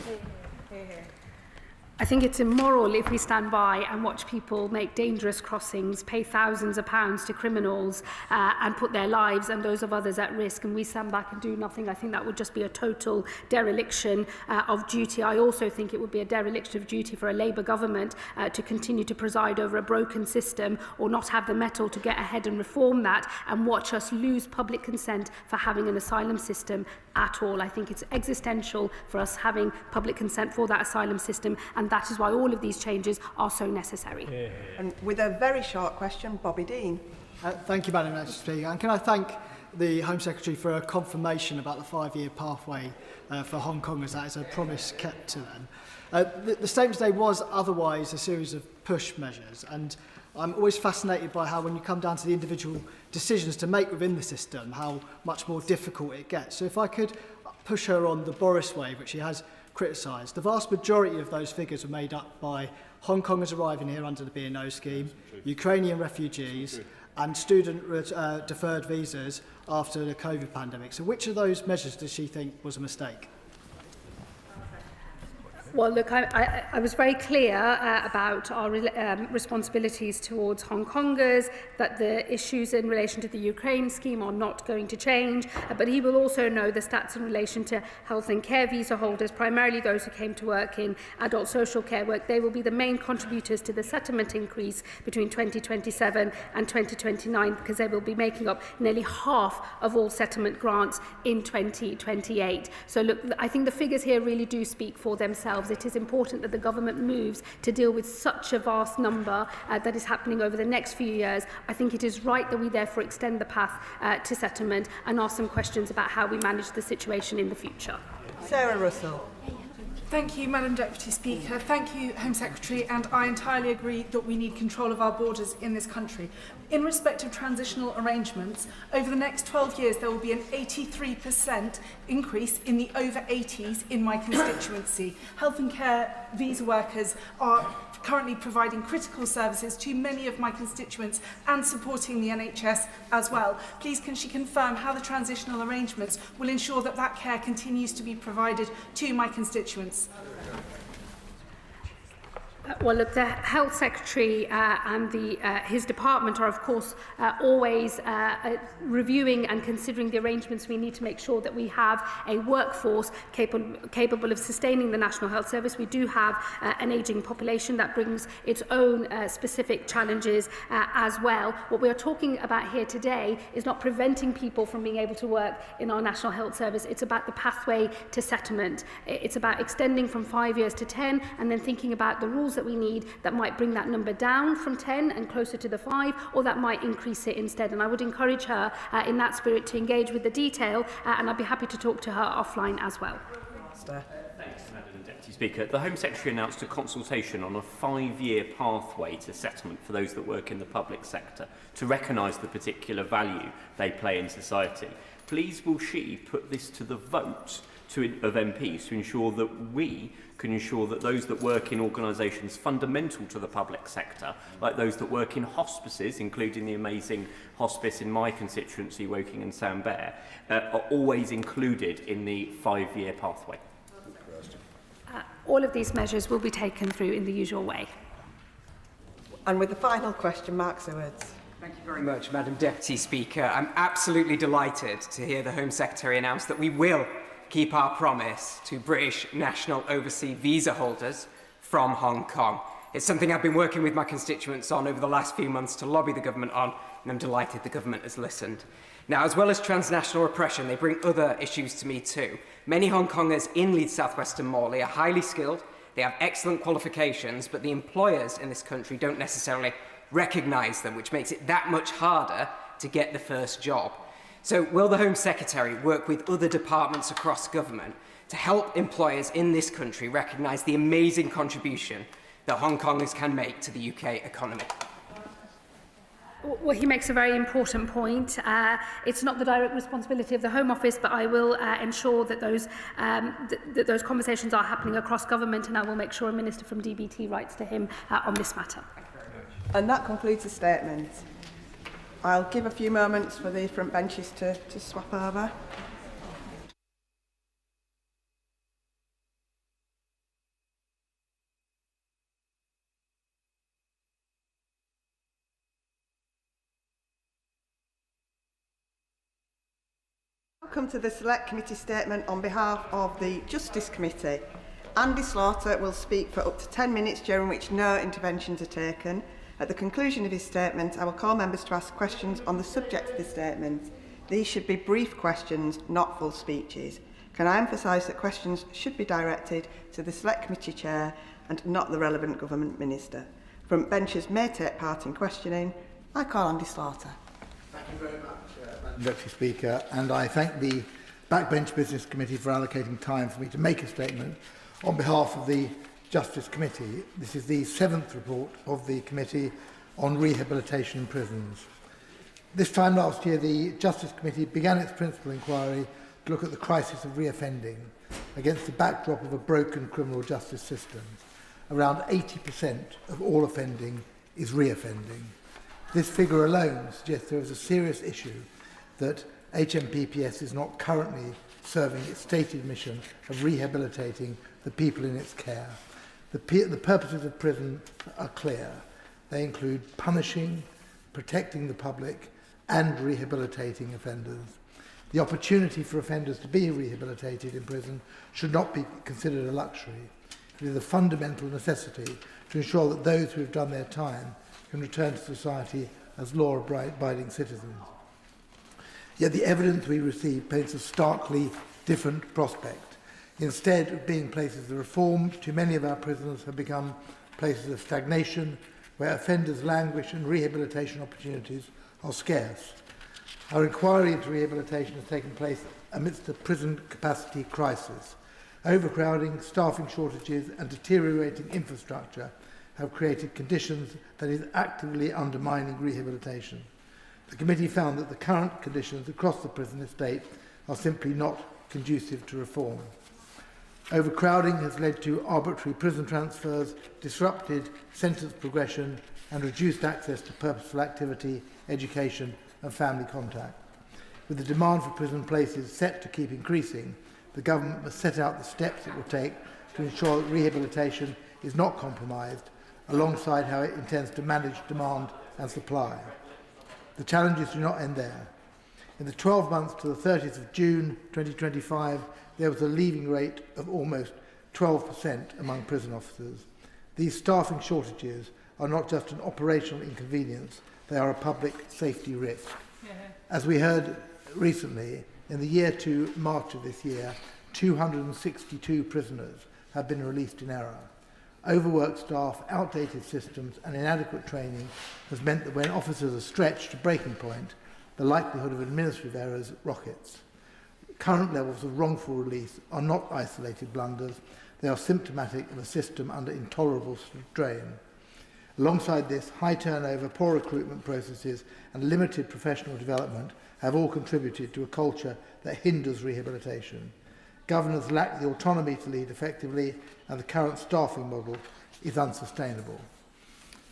I think it's immoral if we stand by and watch people make dangerous crossings, pay thousands of pounds to criminals and put their lives and those of others at risk, and we stand back and do nothing. I think that would just be a total dereliction of duty. I also think it would be a dereliction of duty for a Labour government to continue to preside over a broken system or not have the mettle to get ahead and reform that and watch us lose public consent for having an asylum system at all. I think it's existential for us having public consent for that asylum system, and that is why all of these changes are so necessary. And with a very short question, Bobby Dean. Thank you, Madam Speaker. And can I thank the Home Secretary for a confirmation about the 5-year pathway for Hong Kongers. That is a promise kept to them. The statement today was otherwise a series of push measures, and I'm always fascinated by how when you come down to the individual decisions to make within the system, how much more difficult it gets. So if I could push her on the Boris wave, which she has criticised, the vast majority of those figures were made up by Hong Kongers arriving here under the B&O scheme, Ukrainian refugees and student deferred visas after the COVID pandemic. So which of those measures does she think was a mistake? Well, look, I was very clear about our responsibilities towards Hong Kongers, that the issues in relation to the Ukraine scheme are not going to change, but he will also know the stats in relation to health and care visa holders, primarily those who came to work in adult social care work. They will be the main contributors to the settlement increase between 2027 and 2029, because they will be making up nearly half of all settlement grants in 2028. So look, I think the figures here really do speak for themselves. It is important that the government moves to deal with such a vast number that is happening over the next few years. I think it is right that we therefore extend the path to settlement and ask some questions about how we manage the situation in the future. Sarah Russell. Thank you, Madam Deputy Speaker. Thank you, Home Secretary, and I entirely agree that we need control of our borders in this country. In respect of transitional arrangements, over the next 12 years there will be an 83% increase in the over 80s in my constituency. Health and care visa workers are currently providing critical services to many of my constituents and supporting the NHS as well. Please can she confirm how the transitional arrangements will ensure that that care continues to be provided to my constituents? Well, look, the Health Secretary and his department are, of course, always reviewing and considering the arrangements we need to make sure that we have a workforce capable of sustaining the National Health Service. We do have an ageing population that brings its own specific challenges as well. What we are talking about here today is not preventing people from being able to work in our National Health Service. It's about the pathway to settlement. It's about extending from 5 years to 10 and then thinking about the rules that we need that might bring that number down from 10 and closer to the 5, or that might increase it instead. And I would encourage her in that spirit to engage with the detail, and I'd be happy to talk to her offline as well. Thanks, Madam Deputy Speaker. The Home Secretary announced a consultation on a 5-year pathway to settlement for those that work in the public sector to recognise the particular value they play in society. Please will she put this to the vote of MPs to ensure that we can ensure that those that work in organisations fundamental to the public sector, like those that work in hospices, including the amazing hospice in my constituency, Woking and Sandbear, are always included in the 5-year pathway? All of these measures will be taken through in the usual way. And with the final question, Mark Sewards. Thank you very much, Madam Deputy Speaker. I'm absolutely delighted to hear the Home Secretary announce that we will keep our promise to British national overseas visa holders from Hong Kong. It's something I've been working with my constituents on over the last few months to lobby the government on, and I'm delighted the government has listened. Now, as well as transnational repression, they bring other issues to me too. Many Hong Kongers in Leeds South Western Morley are highly skilled, they have excellent qualifications, but the employers in this country don't necessarily recognise them, which makes it that much harder to get the first job. So will the Home Secretary work with other departments across government to help employers in this country recognise the amazing contribution that Hong Kongers can make to the UK economy? Well, he makes a very important point. It's not the direct responsibility of the Home Office, but I will ensure that those conversations are happening across government, and I will make sure a minister from DBT writes to him on this matter. And that concludes the statement. I'll give a few moments for the front benches to swap over. Welcome to the Select Committee statement on behalf of the Justice Committee. Andy Slaughter will speak for up to 10 minutes, during which no interventions are taken. At the conclusion of his statement, I will call members to ask questions on the subject of the statement. These should be brief questions, not full speeches. Can I emphasise that questions should be directed to the Select Committee Chair and not the relevant Government Minister. Front benchers may take part in questioning. I call Andy Slaughter. Thank you very much, Madam Deputy Speaker, and I thank the Backbench Business Committee for allocating time for me to make a statement on behalf of the Justice Committee. This is the 7th report of the Committee on Rehabilitation in Prisons. This time last year, the Justice Committee began its principal inquiry to look at the crisis of reoffending against the backdrop of a broken criminal justice system. Around 80% of all offending is reoffending. This figure alone suggests there is a serious issue that HMPPS is not currently serving its stated mission of rehabilitating the people in its care. The purposes of prison are clear. They include punishing, protecting the public, and rehabilitating offenders. The opportunity for offenders to be rehabilitated in prison should not be considered a luxury. It is a fundamental necessity to ensure that those who have done their time can return to society as law-abiding citizens. Yet the evidence we receive paints a starkly different prospect. Instead of being places of reform, too many of our prisons have become places of stagnation, where offenders languish and rehabilitation opportunities are scarce. Our inquiry into rehabilitation has taken place amidst a prison capacity crisis. Overcrowding, staffing shortages and deteriorating infrastructure have created conditions that is actively undermining rehabilitation. The committee found that the current conditions across the prison estate are simply not conducive to reform. Overcrowding has led to arbitrary prison transfers, disrupted sentence progression and reduced access to purposeful activity, education and family contact. With the demand for prison places set to keep increasing, the government must set out the steps it will take to ensure that rehabilitation is not compromised, alongside how it intends to manage demand and supply. The challenges do not end there. In the 12 months to the 30th of June 2025, there was a leaving rate of almost 12% among prison officers. These staffing shortages are not just an operational inconvenience, they are a public safety risk. As we heard recently, in the year to March of this year, 262 prisoners have been released in error. Overworked staff, outdated systems and inadequate training has meant that when officers are stretched to breaking point, the likelihood of administrative errors rockets. Current levels of wrongful release are not isolated blunders, they are symptomatic of a system under intolerable strain. Alongside this, high turnover, poor recruitment processes and limited professional development have all contributed to a culture that hinders rehabilitation. Governors lack the autonomy to lead effectively, and the current staffing model is unsustainable.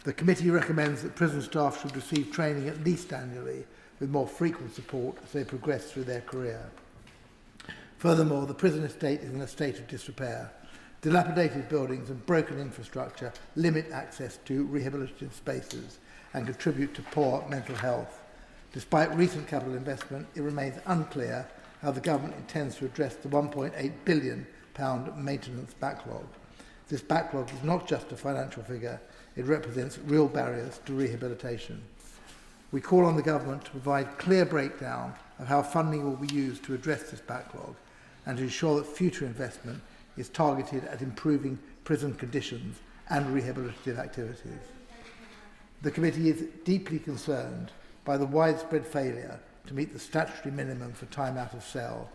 The committee recommends that prison staff should receive training at least annually, with more frequent support as they progress through their career. Furthermore, the prison estate is in a state of disrepair. Dilapidated buildings and broken infrastructure limit access to rehabilitative spaces and contribute to poor mental health. Despite recent capital investment, it remains unclear how the government intends to address the £1.8 billion maintenance backlog. This backlog is not just a financial figure, it represents real barriers to rehabilitation. We call on the government to provide clear breakdown of how funding will be used to address this backlog and to ensure that future investment is targeted at improving prison conditions and rehabilitative activities. The committee is deeply concerned by the widespread failure to meet the statutory minimum for time out of cell.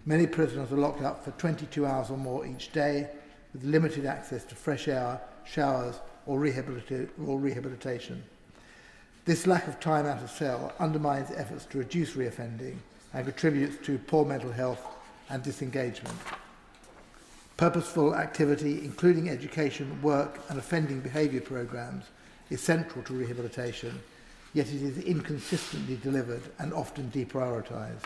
Many prisoners are locked up for 22 hours or more each day, with limited access to fresh air, showers or rehabilitation. This lack of time out of cell undermines efforts to reduce reoffending and contributes to poor mental health and disengagement. Purposeful activity, including education, work and offending behaviour programmes, is central to rehabilitation, yet it is inconsistently delivered and often deprioritised.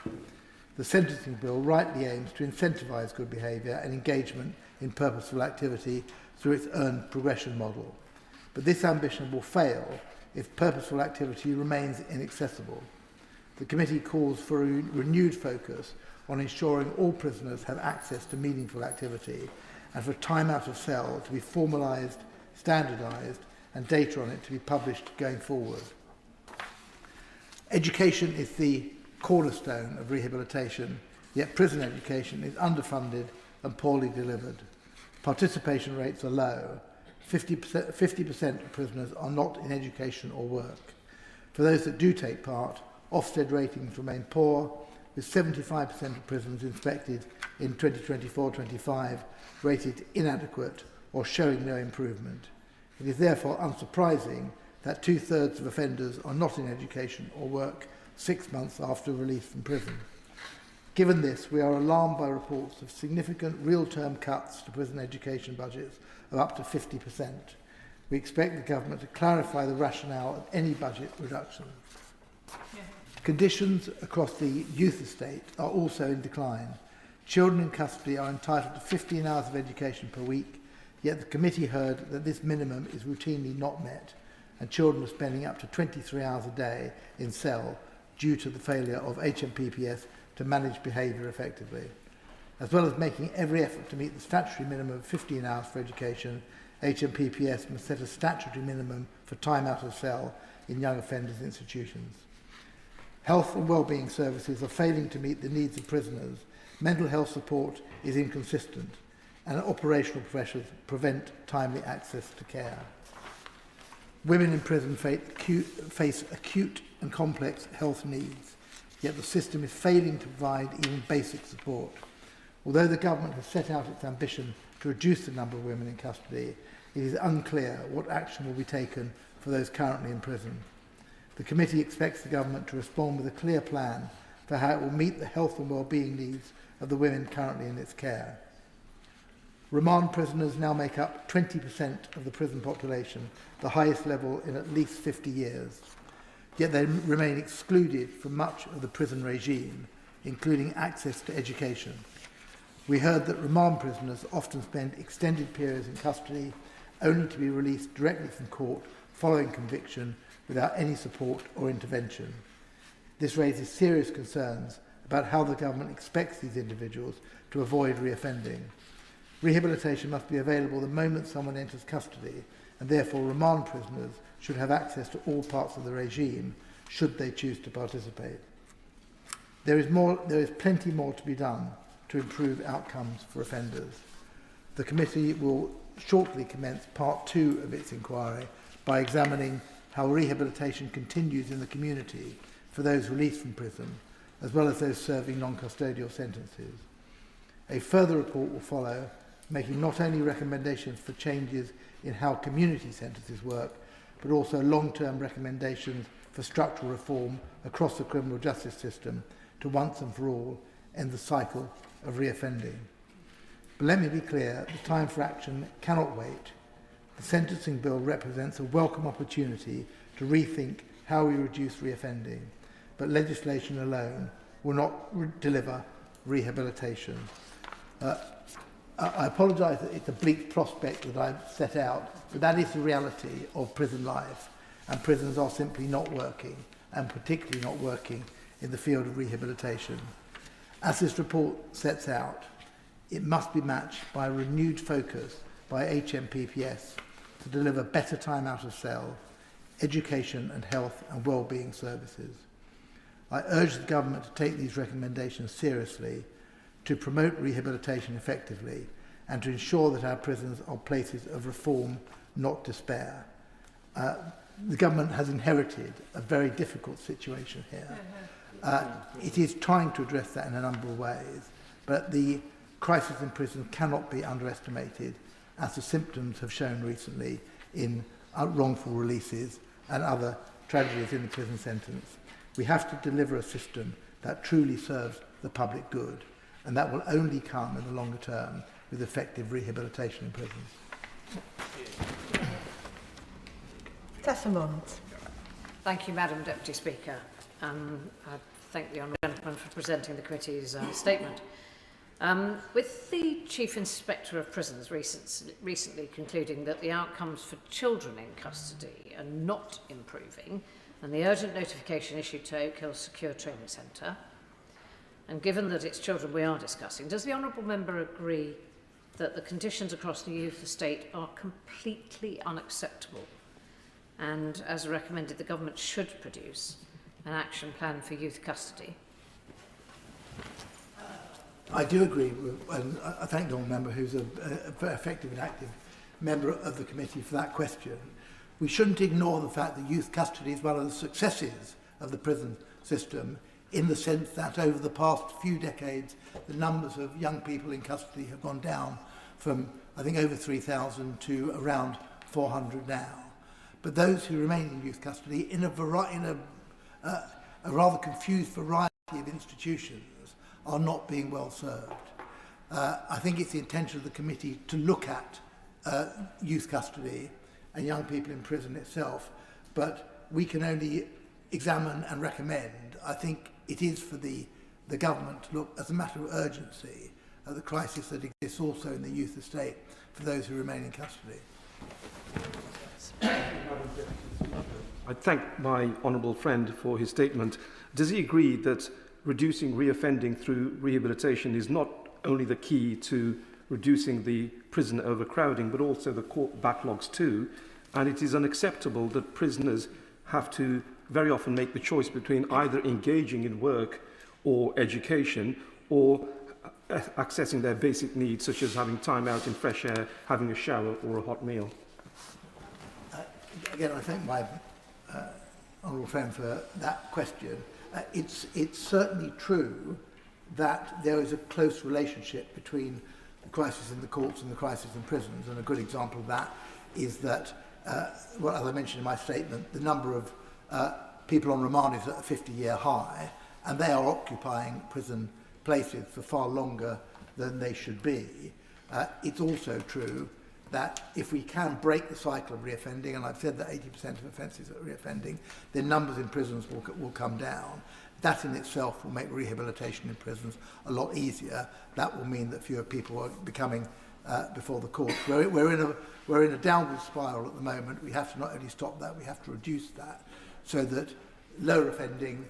The sentencing bill rightly aims to incentivise good behaviour and engagement in purposeful activity through its earned progression model. But this ambition will fail if purposeful activity remains inaccessible. The committee calls for a renewed focus on ensuring all prisoners have access to meaningful activity and for time out of cell to be formalised, standardised and data on it to be published going forward. Education is the cornerstone of rehabilitation, yet prison education is underfunded and poorly delivered. Participation rates are low. 50% of prisoners are not in education or work. For those that do take part, Ofsted ratings remain poor, with 75% of prisons inspected in 2024-25 rated inadequate or showing no improvement. It is therefore unsurprising that 2/3 of offenders are not in education or work 6 months after release from prison. Given this, we are alarmed by reports of significant real-term cuts to prison education budgets of up to 50%. We expect the government to clarify the rationale of any budget reduction. Conditions across the youth estate are also in decline. Children in custody are entitled to 15 hours of education per week, yet the committee heard that this minimum is routinely not met, and children are spending up to 23 hours a day in cell due to the failure of HMPPS to manage behaviour effectively. As well as making every effort to meet the statutory minimum of 15 hours for education, HMPPS must set a statutory minimum for time out of cell in young offenders institutions. Health and wellbeing services are failing to meet the needs of prisoners. Mental health support is inconsistent, and operational pressures prevent timely access to care. Women in prison face acute and complex health needs, yet the system is failing to provide even basic support. Although the government has set out its ambition to reduce the number of women in custody, it is unclear what action will be taken for those currently in prison. The committee expects the government to respond with a clear plan for how it will meet the health and well-being needs of the women currently in its care. Remand prisoners now make up 20% of the prison population, the highest level in at least 50 years. Yet they remain excluded from much of the prison regime, including access to education. We heard that remand prisoners often spend extended periods in custody, only to be released directly from court following conviction without any support or intervention. This raises serious concerns about how the government expects these individuals to avoid reoffending. Rehabilitation must be available the moment someone enters custody, and therefore remand prisoners should have access to all parts of the regime should they choose to participate. There is plenty more to be done to improve outcomes for offenders. The committee will shortly commence part 2 of its inquiry by examining how rehabilitation continues in the community for those released from prison, as well as those serving non-custodial sentences. A further report will follow, making not only recommendations for changes in how community sentences work, but also long-term recommendations for structural reform across the criminal justice system to once and for all end the cycle of reoffending. But let me be clear, the time for action cannot wait. The sentencing bill represents a welcome opportunity to rethink how we reduce reoffending, but legislation alone will not deliver rehabilitation. I apologise that it's a bleak prospect that I've set out, but that is the reality of prison life, and prisons are simply not working, and particularly not working in the field of rehabilitation. As this report sets out, it must be matched by a renewed focus by HMPPS to deliver better time out of cell, education and health and well-being services. I urge the government to take these recommendations seriously, to promote rehabilitation effectively, and to ensure that our prisons are places of reform, not despair. The government has inherited a very difficult situation here. It is trying to address that in a number of ways, but the crisis in prison cannot be underestimated, as the symptoms have shown recently in wrongful releases and other tragedies in the prison sentence. We have to deliver a system that truly serves the public good, and that will only come in the longer term with effective rehabilitation in prisons. Thank you, Madam Deputy Speaker. I thank the honourable gentleman for presenting the committee's statement. With the Chief Inspector of Prisons recently concluding that the outcomes for children in custody are not improving, and the urgent notification issued to Oak Hill Secure Training Centre, and given that it's children we are discussing, does the honourable member agree that the conditions across the youth estate are completely unacceptable, and as recommended, the government should produce an action plan for youth custody? I do agree with, and I thank the honourable member who's a very effective and active member of the committee for that question. We shouldn't ignore the fact that youth custody is one of the successes of the prison system, in the sense that over the past few decades, the numbers of young people in custody have gone down from, I think, over 3,000 to around 400 now. But those who remain in youth custody in a rather confused variety of institutions are not being well served. I think it's the intention of the committee to look at youth custody and young people in prison itself, but we can only examine and recommend. I think it is for the government to look, as a matter of urgency, at the crisis that exists also in the youth estate for those who remain in custody. I thank my honourable friend for his statement. Does he agree that reducing reoffending through rehabilitation is not only the key to reducing the prison overcrowding, but also the court backlogs too? And it is unacceptable that prisoners have to very often make the choice between either engaging in work or education, or accessing their basic needs, such as having time out in fresh air, having a shower or a hot meal. Again, I thank my honourable friend for that question. It's certainly true that there is a close relationship between the crisis in the courts and the crisis in prisons. And a good example of that is that, well, as I mentioned in my statement, the number of people on remand is at a 50-year high, and they are occupying prison places for far longer than they should be. It's also true that if we can break the cycle of reoffending, and I've said that 80% of offences are reoffending, then numbers in prisons will come down. That in itself will make rehabilitation in prisons a lot easier. That will mean that fewer people are becoming before the court. We're in a downward spiral at the moment. We have to not only stop that, we have to reduce that, so that lower offending,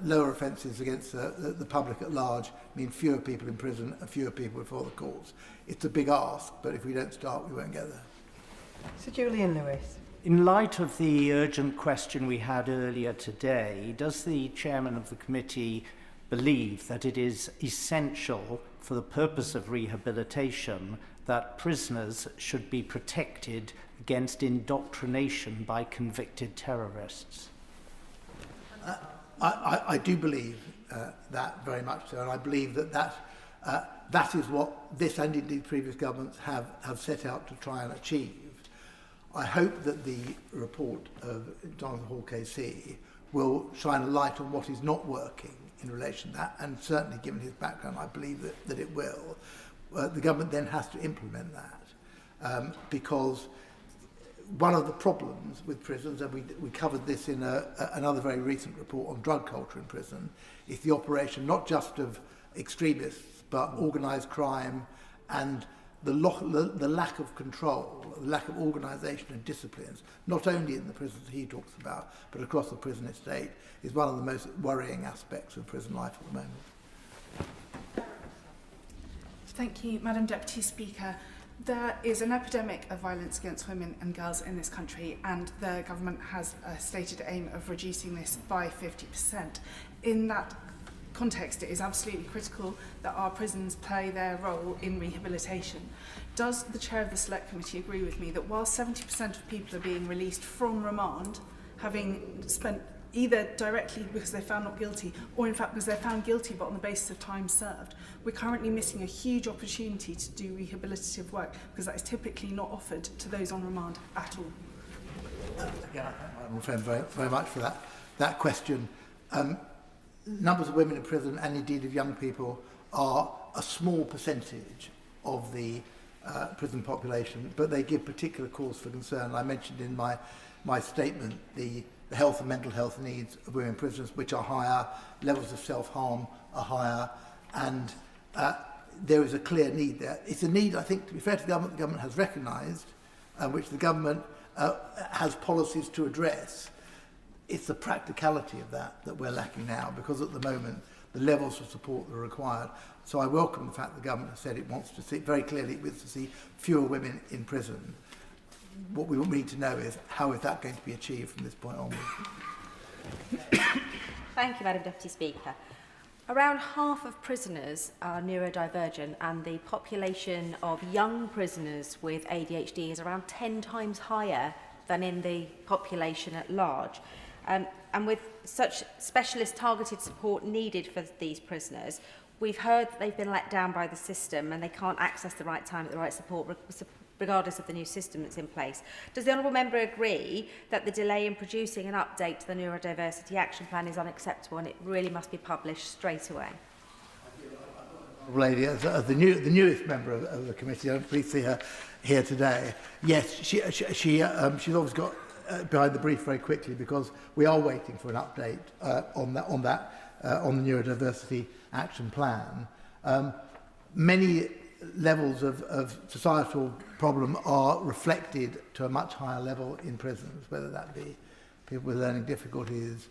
lower offences against the public at large mean fewer people in prison and fewer people before the courts. It's a big ask, but if we don't start, we won't get there. Sir Julian Lewis. In light of the urgent question we had earlier today, does the chairman of the committee believe that it is essential for the purpose of rehabilitation that prisoners should be protected against indoctrination by convicted terrorists? I do believe that very much so, and I believe that is what this and indeed previous governments have set out to try and achieve. I hope that the report of Jonathan Hall KC will shine a light on what is not working in relation to that, and certainly given his background I believe that it will. The government then has to implement that, because one of the problems with prisons, and we covered this in another very recent report on drug culture in prison, is the operation not just of extremists but organised crime and the lack of control, the lack of organisation and disciplines, not only in the prisons he talks about, but across the prison estate, is one of the most worrying aspects of prison life at the moment. Thank you, Madam Deputy Speaker. There is an epidemic of violence against women and girls in this country, and the government has a stated aim of reducing this by 50%. In that context, it is absolutely critical that our prisons play their role in rehabilitation. Does the chair of the Select Committee agree with me that while 70% of people are being released from remand, having spent either directly because they're found not guilty, or in fact because they're found guilty but on the basis of time served, we're currently missing a huge opportunity to do rehabilitative work, because that is typically not offered to those on remand at all? Again, I'm referring very much for that question. Numbers of women in prison, and indeed of young people, are a small percentage of the prison population, but they give particular cause for concern. I mentioned in my statement the health and mental health needs of women prisoners, which are higher, levels of self-harm are higher, and there is a clear need there. It's a need, I think, to be fair to the government has recognised, which the government has policies to address. It's the practicality of that we're lacking now, because at the moment the levels of support that are required. So I welcome the fact the government has said it wants to see, very clearly it wants to see fewer women in prison. What we need to know is how is that going to be achieved from this point onwards. Thank you, Madam Deputy Speaker. Around half of prisoners are neurodivergent, and the population of young prisoners with ADHD is around 10 times higher than in the population at large. And with such specialist targeted support needed for these prisoners, we've heard that they've been let down by the system and they can't access the right time, the right support, regardless of the new system that's in place. Does the Honourable Member agree that the delay in producing an update to the Neurodiversity Action Plan is unacceptable and it really must be published straight away? Lady, as the newest member of the committee, I'm pleased to see her here today. Yes, she's always got behind the brief very quickly, because we are waiting for an update on the Neurodiversity Action Plan. Many levels of societal problem are reflected to a much higher level in prisons, whether that be people with learning difficulties,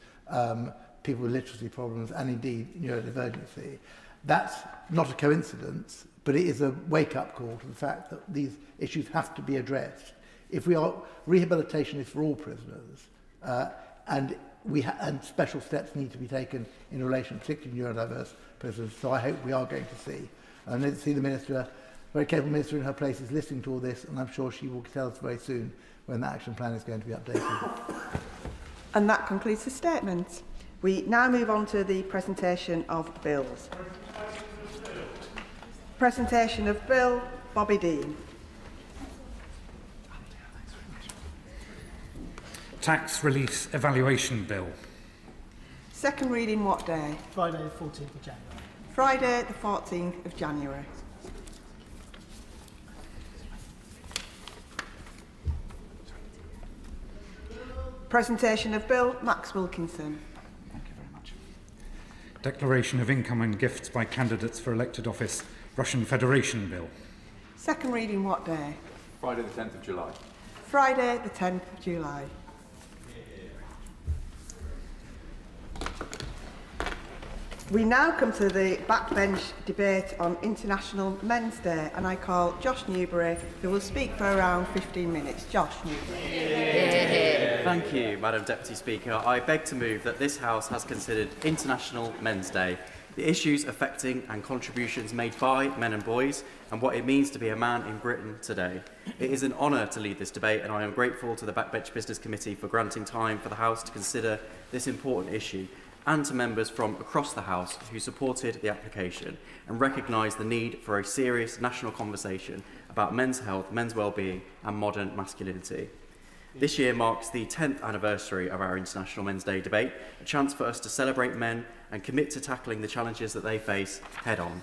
people with literacy problems, and indeed neurodivergency. That's not a coincidence, but it is a wake-up call to the fact that these issues have to be addressed. Rehabilitation is for all prisoners, and special steps need to be taken in relation, particularly neurodiverse prisoners. So I hope we are going to see. I need to see the Minister, very capable Minister in her place, is listening to all this, and I'm sure she will tell us very soon when the action plan is going to be updated. And that concludes the statements. We now move on to the presentation of bills. Presentation of Bill, Bobby Dean. Tax Release Evaluation Bill. Second reading what day? Friday the 14th of January. Friday the 14th of January. Presentation of Bill, Max Wilkinson. Declaration of Income and Gifts by Candidates for Elected Office, Russian Federation Bill. Second reading what day? Friday the 10th of July. Friday the 10th of July. We now come to the backbench debate on International Men's Day, and I call Josh Newbury, who will speak for around 15 minutes. Josh Newbury. Thank you, Madam Deputy Speaker. I beg to move that this House has considered International Men's Day, the issues affecting and contributions made by men and boys, and what it means to be a man in Britain today. It is an honour to lead this debate, and I am grateful to the Backbench Business Committee for granting time for the House to consider this important issue, and to members from across the House who supported the application and recognised the need for a serious national conversation about men's health, men's well-being and modern masculinity. This year marks the 10th anniversary of our International Men's Day debate, a chance for us to celebrate men and commit to tackling the challenges that they face head-on.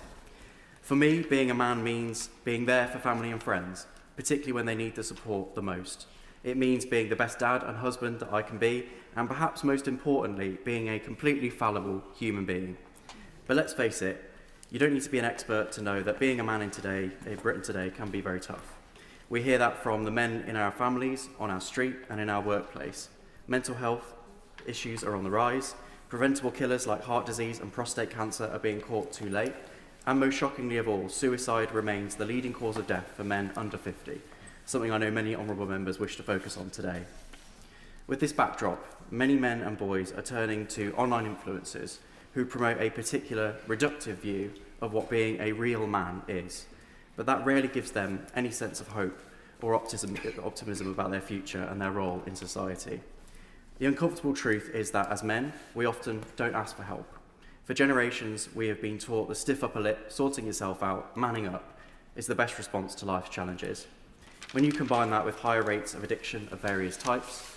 For me, being a man means being there for family and friends, particularly when they need the support the most. It means being the best dad and husband that I can be, and perhaps most importantly, being a completely fallible human being. But let's face it, you don't need to be an expert to know that being a man in Britain today can be very tough. We hear that from the men in our families, on our street and in our workplace. Mental health issues are on the rise, preventable killers like heart disease and prostate cancer are being caught too late, and most shockingly of all, suicide remains the leading cause of death for men under 50. Something I know many honourable members wish to focus on today. With this backdrop, many men and boys are turning to online influencers who promote a particular reductive view of what being a real man is, but that rarely gives them any sense of hope or optimism about their future and their role in society. The uncomfortable truth is that as men, we often don't ask for help. For generations, we have been taught the stiff upper lip, sorting yourself out, manning up, is the best response to life's challenges. When you combine that with higher rates of addiction of various types,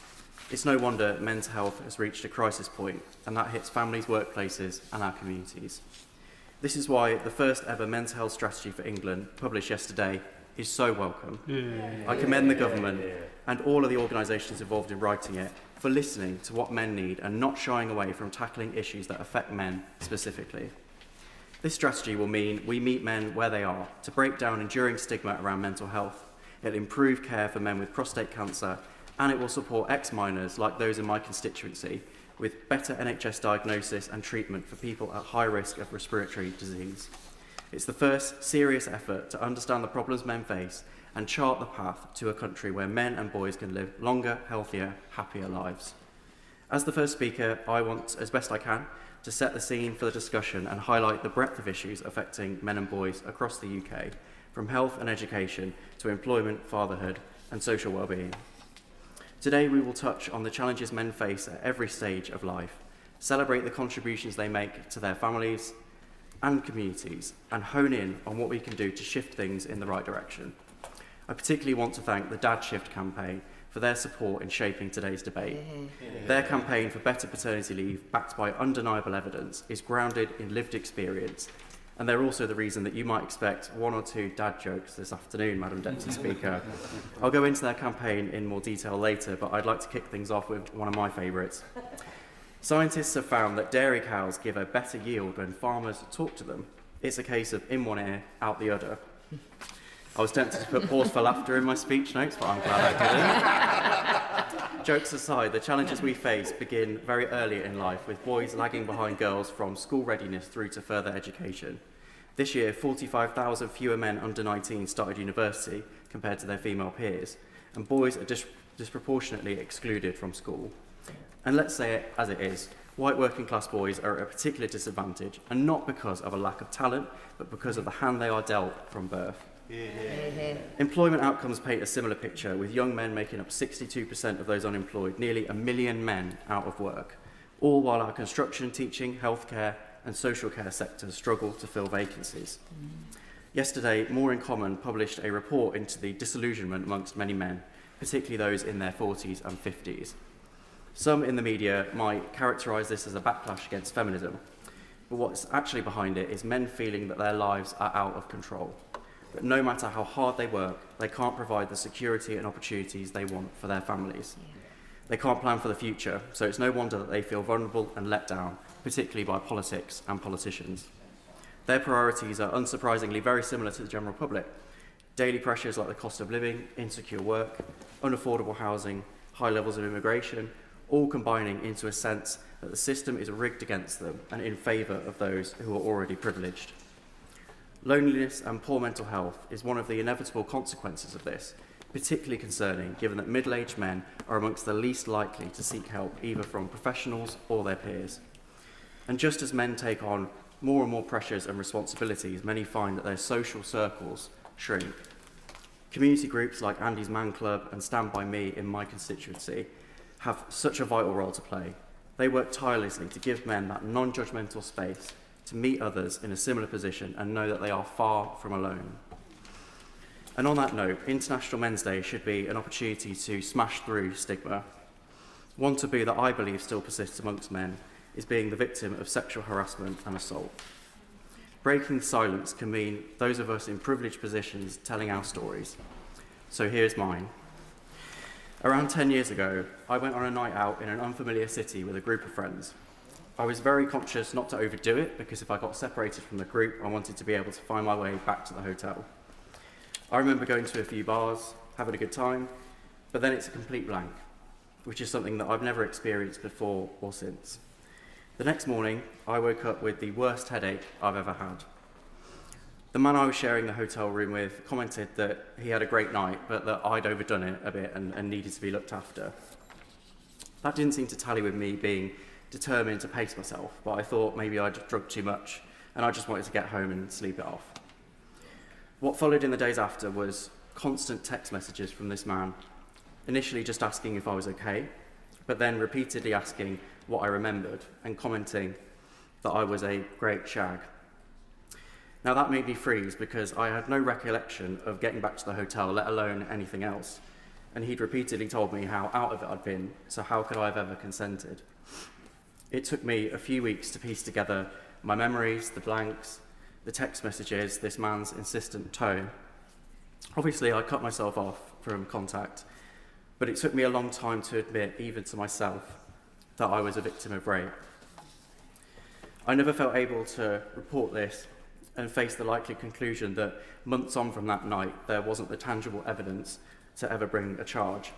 it's no wonder men's health has reached a crisis point, and that hits families, workplaces and our communities. This is why the first ever men's health strategy for England, published yesterday, is so welcome. I commend the government and all of the organisations involved in writing it for listening to what men need and not shying away from tackling issues that affect men specifically. This strategy will mean we meet men where they are to break down enduring stigma around mental health. It'll improve care for men with prostate cancer, and it will support ex-miners like those in my constituency with better NHS diagnosis and treatment for people at high risk of respiratory disease. It's the first serious effort to understand the problems men face and chart the path to a country where men and boys can live longer, healthier, happier lives. As the first speaker, I want, as best I can, to set the scene for the discussion and highlight the breadth of issues affecting men and boys across the UK, from health and education to employment, fatherhood and social well-being. Today we will touch on the challenges men face at every stage of life, celebrate the contributions they make to their families and communities, and hone in on what we can do to shift things in the right direction. I particularly want to thank the Dad Shift campaign for their support in shaping today's debate. Their campaign for better paternity leave, backed by undeniable evidence, is grounded in lived experience, and they're also the reason that you might expect one or two dad jokes this afternoon, Madam Deputy Speaker. I'll go into their campaign in more detail later, but I'd like to kick things off with one of my favourites. Scientists have found that dairy cows give a better yield when farmers talk to them. It's a case of in one ear, out the other. I was tempted to put pause for laughter in my speech notes, but I'm glad I didn't. Jokes aside, the challenges we face begin very early in life, with boys lagging behind girls from school readiness through to further education. This year, 45,000 fewer men under 19 started university compared to their female peers, and boys are disproportionately excluded from school. And let's say it as it is, white working class boys are at a particular disadvantage, and not because of a lack of talent, but because of the hand they are dealt from birth. Employment outcomes paint a similar picture, with young men making up 62% of those unemployed, nearly 1 million men out of work, all while our construction, teaching, healthcare and social care sectors struggle to fill vacancies. Yesterday, More in Common published a report into the disillusionment amongst many men, particularly those in their 40s and 50s. Some in the media might characterise this as a backlash against feminism, but what's actually behind it is men feeling that their lives are out of control, that no matter how hard they work, they can't provide the security and opportunities they want for their families. They can't plan for the future, so it's no wonder that they feel vulnerable and let down, particularly by politics and politicians. Their priorities are unsurprisingly very similar to the general public. Daily pressures like the cost of living, insecure work, unaffordable housing, high levels of immigration, all combining into a sense that the system is rigged against them and in favour of those who are already privileged. Loneliness and poor mental health is one of the inevitable consequences of this, particularly concerning given that middle-aged men are amongst the least likely to seek help either from professionals or their peers. And just as men take on more and more pressures and responsibilities, many find that their social circles shrink. Community groups like Andy's Man Club and Stand By Me in my constituency have such a vital role to play. They work tirelessly to give men that non-judgmental space to meet others in a similar position and know that they are far from alone. And on that note, International Men's Day should be an opportunity to smash through stigma. One taboo that I believe still persists amongst men is being the victim of sexual harassment and assault. Breaking silence can mean those of us in privileged positions telling our stories. So here's mine. Around 10 years ago, I went on a night out in an unfamiliar city with a group of friends. I was very conscious not to overdo it because if I got separated from the group, I wanted to be able to find my way back to the hotel. I remember going to a few bars, having a good time, but then it's a complete blank, which is something that I've never experienced before or since. The next morning, I woke up with the worst headache I've ever had. The man I was sharing the hotel room with commented that he had a great night, but that I'd overdone it a bit and needed to be looked after. That didn't seem to tally with me being determined to pace myself, but I thought maybe I'd drunk too much and I just wanted to get home and sleep it off. What followed in the days after was constant text messages from this man, initially just asking if I was okay, but then repeatedly asking what I remembered and commenting that I was a great shag. Now that made me freeze because I had no recollection of getting back to the hotel, let alone anything else. And he'd repeatedly told me how out of it I'd been, so how could I have ever consented? It took me a few weeks to piece together my memories, the blanks, the text messages, this man's insistent tone. Obviously, I cut myself off from contact, but it took me a long time to admit, even to myself, that I was a victim of rape. I never felt able to report this and face the likely conclusion that months on from that night, there wasn't the tangible evidence to ever bring a charge,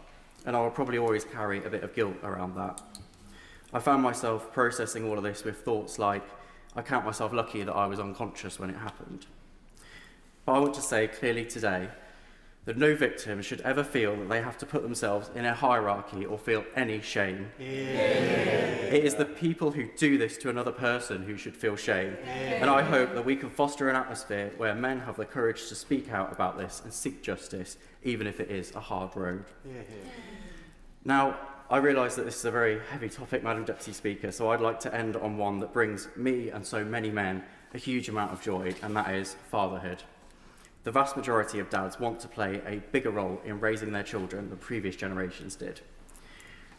and I will probably always carry a bit of guilt around that. I found myself processing all of this with thoughts like, I count myself lucky that I was unconscious when it happened. But I want to say clearly today that no victim should ever feel that they have to put themselves in a hierarchy or feel any shame. Yeah. It is the people who do this to another person who should feel shame. Yeah. And I hope that we can foster an atmosphere where men have the courage to speak out about this and seek justice, even if it is a hard road. Yeah. Now, I realise that this is a very heavy topic, Madam Deputy Speaker, so I'd like to end on one that brings me and so many men a huge amount of joy, and that is fatherhood. The vast majority of dads want to play a bigger role in raising their children than previous generations did.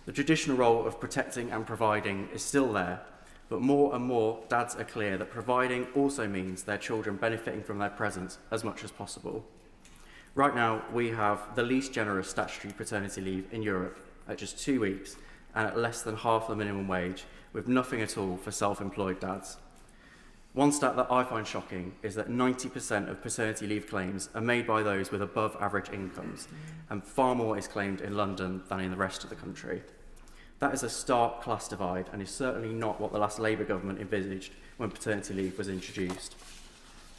The traditional role of protecting and providing is still there, but more and more dads are clear that providing also means their children benefiting from their presence as much as possible. Right now, we have the least generous statutory paternity leave in Europe at just 2 weeks and at less than half the minimum wage, with nothing at all for self-employed dads. One stat that I find shocking is that 90% of paternity leave claims are made by those with above average incomes, and far more is claimed in London than in the rest of the country. That is a stark class divide and is certainly not what the last Labour government envisaged when paternity leave was introduced.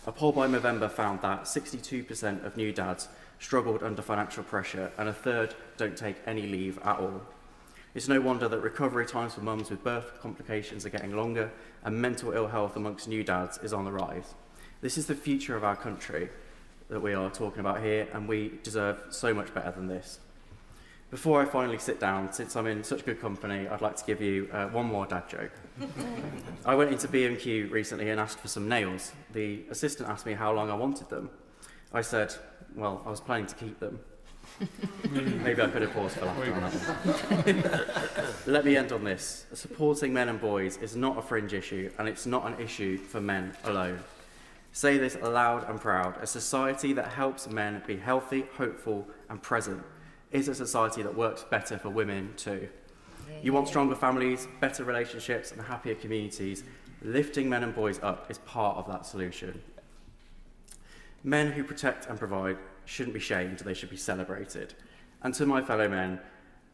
A poll by November found that 62% of new dads struggled under financial pressure and a third don't take any leave at all. It's no wonder that recovery times for mums with birth complications are getting longer and mental ill health amongst new dads is on the rise. This is the future of our country that we are talking about here, and we deserve so much better than this. Before I finally sit down, since I'm in such good company, I'd like to give you one more dad joke. I went into B&Q recently and asked for some nails. The assistant asked me how long I wanted them. I said, well, I was planning to keep them. Maybe I could have paused for laughter on that one. Let me end on this. Supporting men and boys is not a fringe issue, and it's not an issue for men alone. Say this loud and proud. A society that helps men be healthy, hopeful, and present is a society that works better for women too. You want stronger families, better relationships, and happier communities. Lifting men and boys up is part of that solution. Men who protect and provide shouldn't be shamed, they should be celebrated. And to my fellow men,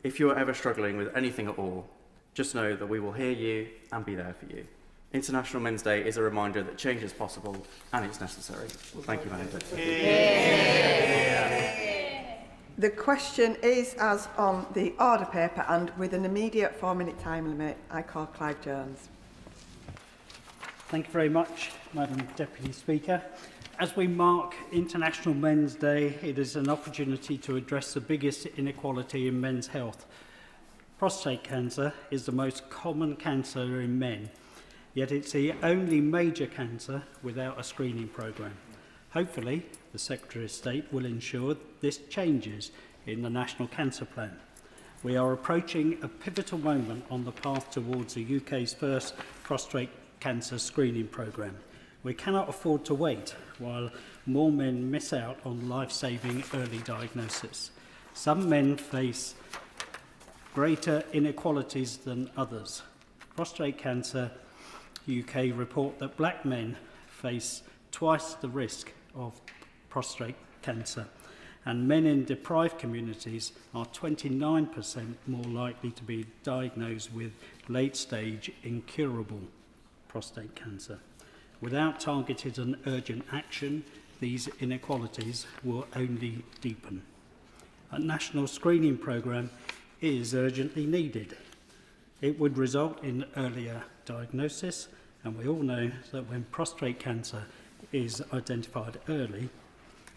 if you're ever struggling with anything at all, just know that we will hear you and be there for you. International Men's Day is a reminder that change is possible and it's necessary. Thank you, Madam Deputy. The question is as on the order paper, and with an immediate 4-minute time limit, I call Clive Jones. Thank you very much, Madam Deputy Speaker. As we mark International Men's Day, it is an opportunity to address the biggest inequality in men's health. Prostate cancer is the most common cancer in men, yet it's the only major cancer without a screening programme. Hopefully, the Secretary of State will ensure this changes in the National Cancer Plan. We are approaching a pivotal moment on the path towards the UK's first prostate cancer screening programme. We cannot afford to wait while more men miss out on life-saving early diagnosis. Some men face greater inequalities than others. Prostate Cancer UK report that black men face twice the risk of prostate cancer, and men in deprived communities are 29% more likely to be diagnosed with late-stage incurable prostate cancer. Without targeted and urgent action, these inequalities will only deepen. A national screening programme is urgently needed. It would result in earlier diagnosis, and we all know that when prostate cancer is identified early,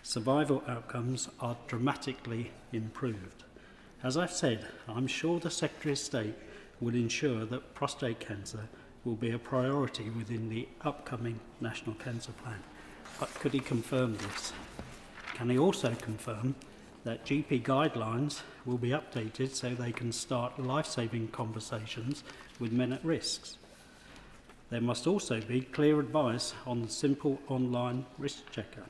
survival outcomes are dramatically improved. As I've said, I'm sure the Secretary of State will ensure that prostate cancer will be a priority within the upcoming National Cancer Plan. But could he confirm this? Can he also confirm that GP guidelines will be updated so they can start life-saving conversations with men at risk? There must also be clear advice on the simple online risk checker.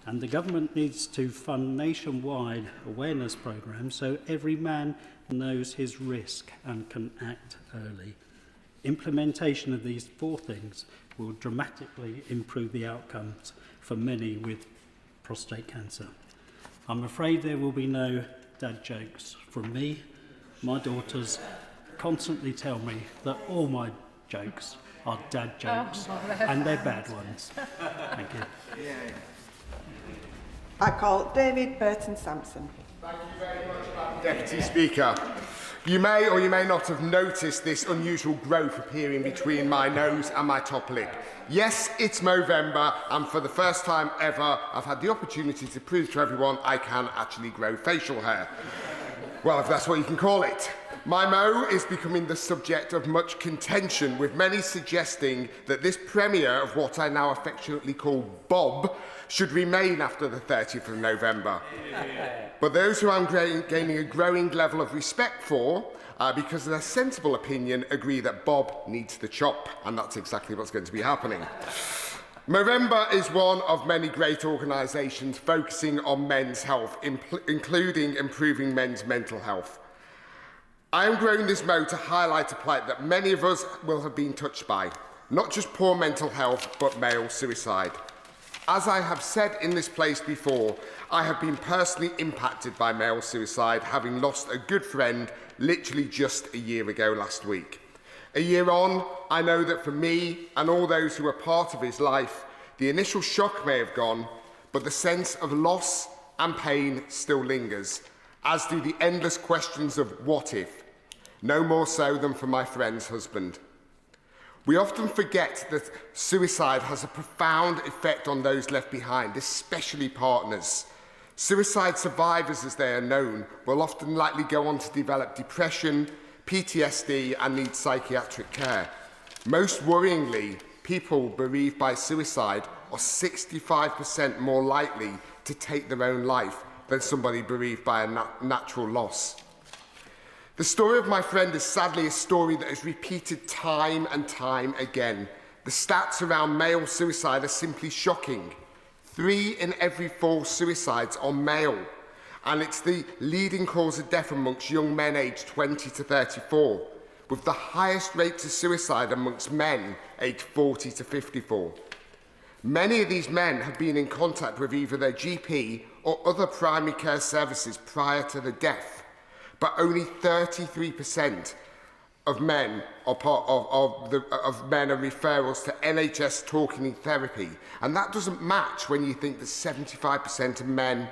And the government needs to fund nationwide awareness programs so every man knows his risk and can act early. Implementation of these 4 things will dramatically improve the outcomes for many with prostate cancer. I'm afraid there will be no dad jokes from me. My daughters constantly tell me that all my jokes are dad jokes, and they're bad ones. Thank you. I call David Burton Sampson. Thank you very much, Madam Deputy Speaker. You may or you may not have noticed this unusual growth appearing between my nose and my top lip. Yes, it's Movember, and for the first time ever, I've had the opportunity to prove to everyone I can actually grow facial hair. Well, if that's what you can call it. My mo is becoming the subject of much contention, with many suggesting that this premiere of what I now affectionately call Bob should remain after the 30th of November. But those who I'm gaining a growing level of respect for, because of their sensible opinion, agree that Bob needs the chop, and that's exactly what's going to be happening. Movember is one of many great organisations focusing on men's health, including improving men's mental health. I am growing this mo to highlight a plight that many of us will have been touched by, not just poor mental health, but male suicide. As I have said in this place before, I have been personally impacted by male suicide, having lost a good friend literally just a year ago last week. A year on, I know that for me and all those who are part of his life, the initial shock may have gone, but the sense of loss and pain still lingers, as do the endless questions of what if, no more so than for my friend's husband. We often forget that suicide has a profound effect on those left behind, especially partners. Suicide survivors, as they are known, will often likely go on to develop depression, PTSD and need psychiatric care. Most worryingly, people bereaved by suicide are 65% more likely to take their own life than somebody bereaved by a natural loss. The story of my friend is sadly a story that is repeated time and time again. The stats around male suicide are simply shocking. 3 in every 4 suicides are male, and it's the leading cause of death amongst young men aged 20 to 34, with the highest rates of suicide amongst men aged 40 to 54. Many of these men have been in contact with either their GP or other primary care services prior to the death, but only 33% of men are referrals to NHS talking therapy, and that doesn't match when you think that 75% of men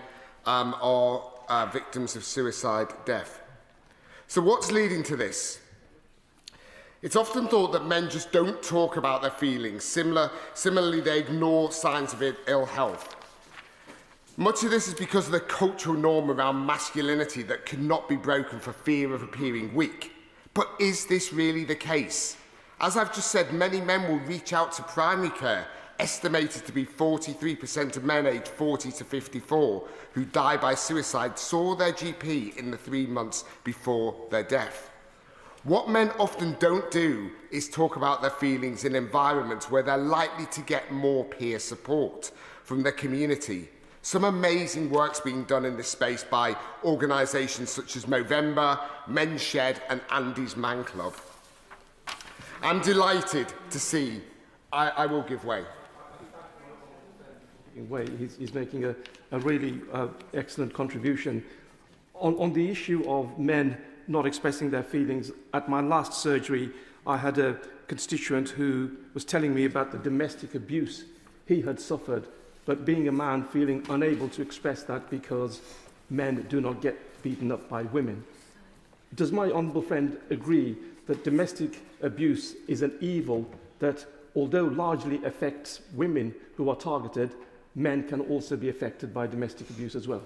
are victims of suicide death. So what's leading to this? It's often thought that men just don't talk about their feelings. Similarly, they ignore signs of ill health. Much of this is because of the cultural norm around masculinity that cannot be broken for fear of appearing weak. But is this really the case? As I've just said, many men will reach out to primary care, estimated to be 43% of men aged 40 to 54 who die by suicide saw their GP in the 3 months before their death. What men often don't do is talk about their feelings in environments where they're likely to get more peer support from their community. Some amazing work's being done in this space by organisations such as Movember, Men's Shed and Andy's Man Club. I'm delighted to see I will give way. He's making a really excellent contribution. On the issue of men not expressing their feelings, at my last surgery, I had a constituent who was telling me about the domestic abuse he had suffered, but being a man feeling unable to express that because men do not get beaten up by women. Does my honourable friend agree that domestic abuse is an evil that, although largely affects women who are targeted, men can also be affected by domestic abuse as well?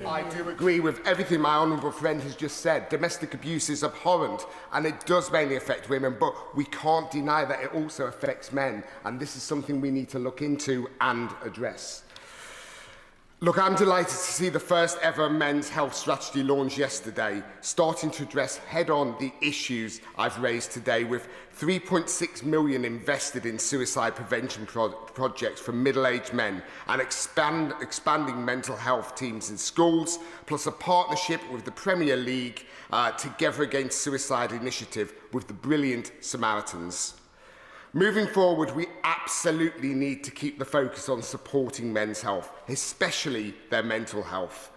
I do agree with everything my honourable friend has just said. Domestic abuse is abhorrent and it does mainly affect women, but we can't deny that it also affects men, and this is something we need to look into and address. Look, I'm delighted to see the first ever men's health strategy launch yesterday, starting to address head-on the issues I've raised today, with 3.6 million invested in suicide prevention projects for middle-aged men and expanding mental health teams in schools, plus a partnership with the Premier League Together Against Suicide initiative with the brilliant Samaritans. Moving forward, we absolutely need to keep the focus on supporting men's health, especially their mental health.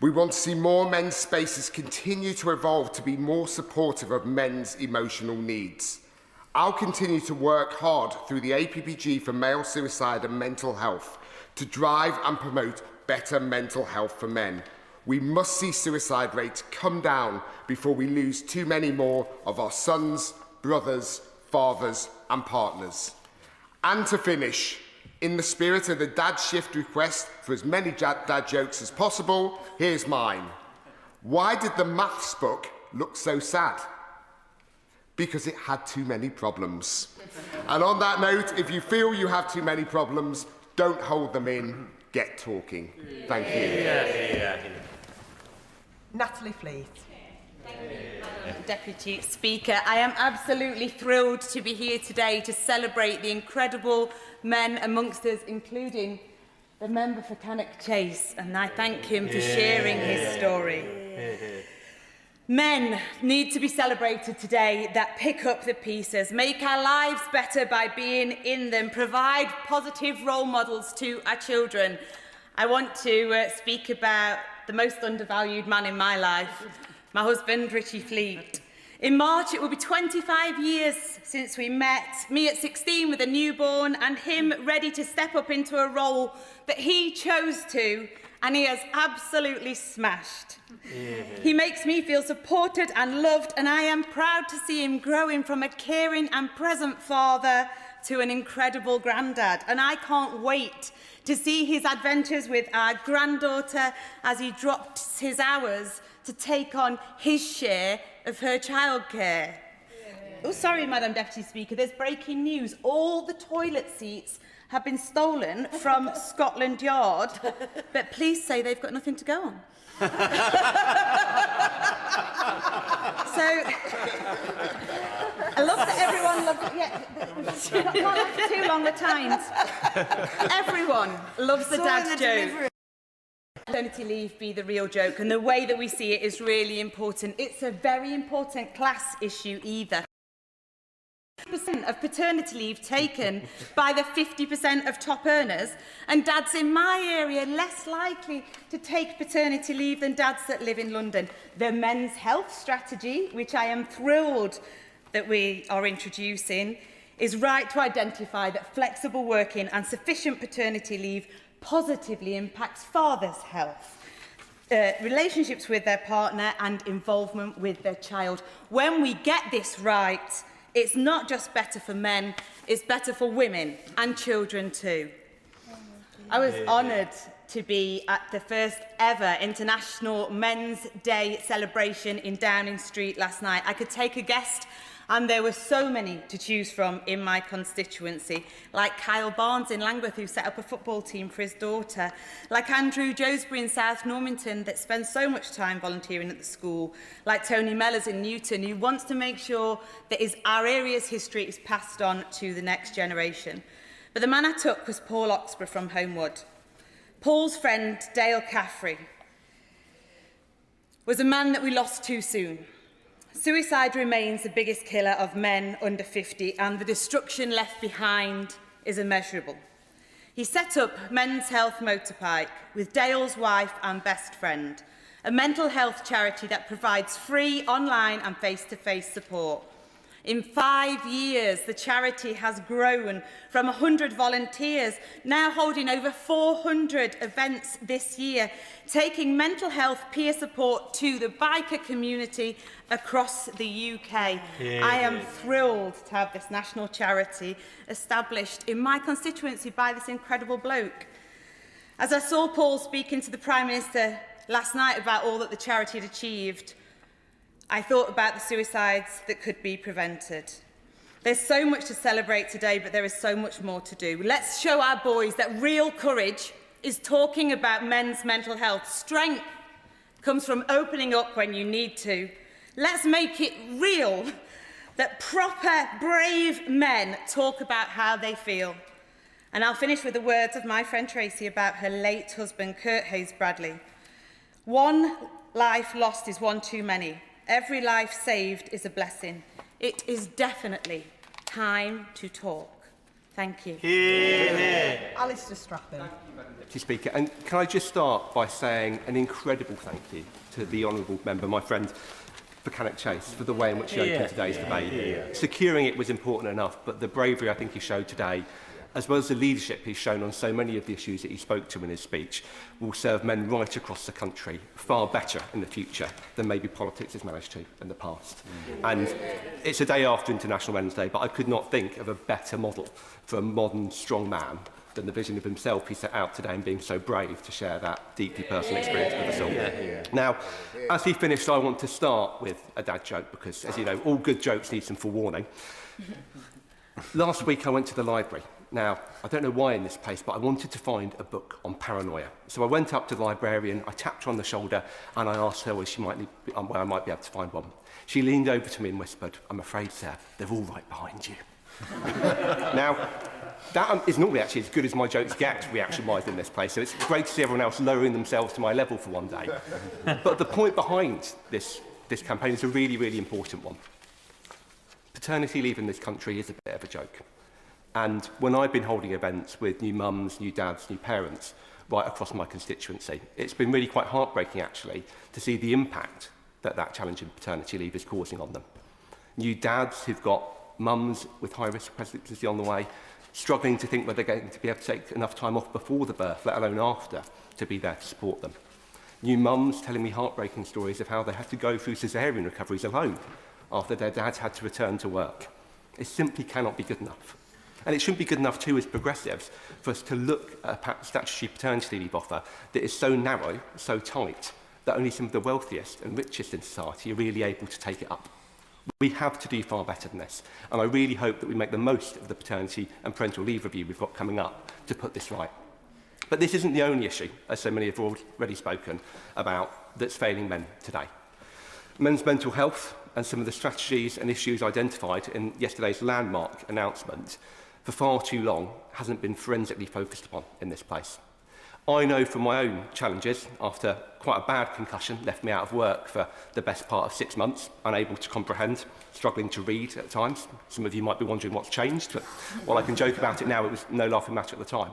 We want to see more men's spaces continue to evolve to be more supportive of men's emotional needs. I'll continue to work hard through the APPG for male suicide and mental health to drive and promote better mental health for men. We must see suicide rates come down before we lose too many more of our sons, brothers, fathers and partners. And to finish, in the spirit of the dad shift request for as many dad jokes as possible, here's mine. Why did the maths book look so sad? Because it had too many problems. And on that note, if you feel you have too many problems, don't hold them in, get talking. Thank you. Natalie Fleet. Deputy Speaker, I am absolutely thrilled to be here today to celebrate the incredible men amongst us, including the member for Cannock Chase, and I thank him for sharing his story. Men need to be celebrated today that pick up the pieces, make our lives better by being in them, provide positive role models to our children. I want to speak about the most undervalued man in my life, my husband, Richie Fleet. In March, it will be 25 years since we met, me at 16 with a newborn and him ready to step up into a role that he chose to, and he has absolutely smashed. He makes me feel supported and loved, and I am proud to see him growing from a caring and present father to an incredible granddad, and I can't wait to see his adventures with our granddaughter as he drops his hours to take on his share of her childcare. Oh, sorry, Madam Deputy Speaker, there's breaking news. All the toilet seats have been stolen from Scotland Yard, but police say they've got nothing to go on. So, I love that everyone loves... Yeah, can't laugh for too long at times. Everyone loves the dad joke. Maternity leave be the real joke, and the way that we see it is really important. It's a very important class issue either. Of paternity leave taken by the 50% of top earners, and dads in my area less likely to take paternity leave than dads that live in London. The men's health strategy, which I am thrilled that we are introducing, is right to identify that flexible working and sufficient paternity leave positively impacts fathers' health, relationships with their partner and involvement with their child. When we get this right, it's not just better for men, it's better for women and children too. I was honoured to be at the first ever International Men's Day celebration in Downing Street last night. I could take a guest, and there were so many to choose from in my constituency, like Kyle Barnes in Langworth, who set up a football team for his daughter, like Andrew Joesbury in South Normanton, that spends so much time volunteering at the school, like Tony Mellors in Newton, who wants to make sure that our area's history is passed on to the next generation. But the man I took was Paul Oxborough from Homewood. Paul's friend, Dale Caffrey, was a man that we lost too soon. Suicide remains the biggest killer of men under 50, and the destruction left behind is immeasurable. He set up Men's Health Motorbike with Dale's wife and best friend, a mental health charity that provides free online and face-to-face support. In 5 years, the charity has grown from 100 volunteers, now holding over 400 events this year, taking mental health peer support to the biker community across the UK. Yeah. I am thrilled to have this national charity established in my constituency by this incredible bloke. As I saw Paul speaking to the Prime Minister last night about all that the charity had achieved, I thought about the suicides that could be prevented. There's so much to celebrate today, but there is so much more to do. Let's show our boys that real courage is talking about men's mental health. Strength comes from opening up when you need to. Let's make it real that proper, brave men talk about how they feel. And I'll finish with the words of my friend Tracy about her late husband, Kurt Hayes Bradley. One life lost is one too many. Every life saved is a blessing. It is definitely time to talk. Thank you. Alistair Strathern. Deputy Speaker, and can I just start by saying an incredible thank you to the honourable member, my friend Buchanan Chase, for the way in which he opened today's debate. Securing it was important enough, but the bravery I think he showed today, as well as the leadership he's shown on so many of the issues that he spoke to in his speech, will serve men right across the country far better in the future than maybe politics has managed to in the past. And it's a day after International Men's Day, but I could not think of a better model for a modern, strong man than the vision of himself he set out today and being so brave to share that deeply personal experience with us all. Now, as he finished, I want to start with a dad joke because, as you know, all good jokes need some forewarning. Last week I went to the library. Now, I don't know why in this place, but I wanted to find a book on paranoia. So I went up to the librarian, I tapped her on the shoulder, and I asked her where I might be able to find one. She leaned over to me and whispered, "I'm afraid, sir, they're all right behind you." Now, that is normally actually as good as my jokes get reaction-wise in this place, so it's great to see everyone else lowering themselves to my level for one day. But the point behind this campaign is a really, really important one. Paternity leave in this country is a bit of a joke. And when I've been holding events with new mums, new dads, new parents right across my constituency, it's been really quite heartbreaking, actually, to see the impact that that challenge in paternity leave is causing on them. New dads who've got mums with high-risk pregnancy on the way, struggling to think whether they're going to be able to take enough time off before the birth, let alone after, to be there to support them. New mums telling me heartbreaking stories of how they had to go through caesarean recoveries alone after their dads had to return to work. It simply cannot be good enough. And it shouldn't be good enough too as progressives for us to look at a statutory paternity leave offer that is so narrow, so tight, that only some of the wealthiest and richest in society are really able to take it up. We have to do far better than this, and I really hope that we make the most of the paternity and parental leave review we've got coming up to put this right. But this isn't the only issue, as so many have already spoken about, that's failing men today. Men's mental health and some of the strategies and issues identified in yesterday's landmark announcement for far too long hasn't been forensically focused upon in this place. I know from my own challenges, after quite a bad concussion left me out of work for the best part of 6 months, unable to comprehend, struggling to read at times. Some of you might be wondering what's changed, but while I can joke about it now, it was no laughing matter at the time.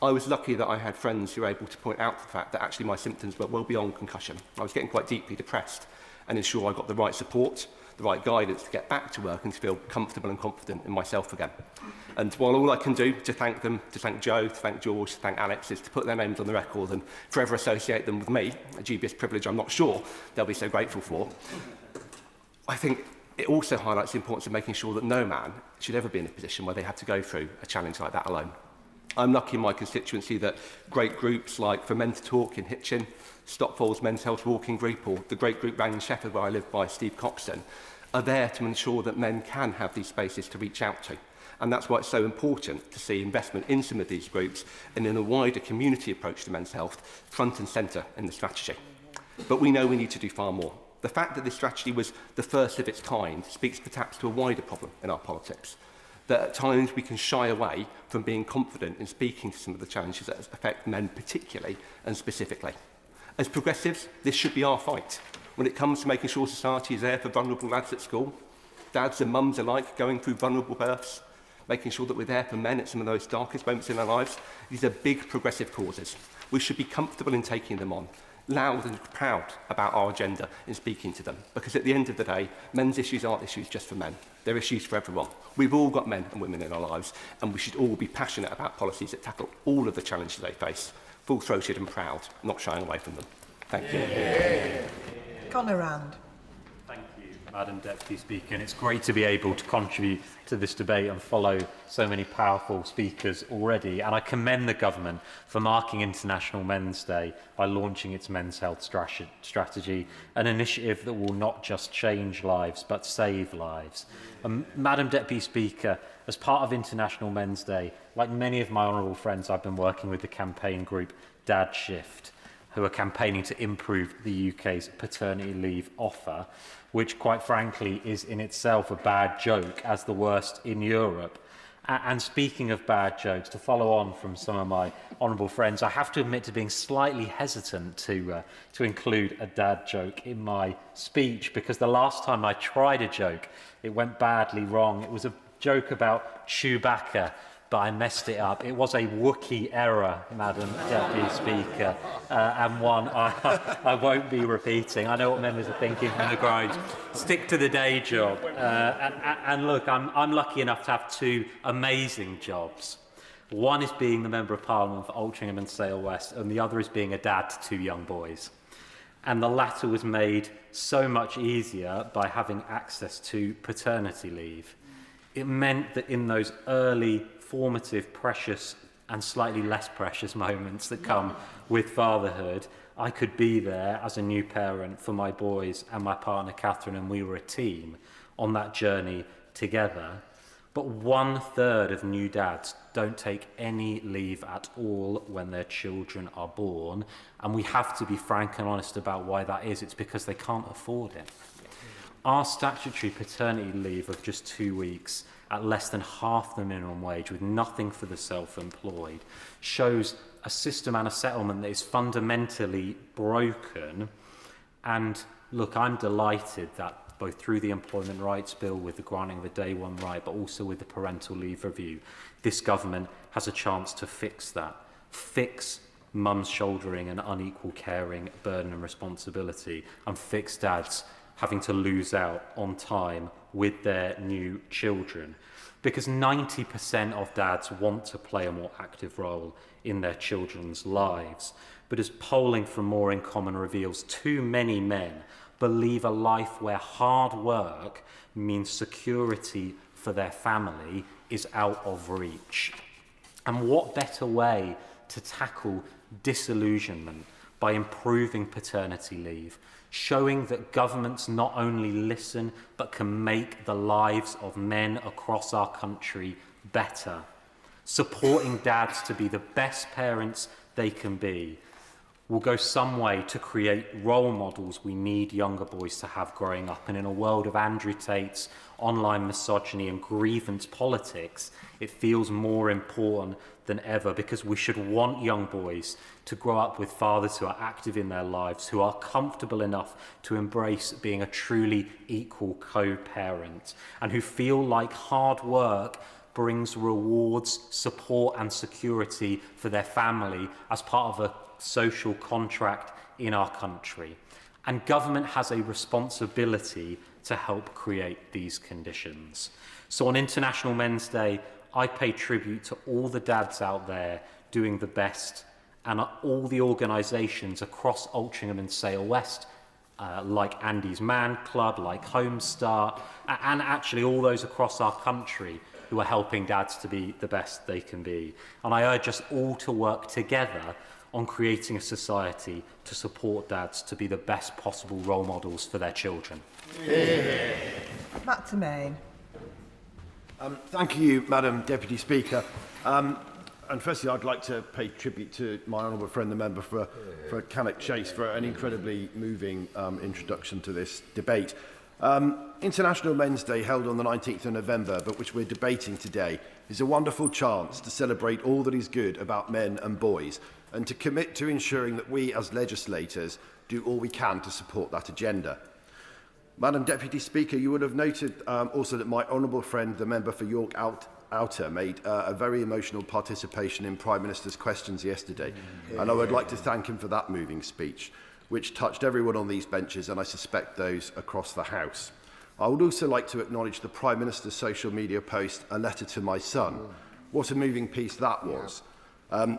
I was lucky that I had friends who were able to point out the fact that actually my symptoms were well beyond concussion. I was getting quite deeply depressed, and ensure I got the right support, the right guidance to get back to work and to feel comfortable and confident in myself again. And while all I can do to thank them, to thank Joe, to thank George, to thank Alex, is to put their names on the record and forever associate them with me, a dubious privilege I'm not sure they'll be so grateful for, I think it also highlights the importance of making sure that no man should ever be in a position where they have to go through a challenge like that alone. I'm lucky in my constituency that great groups like For Men to Talk in Hitchin, Stopfall's Men's Health Walking Group, or the great group Rang and Shepherd, where I live, by Steve Coxon, are there to ensure that men can have these spaces to reach out to. And that's why it's so important to see investment in some of these groups and in a wider community approach to men's health front and centre in the strategy. But we know we need to do far more. The fact that this strategy was the first of its kind speaks perhaps to a wider problem in our politics, that at times we can shy away from being confident in speaking to some of the challenges that affect men particularly and specifically. As progressives, this should be our fight. When it comes to making sure society is there for vulnerable lads at school, dads and mums alike going through vulnerable births, making sure that we're there for men at some of those darkest moments in their lives, these are big progressive causes. We should be comfortable in taking them on, loud and proud about our agenda in speaking to them, because at the end of the day, men's issues aren't issues just for men. They're issues for everyone. We've all got men and women in our lives, and we should all be passionate about policies that tackle all of the challenges they face, full-throated and proud, not shying away from them. Thank you. Yeah. Conor Rand. Thank you, Madam Deputy Speaker, and it's great to be able to contribute to this debate and follow so many powerful speakers already. And I commend the government for marking International Men's Day by launching its men's health strategy, an initiative that will not just change lives but save lives. Madam Deputy Speaker, as part of International Men's Day, like many of my honourable friends, I've been working with the campaign group Dad Shift, who are campaigning to improve the UK's paternity leave offer, which quite frankly is in itself a bad joke, as the worst in Europe. And speaking of bad jokes, to follow on from some of my honourable friends, I have to admit to being slightly hesitant to include a dad joke in my speech, because the last time I tried a joke, it went badly wrong. It was a joke about Chewbacca, but I messed it up. It was a Wookiee error, Madam Deputy Speaker, and one I won't be repeating. I know what members are thinking from the ground. Stick to the day job. And look, I'm lucky enough to have two amazing jobs. One is being the Member of Parliament for Altrincham and Sale West, and the other is being a dad to two young boys. And the latter was made so much easier by having access to paternity leave. It meant that in those early, formative, precious and slightly less precious moments that come with fatherhood, I could be there as a new parent for my boys and my partner Catherine, and we were a team on that journey together. But 1/3 of new dads don't take any leave at all when their children are born, and we have to be frank and honest about why that is. It's because they can't afford it. Our statutory paternity leave of just 2 weeks at less than half the minimum wage, with nothing for the self-employed, shows a system and a settlement that is fundamentally broken. And look, I'm delighted that both through the Employment Rights Bill, with the granting of the Day One right, but also with the Parental Leave Review, this government has a chance to fix that. Fix mums shouldering an unequal caring burden and responsibility, and fix dads having to lose out on time with their new children. Because 90% of dads want to play a more active role in their children's lives. But as polling from More in Common reveals, too many men believe a life where hard work means security for their family is out of reach. And what better way to tackle disillusionment by improving paternity leave, showing that governments not only listen but can make the lives of men across our country better, supporting dads to be the best parents they can be, will go some way to create role models we need younger boys to have growing up. And in a world of Andrew Tate's online misogyny and grievance politics, it feels more important than ever, because we should want young boys to grow up with fathers who are active in their lives, who are comfortable enough to embrace being a truly equal co-parent, and who feel like hard work brings rewards, support and security for their family as part of a social contract in our country. And government has a responsibility to help create these conditions. So on International Men's Day, I pay tribute to all the dads out there doing the best, and all the organisations across Altrincham and Sale West, like Andy's Man Club, like Home Start, and actually all those across our country who are helping dads to be the best they can be. And I urge us all to work together on creating a society to support dads to be the best possible role models for their children. Yeah. Matt Main. Thank you, Madam Deputy Speaker. And firstly, I'd like to pay tribute to my honourable friend, the member for Cannock Chase, for an incredibly moving introduction to this debate. International Men's Day, held on the 19th of November, but which we're debating today, is a wonderful chance to celebrate all that is good about men and boys, and to commit to ensuring that we, as legislators, do all we can to support that agenda. Madam Deputy Speaker, you would have noted also that my honourable friend, the member for York Outer, made a very emotional participation in Prime Minister's questions yesterday, and I would like to thank him for that moving speech, which touched everyone on these benches, and I suspect those across the House. I would also like to acknowledge the Prime Minister's social media post, "A Letter to My Son." What a moving piece that was.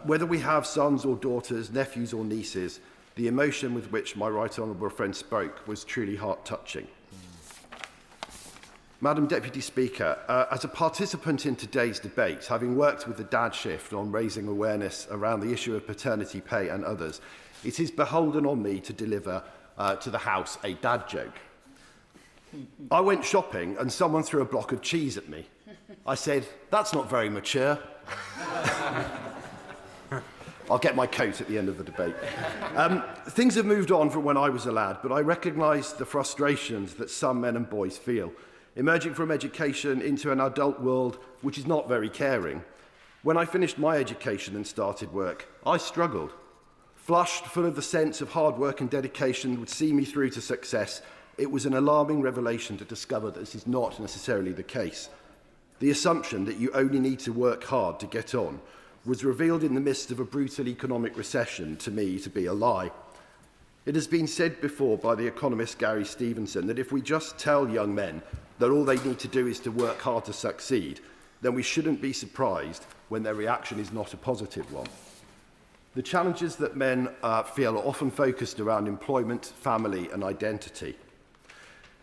Whether we have sons or daughters, nephews or nieces, the emotion with which my right honourable friend spoke was truly heart-touching. Madam Deputy Speaker, as a participant in today's debate, having worked with the Dad Shift on raising awareness around the issue of paternity pay and others, it is beholden on me to deliver to the House a dad joke. I went shopping and someone threw a block of cheese at me. I said, "That's not very mature." I'll get my coat at the end of the debate. Things have moved on from when I was a lad, but I recognise the frustrations that some men and boys feel, emerging from education into an adult world which is not very caring. When I finished my education and started work, I struggled. Flushed, full of the sense of hard work and dedication would see me through to success, it was an alarming revelation to discover that this is not necessarily the case. The assumption that you only need to work hard to get on was revealed in the midst of a brutal economic recession to me to be a lie. It has been said before by the economist Gary Stevenson that if we just tell young men that all they need to do is to work hard to succeed, then we shouldn't be surprised when their reaction is not a positive one. The challenges that men feel are often focused around employment, family and identity.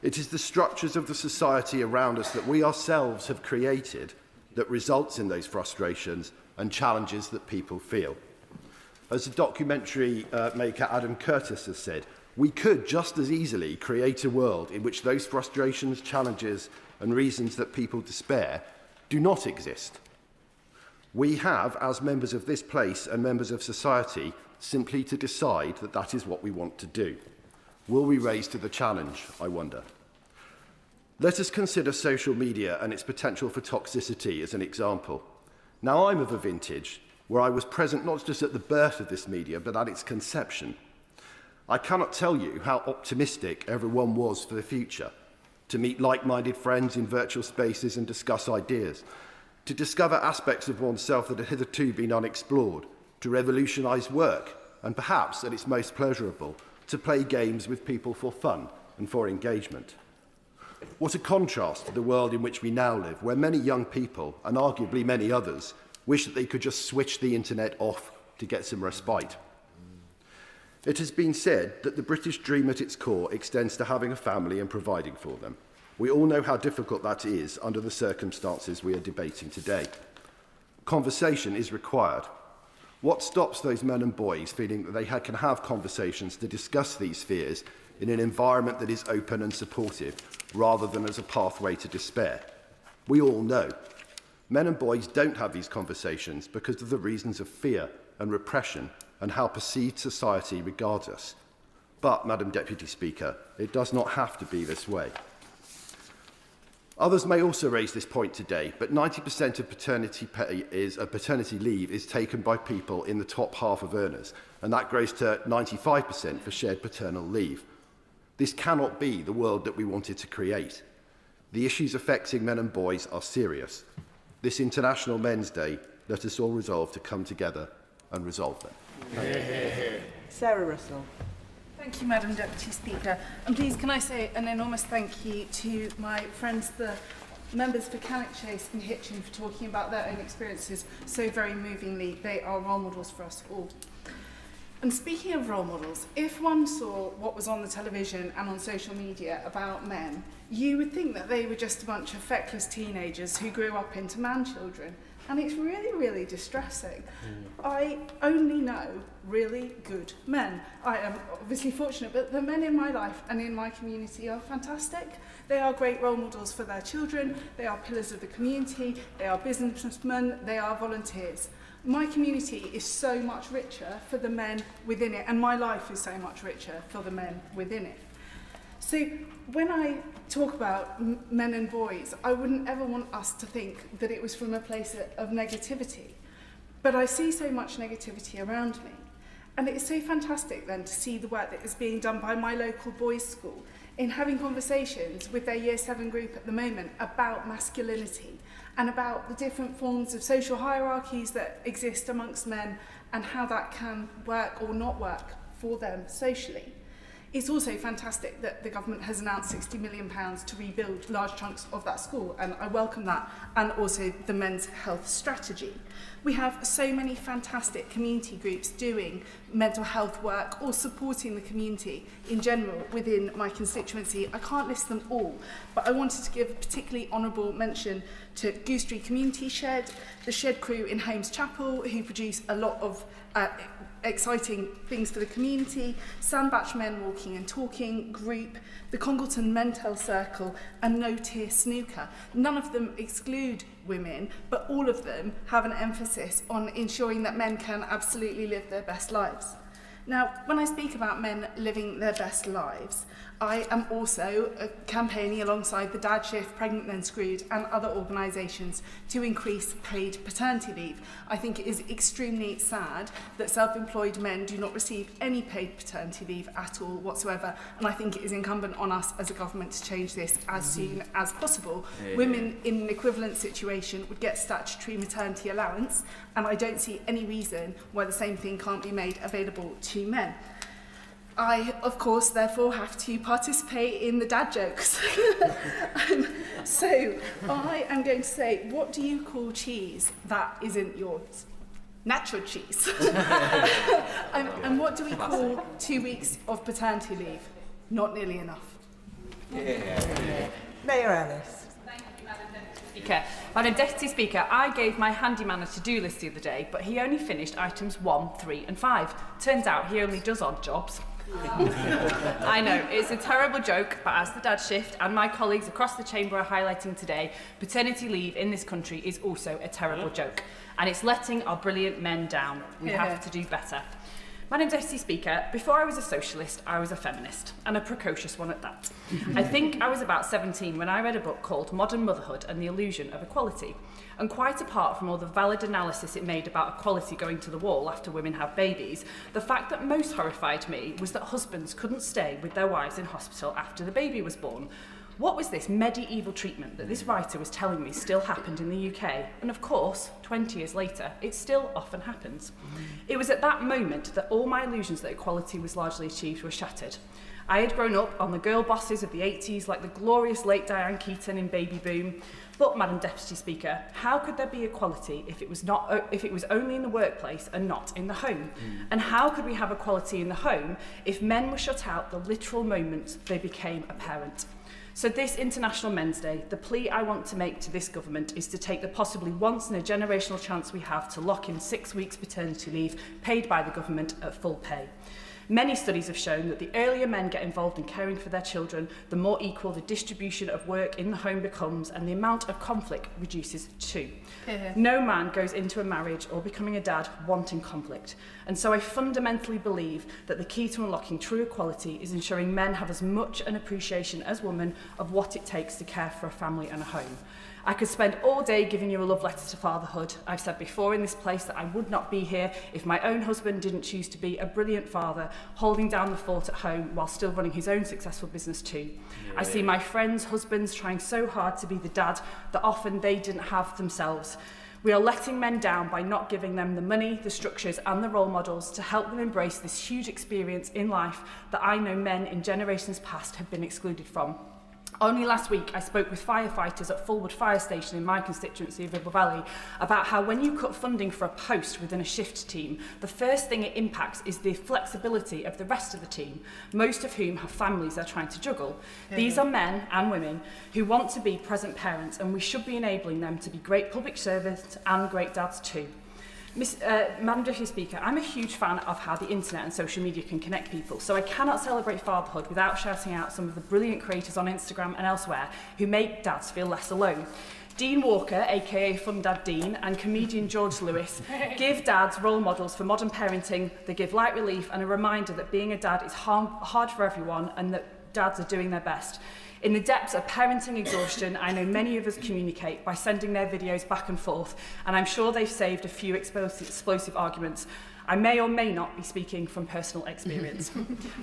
It is the structures of the society around us that we ourselves have created that results in those frustrations and challenges that people feel. As the documentary maker Adam Curtis has said, we could just as easily create a world in which those frustrations, challenges and reasons that people despair do not exist. We have, as members of this place and members of society, simply to decide that that is what we want to do. Will we rise to the challenge, I wonder? Let us consider social media and its potential for toxicity as an example. Now, I'm of a vintage where I was present not just at the birth of this media, but at its conception. I cannot tell you how optimistic everyone was for the future, to meet like-minded friends in virtual spaces and discuss ideas, to discover aspects of oneself that had hitherto been unexplored, to revolutionise work, and perhaps, at its most pleasurable, to play games with people for fun and for engagement. What a contrast to the world in which we now live, where many young people, and arguably many others, wish that they could just switch the internet off to get some respite. It has been said that the British dream at its core extends to having a family and providing for them. We all know how difficult that is under the circumstances we are debating today. Conversation is required. What stops those men and boys feeling that they can have conversations to discuss these fears in an environment that is open and supportive, rather than as a pathway to despair? We all know. Men and boys don't have these conversations because of the reasons of fear and repression and how perceived society regards us. But, Madam Deputy Speaker, it does not have to be this way. Others may also raise this point today, but 90% of paternity leave is taken by people in the top half of earners, and that grows to 95% for shared paternal leave. This cannot be the world that we wanted to create. The issues affecting men and boys are serious. This International Men's Day, let us all resolve to come together and resolve them. Sarah Russell. Thank you, Madam Deputy Speaker. And please, can I say an enormous thank you to my friends, the members for Cannock Chase and Hitchin, for talking about their own experiences so very movingly. They are role models for us all. And speaking of role models, if one saw what was on the television and on social media about men, you would think that they were just a bunch of feckless teenagers who grew up into man-children. And it's really, really distressing. I only know really good men. I am obviously fortunate, but the men in my life and in my community are fantastic. They are great role models for their children. They are pillars of the community. They are businessmen. They are volunteers. My community is so much richer for the men within it, and my life is so much richer for the men within it. So when I talk about men and boys, I wouldn't ever want us to think that it was from a place of negativity. But I see so much negativity around me. And it's so fantastic then to see the work that is being done by my local boys' school in having conversations with their Year 7 group at the moment about masculinity and about the different forms of social hierarchies that exist amongst men and how that can work or not work for them socially. It's also fantastic that the government has announced £60 million to rebuild large chunks of that school, and I welcome that, and also the men's health strategy. We have so many fantastic community groups doing mental health work or supporting the community in general within my constituency. I can't list them all, but I wanted to give particularly honourable mention to Goosetree Community Shed, the Shed crew in Holmes Chapel, who produce a lot of exciting things for the community, Sandbatch Men Walking and Talking group, the Congleton Mental Circle, and No Tear Snooker. None of them exclude women, but all of them have an emphasis on ensuring that men can absolutely live their best lives. Now, when I speak about men living their best lives, I am also campaigning alongside the Dad Shift, Pregnant Then Screwed and other organisations to increase paid paternity leave. I think it is extremely sad that self-employed men do not receive any paid paternity leave at all whatsoever, and I think it is incumbent on us as a government to change this as soon as possible. Women in an equivalent situation would get statutory maternity allowance, and I don't see any reason why the same thing can't be made available to men. I, of course, therefore have to participate in the dad jokes. So I am going to say, what do you call cheese that isn't yours? Natural cheese. And what do we call 2 weeks of paternity leave? Not nearly enough. Mayor Ellis. Speaker. Madam Deputy Speaker, I gave my handyman a to-do list the other day, but he only finished items 1, 3 and 5. Turns out he only does odd jobs. I know, it's a terrible joke, but as the Dad Shift and my colleagues across the chamber are highlighting today, paternity leave in this country is also a terrible joke. And it's letting our brilliant men down. We have to do better. Madam Deputy Speaker, before I was a socialist, I was a feminist, and a precocious one at that. I think I was about 17 when I read a book called Modern Motherhood and the Illusion of Equality. And quite apart from all the valid analysis it made about equality going to the wall after women have babies, the fact that most horrified me was that husbands couldn't stay with their wives in hospital after the baby was born. What was this medieval treatment that this writer was telling me still happened in the UK? And of course, 20 years later, it still often happens. It was at that moment that all my illusions that equality was largely achieved were shattered. I had grown up on the girl bosses of the 80s, like the glorious late Diane Keaton in Baby Boom. But, Madam Deputy Speaker, how could there be equality if it was only in the workplace and not in the home? And how could we have equality in the home if men were shut out the literal moment they became a parent? So this International Men's Day, the plea I want to make to this government is to take the possibly once in a generational chance we have to lock in 6 weeks paternity leave paid by the government at full pay. Many studies have shown that the earlier men get involved in caring for their children, the more equal the distribution of work in the home becomes and the amount of conflict reduces too. No man goes into a marriage or becoming a dad wanting conflict. And so I fundamentally believe that the key to unlocking true equality is ensuring men have as much an appreciation as women of what it takes to care for a family and a home. I could spend all day giving you a love letter to fatherhood. I've said before in this place that I would not be here if my own husband didn't choose to be a brilliant father, holding down the fort at home while still running his own successful business too. I see my friends' husbands trying so hard to be the dad that often they didn't have themselves. We are letting men down by not giving them the money, the structures and the role models to help them embrace this huge experience in life that I know men in generations past have been excluded from. Only last week, I spoke with firefighters at Fulwood Fire Station in my constituency of Ribble Valley about how when you cut funding for a post within a shift team, the first thing it impacts is the flexibility of the rest of the team, most of whom have families they're trying to juggle. These are men and women who want to be present parents, and we should be enabling them to be great public servants and great dads too. Madam Deputy Speaker, I'm a huge fan of how the internet and social media can connect people, so I cannot celebrate fatherhood without shouting out some of the brilliant creators on Instagram and elsewhere who make dads feel less alone. Dean Walker, aka Fun Dad Dean, and comedian George Lewis give dads role models for modern parenting. They give light relief and a reminder that being a dad is hard for everyone and that dads are doing their best. In the depths of parenting exhaustion, I know many of us communicate by sending their videos back and forth, and I'm sure they've saved a few explosive arguments. I may or may not be speaking from personal experience.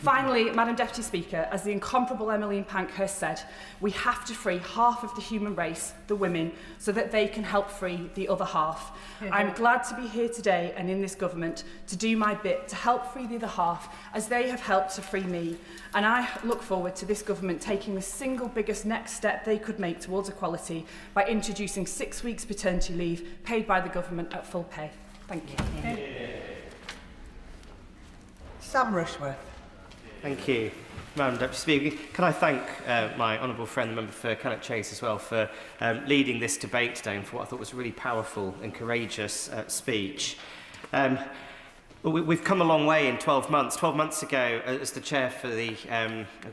Finally, Madam Deputy Speaker, as the incomparable Emmeline Pankhurst said, we have to free half of the human race, the women, so that they can help free the other half. I'm glad to be here today and in this government to do my bit to help free the other half, as they have helped to free me. And I look forward to this government taking the single biggest next step they could make towards equality by introducing 6 weeks paternity leave paid by the government at full pay. Thank you. Sam Rushworth. Thank you, Madam Deputy Speaker. Can I thank my honourable friend, the member for Cannock Chase, as well, for leading this debate today and for what I thought was a really powerful and courageous speech. We've come a long way in 12 months. 12 months ago, as the chair for the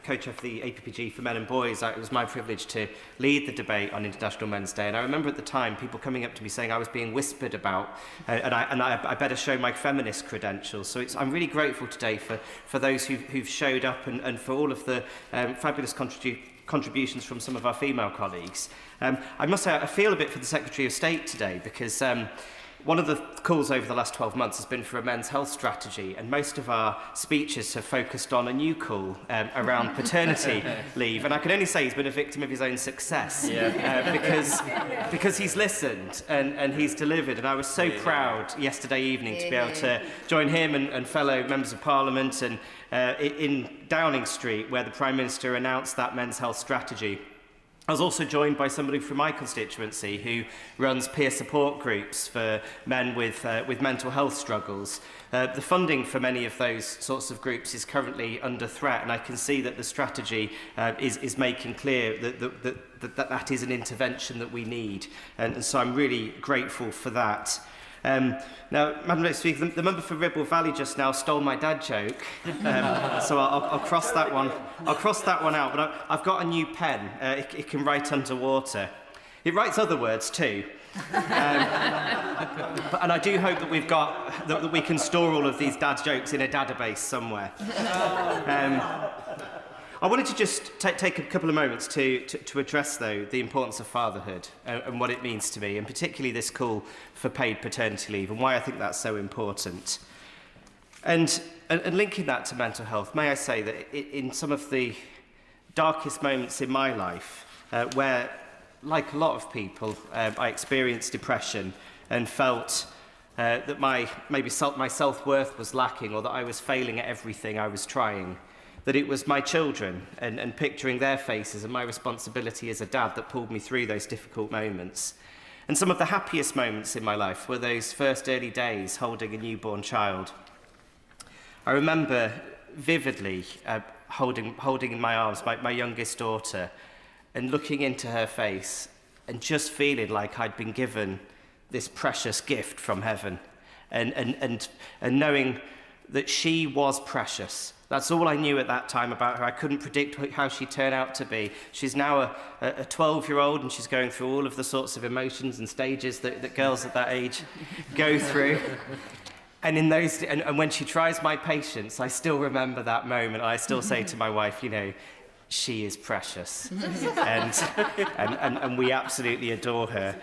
co-chair for the APPG for Men and Boys, it was my privilege to lead the debate on International Men's Day. And I remember at the time people coming up to me saying I was being whispered about, and I better show my feminist credentials. So I'm really grateful today for those who've showed up and for all of the fabulous contributions from some of our female colleagues. I must say I feel a bit for the Secretary of State today because one of the calls over the last 12 months has been for a men's health strategy, and most of our speeches have focused on a new call around paternity leave. And I can only say he's been a victim of his own success because he's listened and he's delivered. And I was so proud yesterday evening to be able to join him and fellow members of Parliament and in Downing Street, where the Prime Minister announced that men's health strategy. I was also joined by somebody from my constituency who runs peer support groups for men with mental health struggles. The funding for many of those sorts of groups is currently under threat, and I can see that the strategy is making clear that is an intervention that we need, and so I'm really grateful for that. Now, Madam Speaker, the member for Ribble Valley just now stole my dad joke, so I'll cross that one. I'll cross that one out. But I've got a new pen. It can write underwater. It writes other words too. And I do hope that that we can store all of these dad jokes in a database somewhere. I wanted to just take a couple of moments to address, though, the importance of fatherhood and what it means to me, and particularly this call for paid paternity leave and why I think that's so important. And linking that to mental health, may I say that in some of the darkest moments in my life, where, like a lot of people, I experienced depression and felt that my self-worth was lacking, or that I was failing at everything I was trying, that it was my children and picturing their faces and my responsibility as a dad that pulled me through those difficult moments. And some of the happiest moments in my life were those first early days holding a newborn child. I remember vividly holding in my arms my youngest daughter and looking into her face and just feeling like I'd been given this precious gift from heaven, and knowing that she was precious. That's all I knew at that time about her. I couldn't predict how she'd turn out to be. She's now a 12-year-old, and she's going through all of the sorts of emotions and stages that girls at that age go through. And in those, and when she tries my patience, I still remember that moment. I still say to my wife, you know, she is precious, and we absolutely adore her.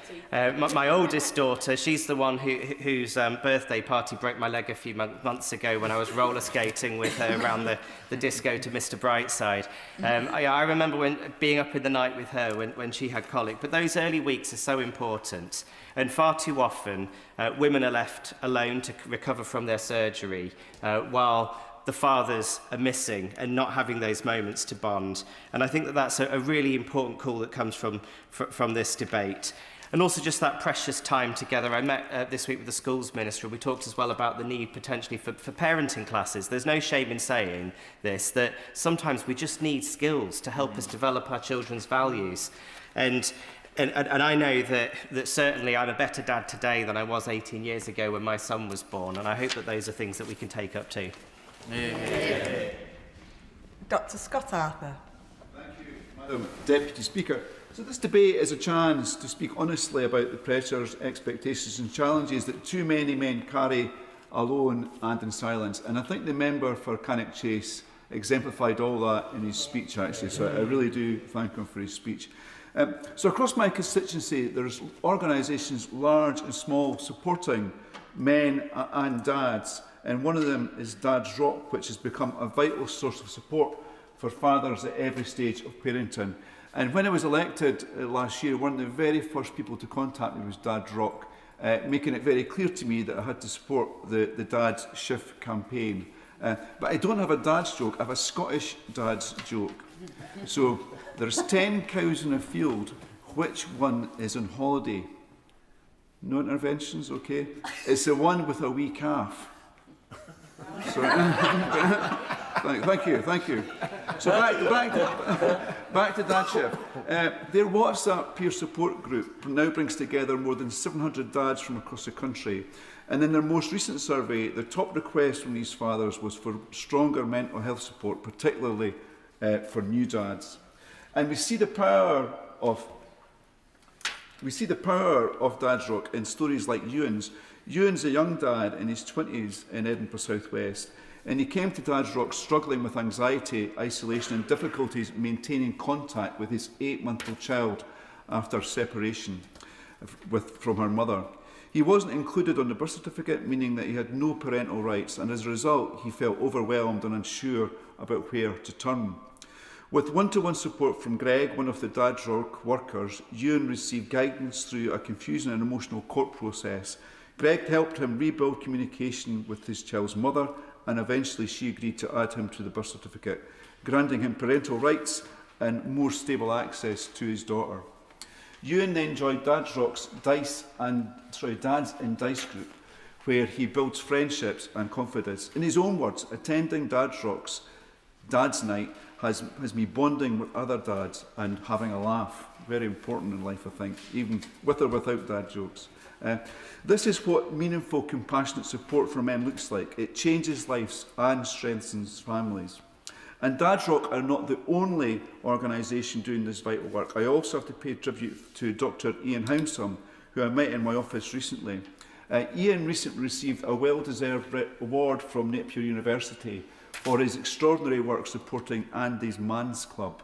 My oldest daughter, she's the one whose birthday party broke my leg a few months ago when I was roller skating with her around the disco to Mr. Brightside. I remember being up in the night with her when she had colic. But those early weeks are so important, and far too often women are left alone to recover from their surgery while the fathers are missing and not having those moments to bond. And I think that that's a really important call that comes from this debate. And also just that precious time together. I met this week with the schools minister. We talked as well about the need potentially for parenting classes. There's no shame in saying this, that sometimes we just need skills to help us develop our children's values. And I know that certainly I'm a better dad today than I was 18 years ago when my son was born. And I hope that those are things that we can take up too. Dr. Scott Harper. Thank you, Madam Deputy Speaker. So this debate is a chance to speak honestly about the pressures, expectations and challenges that too many men carry alone and in silence. And I think the member for Cannock Chase exemplified all that in his speech, actually. So I really do thank him for his speech. So across my constituency, there's organisations large and small supporting men and dads. And one of them is Dad's Rock, which has become a vital source of support for fathers at every stage of parenting. And when I was elected last year, one of the very first people to contact me was Dad's Rock, making it very clear to me that I had to support the Dad's Shift campaign. But I don't have a dad's joke, I have a Scottish dad's joke. So there's 10 cows in a field, which one is on holiday? No interventions, okay? It's the one with a wee calf. So, thank you. So back to Dad Shift. Their WhatsApp peer support group now brings together more than 700 dads from across the country. And in their most recent survey, the top request from these fathers was for stronger mental health support, particularly for new dads. And we see the power of Dad's Rock in stories like Ewan's. Ewan's a young dad in his 20s in Edinburgh South West, and he came to Dad's Rock struggling with anxiety, isolation and difficulties maintaining contact with his 8-month-old child after separation from her mother. He wasn't included on the birth certificate, meaning that he had no parental rights, and as a result he felt overwhelmed and unsure about where to turn. With one-to-one support from Greg, one of the Dad's Rock workers, Ewan received guidance through a confusing and emotional court process. Greg helped him rebuild communication with his child's mother, and eventually she agreed to add him to the birth certificate, granting him parental rights and more stable access to his daughter. Ewan then joined Dad's Rock's Dads in Dice group, where he builds friendships and confidence. In his own words, attending Dad's Rock's Dad's Night has me bonding with other dads and having a laugh. Very important in life, I think, even with or without dad jokes. This is what meaningful, compassionate support for men looks like. It changes lives and strengthens families. And Dad's Rock are not the only organisation doing this vital work. I also have to pay tribute to Dr. Ian Hounsome, who I met in my office recently. Ian recently received a well-deserved award from Napier University for his extraordinary work supporting Andy's Man's Club.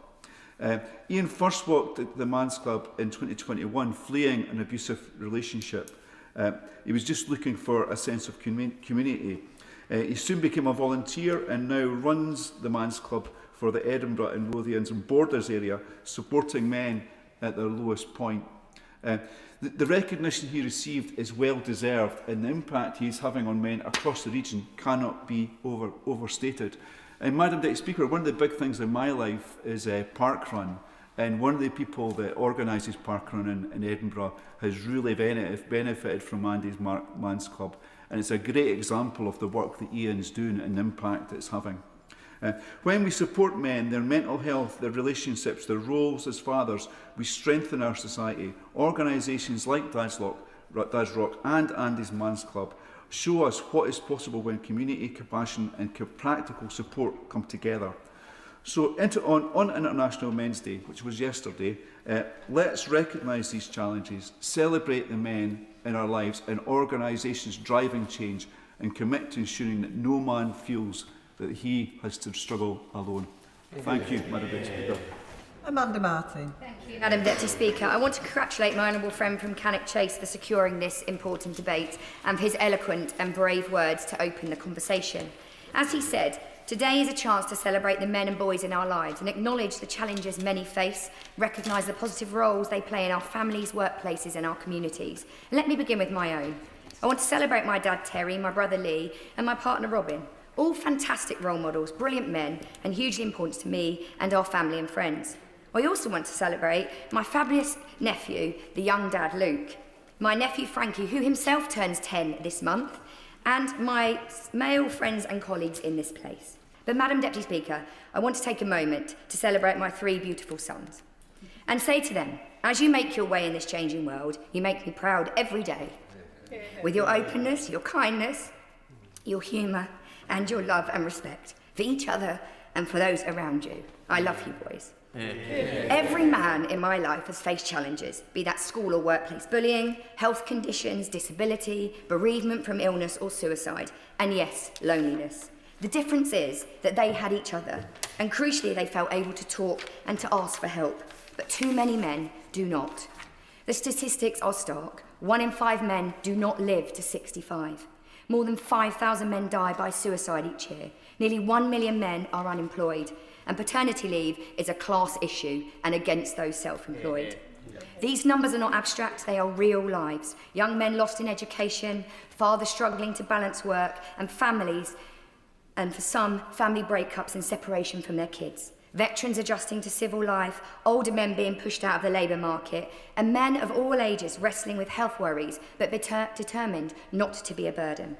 Ian first worked at the Man's Club in 2021, fleeing an abusive relationship. He was just looking for a sense of community. He soon became a volunteer and now runs the Man's Club for the Edinburgh and Lothians and Borders area, supporting men at their lowest point. The recognition he received is well deserved, and the impact he is having on men across the region cannot be overstated. And Madam Deputy Speaker, one of the big things in my life is Parkrun, and one of the people that organises Parkrun in Edinburgh has really benefited from Andy's Man's Club, and it's a great example of the work that Ian's doing and the impact it's having. When we support men, their mental health, their relationships, their roles as fathers, we strengthen our society. Organisations like Dad's Rock and Andy's Man's Club show us what is possible when community, compassion and practical support come together. So on International Men's Day, which was yesterday, let's recognise these challenges, celebrate the men in our lives and organisations driving change, and commit to ensuring that no man feels that he has to struggle alone. Thank you, Madam Deputy Speaker. Amanda Martin. Thank you, Madam Deputy Speaker. I want to congratulate my honourable friend from Cannock Chase for securing this important debate and for his eloquent and brave words to open the conversation. As he said, today is a chance to celebrate the men and boys in our lives and acknowledge the challenges many face, recognise the positive roles they play in our families, workplaces and our communities. And let me begin with my own. I want to celebrate my dad Terry, my brother Lee and my partner Robin. All fantastic role models, brilliant men and hugely important to me and our family and friends. I also want to celebrate my fabulous nephew, the young dad Luke, my nephew Frankie, who himself turns 10 this month, and my male friends and colleagues in this place. But Madam Deputy Speaker, I want to take a moment to celebrate my 3 beautiful sons and say to them, as you make your way in this changing world, you make me proud every day. With your openness, your kindness, your humour and your love and respect for each other and for those around you. I love you boys. Every man in my life has faced challenges, be that school or workplace bullying, health conditions, disability, bereavement from illness or suicide, and yes, loneliness. The difference is that they had each other, and crucially they felt able to talk and to ask for help, but too many men do not. The statistics are stark. 1 in 5 men do not live to 65. More than 5,000 men die by suicide each year. Nearly 1 million men are unemployed. And paternity leave is a class issue and against those self-employed. These numbers are not abstract, they are real lives. Young men lost in education, fathers struggling to balance work, and families, and for some, family breakups and separation from their kids. Veterans adjusting to civil life, older men being pushed out of the labour market, and men of all ages wrestling with health worries, but determined not to be a burden.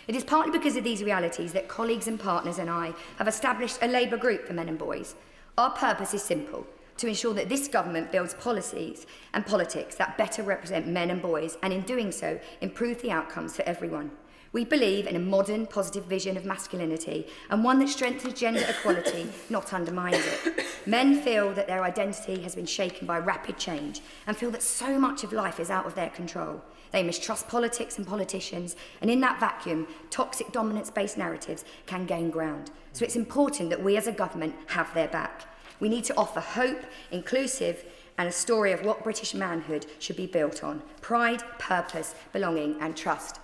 It is partly because of these realities that colleagues and partners and I have established a Labour group for men and boys. Our purpose is simple, to ensure that this government builds policies and politics that better represent men and boys, and in doing so, improve the outcomes for everyone. We believe in a modern, positive vision of masculinity and one that strengthens gender equality, not undermines it. Men feel that their identity has been shaken by rapid change and feel that so much of life is out of their control. They mistrust politics and politicians, and in that vacuum, toxic dominance-based narratives can gain ground. So it's important that we as a government have their back. We need to offer hope, inclusive, and a story of what British manhood should be built on: pride, purpose, belonging, and trust.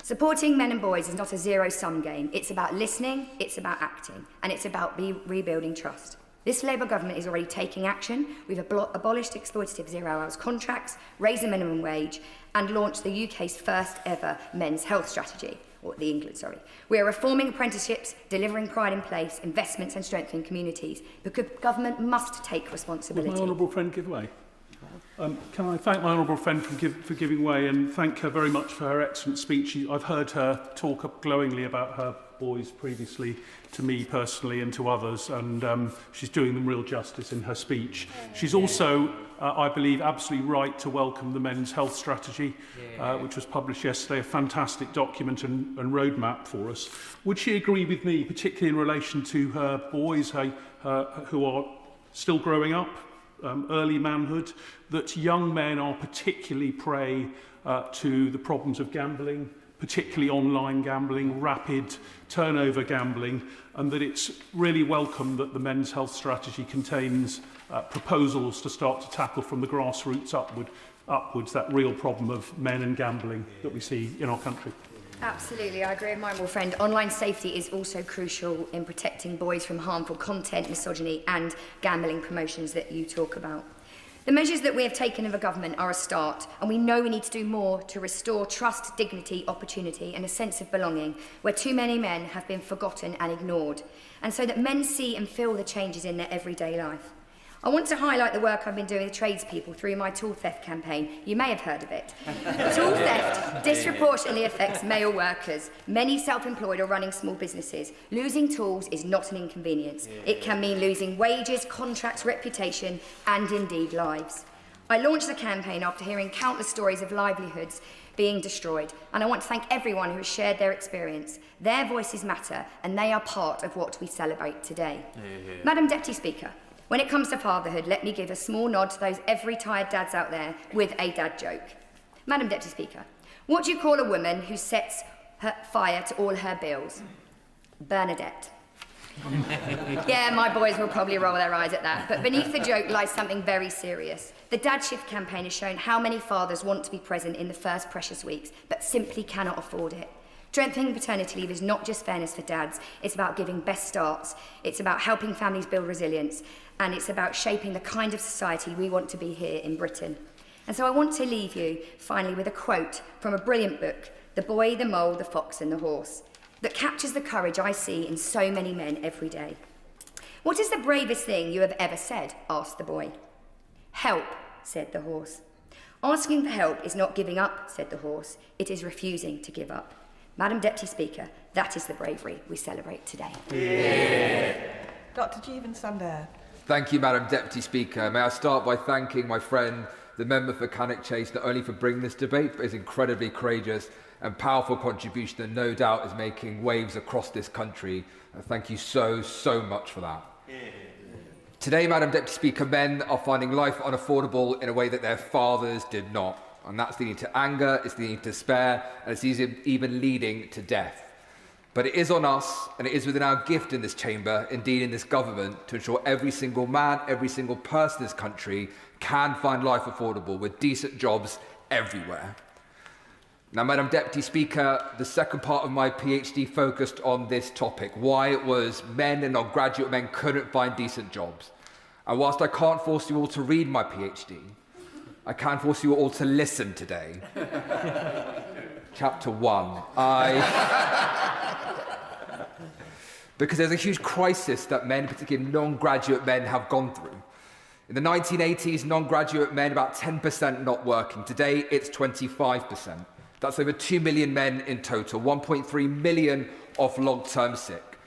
Supporting men and boys is not a zero-sum game. It's about listening, it's about acting, and it's about rebuilding trust. This Labour government is already taking action. We've abolished exploitative zero-hours contracts, raised the minimum wage, and launched the UK's first ever men's health strategy, or the England, sorry. We are reforming apprenticeships, delivering pride in place, investments and strengthening communities, because government must take responsibility. Will my honourable friend give way? Can I thank my honourable friend for giving way and thank her very much for her excellent speech. I've heard her talk glowingly about her boys previously to me personally and to others, and she's doing them real justice in her speech. She's also, I believe, absolutely right to welcome the Men's Health Strategy, which was published yesterday, a fantastic document and roadmap for us. Would she agree with me, particularly in relation to her boys who are still growing up, early manhood, that young men are particularly prey to the problems of gambling, particularly online gambling, rapid turnover gambling, and that it's really welcome that the Men's Health Strategy contains proposals to start to tackle from the grassroots upwards that real problem of men and gambling that we see in our country. Absolutely, I agree with my honourable friend. Online safety is also crucial in protecting boys from harmful content, misogyny and gambling promotions that you talk about. The measures that we have taken as a government are a start, and we know we need to do more to restore trust, dignity, opportunity and a sense of belonging where too many men have been forgotten and ignored, and so that men see and feel the changes in their everyday life. I want to highlight the work I've been doing with tradespeople through my tool theft campaign. You may have heard of it. Tool theft disproportionately affects male workers, many self-employed or running small businesses. Losing tools is not an inconvenience. It can mean losing wages, contracts, reputation, and indeed lives. I launched the campaign after hearing countless stories of livelihoods being destroyed, and I want to thank everyone who has shared their experience. Their voices matter, and they are part of what we celebrate today. Madam Deputy Speaker, when it comes to fatherhood, let me give a small nod to those every tired dads out there with a dad joke. Madam Deputy Speaker, what do you call a woman who sets her fire to all her bills? Bernadette. Yeah, my boys will probably roll their eyes at that, but beneath the joke lies something very serious. The Dad Shift campaign has shown how many fathers want to be present in the first precious weeks, but simply cannot afford it. Strengthening paternity leave is not just fairness for dads, it's about giving best starts, it's about helping families build resilience, and it's about shaping the kind of society we want to be here in Britain. And so I want to leave you, finally, with a quote from a brilliant book, The Boy, the Mole, the Fox and the Horse, that captures the courage I see in so many men every day. What is the bravest thing you have ever said? Asked the boy. Help, said the horse. Asking for help is not giving up, said the horse. It is refusing to give up. Madam Deputy Speaker, that is the bravery we celebrate today. Dr. Jeevan Sandar. Thank you, Madam Deputy Speaker. May I start by thanking my friend, the member for Cannock Chase, not only for bringing this debate, but his incredibly courageous and powerful contribution that no doubt is making waves across this country. Thank you so much for that. Today, Madam Deputy Speaker, men are finding life unaffordable in a way that their fathers did not. And that's leading to anger, it's leading to despair, and it's even leading to death. But it is on us, and it is within our gift in this chamber, indeed in this government, to ensure every single man, every single person in this country can find life affordable with decent jobs everywhere. Now, Madam Deputy Speaker, the second part of my PhD focused on this topic, why it was men and non-graduate men couldn't find decent jobs. And whilst I can't force you all to read my PhD, I can force you all to listen today. Chapter 1. Because there's a huge crisis that men, particularly non-graduate men, have gone through. In the 1980s, non-graduate men, about 10% not working. Today, it's 25%. That's over 2 million men in total, 1.3 million off long-term sick.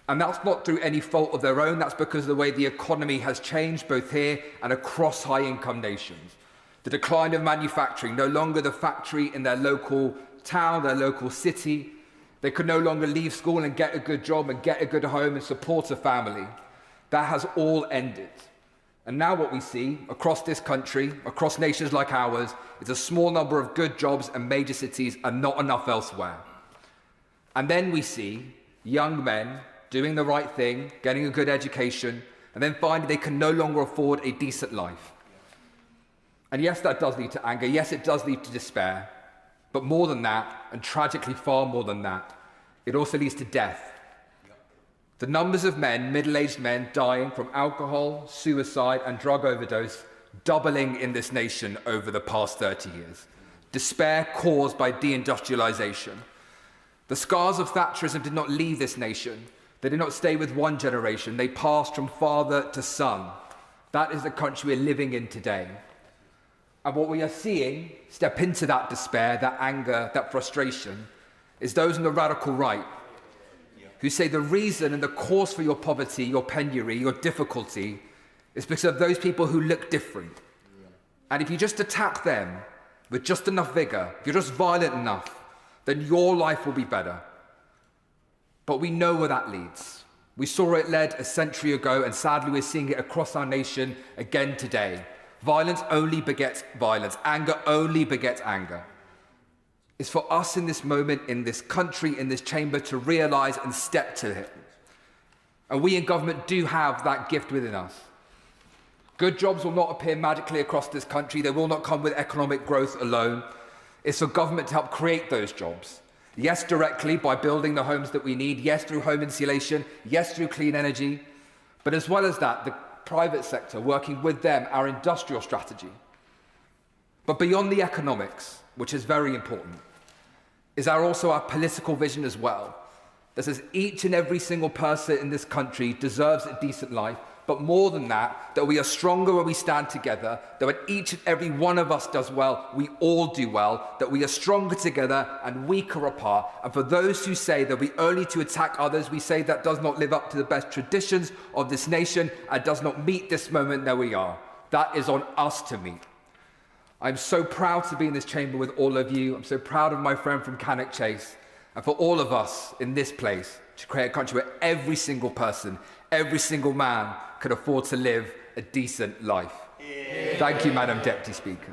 And that's not through any fault of their own, that's because of the way the economy has changed, both here and across high-income nations. The decline of manufacturing, no longer the factory in their local town, their local city. They could no longer leave school and get a good job and get a good home and support a family. That has all ended. And now what we see across this country, across nations like ours, is a small number of good jobs and major cities and not enough elsewhere. And then we see young men doing the right thing, getting a good education, and then finding they can no longer afford a decent life. And yes, that does lead to anger. Yes, it does lead to despair. But more than that, and tragically far more than that, it also leads to death. The numbers of men, middle-aged men, dying from alcohol, suicide and drug overdose doubling in this nation over the past 30 years. Despair caused by deindustrialization. The scars of Thatcherism did not leave this nation. They did not stay with one generation. They passed from father to son. That is the country we're living in today. And what we are seeing step into that despair, that anger, that frustration, is those on the radical right who say the reason and the cause for your poverty, your penury, your difficulty is because of those people who look different. And if you just attack them with just enough vigor, if you're just violent enough, then your life will be better. But we know where that leads. We saw it led a century ago, and sadly we're seeing it across our nation again today. Violence only begets violence. Anger only begets anger. It's for us in this moment, in this country, in this chamber, to realise and step to it. And we in government do have that gift within us. Good jobs will not appear magically across this country. They will not come with economic growth alone. It's for government to help create those jobs. Yes, directly by building the homes that we need. Yes, through home insulation. Yes, through clean energy. But as well as that, the private sector, working with them, our industrial strategy. But beyond the economics, which is very important, is also our political vision as well. That says each and every single person in this country deserves a decent life, but more than that, that we are stronger when we stand together, that when each and every one of us does well, we all do well, that we are stronger together and weaker apart. And for those who say that we only to attack others, we say that does not live up to the best traditions of this nation and does not meet this moment that we are. That is on us to meet. I'm so proud to be in this chamber with all of you. I'm so proud of my friend from Cannock Chase, and for all of us in this place to create a country where every single person, every single man could afford to live a decent life. Yeah. Thank you, Madam Deputy Speaker.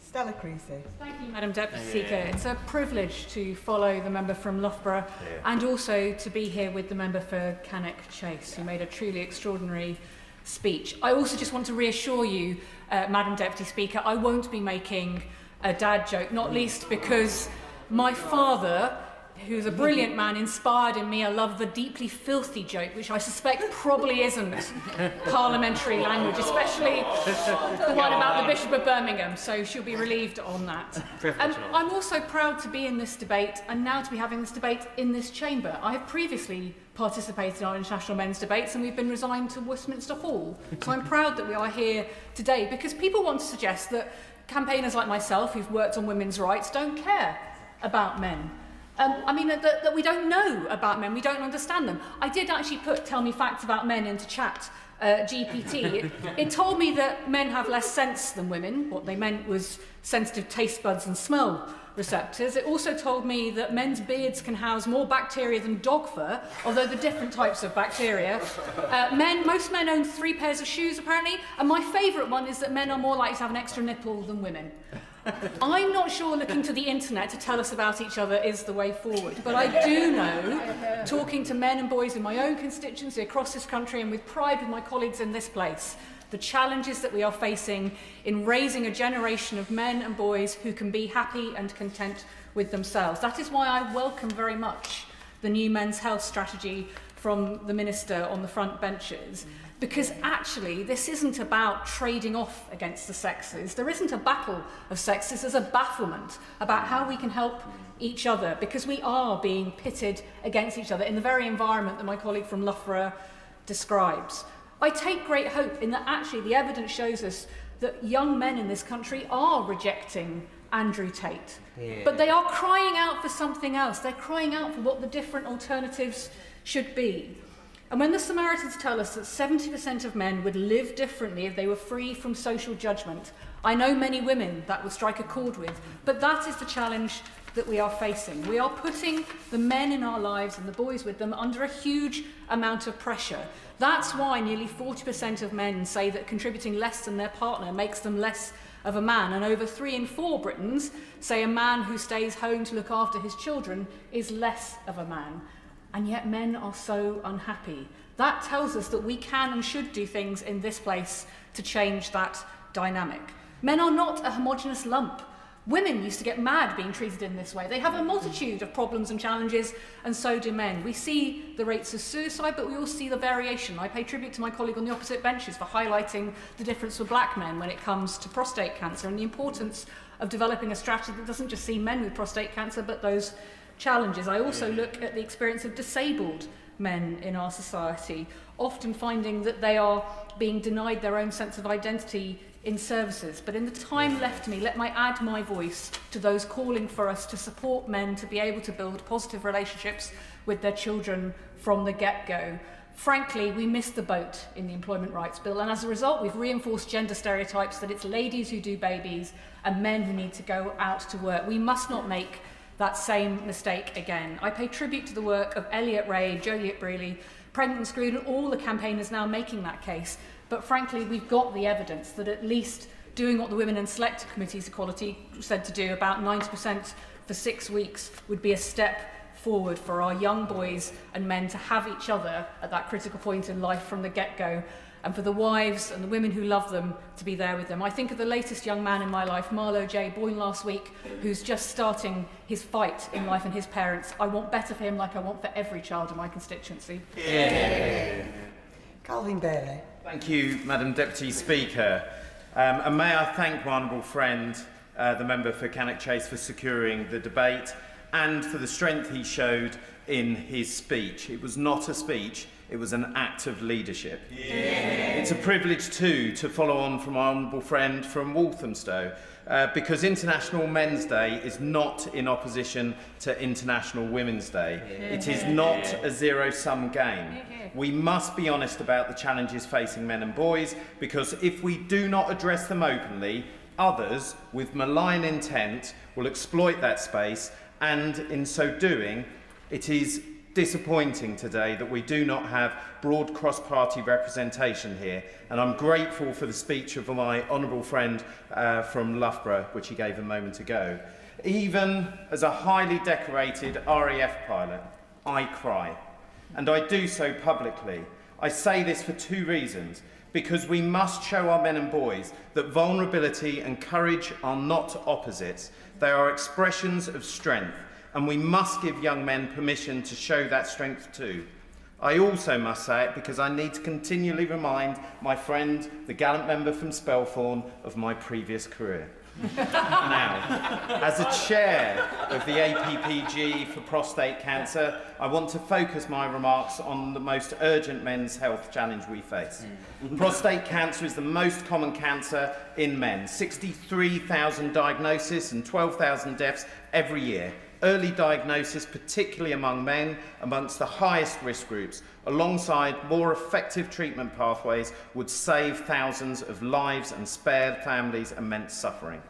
Stella Creasy. Thank you, Madam Deputy Speaker. It's a privilege to follow the member from Loughborough and also to be here with the member for Cannock Chase, who made a truly extraordinary speech. I also just want to reassure you, Madam Deputy Speaker, I won't be making a dad joke, not least because my father, who's a brilliant man, inspired in me a love of the deeply filthy joke, which I suspect probably isn't parliamentary language, especially the one about the Bishop of Birmingham, so she'll be relieved on that. I'm also proud to be in this debate and now to be having this debate in this chamber. I have previously participated in our international men's debates and we've been resigned to Westminster Hall. So I'm proud that we are here today because people want to suggest that campaigners like myself who've worked on women's rights don't care about men. I mean, that we don't know about men, we don't understand them. I did actually put Tell Me Facts About Men into chat GPT. It told me that men have less sense than women. What they meant was sensitive taste buds and smell receptors. It also told me that men's beards can house more bacteria than dog fur, although they're different types of bacteria. Most men own 3 pairs of shoes, apparently, and my favourite one is that men are more likely to have an extra nipple than women. I'm not sure looking to the internet to tell us about each other is the way forward, but I do know, talking to men and boys in my own constituency across this country and with pride with my colleagues in this place, the challenges that we are facing in raising a generation of men and boys who can be happy and content with themselves. That is why I welcome very much the new men's health strategy from the Minister on the front benches. Because actually, this isn't about trading off against the sexes. There isn't a battle of sexes, there's a bafflement about how we can help each other, because we are being pitted against each other in the very environment that my colleague from Loughborough describes. I take great hope in that actually the evidence shows us that young men in this country are rejecting Andrew Tate. Yeah. But they are crying out for something else. They're crying out for what the different alternatives should be. And when the Samaritans tell us that 70% of men would live differently if they were free from social judgment, I know many women that will strike a chord with, but that is the challenge that we are facing. We are putting the men in our lives and the boys with them under a huge amount of pressure. That's why nearly 40% of men say that contributing less than their partner makes them less of a man, and over 3 in 4 Britons say a man who stays home to look after his children is less of a man. And yet men are so unhappy. That tells us that we can and should do things in this place to change that dynamic. Men are not a homogenous lump. Women used to get mad being treated in this way. They have a multitude of problems and challenges, and so do men. We see the rates of suicide, but we also see the variation. I pay tribute to my colleague on the opposite benches for highlighting the difference for black men when it comes to prostate cancer and the importance of developing a strategy that doesn't just see men with prostate cancer, but those challenges. I also look at the experience of disabled men in our society, often finding that they are being denied their own sense of identity in services. But in the time left to me, let me add my voice to those calling for us to support men to be able to build positive relationships with their children from the get-go. Frankly, we missed the boat in the Employment Rights Bill, and as a result, we've reinforced gender stereotypes that it's ladies who do babies and men who need to go out to work. We must not make that same mistake again. I pay tribute to the work of Elliot Ray, Joliet Brealey, Brendan Scrood, and all the campaigners now making that case. But frankly, we've got the evidence that at least doing what the Women and Select Committee's Equality said to do, about 90% for 6 weeks, would be a step forward for our young boys and men to have each other at that critical point in life from the get-go, and for the wives and the women who love them to be there with them. I think of the latest young man in my life, Marlo J, born last week, who's just starting his fight in life and his parents. I want better for him like I want for every child in my constituency. Yeah. Calvin Bailey. Thank you, Madam Deputy Speaker. And may I thank my honourable friend, the member for Cannock Chase, for securing the debate, and for the strength he showed in his speech. It was not a speech, it was an act of leadership. Yeah. It's a privilege too to follow on from our honourable friend from Walthamstow, because International Men's Day is not in opposition to International Women's Day. Yeah. It is not a zero-sum game. Yeah. We must be honest about the challenges facing men and boys, because if we do not address them openly, others with malign intent will exploit that space, and in so doing, it is disappointing today that we do not have broad cross-party representation here, and I'm grateful for the speech of my honourable friend from Loughborough, which he gave a moment ago. Even as a highly decorated RAF pilot, I cry, and I do so publicly. I say this for two reasons. Because we must show our men and boys that vulnerability and courage are not opposites. They are expressions of strength, and we must give young men permission to show that strength too. I also must say it because I need to continually remind my friend, the gallant member from Spelthorne, of my previous career. Now, as a chair of the APPG for prostate cancer, I want to focus my remarks on the most urgent men's health challenge we face. Prostate cancer is the most common cancer in men. 63,000 diagnoses and 12,000 deaths every year. Early diagnosis, particularly among men, amongst the highest risk groups, alongside more effective treatment pathways, would save thousands of lives and spare families immense suffering.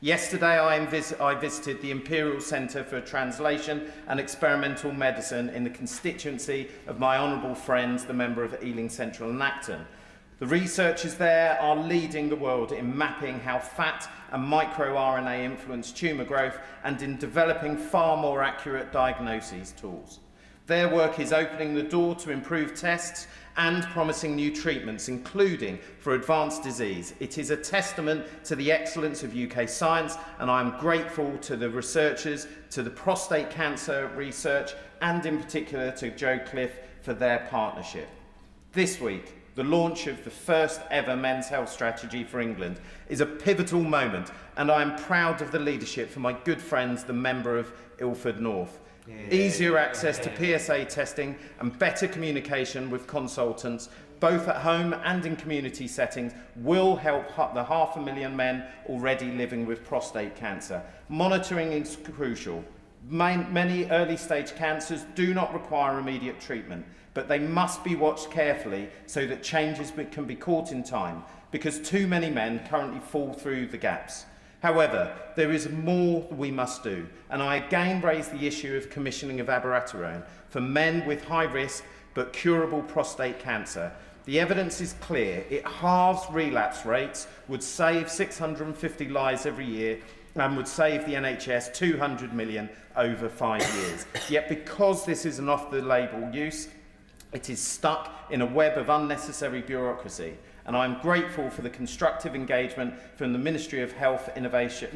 Yesterday, I visited the Imperial Centre for Translation and Experimental Medicine in the constituency of my honourable friends, the member of Ealing Central and Acton. The researchers there are leading the world in mapping how fat and microRNA influence tumour growth and in developing far more accurate diagnosis tools. Their work is opening the door to improved tests and promising new treatments, including for advanced disease. It is a testament to the excellence of UK science, and I am grateful to the researchers, to the prostate cancer research, and in particular to Joe Cliff for their partnership. This week, the launch of the first ever men's health strategy for England is a pivotal moment, and I am proud of the leadership for my good friends, the member of Ilford North. Easier access to PSA testing and better communication with consultants, both at home and in community settings, will help the 500,000 men already living with prostate cancer. Monitoring is crucial. Many early-stage cancers do not require immediate treatment, but they must be watched carefully so that changes can be caught in time, because too many men currently fall through the gaps. However, there is more we must do, and I again raise the issue of commissioning of abiraterone for men with high risk but curable prostate cancer. The evidence is clear. It halves relapse rates, would save 650 lives every year, and would save the NHS 200 million over 5 years. Yet because this is an off-the-label use, it is stuck in a web of unnecessary bureaucracy. And I'm grateful for the constructive engagement from the Minister of Health, Innovation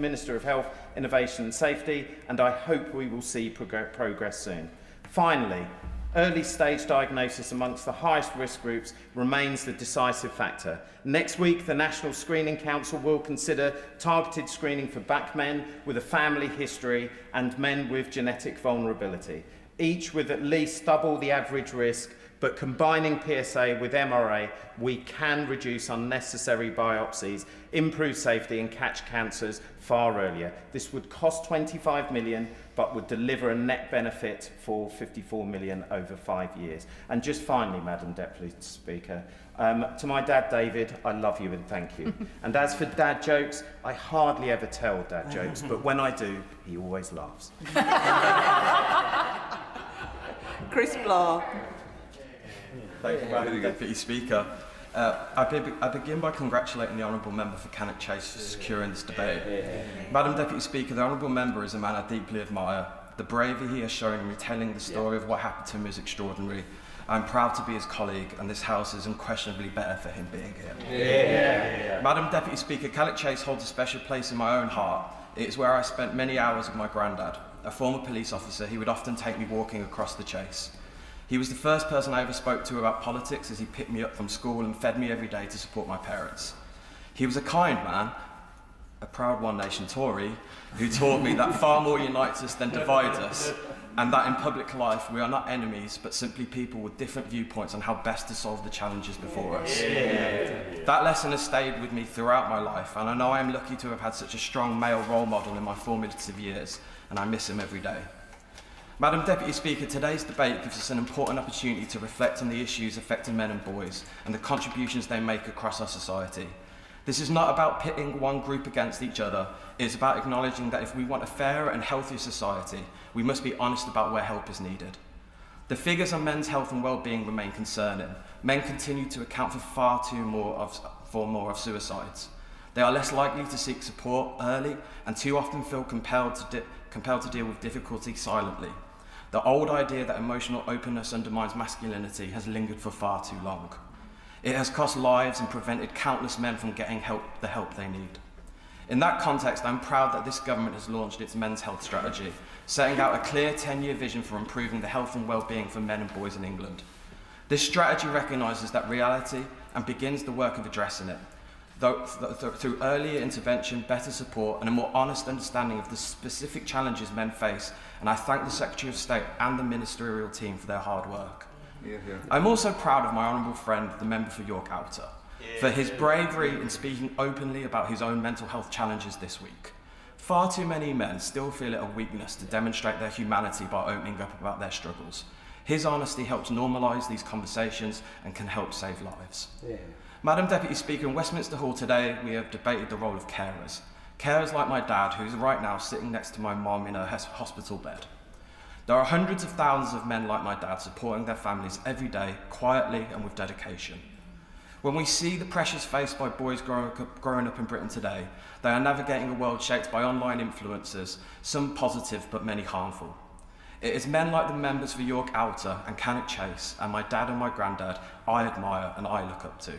and Safety, and I hope we will see progress soon. Finally, early stage diagnosis amongst the highest risk groups remains the decisive factor. Next week, the National Screening Council will consider targeted screening for black men with a family history and men with genetic vulnerability, each with at least double the average risk. But combining PSA with MRA, we can reduce unnecessary biopsies, improve safety and catch cancers far earlier. This would cost 25 million, but would deliver a net benefit for 54 million over 5 years. And just finally, Madam Deputy Speaker, to my dad, David, I love you and thank you. And as for dad jokes, I hardly ever tell dad jokes, but when I do, he always laughs. Chris Blaw. Thank you, Madam Deputy Speaker. I begin by congratulating the Honourable Member for Cannock Chase for securing this debate. Madam Deputy Speaker, the Honourable Member is a man I deeply admire. The bravery he has shown in retelling the story of what happened to him is extraordinary. I'm proud to be his colleague, and this House is unquestionably better for him being here. Madam Deputy Speaker, Cannock Chase holds a special place in my own heart. It is where I spent many hours with my granddad. A former police officer, he would often take me walking across the Chase. He was the first person I ever spoke to about politics, as he picked me up from school and fed me every day to support my parents. He was a kind man, a proud One Nation Tory, who taught me that far more unites us than divides us, and that in public life we are not enemies, but simply people with different viewpoints on how best to solve the challenges before us. That lesson has stayed with me throughout my life, and I know I am lucky to have had such a strong male role model in my formative years, and I miss him every day. Madam Deputy Speaker, today's debate gives us an important opportunity to reflect on the issues affecting men and boys and the contributions they make across our society. This is not about pitting one group against each other. It is about acknowledging that if we want a fairer and healthier society, we must be honest about where help is needed. The figures on men's health and well-being remain concerning. Men continue to account for more of suicides. They are less likely to seek support early and too often feel compelled to deal with difficulty silently. The old idea that emotional openness undermines masculinity has lingered for far too long. It has cost lives and prevented countless men from getting the help they need. In that context, I'm proud that this government has launched its men's health strategy, setting out a clear 10-year vision for improving the health and well-being for men and boys in England. This strategy recognises that reality and begins the work of addressing it, through earlier intervention, better support and a more honest understanding of the specific challenges men face, and I thank the Secretary of State and the ministerial team for their hard work. I'm also proud of my honourable friend, the member for York Outer, for his bravery in speaking openly about his own mental health challenges this week. Far too many men still feel it a weakness to demonstrate their humanity by opening up about their struggles. His honesty helps normalise these conversations and can help save lives. Madam Deputy Speaker, in Westminster Hall today, we have debated the role of carers. Carers like my dad, who's right now sitting next to my mum in her hospital bed. There are hundreds of thousands of men like my dad supporting their families every day, quietly and with dedication. When we see the pressures faced by boys growing up in Britain today, they are navigating a world shaped by online influences, some positive but many harmful. It is men like the members for York Outer and Cannock Chase and my dad and my granddad I admire and I look up to.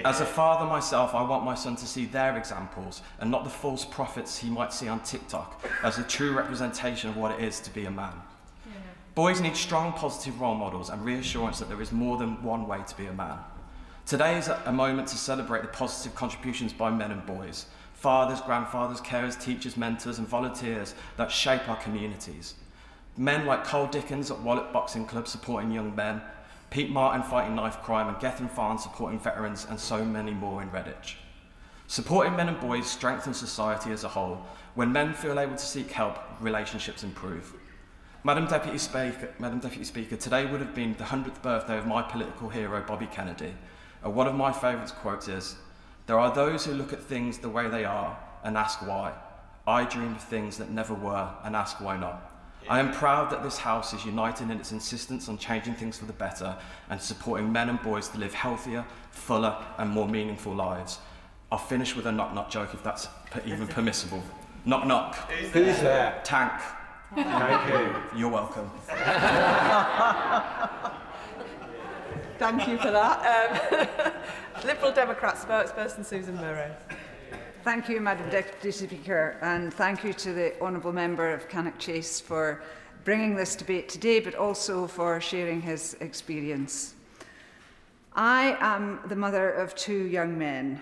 As a father myself, I want my son to see their examples and not the false prophets he might see on TikTok as a true representation of what it is to be a man. Boys need strong, positive role models and reassurance that there is more than one way to be a man. Today is a moment to celebrate the positive contributions by men and boys, fathers, grandfathers, carers, teachers, mentors and volunteers that shape our communities. Men like Cole Dickens at Wallet Boxing Club supporting young men, Pete Martin fighting knife crime and Gethin Farn supporting veterans and so many more in Redditch. Supporting men and boys strengthens society as a whole. When men feel able to seek help, relationships improve. Madam Deputy Speaker, today would have been the 100th birthday of my political hero, Bobby Kennedy. And one of my favourite quotes is, "There are those who look at things the way they are and ask why. I dream of things that never were and ask why not." I am proud that this House is united in its insistence on changing things for the better and supporting men and boys to live healthier, fuller and more meaningful lives. I'll finish with a knock-knock joke if that's even permissible. Knock-knock. Who's there? Tank. Thank you. You're welcome. Thank you for that. Liberal Democrat spokesperson Susan Murray. Thank you, Madam Deputy Speaker, and thank you to the Honourable Member of Cannock Chase for bringing this debate today, but also for sharing his experience. I am the mother of 2 young men,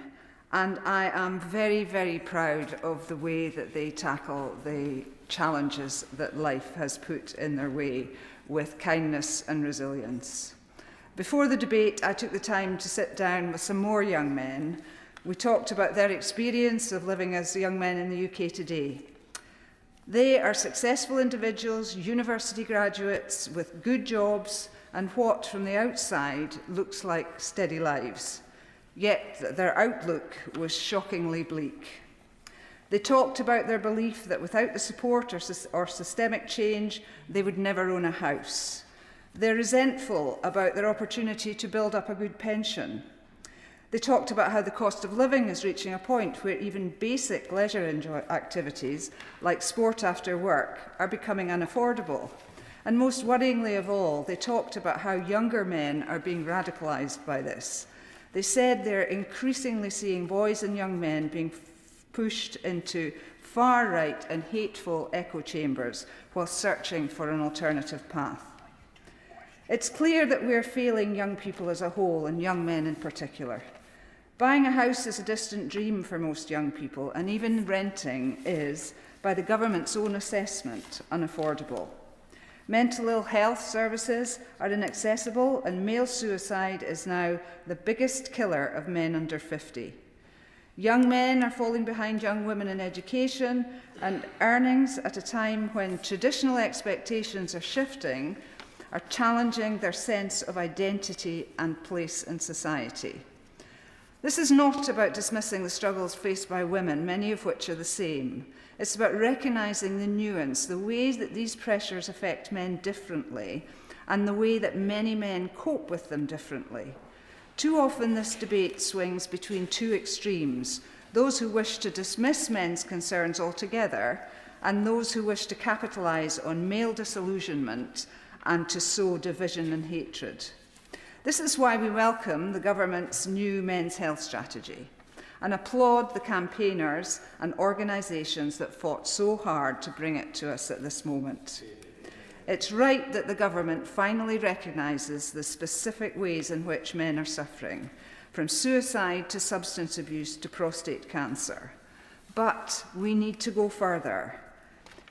and I am very, very proud of the way that they tackle the challenges that life has put in their way with kindness and resilience. Before the debate, I took the time to sit down with some more young men. We talked about their experience of living as young men in the UK today. They are successful individuals, university graduates with good jobs and what from the outside looks like steady lives. Yet their outlook was shockingly bleak. They talked about their belief that without the support or systemic change, they would never own a house. They're resentful about their opportunity to build up a good pension. They talked about how the cost of living is reaching a point where even basic leisure activities, like sport after work, are becoming unaffordable. And most worryingly of all, they talked about how younger men are being radicalised by this. They said they're increasingly seeing boys and young men being pushed into far-right and hateful echo chambers while searching for an alternative path. It's clear that we're failing young people as a whole, and young men in particular. Buying a house is a distant dream for most young people, and even renting is, by the government's own assessment, unaffordable. Mental ill health services are inaccessible, and male suicide is now the biggest killer of men under 50. Young men are falling behind young women in education and earnings at a time when traditional expectations are shifting, are challenging their sense of identity and place in society. This is not about dismissing the struggles faced by women, many of which are the same. It's about recognising the nuance, the ways that these pressures affect men differently, and the way that many men cope with them differently. Too often this debate swings between two extremes, those who wish to dismiss men's concerns altogether and those who wish to capitalise on male disillusionment and to sow division and hatred. This is why we welcome the government's new men's health strategy and applaud the campaigners and organisations that fought so hard to bring it to us at this moment. It's right that the government finally recognises the specific ways in which men are suffering, from suicide to substance abuse to prostate cancer. But we need to go further.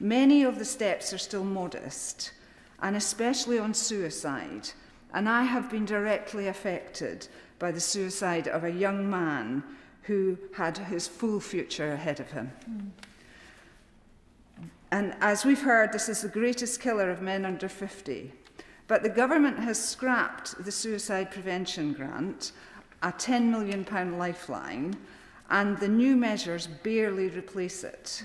Many of the steps are still modest, and especially on suicide, and I have been directly affected by the suicide of a young man who had his full future ahead of him. And as we've heard, this is the greatest killer of men under 50. But the government has scrapped the suicide prevention grant, a £10 million lifeline, and the new measures barely replace it.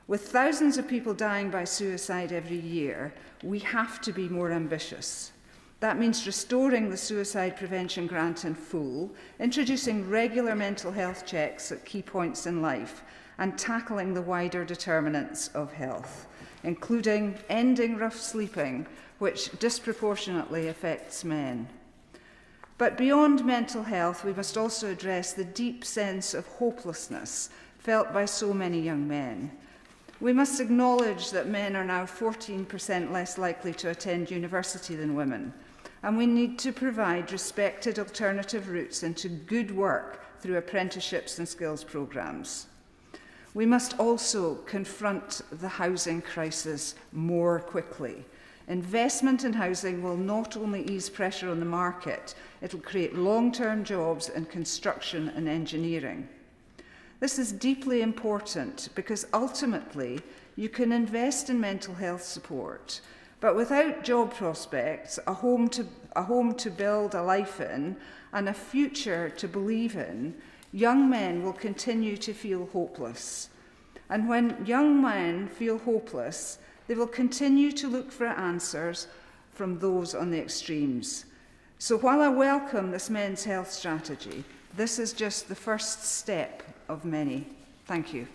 With thousands of people dying by suicide every year, we have to be more ambitious. That means restoring the suicide prevention grant in full, introducing regular mental health checks at key points in life, and tackling the wider determinants of health, including ending rough sleeping, which disproportionately affects men. But beyond mental health, we must also address the deep sense of hopelessness felt by so many young men. We must acknowledge that men are now 14% less likely to attend university than women, and we need to provide respected alternative routes into good work through apprenticeships and skills programmes. We must also confront the housing crisis more quickly. Investment in housing will not only ease pressure on the market, it will create long-term jobs in construction and engineering. This is deeply important because ultimately you can invest in mental health support, but without job prospects, a home to build a life in, and a future to believe in, young men will continue to feel hopeless. And when young men feel hopeless, they will continue to look for answers from those on the extremes. So while I welcome this men's health strategy, this is just the first step of many. Thank you.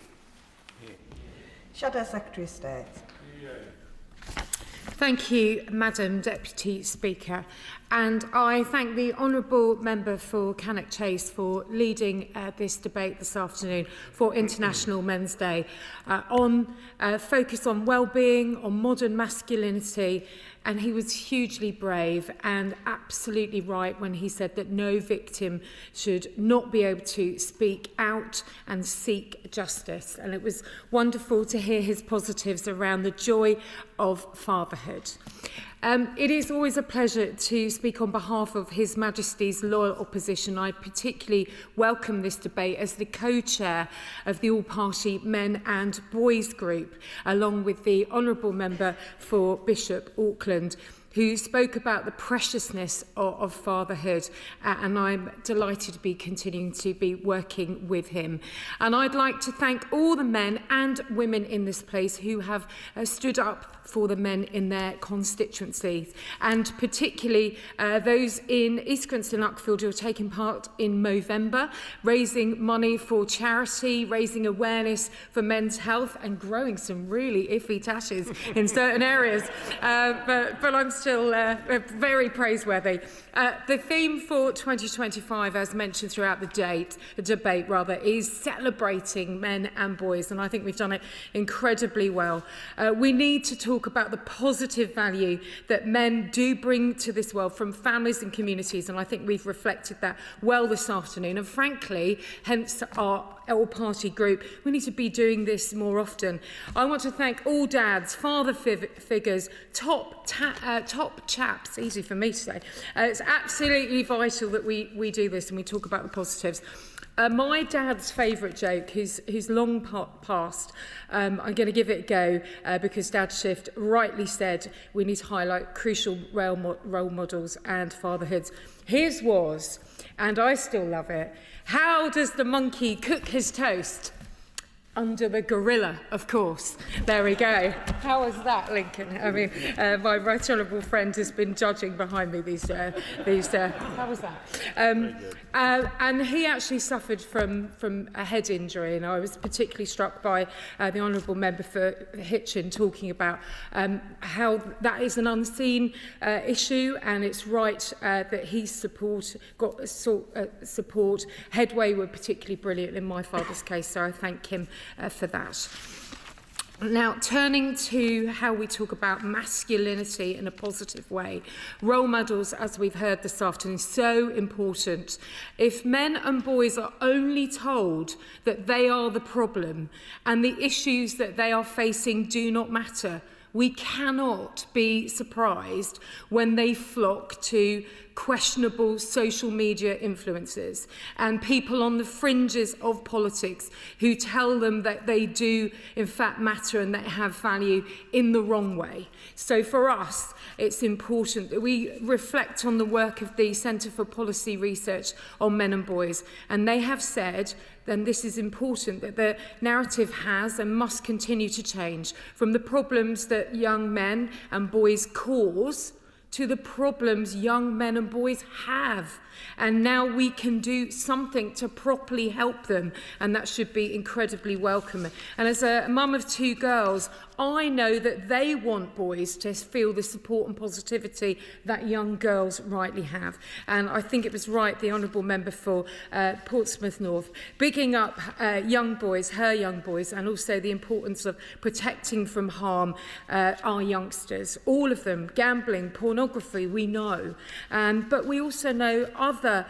Shadow Secretary of State. Thank you, Madam Deputy Speaker. And I thank the Honourable Member for Cannock Chase for leading this debate this afternoon for International Men's Day on focus on well-being, on modern masculinity, and he was hugely brave and absolutely right when he said that no victim should not be able to speak out and seek justice. And it was wonderful to hear his positives around the joy of fatherhood. It is always a pleasure to speak on behalf of His Majesty's loyal opposition. I particularly welcome this debate as the co-chair of the all-party Men and Boys group, along with the Honourable Member for Bishop Auckland, who spoke about the preciousness of fatherhood, and I'm delighted to be continuing to be working with him. And I'd like to thank all the men and women in this place who have stood up for the men in their constituencies, and particularly those in East Grinstead and Uckfield who are taking part in Movember, raising money for charity, raising awareness for men's health, and growing some really iffy tashes in certain areas. But I'm still very praiseworthy. The theme for 2025, as mentioned throughout the debate, is celebrating men and boys, and I think we've done it incredibly well. We need to talk talk about the positive value that men do bring to this world from families and communities, and I think we've reflected that well this afternoon. And frankly, hence our all-party group, we need to be doing this more often. I want to thank all dads, father figures, top chaps, easy for me to say. It's absolutely vital that we do this and we talk about the positives. My dad's favourite joke, who's long past, I'm going to give it a go because Dad Shift rightly said we need to highlight crucial role models and fatherhoods. His was, and I still love it, how does the monkey cook his toast? Under the gorilla, of course. There we go. How was that, Lincoln? I mean, my right honourable friend has been judging behind me these how was that? And he actually suffered from a head injury, and I was particularly struck by the honourable member for Hitchin talking about how that is an unseen issue, and it's right that he got support. Headway were particularly brilliant in my father's case, so I thank him for that. Now, turning to how we talk about masculinity in a positive way, role models, as we've heard this afternoon, so important. If men and boys are only told that they are the problem and the issues that they are facing do not matter, we cannot be surprised when they flock to questionable social media influencers and people on the fringes of politics who tell them that they do in fact matter and that have value in the wrong way. So for us, it's important that we reflect on the work of the Centre for Policy Research on Men and Boys, and they have said, then this is important, that the narrative has and must continue to change from the problems that young men and boys cause to the problems young men and boys have. And now we can do something to properly help them, and that should be incredibly welcome. And as a mum of two girls, I know that they want boys to feel the support and positivity that young girls rightly have. And I think it was right, the honourable member for Portsmouth North, bigging up young boys, her young boys, and also the importance of protecting from harm our youngsters. All of them, gambling, pornography, we know. But we also know other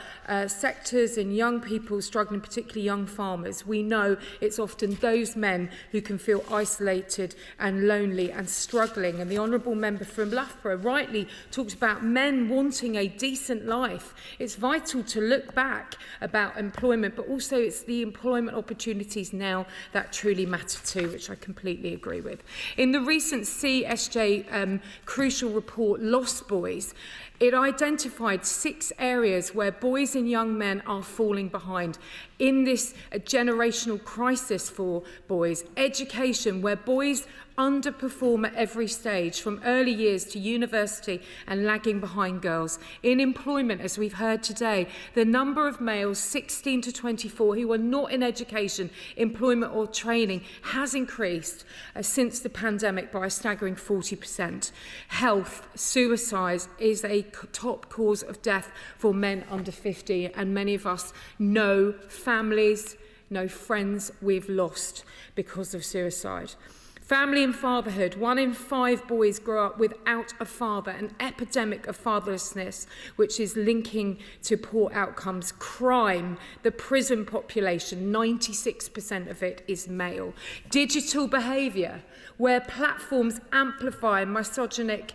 sectors and young people struggling, particularly young farmers. We know it's often those men who can feel isolated and lonely and struggling. And the honourable member from Loughborough rightly talked about men wanting a decent life. It's vital to look back about employment, but also it's the employment opportunities now that truly matter too, which I completely agree with. In the recent CSJ crucial report, Lost Boys, it identified 6 areas where boys and young men are falling behind in this generational crisis for boys. Education, where boys underperform at every stage, from early years to university, and lagging behind girls. In employment, as we've heard today, the number of males 16 to 24 who are not in education, employment or training has increased since the pandemic by a staggering 40%. Health, suicide is a top cause of death for men under 50, and many of us know families, know friends we've lost because of suicide. Family and fatherhood. 1 in 5 boys grow up without a father, an epidemic of fatherlessness, which is linking to poor outcomes. Crime, the prison population, 96% of it is male. Digital behaviour, where platforms amplify misogynistic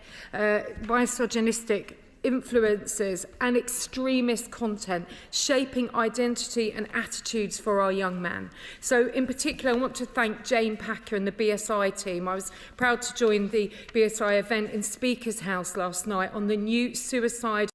influencers and extremist content, shaping identity and attitudes for our young man. So in particular, I want to thank Jane Packer and the BSI team. I was proud to join the BSI event in Speaker's House last night on the new suicide